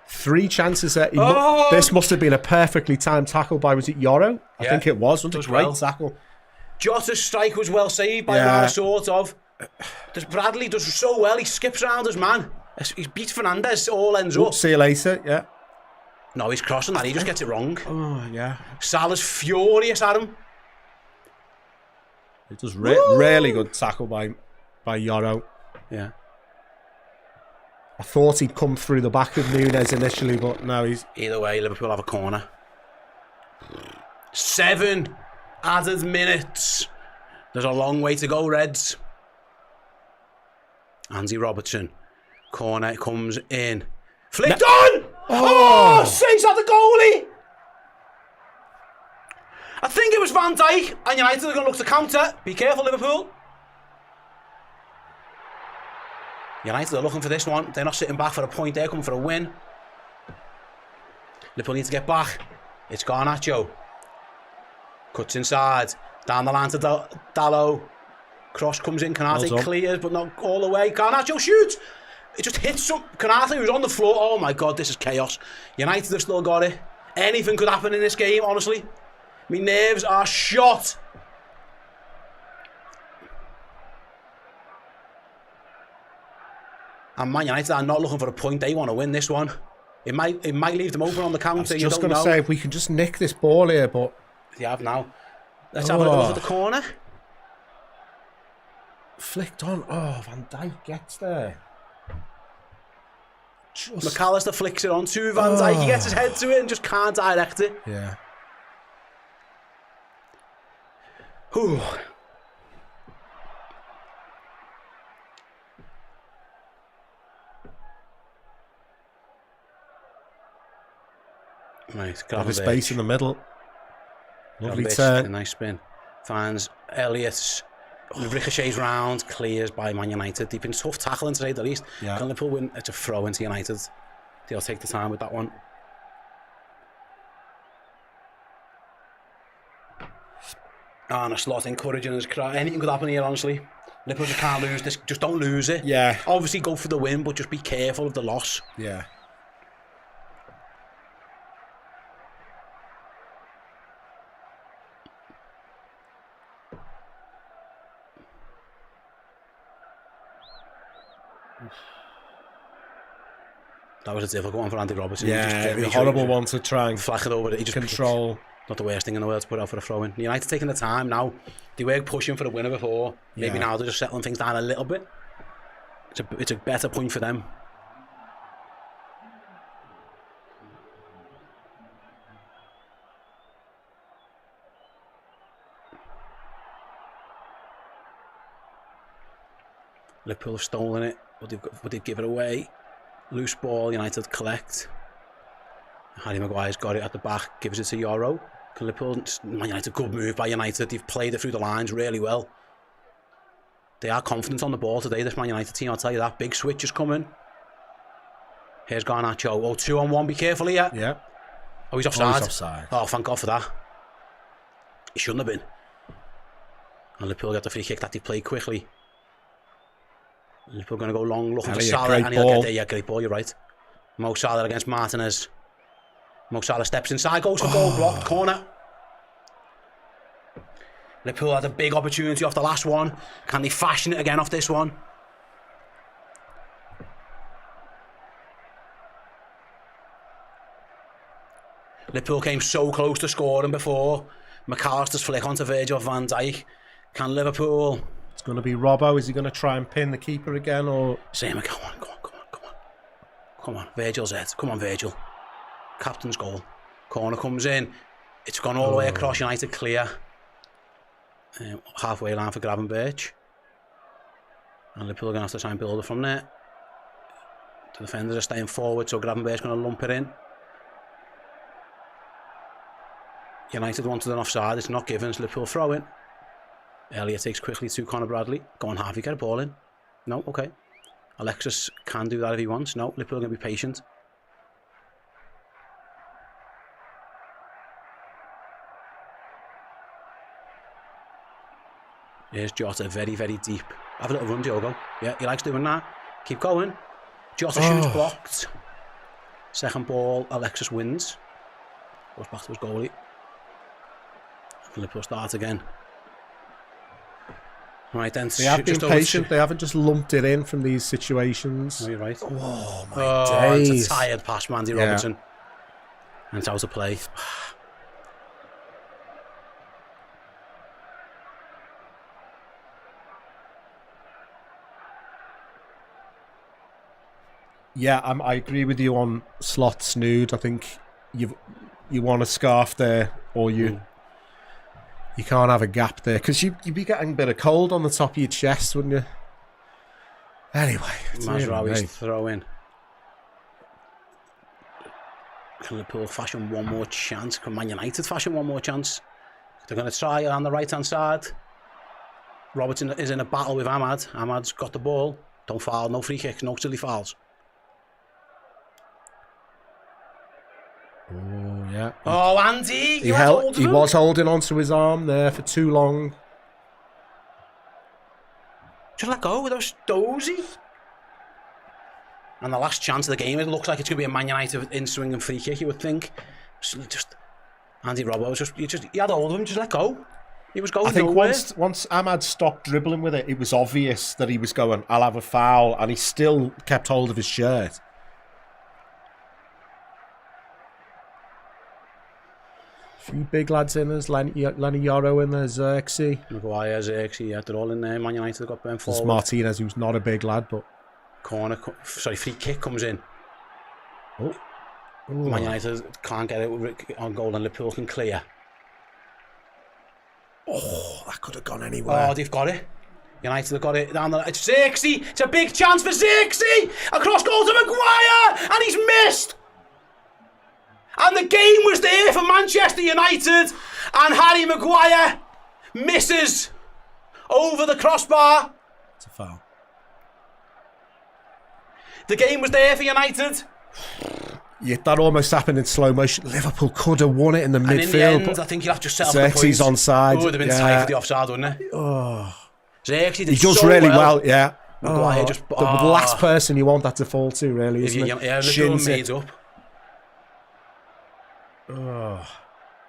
[SPEAKER 2] 3 chances there.
[SPEAKER 1] Oh.
[SPEAKER 2] This must have been a perfectly timed tackle by, was it Yoro? I
[SPEAKER 1] Yeah.
[SPEAKER 2] think it was. Wasn't it?
[SPEAKER 1] Does
[SPEAKER 2] Great
[SPEAKER 1] well.
[SPEAKER 2] tackle.
[SPEAKER 1] Jota's strike was well saved by Rana, sort of. Bradley does so well. He skips around his man. He beats Fernandes. All ends up.
[SPEAKER 2] See you later, yeah.
[SPEAKER 1] No, he's crossing that. He just gets it wrong.
[SPEAKER 2] Oh, yeah.
[SPEAKER 1] Salah's furious at him.
[SPEAKER 2] It does really good tackle by Yoro.
[SPEAKER 1] Yeah.
[SPEAKER 2] I thought he'd come through the back of Nunes initially, but no, he's...
[SPEAKER 1] Either way, Liverpool have a corner. 7 added minutes. There's a long way to go, Reds. Andy Robertson. Corner comes in. Flicked on! Oh! Saves at the goalie! I think it was Van Dijk, and United are going to look to counter. Be careful, Liverpool. United are looking for this one. They're not sitting back for a point. They're coming for a win. Liverpool need to get back. It's Garnacho. Cuts inside. Down the line to Dallo. Cross comes in. Konate clears, but not all the way. Garnacho shoots. It just hits Konate, who's on the floor. Oh my God, this is chaos. United have still got it. Anything could happen in this game, honestly. My nerves are shot. And Man United are not looking for a point. They want to win this one. It might leave them open on the counter.
[SPEAKER 2] I was just going to say, if we can just nick this ball here, but...
[SPEAKER 1] They have now. Let's have a look at the corner.
[SPEAKER 2] Flicked on. Oh, Van Dijk gets there.
[SPEAKER 1] McAllister flicks it on to Van Dijk. He gets his head to it and just can't direct it.
[SPEAKER 2] Yeah.
[SPEAKER 1] Whew. Right,
[SPEAKER 2] got a space in the middle. Lovely turn.
[SPEAKER 1] Nice spin. Finds Elliott. Ricochets round. Clears by Man United. They've been tough tackling to say the least.
[SPEAKER 2] Yeah.
[SPEAKER 1] Can Liverpool win? It's a throw into United. They'll take the time with that one. And a slot encouraging his cry. Anything could happen here, honestly. Liverpool just can't lose this. Just don't lose it.
[SPEAKER 2] Yeah.
[SPEAKER 1] Obviously go for the win, but just be careful of the loss.
[SPEAKER 2] Yeah.
[SPEAKER 1] That was a difficult one for Andy Robertson.
[SPEAKER 2] Yeah, a horrible one to try and
[SPEAKER 1] flack it over. He just
[SPEAKER 2] control.
[SPEAKER 1] Not the worst thing in the world to put out for a throw-in. United taking the time now. They were pushing for the winner before. Maybe now they're just settling things down a little bit. It's a better point for them. Liverpool have stolen it, but they've given it away. Loose ball, United collect. Harry Maguire's got it at the back, gives it to Euro. Can Liverpool, Man United, good move by United. They've played it through the lines really well. They are confident on the ball today, this Man United team, I'll tell you that. Big switch is coming. Here's Garnacho. Oh, 2-on-1, be careful here.
[SPEAKER 2] Yeah.
[SPEAKER 1] Oh, he's offside.
[SPEAKER 2] He's offside.
[SPEAKER 1] Oh, thank God for that. He shouldn't have been. And Liverpool get the free kick that they played quickly. Liverpool going to go long, looking for Salah, and he'll get there. Yeah, great ball, you're right. Mo Salah against Martinez. Mo Salah steps inside, goes for goal, blocked, corner. Liverpool had a big opportunity off the last one. Can they fashion it again off this one? Liverpool came so close to scoring before. McAllister's flick onto Virgil van Dijk. Can Liverpool...
[SPEAKER 2] It's going to be Robbo. Is he going to try and pin the keeper again, or...
[SPEAKER 1] Same, come on. Come on, Virgil's it. Come on, Virgil. Captain's goal. Corner comes in. It's gone all the way across, United clear. Halfway line for Gravenberch. And Liverpool are going to have to try and build it from there. The defenders are staying forward, so Gravenberch's going to lump it in. United wanted an offside, it's not given, so Liverpool throw in. Elliott takes quickly to Conor Bradley. Go on, Harvey, get a ball in. No, okay. Alexis can do that if he wants. No, Liverpool are going to be patient. Here's Jota, very, very deep. Have a little run, Diogo. Yeah, he likes doing that. Keep going. Jota shoots, blocked. Second ball, Alexis wins. Goes back to his goalie. Liverpool start again. Right then,
[SPEAKER 2] they have been patient. They haven't just lumped it in from these situations.
[SPEAKER 1] Oh, you're right.
[SPEAKER 2] Oh my days!
[SPEAKER 1] It's a tired pass from Andy Robertson, and it's out of play.
[SPEAKER 2] Yeah, I agree with you on Slot Snood. I think you want a scarf there, or you can't have a gap there, because you'd be getting a bit of cold on the top of your chest, wouldn't you? Anyway,
[SPEAKER 1] Mazraoui's throw in. Can Liverpool fashion one more chance? Can Man United fashion one more chance? They're going to try it on the right hand side. Robertson is in a battle with Ahmad. Ahmad's got the ball. Don't foul, no free kicks, no silly fouls.
[SPEAKER 2] Oh, yeah.
[SPEAKER 1] Oh, Andy!
[SPEAKER 2] He was holding onto his arm there for too long.
[SPEAKER 1] Just let go with those dozy. And the last chance of the game, it looks like it's going to be a Man United in-swinging free kick, you would think. Just Andy Robbo, he had hold of him, just let go. He was going nowhere.
[SPEAKER 2] I think once Ahmad stopped dribbling with it, it was obvious that he was going, I'll have a foul, and he still kept hold of his shirt. Few big lads in, there's Lenny Yoro in there, Xerxes.
[SPEAKER 1] Maguire, Xerxes, yeah, they're all in there. Man United got bent forward.
[SPEAKER 2] There's Martinez, who's not a big lad, but...
[SPEAKER 1] Free kick comes in.
[SPEAKER 2] Oh.
[SPEAKER 1] Man United can't get it on goal and Liverpool can clear.
[SPEAKER 2] Oh, that could have gone anywhere.
[SPEAKER 1] Oh, they've got it. United have got it down the... It's Xerxes! It's a big chance for Xerxes! Across goal to Maguire! And he's missed! And the game was there for Manchester United, and Harry Maguire misses over the crossbar.
[SPEAKER 2] It's a foul.
[SPEAKER 1] The game was there for United.
[SPEAKER 2] Yeah, that almost happened in slow motion. Liverpool could have won it in the midfield.
[SPEAKER 1] And in the end, I think you'll have to set up the points.
[SPEAKER 2] Xerxes onside.
[SPEAKER 1] It would have been tight for the offside, wouldn't it?
[SPEAKER 2] Oh.
[SPEAKER 1] Xerxes did
[SPEAKER 2] he does
[SPEAKER 1] so
[SPEAKER 2] really well, yeah.
[SPEAKER 1] Maguire
[SPEAKER 2] the last person you want that to fall to, really, isn't it?
[SPEAKER 1] Yeah, Liverpool made up.
[SPEAKER 2] Oh.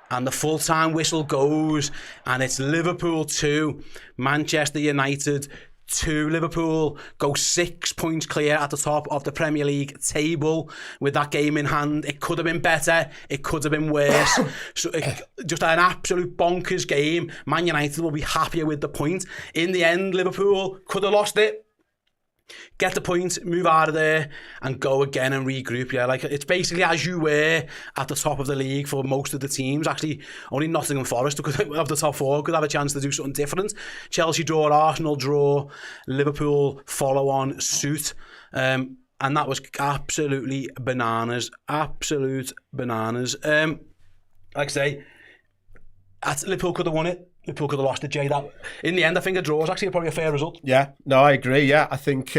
[SPEAKER 1] And the full-time whistle goes, and it's Liverpool 2, Manchester United 2. Liverpool go 6 points clear at the top of the Premier League table with that game in hand. It could have been better, it could have been worse. Just an absolute bonkers game. Man United will be happier with the point. In the end, Liverpool could have lost it. get the point, move out of there, and go again and regroup. Yeah, like it's basically as you were at the top of the league for most of the teams. Actually, only Nottingham Forest of the top four could have a chance to do something different. Chelsea draw, Arsenal draw, Liverpool follow on suit. And that was absolutely bananas. Absolute bananas. Like I say, Liverpool could have won it. Liverpool could have lost it, Jay. That in the end, I think a draw is actually probably a fair result.
[SPEAKER 2] Yeah, no, I agree. Yeah, I think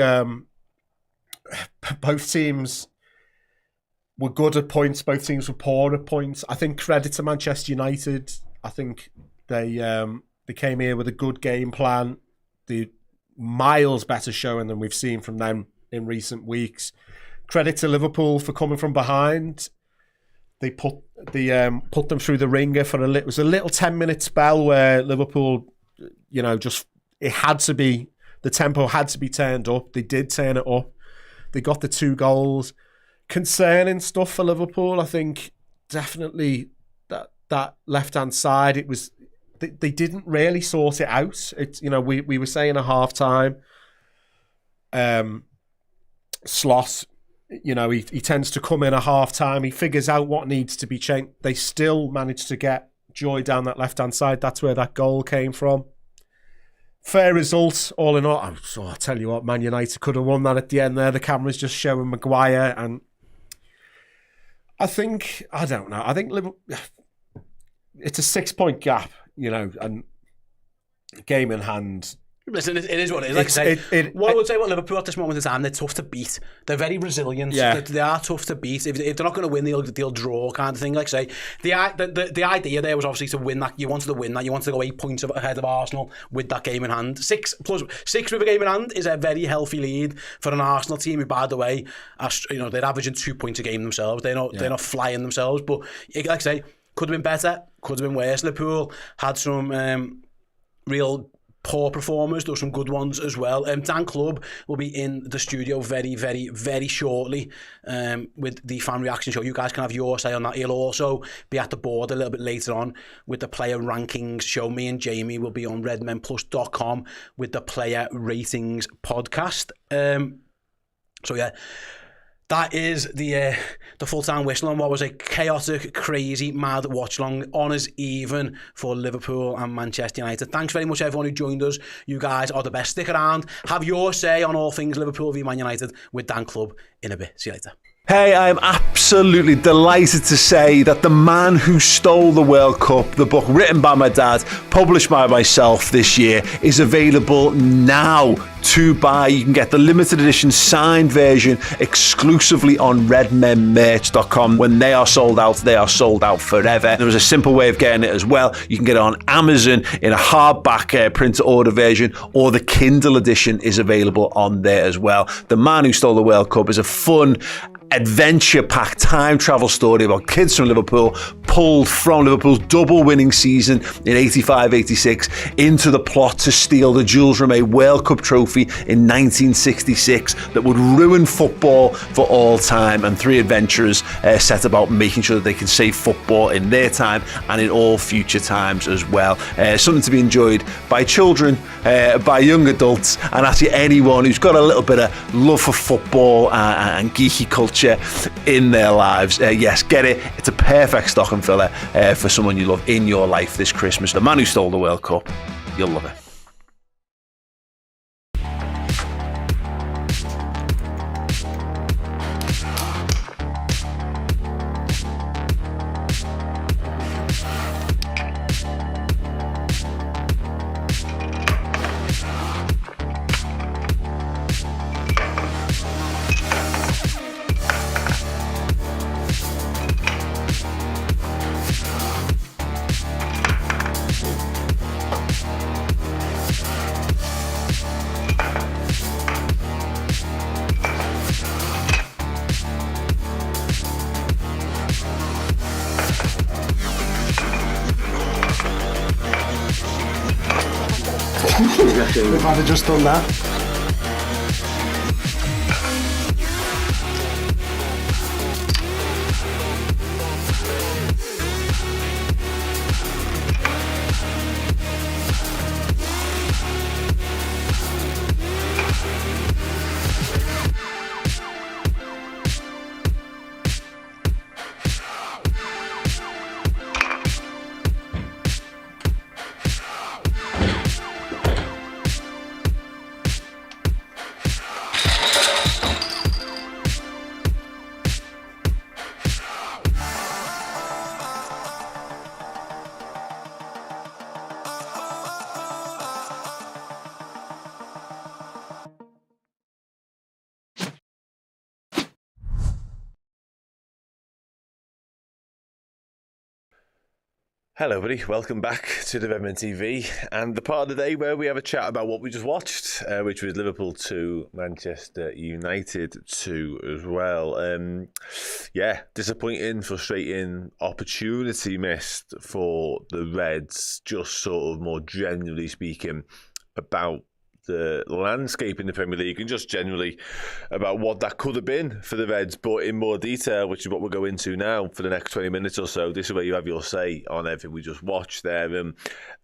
[SPEAKER 2] both teams were good at points. Both teams were poor at points. I think credit to Manchester United. I think they came here with a good game plan. The miles better showing than we've seen from them in recent weeks. Credit to Liverpool for coming from behind. They put them through the ringer for it was a little 10-minute spell where Liverpool, just it had to be, the tempo had to be turned up. They did turn it up. They got the 2 goals. Concerning stuff for Liverpool, I think definitely that left-hand side, it was they didn't really sort it out. It's we were saying at half-time, Sloss, he tends to come in at half-time. He figures out what needs to be changed. They still managed to get joy down that left-hand side. That's where that goal came from. Fair result, all in all. I'll tell you what, Man United could have won that at the end there. The camera's just showing Maguire. And I don't know. I think Liverpool, it's a 6-point gap, and game in hand.
[SPEAKER 1] Listen, it is what it is. Like I say, what I would say about Liverpool at this moment in time, they're tough to beat. They're very resilient. Yeah. They are tough to beat. If they're not going to win, they'll draw, kind of thing. Like I say, the idea there was obviously to win that. You wanted to win that. You wanted to go 8 points ahead of Arsenal with that game in hand. 6 with a game in hand is a very healthy lead for an Arsenal team who, by the way, they're averaging 2 points a game themselves. They're not flying themselves. But like I say, could have been better. Could have been worse. Liverpool had some real poor performers, though some good ones as well. Dan Clubb will be in the studio very, very, very shortly with the fan reaction show. You guys can have your say on that. He'll also be at the board a little bit later on with the player rankings show. Me and Jamie will be on redmenplus.com with the player ratings podcast. So yeah, that is the full-time whistle on what was a chaotic, crazy, mad watch-along. Honours even for Liverpool and Manchester United. Thanks very much everyone who joined us. You guys are the best. Stick around. Have your say on all things Liverpool v Man United with Dan Clubb in a bit. See you later.
[SPEAKER 3] Hey, I am absolutely delighted to say that The Man Who Stole the World Cup, the book written by my dad, published by myself this year, is available now to buy. You can get the limited edition signed version exclusively on redmenmerch.com. When they are sold out forever. There is a simple way of getting it as well. You can get it on Amazon in a hardback print to order version, or the Kindle edition is available on there as well. The Man Who Stole the World Cup is a fun, adventure-packed time travel story about kids from Liverpool pulled from Liverpool's double winning season in 85-86 into the plot to steal the Jules Rimet World Cup trophy in 1966 that would ruin football for all time, and 3 adventurers set about making sure that they can save football in their time and in all future times as well. Something to be enjoyed by children, by young adults, and actually anyone who's got a little bit of love for football and geeky culture in their lives. Yes, get it. It's a perfect stocking filler for someone you love in your life this Christmas. The Man Who Stole the World Cup. You'll love it.
[SPEAKER 6] If I'd have just done that.
[SPEAKER 3] Hello, everybody. Welcome back to the Redmen TV and the part of the day where we have a chat about what we just watched, which was Liverpool 2, Manchester United 2 as well. Disappointing, frustrating, opportunity missed for the Reds, just sort of more generally speaking about the landscape in the Premier League and just generally about what that could have been for the Reds, but in more detail, which is what we'll go into now for the next 20 minutes or so. This is where you have your say on everything we just watched there.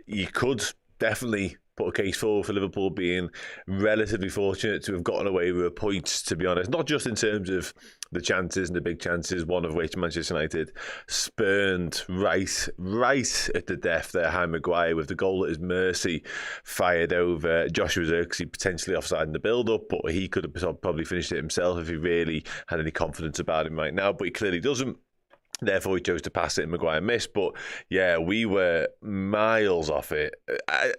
[SPEAKER 3] You could definitely put a case forward for Liverpool being relatively fortunate to have gotten away with a point, to be honest, not just in terms of the chances and the big chances, one of which Manchester United spurned right at the death there. Harry Maguire with the goal at his mercy fired over Joshua Zirkzee, potentially offside in the build-up, but he could have probably finished it himself if he really had any confidence about him right now, but he clearly doesn't. Therefore, he chose to pass it and Maguire missed. But yeah, we were miles off it.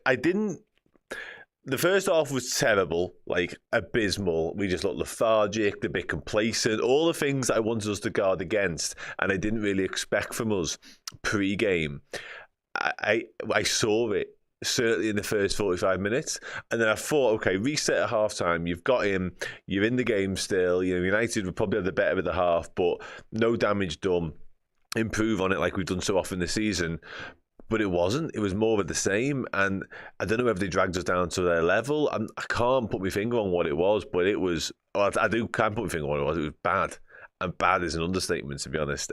[SPEAKER 3] I didn't. The first half was terrible, like abysmal. We just looked lethargic, a bit complacent, all the things that I wanted us to guard against, and I didn't really expect from us pre-game. I saw it certainly in the first 45 minutes, and then I thought, okay, reset at half-time, you've got him, you're in the game still, United would probably have the better of the half, but no damage done. Improve on it like we've done so often this season. But it wasn't. It was more of the same. And I don't know whether they dragged us down to their level. I can't put my finger on what it was, but it was... can put my finger on what it was. It was bad. And bad is an understatement, to be honest.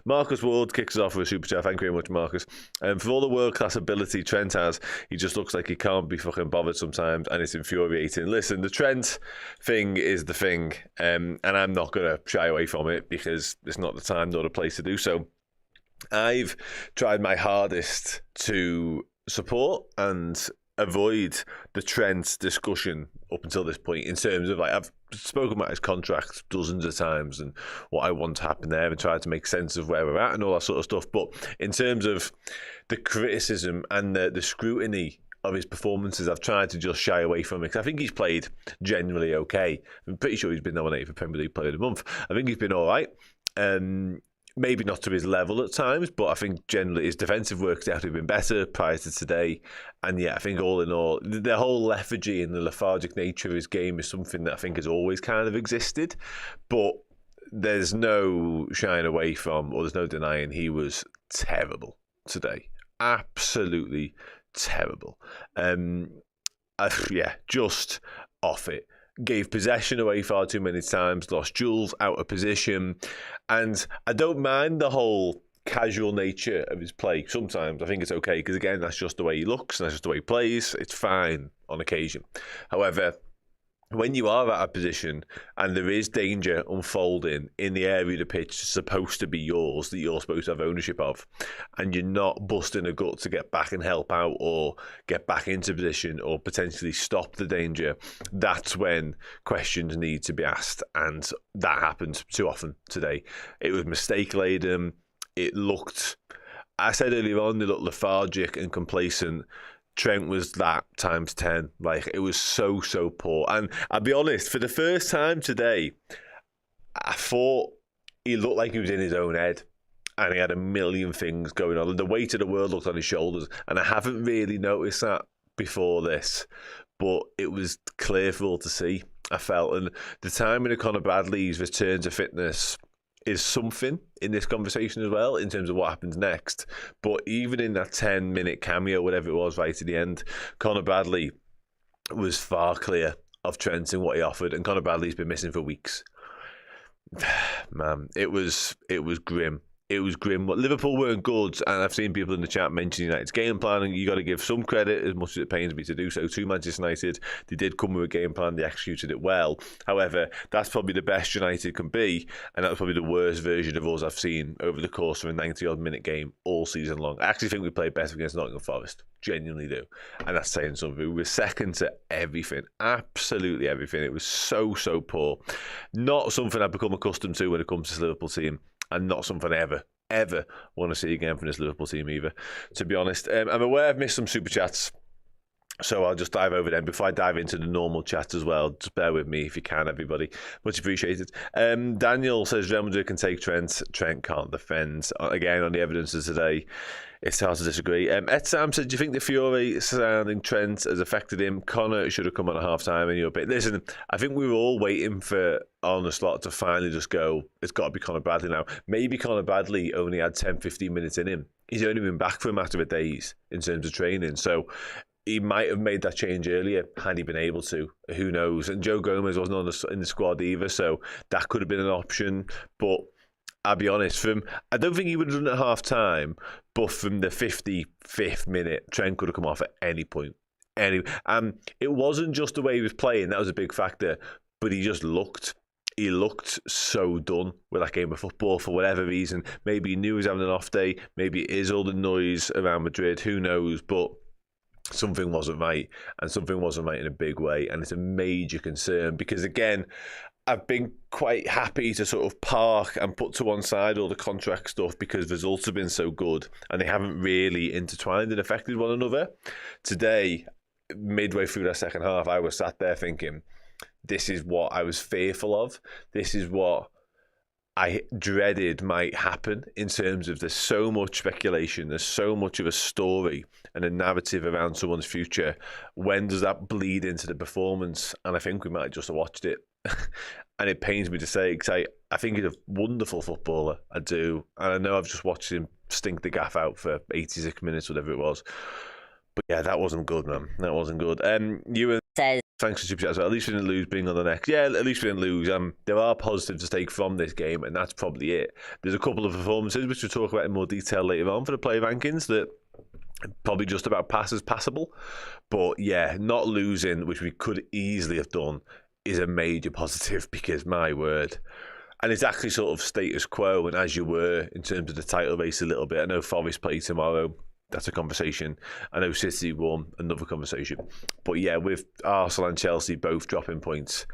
[SPEAKER 3] Marcus Ward kicks us off with a super chat. Thank you very much, Marcus. For all the world-class ability Trent has, he just looks like he can't be fucking bothered sometimes, and it's infuriating. Listen, the Trent thing is the thing, and I'm not going to shy away from it because it's not the time nor the place to do so. I've tried my hardest to support and avoid the Trent discussion up until this point, in terms of, like, I've spoken about his contract dozens of times and what I want to happen there and tried to make sense of where we're at and all that sort of stuff. But in terms of the criticism and the scrutiny of his performances, I've tried to just shy away from it, because I think he's played generally okay. I'm pretty sure he's been nominated for Premier League Player of the Month. I think he's been all right. Maybe not to his level at times, but I think generally his defensive work's definitely been better prior to today. And yeah, I think all in all, the whole lethargy and the lethargic nature of his game is something that I think has always kind of existed. But there's no shying away from, or there's no denying, he was terrible today. Absolutely terrible. Just off it. Gave possession away far too many times, lost Jules out of position. And I don't mind the whole casual nature of his play. Sometimes I think it's okay, because again, that's just the way he looks and that's just the way he plays. It's fine on occasion. However, when you are at a position and there is danger unfolding in the area of the pitch that's supposed to be yours, that you're supposed to have ownership of, and you're not busting a gut to get back and help out or get back into position or potentially stop the danger, that's when questions need to be asked. And that happened too often today. It was mistake-laden. It looked, I said earlier on, they looked lethargic and complacent. Trent was that times 10. Like, it was so poor. And I'll be honest, for the first time today, I thought he looked like he was in his own head and he had a million things going on. The weight of the world looked on his shoulders. And I haven't really noticed that before this, but it was clear for all to see, I felt. And the timing of Conor Bradley's return to fitness is something in this conversation as well, in terms of what happens next. But even in that 10-minute cameo, whatever it was, right at the end, Conor Bradley was far clear of Trent and what he offered, and Conor Bradley's been missing for weeks. Man, it was grim. It was grim. But Liverpool weren't good, and I've seen people in the chat mention United's game plan, and you got to give some credit, as much as it pains me to do so, to Manchester United. They did come with a game plan, they executed it well. However, that's probably the best United can be, and that was probably the worst version of us I've seen over the course of a 90-odd minute game all season long. I actually think we played better against Nottingham Forest. Genuinely do. And that's saying something. We were second to everything. Absolutely everything. It was so poor. Not something I've become accustomed to when it comes to this Liverpool team. And not something I ever want to see again from this Liverpool team either, to be honest. I'm aware I've missed some super chats, so I'll just dive over them before I dive into the normal chat as well. Just bear with me if you can, everybody. Much appreciated. Daniel says Real Madrid can take Trent. Trent can't defend. Again, on the evidence of today, It's hard to disagree. Ed Sam said, do you think the Fiore sounding Trent has affected him? Connor should have come on at half-time in your bit. Listen, I think we were all waiting for Arnold Slot to finally just go, it's got to be Connor Bradley now. Maybe Connor Bradley only had 10, 15 minutes in him. He's only been back for a matter of days in terms of training. So he might have made that change earlier had he been able to. Who knows? And Joe Gomez wasn't in the squad either, so that could have been an option. But I'll be honest, I don't think he would have done it at half-time, but from the 55th minute, Trent could have come off at any point. It wasn't just the way he was playing, that was a big factor, but he just looked so done with that game of football for whatever reason. Maybe he knew he was having an off day, maybe it is all the noise around Madrid, who knows, but something wasn't right, and something wasn't right in a big way, and it's a major concern because, again, I've been quite happy to sort of park and put to one side all the contract stuff because results have been so good and they haven't really intertwined and affected one another. Today, midway through that second half, I was sat there thinking, this is what I was fearful of. This is what I dreaded might happen in terms of there's so much speculation, there's so much of a story and a narrative around someone's future. When does that bleed into the performance? And I think we might have just watched it. And it pains me to say, because I think he's a wonderful footballer. I do. And I know I've just watched him stink the gaff out for 86 minutes, whatever it was. But yeah, that wasn't good, man. That wasn't good. You says, thanks for super chat as well. At least we didn't lose being on the next. Yeah, at least we didn't lose. There are positives to take from this game, and that's probably it. There's a couple of performances, which we'll talk about in more detail later on for the player rankings, that probably just about passable. But yeah, not losing, which we could easily have done, is a major positive because, my word. And it's actually sort of status quo, and as you were in terms of the title race a little bit. I know Forest play tomorrow. That's a conversation. I know City won, another conversation. But yeah, with Arsenal and Chelsea both dropping points,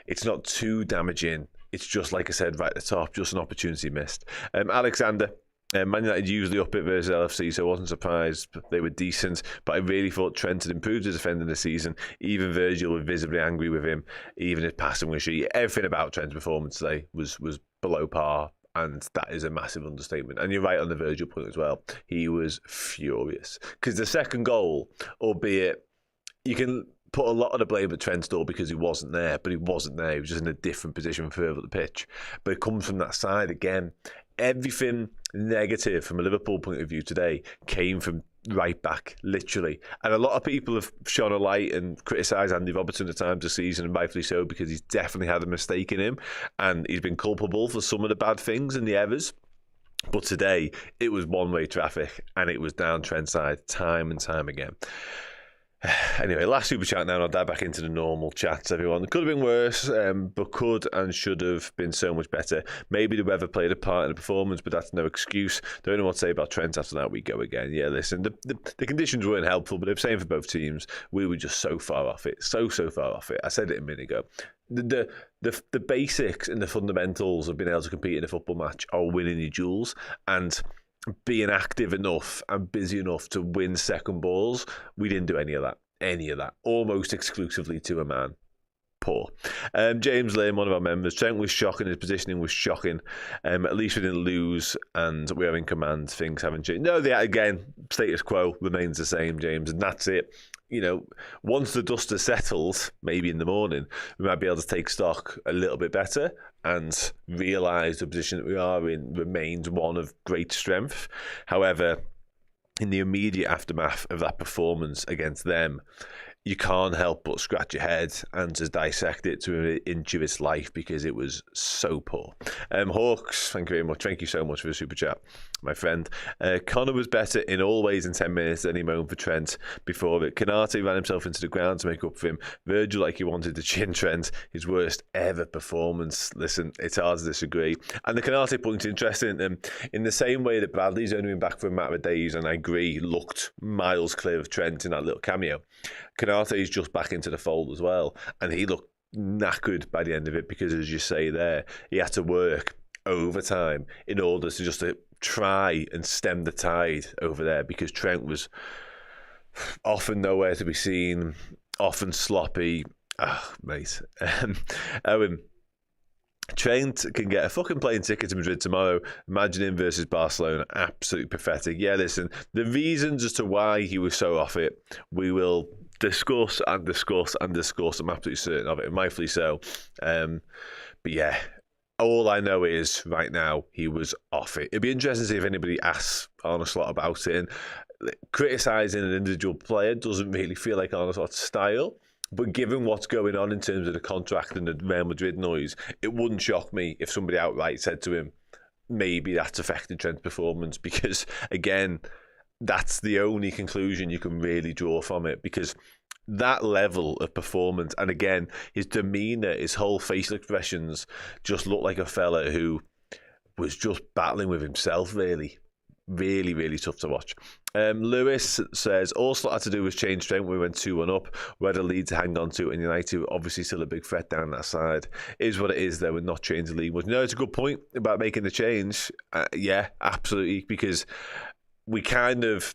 [SPEAKER 3] it's not too damaging. It's just, like I said, right at the top, just an opportunity missed. Alexander, Man United usually up it versus LFC, so I wasn't surprised. They were decent, but I really thought Trent had improved his defending this season. Even Virgil was visibly angry with him. Even his passing was shit. Everything about Trent's performance today was below par, and that is a massive understatement. And you're right on the Virgil point as well. He was furious. Because the second goal, albeit you can put a lot of the blame at Trent's door because he wasn't there, but he wasn't there. He was just in a different position further up the pitch. But it comes from that side again. Everything negative from a Liverpool point of view today came from right back, literally. And a lot of people have shone a light and criticised Andy Robertson at times this season, and rightfully so, because he's definitely had a mistake in him and he's been culpable for some of the bad things and the errors. But today, it was one-way traffic and it was down Trent's side time and time again. Anyway, last super chat now, and I'll dive back into the normal chats, everyone. It could have been worse, but could and should have been so much better. Maybe the weather played a part in the performance, but that's no excuse. Don't know what to say about Trent after that. We go again. Yeah, listen, the conditions weren't helpful, but the same for both teams. We were just so far off it. So far off it. I said it a minute ago. The basics and the fundamentals of being able to compete in a football match are winning your duels, and being active enough and busy enough to win second balls. We didn't do any of that. Almost exclusively to a man. Poor. James Lane, one of our members. Trent was shocking. His positioning was shocking. At least we didn't lose and we are in command. Things haven't changed. No, again, status quo remains the same, James, and that's it. You know, once the dust has settled, maybe in the morning, we might be able to take stock a little bit better and realise the position that we are in remains one of great strength. However, in the immediate aftermath of that performance against them, you can't help but scratch your head and just dissect it to an inch of its life because it was so poor. Hawks, thank you very much. Thank you so much for the super chat, my friend. Connor was better in all ways in 10 minutes than he moaned for Trent before it. Canate ran himself into the ground to make up for him. Virgil, like he wanted to chin Trent, his worst ever performance. Listen, it's hard to disagree. And the Canate point's interesting. In the same way that Bradley's only been back for a matter of days, and I agree, looked miles clear of Trent in that little cameo. Canate's just back into the fold as well, and he looked knackered by the end of it because, as you say there, he had to work overtime in order to just try and stem the tide over there because Trent was often nowhere to be seen, often sloppy. Mate. Owen, Trent can get a fucking plane ticket to Madrid tomorrow. Imagine him versus Barcelona. Absolutely pathetic. Yeah, listen, the reasons as to why he was so off it, we will discuss and discuss and discuss. I'm absolutely certain of it, and rightfully so. But yeah, all I know is right now he was off it. It'd be interesting to see if anybody asks Arne Slot about it. And criticising an individual player doesn't really feel like Arne Slot's style. But given what's going on in terms of the contract and the Real Madrid noise, it wouldn't shock me if somebody outright said to him, maybe that's affected Trent's performance, because, again, that's the only conclusion you can really draw from it, because that level of performance, and again, his demeanour, his whole facial expressions just look like a fella who was just battling with himself, really. Really, really tough to watch. Lewis says, all Slot had to do was change Trent when we went 2-1 up. We had a lead to hang on to, and United obviously still a big threat down that side. It is what it is, though, and not change the league. But, it's a good point about making the change. Yeah, absolutely, because we kind of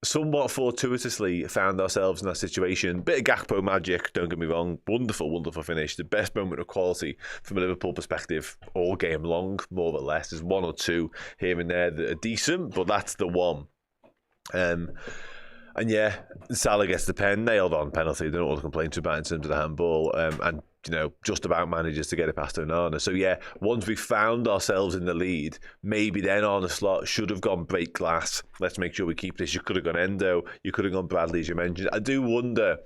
[SPEAKER 3] somewhat fortuitously found ourselves in that situation. Bit of Gakpo magic, don't get me wrong. Wonderful, wonderful finish. The best moment of quality from a Liverpool perspective all game long, more or less. There's one or two here and there that are decent, but that's the one. And yeah, Salah gets the pen, nailed on penalty. Don't know what to complain about in terms of the handball. And just about manages to get it past Onana. So yeah, once we found ourselves in the lead, maybe then Arne Slot should have gone break glass. Let's make sure we keep this. You could have gone Endo. You could have gone Bradley, as you mentioned. I do wonder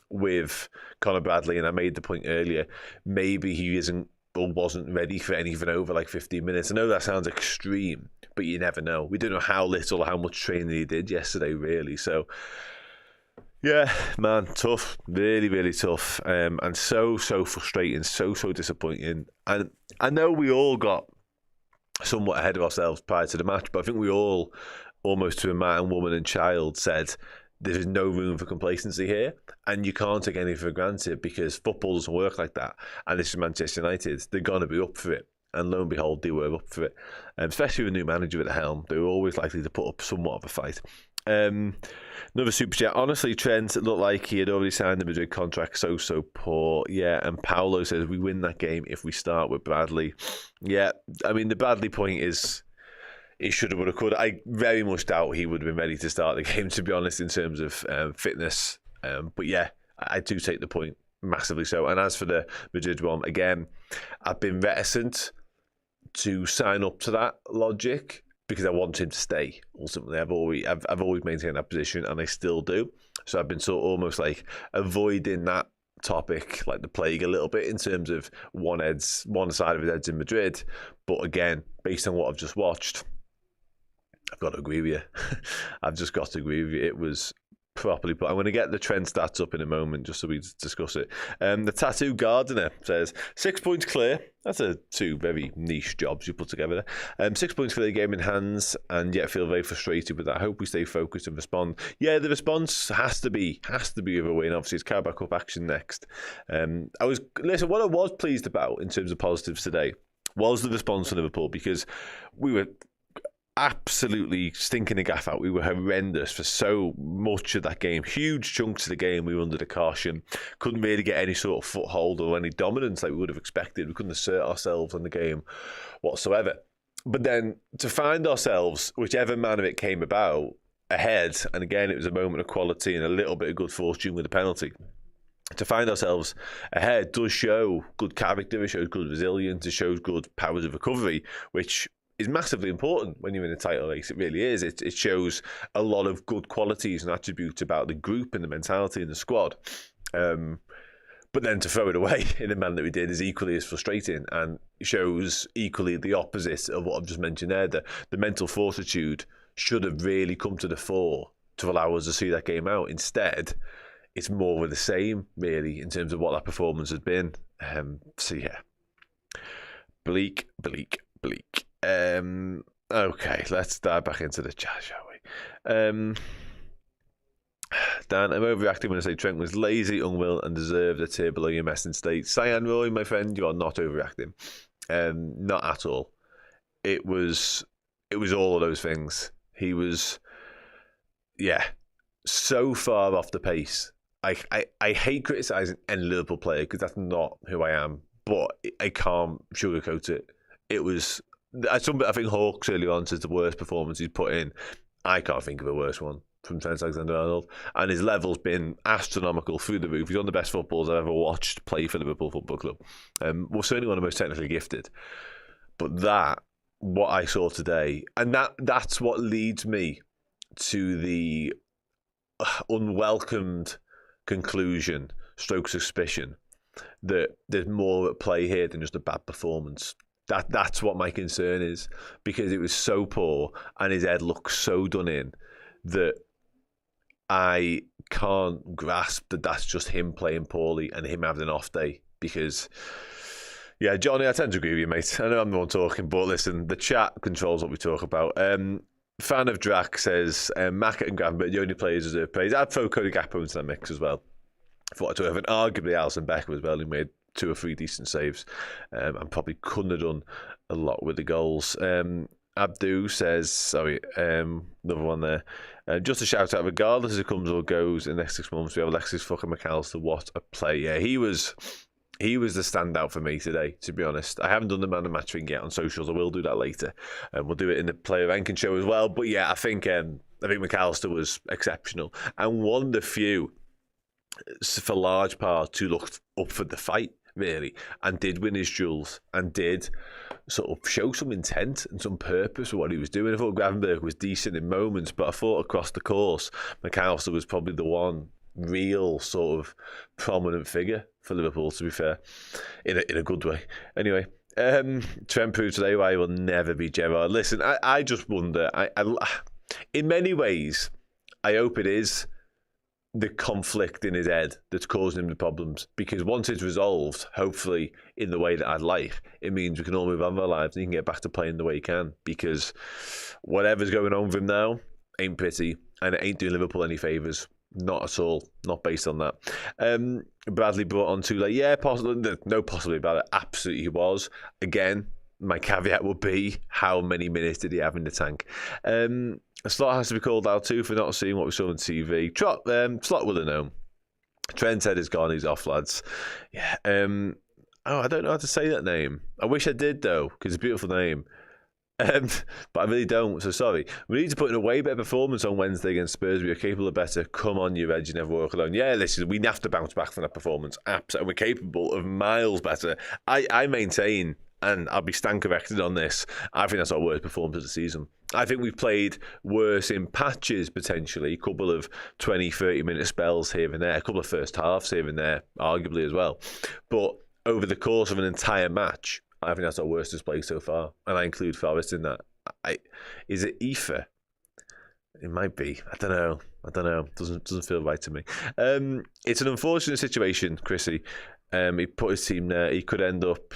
[SPEAKER 3] with Conor Bradley, and I made the point earlier, maybe he isn't or wasn't ready for anything over like 15 minutes. I know that sounds extreme, but you never know. We don't know how little or how much training he did yesterday, really. So yeah, man, tough, really, really tough, and so frustrating, so disappointing. And I know we all got somewhat ahead of ourselves prior to the match, but I think we all, almost to a man, woman and child, said there is no room for complacency here, and you can't take anything for granted because football doesn't work like that. And this is Manchester United; they're gonna be up for it. And lo and behold, they were up for it, especially with a new manager at the helm. They were always likely to put up somewhat of a fight. Another super chat. Honestly, Trent looked like he had already signed the Madrid contract. So poor. Yeah, and Paolo says we win that game if we start with Bradley. Yeah, I mean the Bradley point is he should have, would have, could. I very much doubt he would have been ready to start the game, to be honest, in terms of fitness. But yeah, I do take the point massively so. And as for the Madrid one, again, I've been reticent to sign up to that logic, because I want him to stay. Ultimately, I've always maintained that position, and I still do. So I've been sort of almost like avoiding that topic like the plague a little bit in terms of one side of his head's in Madrid. But again, based on what I've just watched, I've got to agree with you. I've just got to agree with you. It was properly put. I'm going to get the trend stats up in a moment just so we discuss it. The Tattoo Gardener says 6 points clear. That's two very niche jobs you put together there. 6 points clear, game in hands, and yet feel very frustrated with that. I hope we stay focused and respond. Yeah, the response has to be with a win. Obviously, it's Carabao Cup action next. What I was pleased about in terms of positives today was the response to Liverpool, because we were absolutely stinking the gaff out. We were horrendous for so much of that game. Huge chunks of the game we were under the caution. Couldn't really get any sort of foothold or any dominance like we would have expected. We couldn't assert ourselves on the game whatsoever. But then to find ourselves, whichever manner it came about, ahead, and again it was a moment of quality and a little bit of good fortune with the penalty. To find ourselves ahead does show good character, it shows good resilience, it shows good powers of recovery, which is massively important when you're in a title race. It really is. It shows a lot of good qualities and attributes about the group and the mentality and the squad. But then to throw it away in the manner that we did is equally as frustrating, and shows equally the opposite of what I've just mentioned there. The mental fortitude should have really come to the fore to allow us to see that game out. Instead, it's more of the same, really, in terms of what that performance has been. So yeah, bleak. Okay, let's dive back into the chat, shall we? Dan, I'm overreacting when I say Trent was lazy, unwell, and deserved a tier below your mess in state. Cyan Roy, my friend, you are not overreacting. Not at all. It was all of those things. He was, so far off the pace. I hate criticising any Liverpool player because that's not who I am. but I can't sugarcoat it. It was. I think Hawks earlier on says the worst performance he's put in. I can't think of a worse one from Trent Alexander-Arnold, and his level's been astronomical through the roof. He's one of the best footballers I've ever watched play for Liverpool Football Club. Well, certainly one of the most technically gifted. But what I saw today, and that's what leads me to the unwelcomed conclusion, stroke suspicion, that there's more at play here than just a bad performance. That's what my concern is, because it was so poor and his head looked so done in that I can't grasp that that's just him playing poorly and him having an off day. Because, yeah, Johnny, I tend to agree with you, mate. I know I'm the one talking, but listen, the chat controls what we talk about. Fan of Drac says, Mackett and Gravenberch, the only players deserve praise. I'd throw Cody Gakpo into that mix as well. For what and arguably Alisson Becker as well, who made 2 or 3 decent saves, and probably couldn't have done a lot with the goals. Abdu says, another one there. Just a shout out, regardless if it comes or goes in the next 6 months, we have Alexis fucking McAllister. What a play. Yeah, he was the standout for me today, to be honest. I haven't done the man of match thing yet on socials. I will do that later. We'll do it in the player ranking show as well. But yeah, I think McAllister was exceptional. And one of the few, for large part, who looked up for the fight, really, and did win his duels and did sort of show some intent and some purpose for what he was doing. I thought Gravenberch was decent in moments, but I thought across the course, McAllister was probably the one real sort of prominent figure for Liverpool, to be fair, in a good way. Anyway, Trent proved today why he will never be Gerrard. Listen, I just wonder, in many ways, I hope it is the conflict in his head that's causing him the problems, because once it's resolved, hopefully in the way that I'd like, it means we can all move on with our lives and he can get back to playing the way he can, because whatever's going on with him now ain't pretty, and it ain't doing Liverpool any favours. Not at all. Not based on that. Bradley brought on too late. Yeah, possibly. No possibly about it. Absolutely he was. Again, my caveat would be, how many minutes did he have in the tank? Slot has to be called out too for not seeing what we saw on TV. Slot will have known. Trent said is gone, he's off, lads. Yeah. I don't know how to say that name. I wish I did, though, because it's a beautiful name. But I really don't, so sorry. We need to put in a way better performance on Wednesday against Spurs. We are capable of better. Come on, you Reg, you never walk alone. Yeah, listen, we have to bounce back from that performance. Absolutely. We're capable of miles better. I maintain, and I'll be stand corrected on this, I think that's our worst performance of the season. I think we've played worse in patches, potentially. A couple of 20, 30-minute spells here and there. A couple of first halves here and there, arguably as well. But over the course of an entire match, I think that's our worst display so far. And I include Forest in that. Is it Aoife? It might be. I don't know. Doesn't feel right to me. It's an unfortunate situation, Chrissy. He put his team there. He could end up...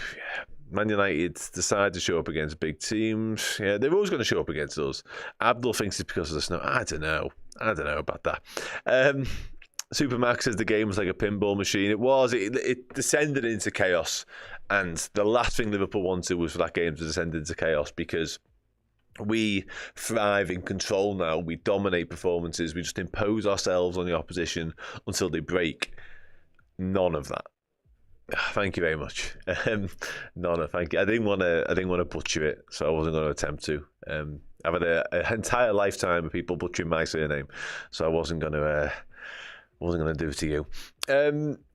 [SPEAKER 3] Man United decide to show up against big teams. Yeah, they're always going to show up against us. Abdul thinks it's because of the snow. I don't know about that. Supermax says the game was like a pinball machine. It was. It descended into chaos. And the last thing Liverpool wanted was for that game to descend into chaos, because we thrive in control now. We dominate performances. We just impose ourselves on the opposition until they break. None of that. Thank you very much. None, thank you. I didn't want to butcher it, so I wasn't going to attempt to. I've had an entire lifetime of people butchering my surname, so I wasn't going to do it to you.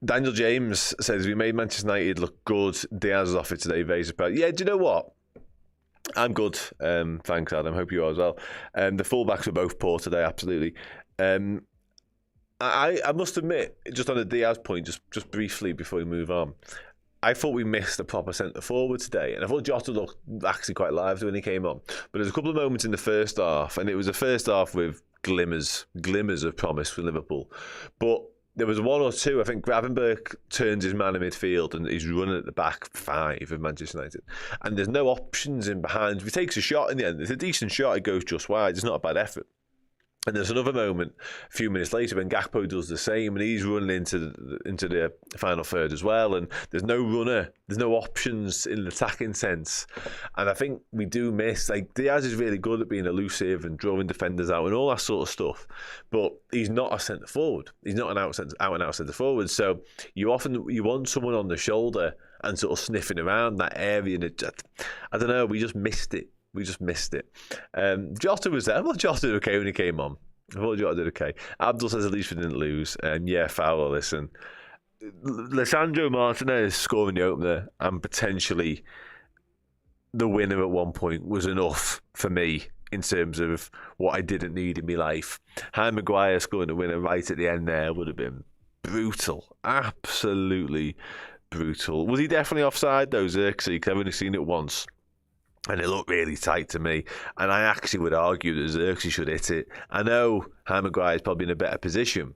[SPEAKER 3] Daniel James says we made Manchester United look good. Diaz is off it today. Very surprised. Yeah, do you know what? I'm good. Thanks, Adam. Hope you are as well. The fullbacks were both poor today. Absolutely. I must admit, just on the Diaz point, just briefly before we move on, I thought we missed a proper centre forward today, and I thought Jota looked actually quite lively when he came on. But there's a couple of moments in the first half, and it was a first half with glimmers of promise for Liverpool. But there was one or two. I think Gravenberch turns his man in midfield and he's running at the back 5 of Manchester United, and there's no options in behind. If he takes a shot in the end, it's a decent shot. It goes just wide. It's not a bad effort. And there's another moment a few minutes later when Gakpo does the same, and he's running into the final third as well. And there's no runner, there's no options in an attacking sense. And I think we do miss, like, Diaz is really good at being elusive and drawing defenders out and all that sort of stuff. But he's not a centre forward. He's not an out and out centre forward. So you want someone on the shoulder and sort of sniffing around that area. And I don't know, we just missed it. Jota was there. Well, Jota did okay when he came on. I thought Jota did okay. Abdul says at least we didn't lose. Yeah, Fowler, listen. Lisandro Martinez scoring the opener and potentially the winner at one point was enough for me in terms of what I didn't need in my life. Harry Maguire scoring the winner right at the end there would have been brutal. Absolutely brutal. Was he definitely offside though, Xerxes? Because I've only seen it once. And it looked really tight to me. And I actually would argue that Xerxes should hit it. I know Harry Maguire is probably in a better position,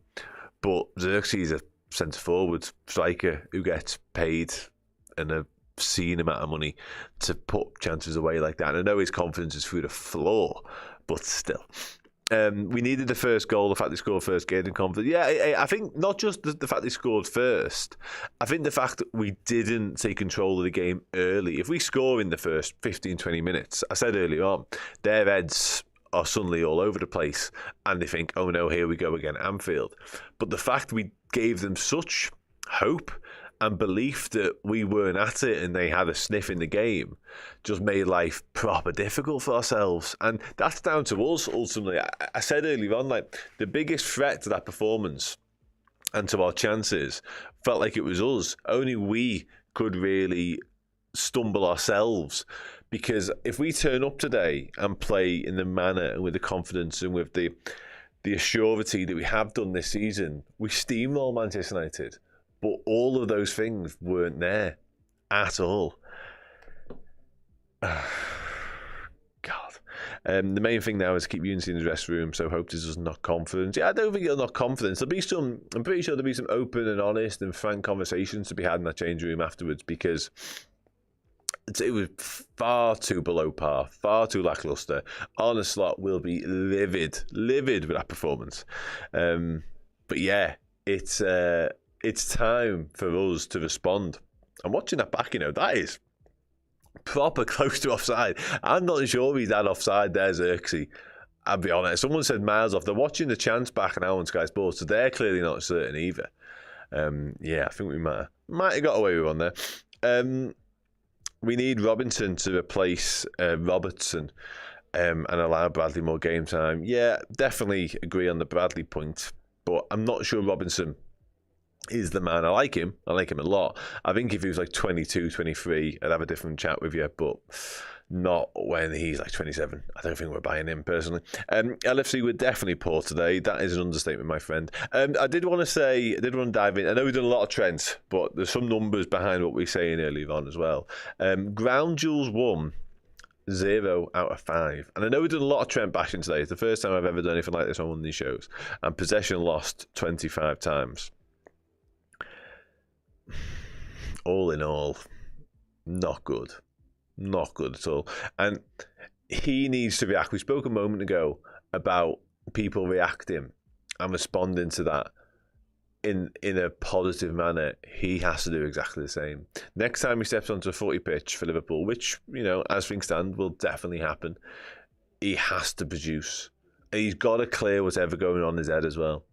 [SPEAKER 3] but Xerxes is a centre-forward striker who gets paid an obscene amount of money to put chances away like that. And I know his confidence is through the floor, but still. We needed the first goal. The fact they scored first gave them confidence. Yeah, I think not just the fact they scored first. I think the fact that we didn't take control of the game early. If we score in the first 15, 20 minutes, I said earlier on, their heads are suddenly all over the place and they think, oh no, here we go again at Anfield. But the fact we gave them such hope and belief that we weren't at it and they had a sniff in the game just made life proper difficult for ourselves. And that's down to us, ultimately. I said earlier on, like, the biggest threat to that performance and to our chances felt like it was us. Only we could really stumble ourselves, because if we turn up today and play in the manner and with the confidence and with the assurity that we have done this season, we steamroll Manchester United. But all of those things weren't there at all. God. The main thing now is keep unity in the dressing room, so hope this doesn't knock confidence. Yeah, I don't think it'll knock confidence. I'm pretty sure there'll be some open and honest and frank conversations to be had in that change room afterwards, because it was far too below par, far too lacklustre. Arne Slot will be livid with that performance. But yeah, it's time for us to respond. I'm watching that back, that is proper close to offside. I'm not sure he's that offside there, Xerxes. I'll be honest. Someone said miles off. They're watching the chance back now on Sky Sports, so they're clearly not certain either. Yeah, I think we might have got away with one there. We need Robinson to replace Robertson and allow Bradley more game time. Yeah, definitely agree on the Bradley point, but I'm not sure Robinson is the man. I like him a lot. I think if he was like 22, 23, I'd have a different chat with you, but not when he's like 27. I don't think we're buying him personally. LFC were definitely poor today. That is an understatement, my friend. I did want to dive in. I know we've done a lot of Trent, but there's some numbers behind what we were saying earlier on as well. Ground duels won 0 out of 5. And I know we've done a lot of Trent bashing today. It's the first time I've ever done anything like this on one of these shows. And possession lost 25 times. All in all, not good. Not good at all. And he needs to react. We spoke a moment ago about people reacting and responding to that in a positive manner. He has to do exactly the same. Next time he steps onto a footy pitch for Liverpool, which, as things stand, will definitely happen, he has to produce. And he's got to clear whatever going on in his head as well.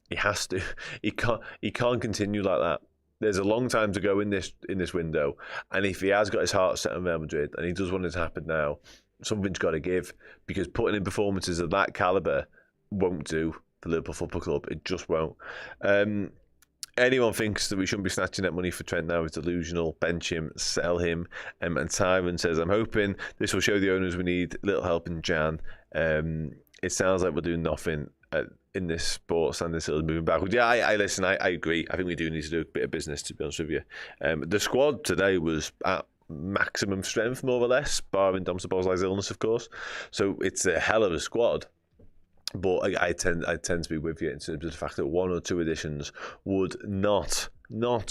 [SPEAKER 3] He has to. He can't continue like that. There's a long time to go in this window, and if he has got his heart set on Real Madrid and he does want it to happen now, something's got to give, because putting in performances of that calibre won't do for Liverpool Football Club. It just won't. Anyone thinks that we shouldn't be snatching that money for Trent now is delusional. Bench him, sell him. And Tyron says, I'm hoping this will show the owners we need a little help in Jan. It sounds like we're doing nothing in this sport, standing still and moving backwards. Yeah, I listen, I agree. I think we do need to do a bit of business, to be honest with you. The squad today was at maximum strength, more or less, barring Dom Szoboszlai's illness, of course. So it's a hell of a squad. But I tend to be with you in terms of the fact that one or two additions would not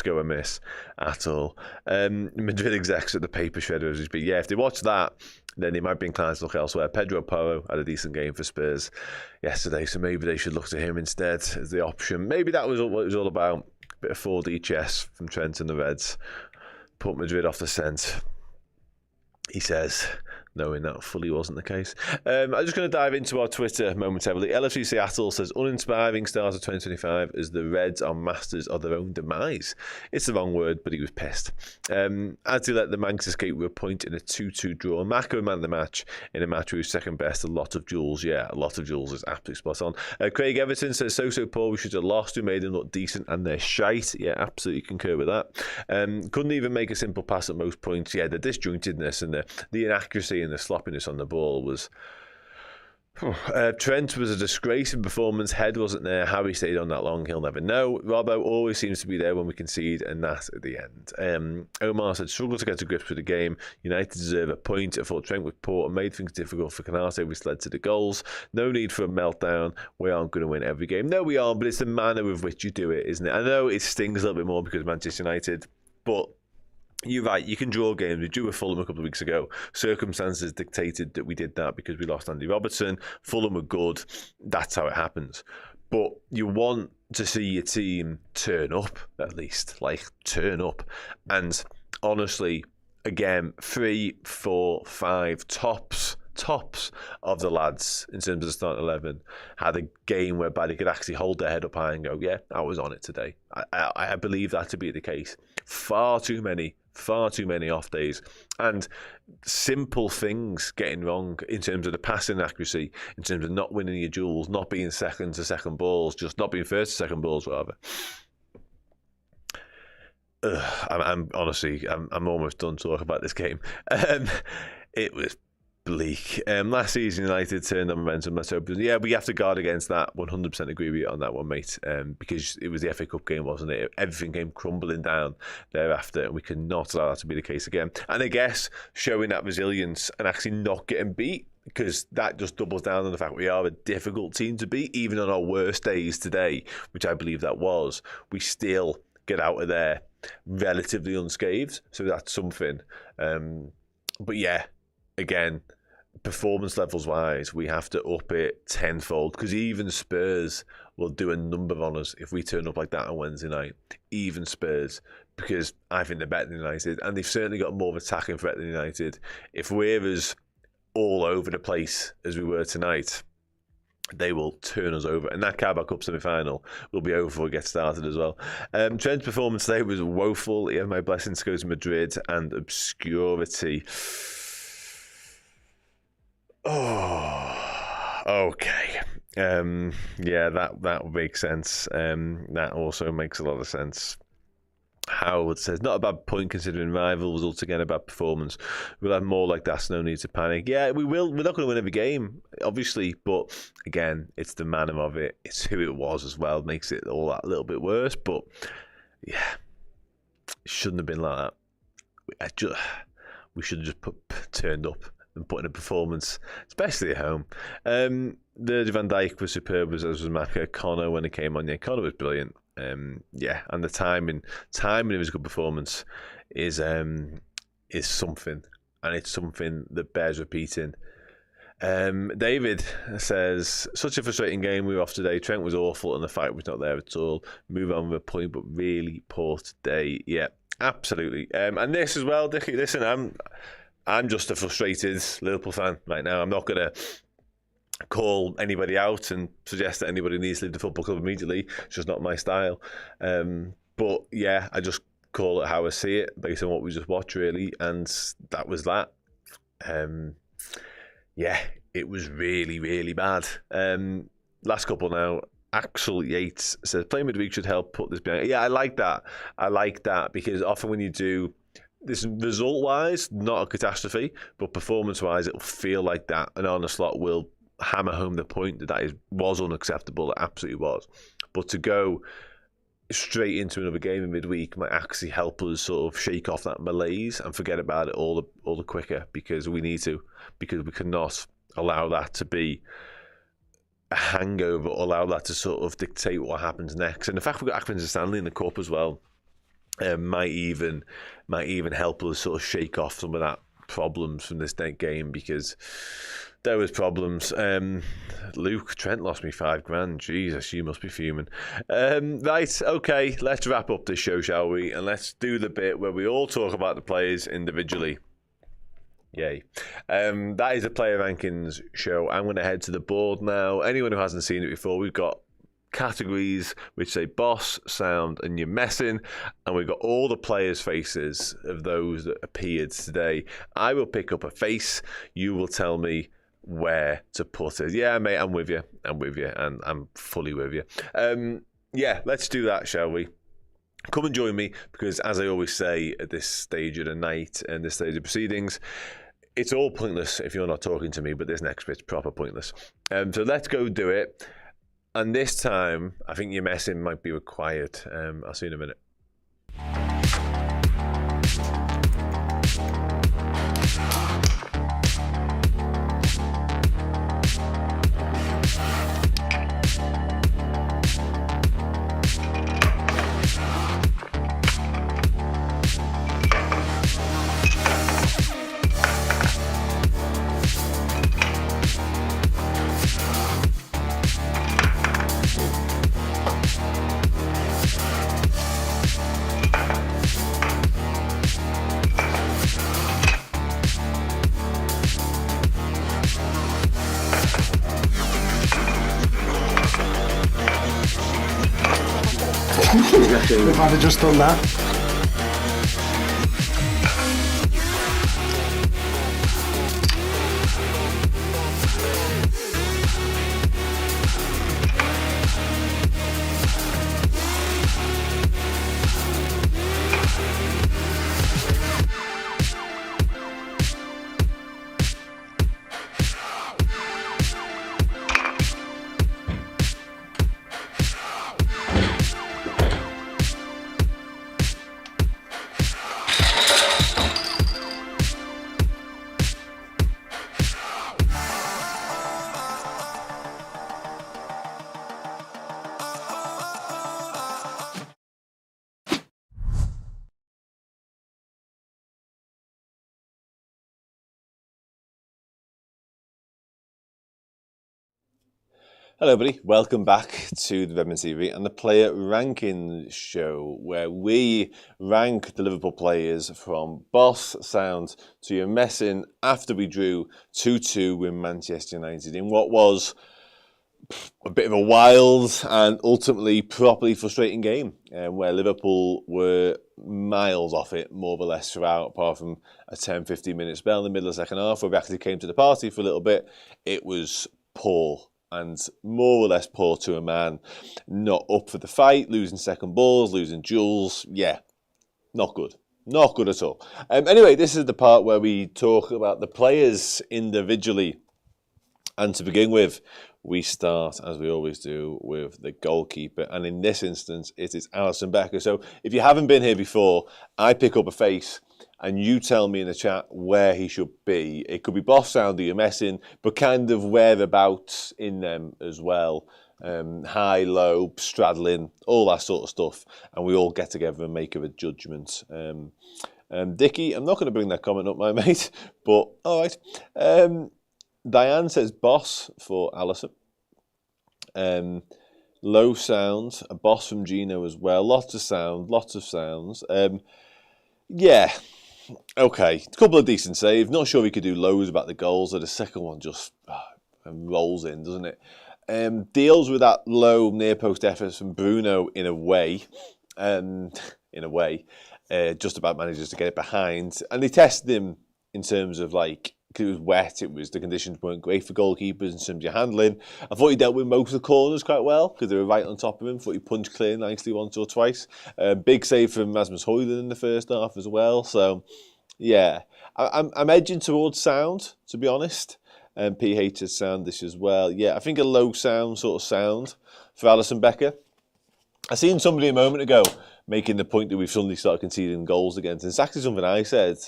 [SPEAKER 3] go amiss at all. Madrid execs at the paper shredder as we speak. Yeah, if they watch that, then they might be inclined to look elsewhere. Pedro Porro had a decent game for Spurs yesterday, so maybe they should look to him instead as the option. Maybe that was what it was all about. A bit of 4D chess from Trent and the Reds. Put Madrid off the scent. He says, knowing that fully wasn't the case. I'm just going to dive into our Twitter momentarily. LFC Seattle says, uninspiring start of 2025 as the Reds are masters of their own demise. It's the wrong word, but he was pissed. As he let the Manx escape with a point in a 2-2 draw. Mako man the match in a match where he was second best. A lot of jewels. Yeah, a lot of jewels is absolutely spot on. Craig Everton says, so poor, we should have lost. We made them look decent and they're shite. Yeah, absolutely concur with that. Couldn't even make a simple pass at most points. Yeah, the disjointedness and the inaccuracy and the sloppiness on the ball was... Trent was a disgrace in performance. Head wasn't there. How he stayed on that long, he'll never know. Robbo always seems to be there when we concede, and that's at the end. Omar said, struggle to get to grips with the game. United deserve a point. I thought Trent was poor and made things difficult for Canate, which led to the goals. No need for a meltdown. We aren't going to win every game. No, we aren't, but it's the manner with which you do it, isn't it? I know it stings a little bit more because of Manchester United, but you're right, you can draw games. We drew with Fulham a couple of weeks ago. Circumstances dictated that we did that because we lost Andy Robertson. Fulham were good. That's how it happens. But you want to see your team turn up, at least. Like, turn up. And honestly, again, 3, 4, 5 tops of the lads in terms of the starting 11 had a game whereby they could actually hold their head up high and go, yeah, I was on it today. I believe that to be the case. Far too many off days and simple things getting wrong in terms of the passing accuracy, in terms of not winning your duels, not being second to second balls, just not being first to second balls rather. I'm honestly almost done talking about this game. It was bleak. Last season United turned on momentum. Let's hope. Yeah, we have to guard against that. 100% agree with you on that one, mate. Because it was the FA Cup game, wasn't it? Everything came crumbling down thereafter, and we cannot allow that to be the case again. And I guess showing that resilience and actually not getting beat, because that just doubles down on the fact we are a difficult team to beat, even on our worst days today, which I believe that was. We still get out of there relatively unscathed, so that's something. But yeah, again, performance levels wise, we have to up it tenfold, because even Spurs will do a number on us if we turn up like that on Wednesday night. Even Spurs, because I think they're better than United, and they've certainly got more of an attacking threat than United. If we're as all over the place as we were tonight, they will turn us over, and that Carabao Cup semi-final will be over before it gets started as well. Trent's performance today was woeful. He had my blessings to go to Madrid and obscurity. Oh, okay. Yeah, that would make sense. That also makes a lot of sense. Howard says, not a bad point considering rival results, again a bad performance. We'll have more like that, so no need to panic. Yeah, we will. We're not going to win every game, obviously, but again, it's the manner of it. It's who it was as well. Makes it all that a little bit worse, but yeah, it shouldn't have been like that. We should have just turned up and put in a performance, especially at home. The Van Dijk was superb, as was Maka. Connor, when he came on, yeah, Connor was brilliant. Yeah, and the timing of his good performance is something, and it's something that bears repeating. David says, such a frustrating game we were off today. Trent was awful and the fight was not there at all. Move on with a point, but really poor today. Yeah, absolutely. And this as well, Dickie, listen, I'm just a frustrated Liverpool fan right now. I'm not going to call anybody out and suggest that anybody needs to leave the football club immediately. It's just not my style. But yeah, I just call it how I see it based on what we just watched, really. And that was that. Yeah, it was really, really bad. Last couple now. Axel Yates says, playing midweek should help put this behind. Yeah, I like that because often when you do this, result-wise, not a catastrophe, but performance-wise, it'll feel like that. And Arne Slot will hammer home the point that was unacceptable. It absolutely was. But to go straight into another game in midweek might actually help us sort of shake off that malaise and forget about it all the quicker, because we need to, because we cannot allow that to be a hangover, or allow that to sort of dictate what happens next. And the fact we've got Accrington Stanley in the cup as well might even help us sort of shake off some of that problems from this game, because there was problems. Luke, Trent lost me $5,000. Jesus, you must be fuming. Right, okay, let's wrap up this show, shall we? And let's do the bit where we all talk about the players individually. Yay. That is a player rankings show. I'm going to head to the board now. Anyone who hasn't seen it before, we've got categories which say boss, sound, and you're messing, and we've got all the players' faces of those that appeared today. I will pick up a face. You will tell me where to put it. Yeah, mate, I'm with you, and I'm fully with you. Yeah, let's do that, shall we? Come and join me, because as I always say at this stage of the night and this stage of proceedings, it's all pointless if you're not talking to me, but this next bit's proper pointless. So let's go do it. And this time, I think your messing might be required. I'll see you in a minute.
[SPEAKER 6] If I'd have just done that.
[SPEAKER 3] Hello, everybody. Welcome back to the Redmen TV and the Player Rankings Show, where we rank the Liverpool players from boss sound to your messing after we drew 2-2 with Manchester United in what was a bit of a wild and ultimately properly frustrating game, where Liverpool were miles off it, more or less throughout, apart from a 10-15 minute spell in the middle of the second half, where we actually came to the party for a little bit. It was poor. And more or less poor to a man. Not up for the fight, losing second balls, losing duels. Yeah, not good. Not good at all. Anyway, this is the part where we talk about the players individually. And to begin with, we start, as we always do, with the goalkeeper. And in this instance, it is Alisson Becker. So if you haven't been here before, I pick up a face and you tell me in the chat where he should be. It could be boss sound or you're messing, but kind of whereabouts in them as well. High, low, straddling, all that sort of stuff. And we all get together and make a judgment. Dickie, I'm not going to bring that comment up, my mate, but all right. Diane says boss for Alisson. Low sound, a boss from Gino as well. Lots of sounds. Yeah. Okay, a couple of decent saves. Not sure he could do loads about the goals, or the second one just rolls in, doesn't it? Deals with that low near post efforts from Bruno in a way, just about manages to get it behind. And they tested him in terms of like, because it was wet, the conditions weren't great for goalkeepers in terms of your handling. I thought he dealt with most of the corners quite well because they were right on top of him. I thought he punched clear nicely once or twice. Big save from Rasmus Højlund in the first half as well. So, yeah, I'm edging towards sound, to be honest. PH has sound this as well. Yeah, I think a low sound sort of sound for Alisson Becker. I seen somebody a moment ago making the point that we've suddenly started conceding goals against. And it's actually something I said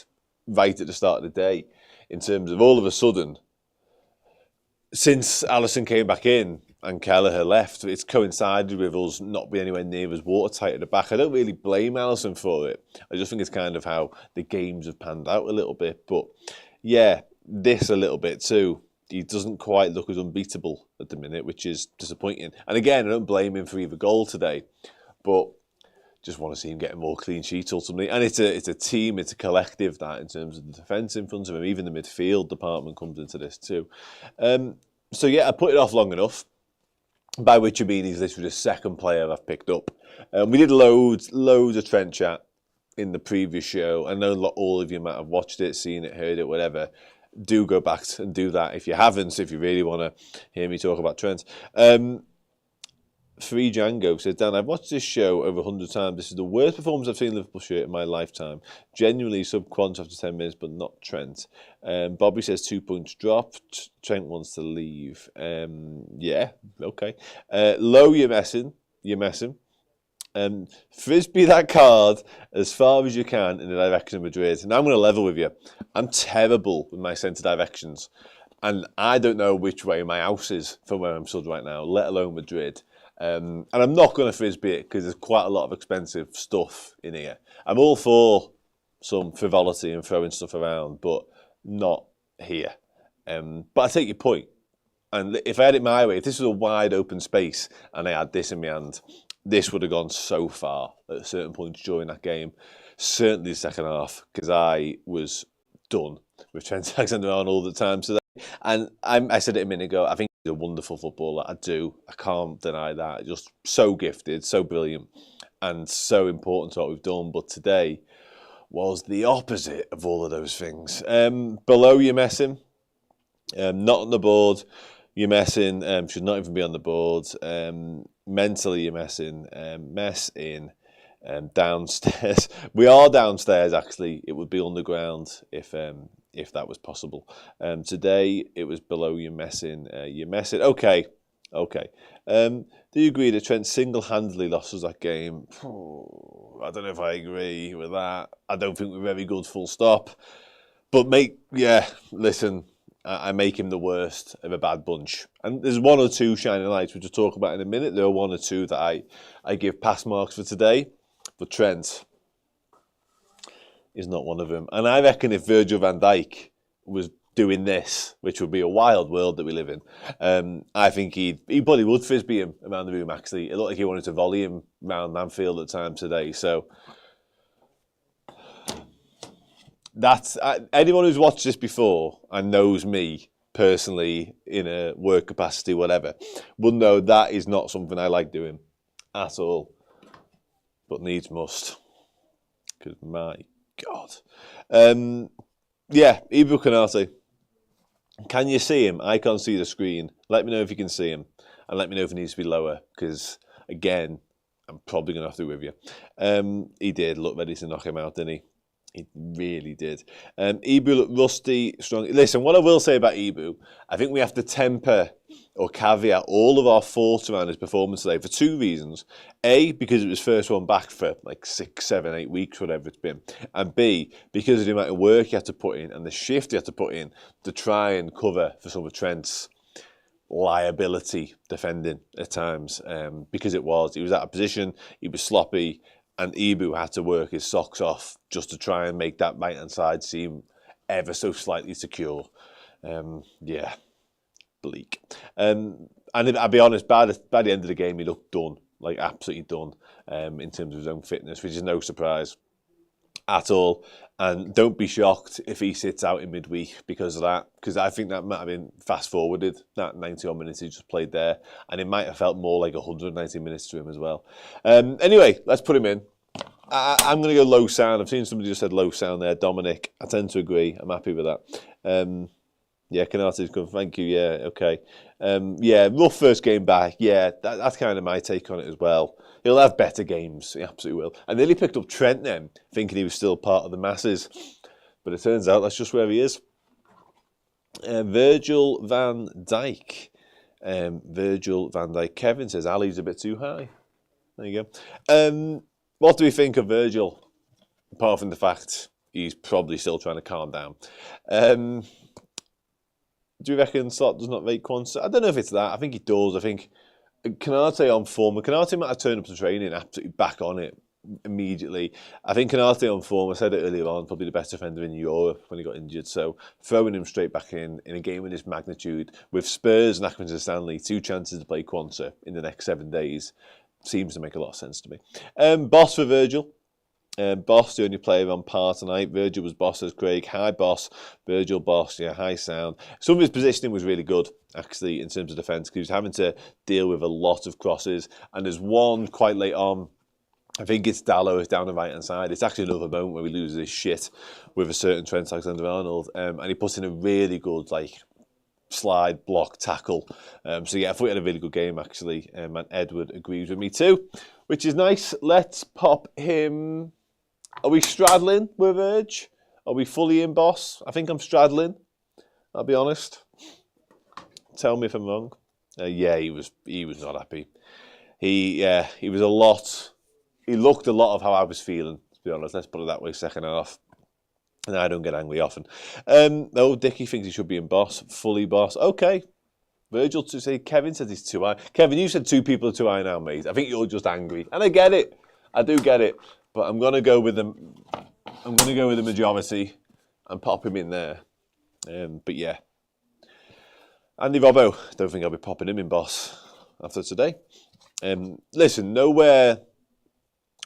[SPEAKER 3] right at the start of the day. In terms of all of a sudden, since Alisson came back in and Kelleher left, it's coincided with us not being anywhere near as watertight at the back. I don't really blame Alisson for it. I just think it's kind of how the games have panned out a little bit. But yeah, this a little bit too. He doesn't quite look as unbeatable at the minute, which is disappointing. And again, I don't blame him for either goal today. But just want to see him getting more clean sheets ultimately. And it's a team, it's a collective that in terms of the defence in front of him, even the midfield department comes into this too. So yeah, I put it off long enough. By which I mean he's literally the second player I've picked up. We did loads of Trent chat in the previous show. I know all of you might have watched it, seen it, heard it, whatever. Do go back and do that if you haven't, if you really want to hear me talk about Trent. Free Django says, Dan, I've watched this show over 100 times. This is the worst performance I've seen in Liverpool shirt in my lifetime. Genuinely sub-quant after 10 minutes, but not Trent. Bobby says 2 points dropped. Trent wants to leave. Yeah, okay. Low, you're messing. Frisbee that card as far as you can in the direction of Madrid. And I'm going to level with you. I'm terrible with my centre directions. And I don't know which way my house is from where I'm stood right now, let alone Madrid. And I'm not going to Frisbee it because there's quite a lot of expensive stuff in here. I'm all for some frivolity and throwing stuff around, but not here. But I take your point. And if I had it my way, if this was a wide open space and I had this in my hand, this would have gone so far at certain points during that game. Certainly the second half, because I was done with Trent Alexander-Arnold at times today. And I said it a minute ago, I think he's a wonderful footballer. I do. I can't deny that. Just so gifted, so brilliant, and so important to what we've done. But today was the opposite of all of those things. Below, you're messing. Not on the board. You're messing. Should not even be on the board. Mentally, you're messing. Messing. Downstairs. We are downstairs, actually. It would be underground if that was possible. Today, it was below you're messing. Okay. Do you agree that Trent single-handedly lost us that game? I don't know if I agree with that. I don't think we're very good, full stop. But listen, I make him the worst of a bad bunch. And there's one or two shining lights, which we'll talk about in a minute. There are one or two that I give pass marks for today. But Trent is not one of them. And I reckon if Virgil van Dijk was doing this, which would be a wild world that we live in, I think he probably would Frisbee him around the room, actually. It looked like he wanted to volley him around Anfield at times today. So that's anyone who's watched this before and knows me personally in a work capacity, whatever, will know that is not something I like doing at all. But needs must. Because my God. Ibra Konate. Can you see him? I can't see the screen. Let me know if you can see him. And let me know if he needs to be lower. Because, again, I'm probably going to have to with you. He did look ready to knock him out, didn't he? He really did. Ibra looked rusty, strong. Listen, what I will say about Ibra, I think we have to temper or caveat all of our thoughts around his performance today for two reasons. A, because it was first one back for like 6, 7, 8 weeks, whatever it's been. And B, because of the amount of work he had to put in and the shift he had to put in to try and cover for some of Trent's liability defending at times. Because he was out of position, he was sloppy, and Ibra had to work his socks off just to try and make that right-hand side seem ever so slightly secure. Bleak. And I'll be honest, by the end of the game, he looked done, like absolutely done, in terms of his own fitness, which is no surprise at all. And don't be shocked if he sits out in midweek because of that, because I think that might have been fast-forwarded, that 90-odd minutes he just played there, and it might have felt more like 190 minutes to him as well. Anyway, let's put him in. I'm going to go low sound. I've seen somebody just said low sound there. Dominic, I tend to agree. I'm happy with that. Kanate's come. Thank you. Yeah, okay. Rough first game back. Yeah, that's kind of my take on it as well. He'll have better games. He absolutely will. I nearly picked up Trent then, thinking he was still part of the masses. But it turns out that's just where he is. Virgil van Dijk. Kevin says Ali's a bit too high. There you go. What do we think of Virgil? Apart from the fact he's probably still trying to calm down. Do you reckon Slot does not rate Quansah? I don't know if it's that. I think he does. I think Konate on form. Konate might have turned up to training absolutely back on it immediately. I think Konate on form, I said it earlier on, probably the best defender in Europe when he got injured. So throwing him straight back in a game of this magnitude with Spurs and Accrington Stanley, 2 chances to play Quansah in the next 7 days, Seems to make a lot of sense to me. Boss for Virgil. Boss, the only player on par tonight. Virgil was boss as Craig. High boss. Virgil boss. Yeah, high sound. Some of his positioning was really good, actually, in terms of defence, because he was having to deal with a lot of crosses. And there's one quite late on. I think it's Dallow down the right-hand side. It's actually another moment where he loses his shit with a certain Trent Alexander-Arnold. And he puts in a really good, slide, block, tackle. So yeah, I thought he had a really good game, actually. And Edward agrees with me too, which is nice. Let's pop him... Are we straddling with Virg? Are we fully in boss? I think I'm straddling. I'll be honest. Tell me if I'm wrong. Yeah, he was not happy. He was a lot. He looked a lot of how I was feeling. To be honest, let's put it that way. Second half, and I don't get angry often. No, Dickie thinks he should be in boss, fully boss. Okay. Virgil to say Kevin said he's too high. Kevin, you said two people are too high now, mate. I think you're just angry, and I get it. I do get it. But I'm gonna go with the majority and pop him in there. But yeah, Andy Robbo. Don't think I'll be popping him in boss after today. Listen, nowhere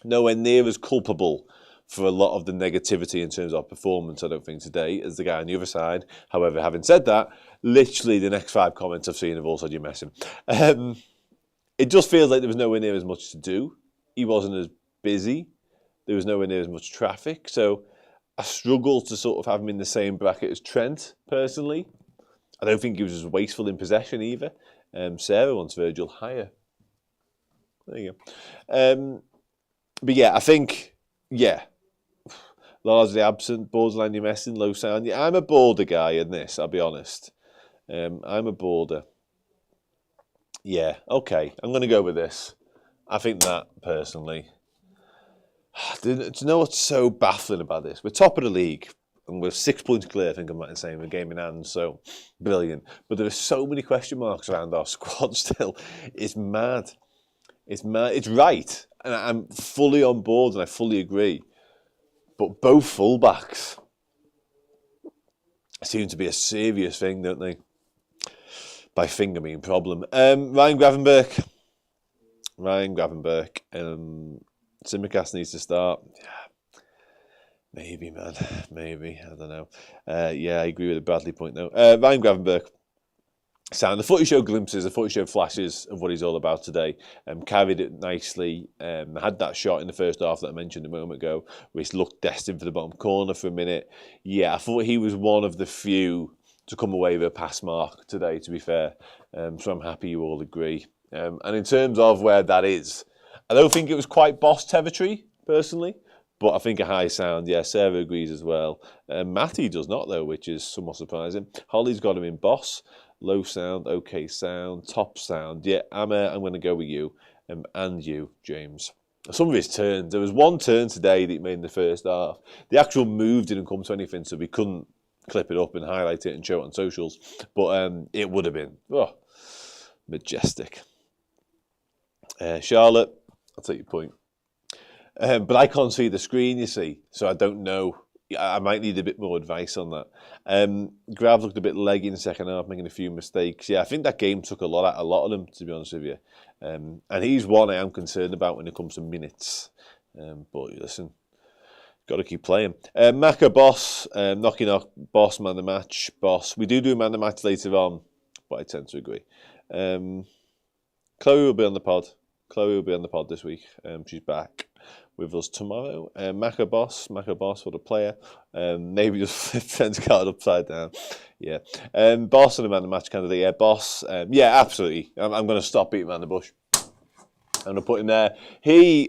[SPEAKER 3] near as culpable for a lot of the negativity in terms of performance, I don't think, today, as the guy on the other side. However, having said that, literally the next 5 comments I've seen have all said you're messing. It just feels like there was nowhere near as much to do. He wasn't as busy. There was nowhere near as much traffic. So I struggle to sort of have him in the same bracket as Trent, personally. I don't think he was as wasteful in possession either. Sarah wants Virgil higher. There you go. But yeah, I think, largely absent, borderline you're messing, low sound. Yeah, I'm a border guy in this, I'll be honest. I'm a border. Yeah, okay, I'm going to go with this. I think that, personally. Do you know what's so baffling about this? We're top of the league, and we're 6 points clear, I think I'm right in saying, with a game in hand, so brilliant. But there are so many question marks around our squad still. It's mad. It's mad. It's right, and I'm fully on board, and I fully agree. But both fullbacks seem to be a serious thing, don't they? By finger mean problem. Ryan Gravenberch. Simicast needs to start. Yeah, maybe, man. Maybe. I don't know. Yeah, I agree with the Bradley point, though. Ryan Gravenberch. The footy showed glimpses, the footy showed flashes of what he's all about today. Carried it nicely. Had that shot in the first half that I mentioned a moment ago, which looked destined for the bottom corner for a minute. Yeah, I thought he was one of the few to come away with a pass mark today, to be fair. So I'm happy you all agree. And in terms of where that is, I don't think it was quite boss territory, personally, but I think a high sound. Yeah, Sarah agrees as well. Matty does not, though, which is somewhat surprising. Holly's got him in boss. Low sound, okay sound, top sound. Yeah, I'm going to go with you, and you, James. Some of his turns. There was one turn today that he made in the first half. The actual move didn't come to anything, so we couldn't clip it up and highlight it and show it on socials. But it would have been majestic. Charlotte, I'll take your point. But I can't see the screen, you see, so I don't know. I might need a bit more advice on that. Grav looked a bit leggy in the second half, making a few mistakes. Yeah, I think that game took a lot of them, to be honest with you. And he's one I am concerned about when it comes to minutes. But listen, got to keep playing. Maka boss, knocky knock, boss, man the match, boss. We do man the match later on, but I tend to agree. Chloe will be on the pod this week. She's back with us tomorrow. Maka boss, what a player. Maybe just flip Trent's card upside down. Yeah. Boss and a man the match candidate. Yeah, boss. Yeah, absolutely. I'm going to stop beating around the bush. I'm going to put him there.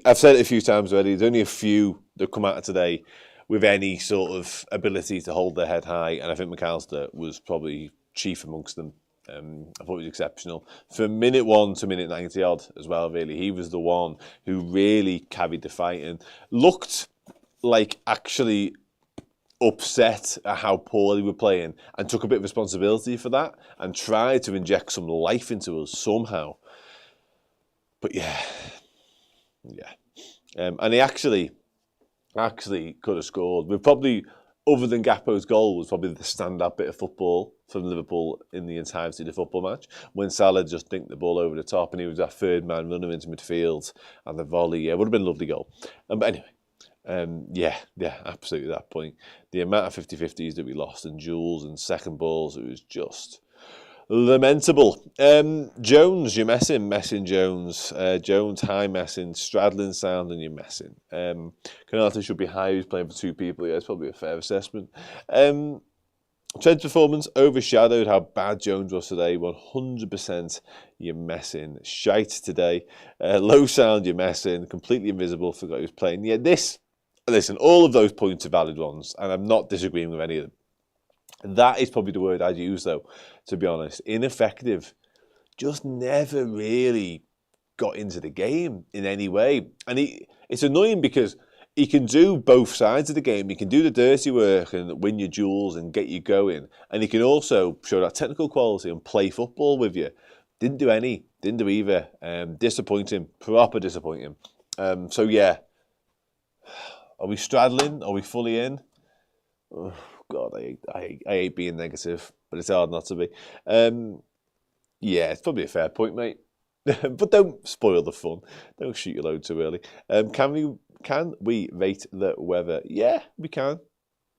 [SPEAKER 3] I've said it a few times already, there's only a few that come out of today with any sort of ability to hold their head high, and I think McAllister was probably chief amongst them. I thought he was exceptional. From minute 1 to minute 90 odd as well, really. He was the one who really carried the fight and looked like actually upset at how poorly we were playing and took a bit of responsibility for that and tried to inject some life into us somehow. But yeah. And he actually could have scored. We've probably other than Gakpo's goal, was probably the standout bit of football from Liverpool in the entirety of the football match. When Salah just dinked the ball over the top and he was that third man running into midfield and the volley, yeah, it would have been a lovely goal. But anyway, yeah, absolutely that point. The amount of 50-50s that we lost and duels and second balls, it was just lamentable. Jones, you're messing Jones. Jones, high messing, straddling sound, and you're messing. Konate should be high, he's playing for two people. Yeah, it's probably a fair assessment. Trent's performance overshadowed how bad Jones was today. 100% you're messing. Shite today. Low sound, you're messing. Completely invisible, forgot he was playing. Yeah, listen, all of those points are valid ones, and I'm not disagreeing with any of them. That is probably the word I'd use, though, to be honest. Ineffective. Just never really got into the game in any way. And it's annoying because he can do both sides of the game. He can do the dirty work and win your duels and get you going. And he can also show that technical quality and play football with you. Didn't do either. Disappointing. Proper disappointing. So, yeah. Are we straddling? Are we fully in? Oh, God, I hate being negative, but it's hard not to be. Yeah, it's probably a fair point, mate. But don't spoil the fun. Don't shoot your load too early. Can we rate the weather? Yeah, we can.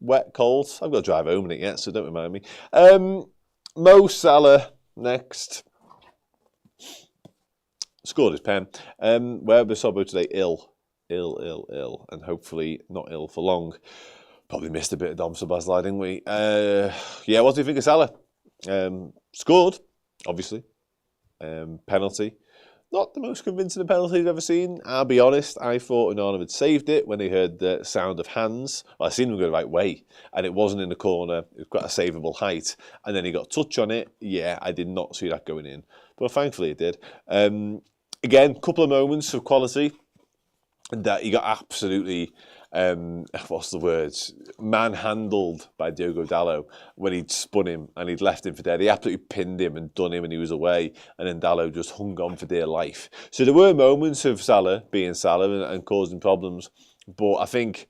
[SPEAKER 3] Wet, cold. I've got to drive home in it yet, so don't remind me. Mo Salah next. Scored his pen. Where was Sobbo today? Ill, and hopefully not ill for long. Probably missed a bit of Dom Sabazlai, didn't we? Yeah, what do you think of Salah? Scored, obviously. Penalty. Not the most convincing penalty I've ever seen. I'll be honest, I thought Onana had saved it when he heard the sound of hands. Well, I seen him go the right way, and it wasn't in the corner. It was quite a savable height. And then he got a touch on it. Yeah, I did not see that going in. But thankfully it did. Again, couple of moments of quality that he got absolutely... what's the words? Manhandled by Diogo Dalot when he'd spun him and he'd left him for dead. He absolutely pinned him and done him and he was away, and then Dalot just hung on for dear life. So there were moments of Salah being Salah and causing problems, but I think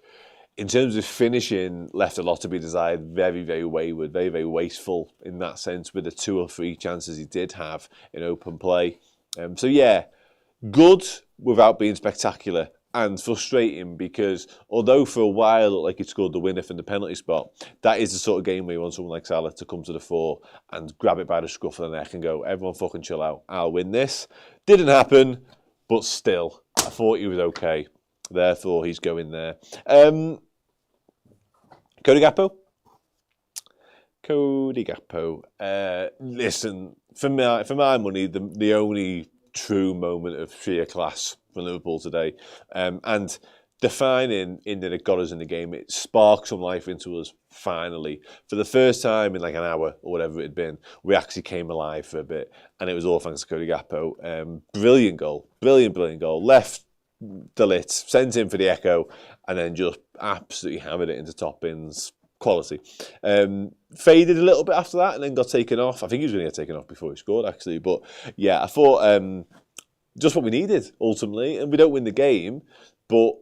[SPEAKER 3] in terms of finishing, left a lot to be desired. Very, very wayward, very, very wasteful in that sense with the 2 or 3 chances he did have in open play. So yeah, good without being spectacular. And frustrating because although for a while it looked like he'd scored the winner from the penalty spot, that is the sort of game where you want someone like Salah to come to the fore and grab it by the scruff of the neck and go, everyone fucking chill out, I'll win this. Didn't happen, but still, I thought he was okay. Therefore, he's going there. Cody Gakpo? Cody Gakpo. Listen, for my money, the only true moment of sheer class from Liverpool today, and defining in that it got us in the game. It sparked some life into us finally. For the first time in like an hour or whatever it had been, we actually came alive for a bit, and it was all thanks to Cody Gakpo. Brilliant goal, brilliant goal. Left the lit, sent in for the echo, and then just absolutely hammered it into top bins. Quality. Faded a little bit after that and then got taken off. I think he was going to get taken off before he scored, actually. But yeah, I thought just what we needed, ultimately. And we don't win the game, but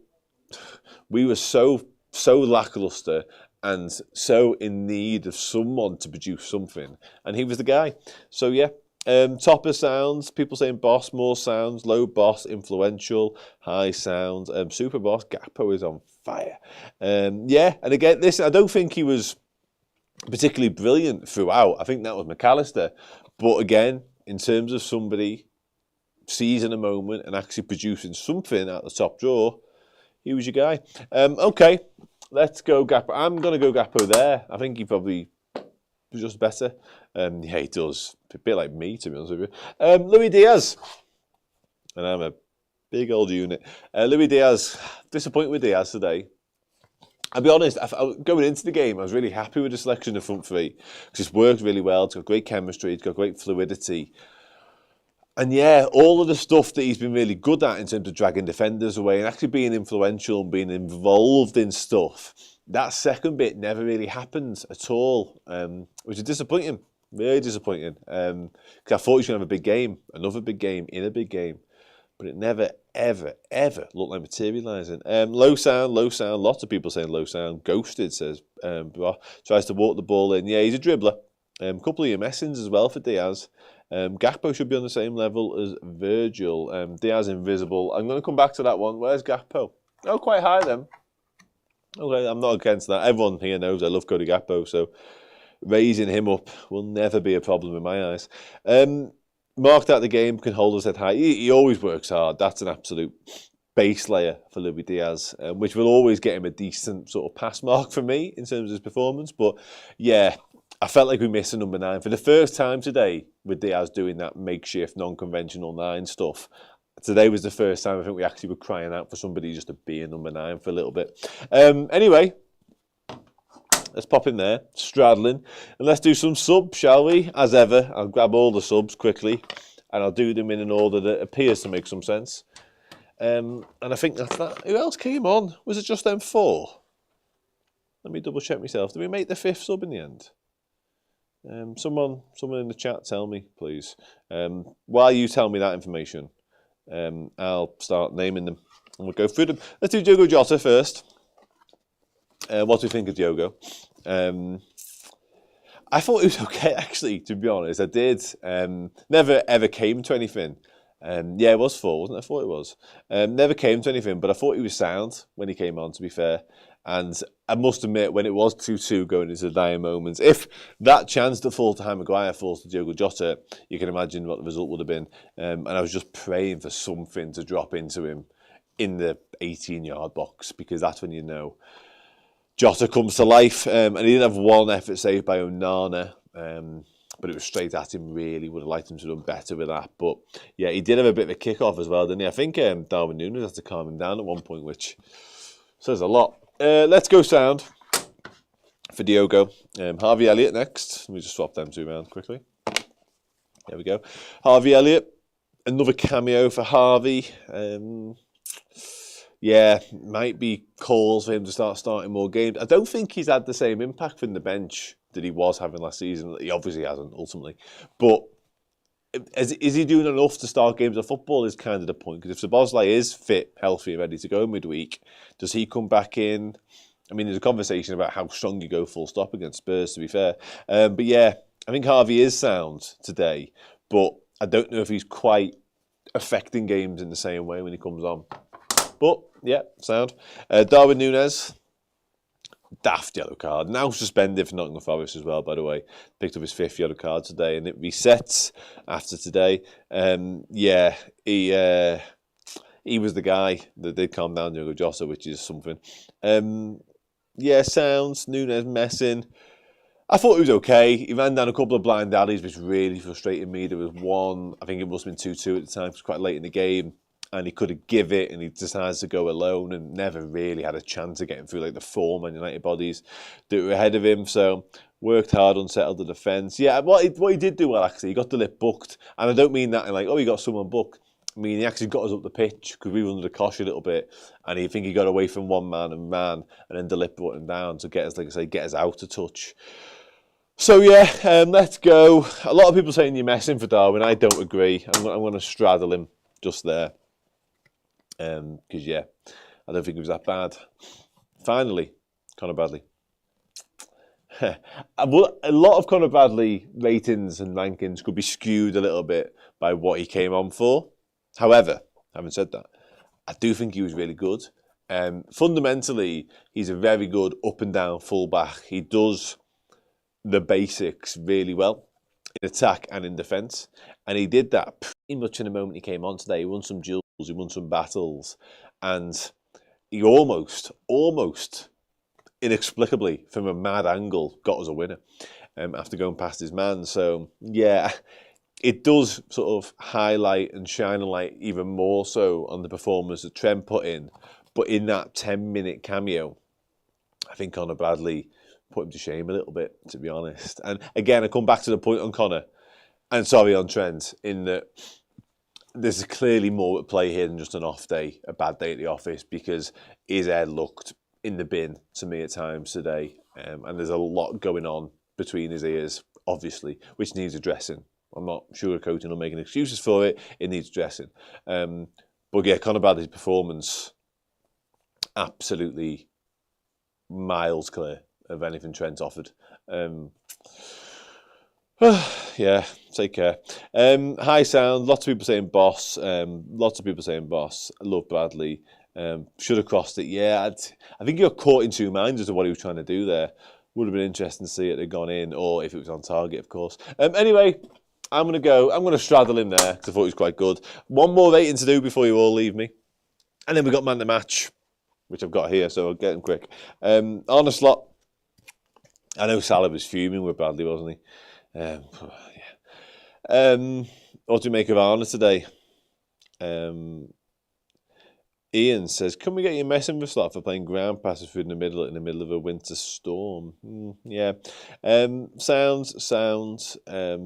[SPEAKER 3] we were so lacklustre and so in need of someone to produce something. And he was the guy. So yeah, topper sounds, people saying boss, more sounds, low boss, influential, high sounds, super boss, Gakpo is on fire. Yeah, and again, I don't think he was particularly brilliant throughout. I think that was McAllister. But again, in terms of somebody seizing a moment and actually producing something at the top drawer, he was your guy. Okay, let's go Gakpo. I'm going to go Gakpo there. I think he probably was just better. Yeah, he does. A bit like me, to be honest with you. Luis Diaz. And I'm a big old unit. Luis Diaz. Disappointed with Diaz today. I'll be honest, going into the game, I was really happy with the selection of front three because it's worked really well. It's got great chemistry. It's got great fluidity. And yeah, all of the stuff that he's been really good at in terms of dragging defenders away and actually being influential and being involved in stuff, that second bit never really happened at all, which is disappointing, really disappointing. Because I thought he was going to have a big game, another big game, in a big game. But it never, ever look like materialising. Low sound. Lots of people saying low sound. Ghosted, says tries to walk the ball in. Yeah, he's a dribbler. Couple of your messings as well for Diaz. Gakpo should be on the same level as Virgil. Diaz invisible. I'm going to come back to that one. Where's Gakpo? Oh, quite high then. Okay, I'm not against that. Everyone here knows I love Cody Gakpo, so raising him up will never be a problem in my eyes. Marked out the game, can hold his head high. He always works hard. That's an absolute base layer for Luis Diaz, which will always get him a decent sort of pass mark for me in terms of his performance. But yeah, I felt like we missed a number 9 for the first time today with Diaz doing that makeshift, non-conventional 9 stuff. Today was the first time I think we actually were crying out for somebody just to be a number 9 for a little bit. Anyway, let's pop in there, straddling, and let's do some subs, shall we? As ever, I'll grab all the subs quickly, and I'll do them in an order that appears to make some sense. And I think that's that. Who else came on? Was it just them 4? Let me double check myself. Did we make the 5th sub in the end? Someone in the chat, tell me, please. While you tell me that information, I'll start naming them, and we'll go through them. Let's do Diogo Jota first. What do you think of Diogo? I thought it was okay, actually, to be honest. I did. Never ever came to anything. Yeah, it was 4, wasn't it? I thought it was. Never came to anything, but I thought he was sound when he came on, to be fair. And I must admit, when it was 2-2 going into the dying moments, if that chance that falls to Harry Maguire falls to Diogo Jota, you can imagine what the result would have been. And I was just praying for something to drop into him in the 18-yard box, because that's when you know Jota comes to life. And he did have one effort saved by Onana, but it was straight at him, really. Would have liked him to have done better with that. But yeah, he did have a bit of a kick-off as well, didn't he? I think Darwin Núñez had to calm him down at one point, which says a lot. Let's go sound for Diogo. Harvey Elliott next. Let me just swap them 2 around quickly. There we go. Harvey Elliott. Another cameo for Harvey. Yeah, might be calls for him to start starting more games. I don't think he's had the same impact from the bench that he was having last season. He obviously hasn't, ultimately. But is he doing enough to start games of football is kind of the point. Because if Szoboszlai is fit, healthy, and ready to go midweek, does he come back in? I mean, there's a conversation about how strong you go full stop against Spurs, to be fair. But yeah, I think Harvey is sound today. But I don't know if he's quite affecting games in the same way when he comes on. But yeah, sound. Darwin Núñez. Daft yellow card. Now suspended for Nottingham Forest as well, by the way. Picked up his 5th yellow card today, and it resets after today. Yeah, he was the guy that did calm down Diogo Jota, which is something. Yeah, sounds. Núñez messing. I thought he was okay. He ran down a couple of blind alleys, which really frustrated me. There was one, I think it must have been 2-2 at the time. It was quite late in the game. And he could have give it, and he decides to go alone and never really had a chance of getting through like the 4 Man United bodies that were ahead of him. So worked hard, unsettled the defence. Yeah, what he did do well, actually, he got the lip booked. And I don't mean that in like, oh, he got someone booked. I mean, he actually got us up the pitch because we were under the cosh a little bit. And I think he got away from one man and ran, and then the lip brought him down to get us, like I say, get us out of touch. So yeah, let's go. A lot of people saying you're messing for Darwin. I don't agree. I'm going to straddle him just there. Because yeah, I don't think it was that bad. Finally, Conor Bradley. A lot of Conor Bradley ratings and rankings could be skewed a little bit by what he came on for. However, having said that, I do think he was really good. Fundamentally, he's a very good up and down fullback. He does the basics really well in attack and in defence, and he did that pretty much in the moment he came on today. He won some duels, he won some battles, and he almost inexplicably, from a mad angle, got us a winner after going past his man. So yeah, it does sort of highlight and shine a light even more so on the performance that Trent put in. But in that 10-minute cameo, I think Conor Bradley put him to shame a little bit, to be honest. And again, I come back to the point on Conor, and sorry on Trent, in that there's clearly more at play here than just an off day, a bad day at the office, because his head looked in the bin to me at times today. And there's a lot going on between his ears, obviously, which needs addressing. I'm not sugarcoating or making excuses for it. It needs addressing. But yeah, Conor Bradley's performance, absolutely miles clear of anything Trent offered. Yeah, take care. High sound, lots of people saying boss. Lots of people saying boss. I love Bradley. Should have crossed it. Yeah, I think he got caught in two minds as to what he was trying to do there. Would have been interesting to see it had gone in, or if it was on target, of course. Anyway, I'm going to go. I'm going to straddle him there because I thought he was quite good. One more rating to do before you all leave me. And then we got man the match, which I've got here, so I'll get him quick. On the slot, I know Salah was fuming with Bradley, wasn't he? Yeah. What do you make of Arnold today? Ian says, "Can we get your messenger slot for playing ground passes in the middle of a winter storm?" Yeah. Sounds.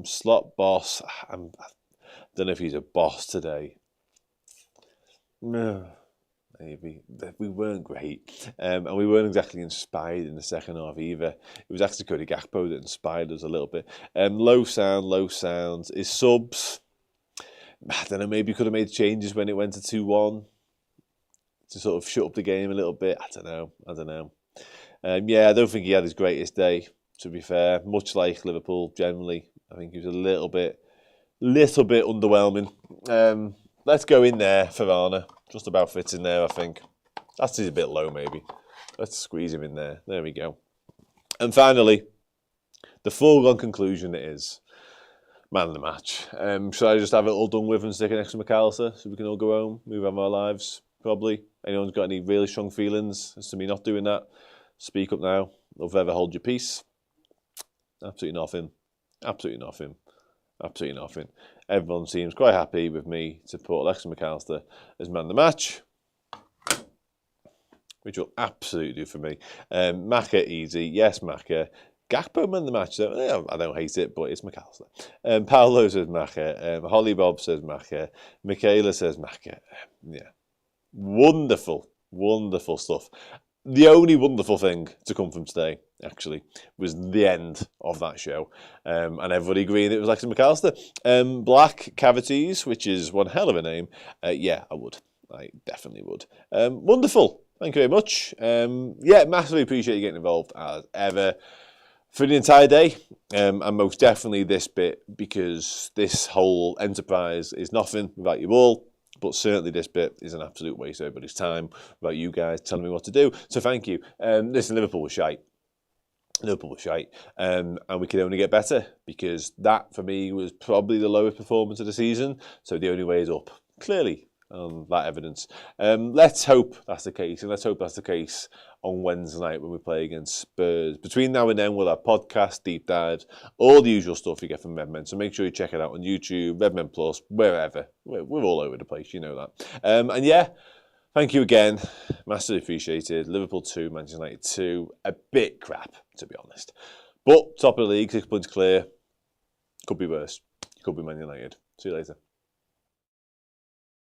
[SPEAKER 3] Slot boss. I don't know if he's a boss today. No. Maybe. We weren't great. And we weren't exactly inspired in the second half either. It was actually Cody Gakpo that inspired us a little bit. Low sound. His subs, I don't know, maybe could have made changes when it went to 2-1 to sort of shut up the game a little bit. I don't know. Yeah, I don't think he had his greatest day, to be fair. Much like Liverpool generally. I think he was a little bit underwhelming. Let's go in there for Varner. Just about fits in there, I think. That's a bit low, maybe. Let's squeeze him in there. There we go. And finally, the foregone conclusion is man of the match. Should I just have it all done with and stick it next to McAllister so we can all go home, move on with our lives? Probably. Anyone's got any really strong feelings as to me not doing that? Speak up now. Or ever hold your peace. Absolutely nothing. Everyone seems quite happy with me to put Alexis McAllister as man of the match, which will absolutely do for me. Maka, easy. Yes, Maka. Gakpo man of the match, though. I don't hate it, but it's McAllister. Paolo says Maka. Holly Bob says Maka. Michaela says Maka. Yeah. Wonderful stuff. The only wonderful thing to come from today, actually, was the end of that show. And everybody agreed it was Alexis McAllister. Black Cavities, which is one hell of a name. Yeah, I would. I definitely would. Wonderful. Thank you very much. Yeah, massively appreciate you getting involved as ever for the entire day. And most definitely this bit, because this whole enterprise is nothing without you all. But certainly this bit is an absolute waste of everybody's time about you guys telling me what to do. So thank you. Listen, Liverpool was shite. And we can only get better, because that, for me, was probably the lowest performance of the season. So the only way is up, clearly, on that evidence. Let's hope that's the case. And let's hope that's the case on Wednesday night when we play against Spurs. Between now and then, we'll have podcast, deep dives, all the usual stuff you get from Redmen. So make sure you check it out on YouTube, Redmen Plus, wherever. We're all over the place, you know that. And yeah, thank you again. Massively appreciated. Liverpool 2, Manchester United 2. A bit crap, to be honest. But top of the league, 6 points clear. Could be worse. Could be Man United. See you later.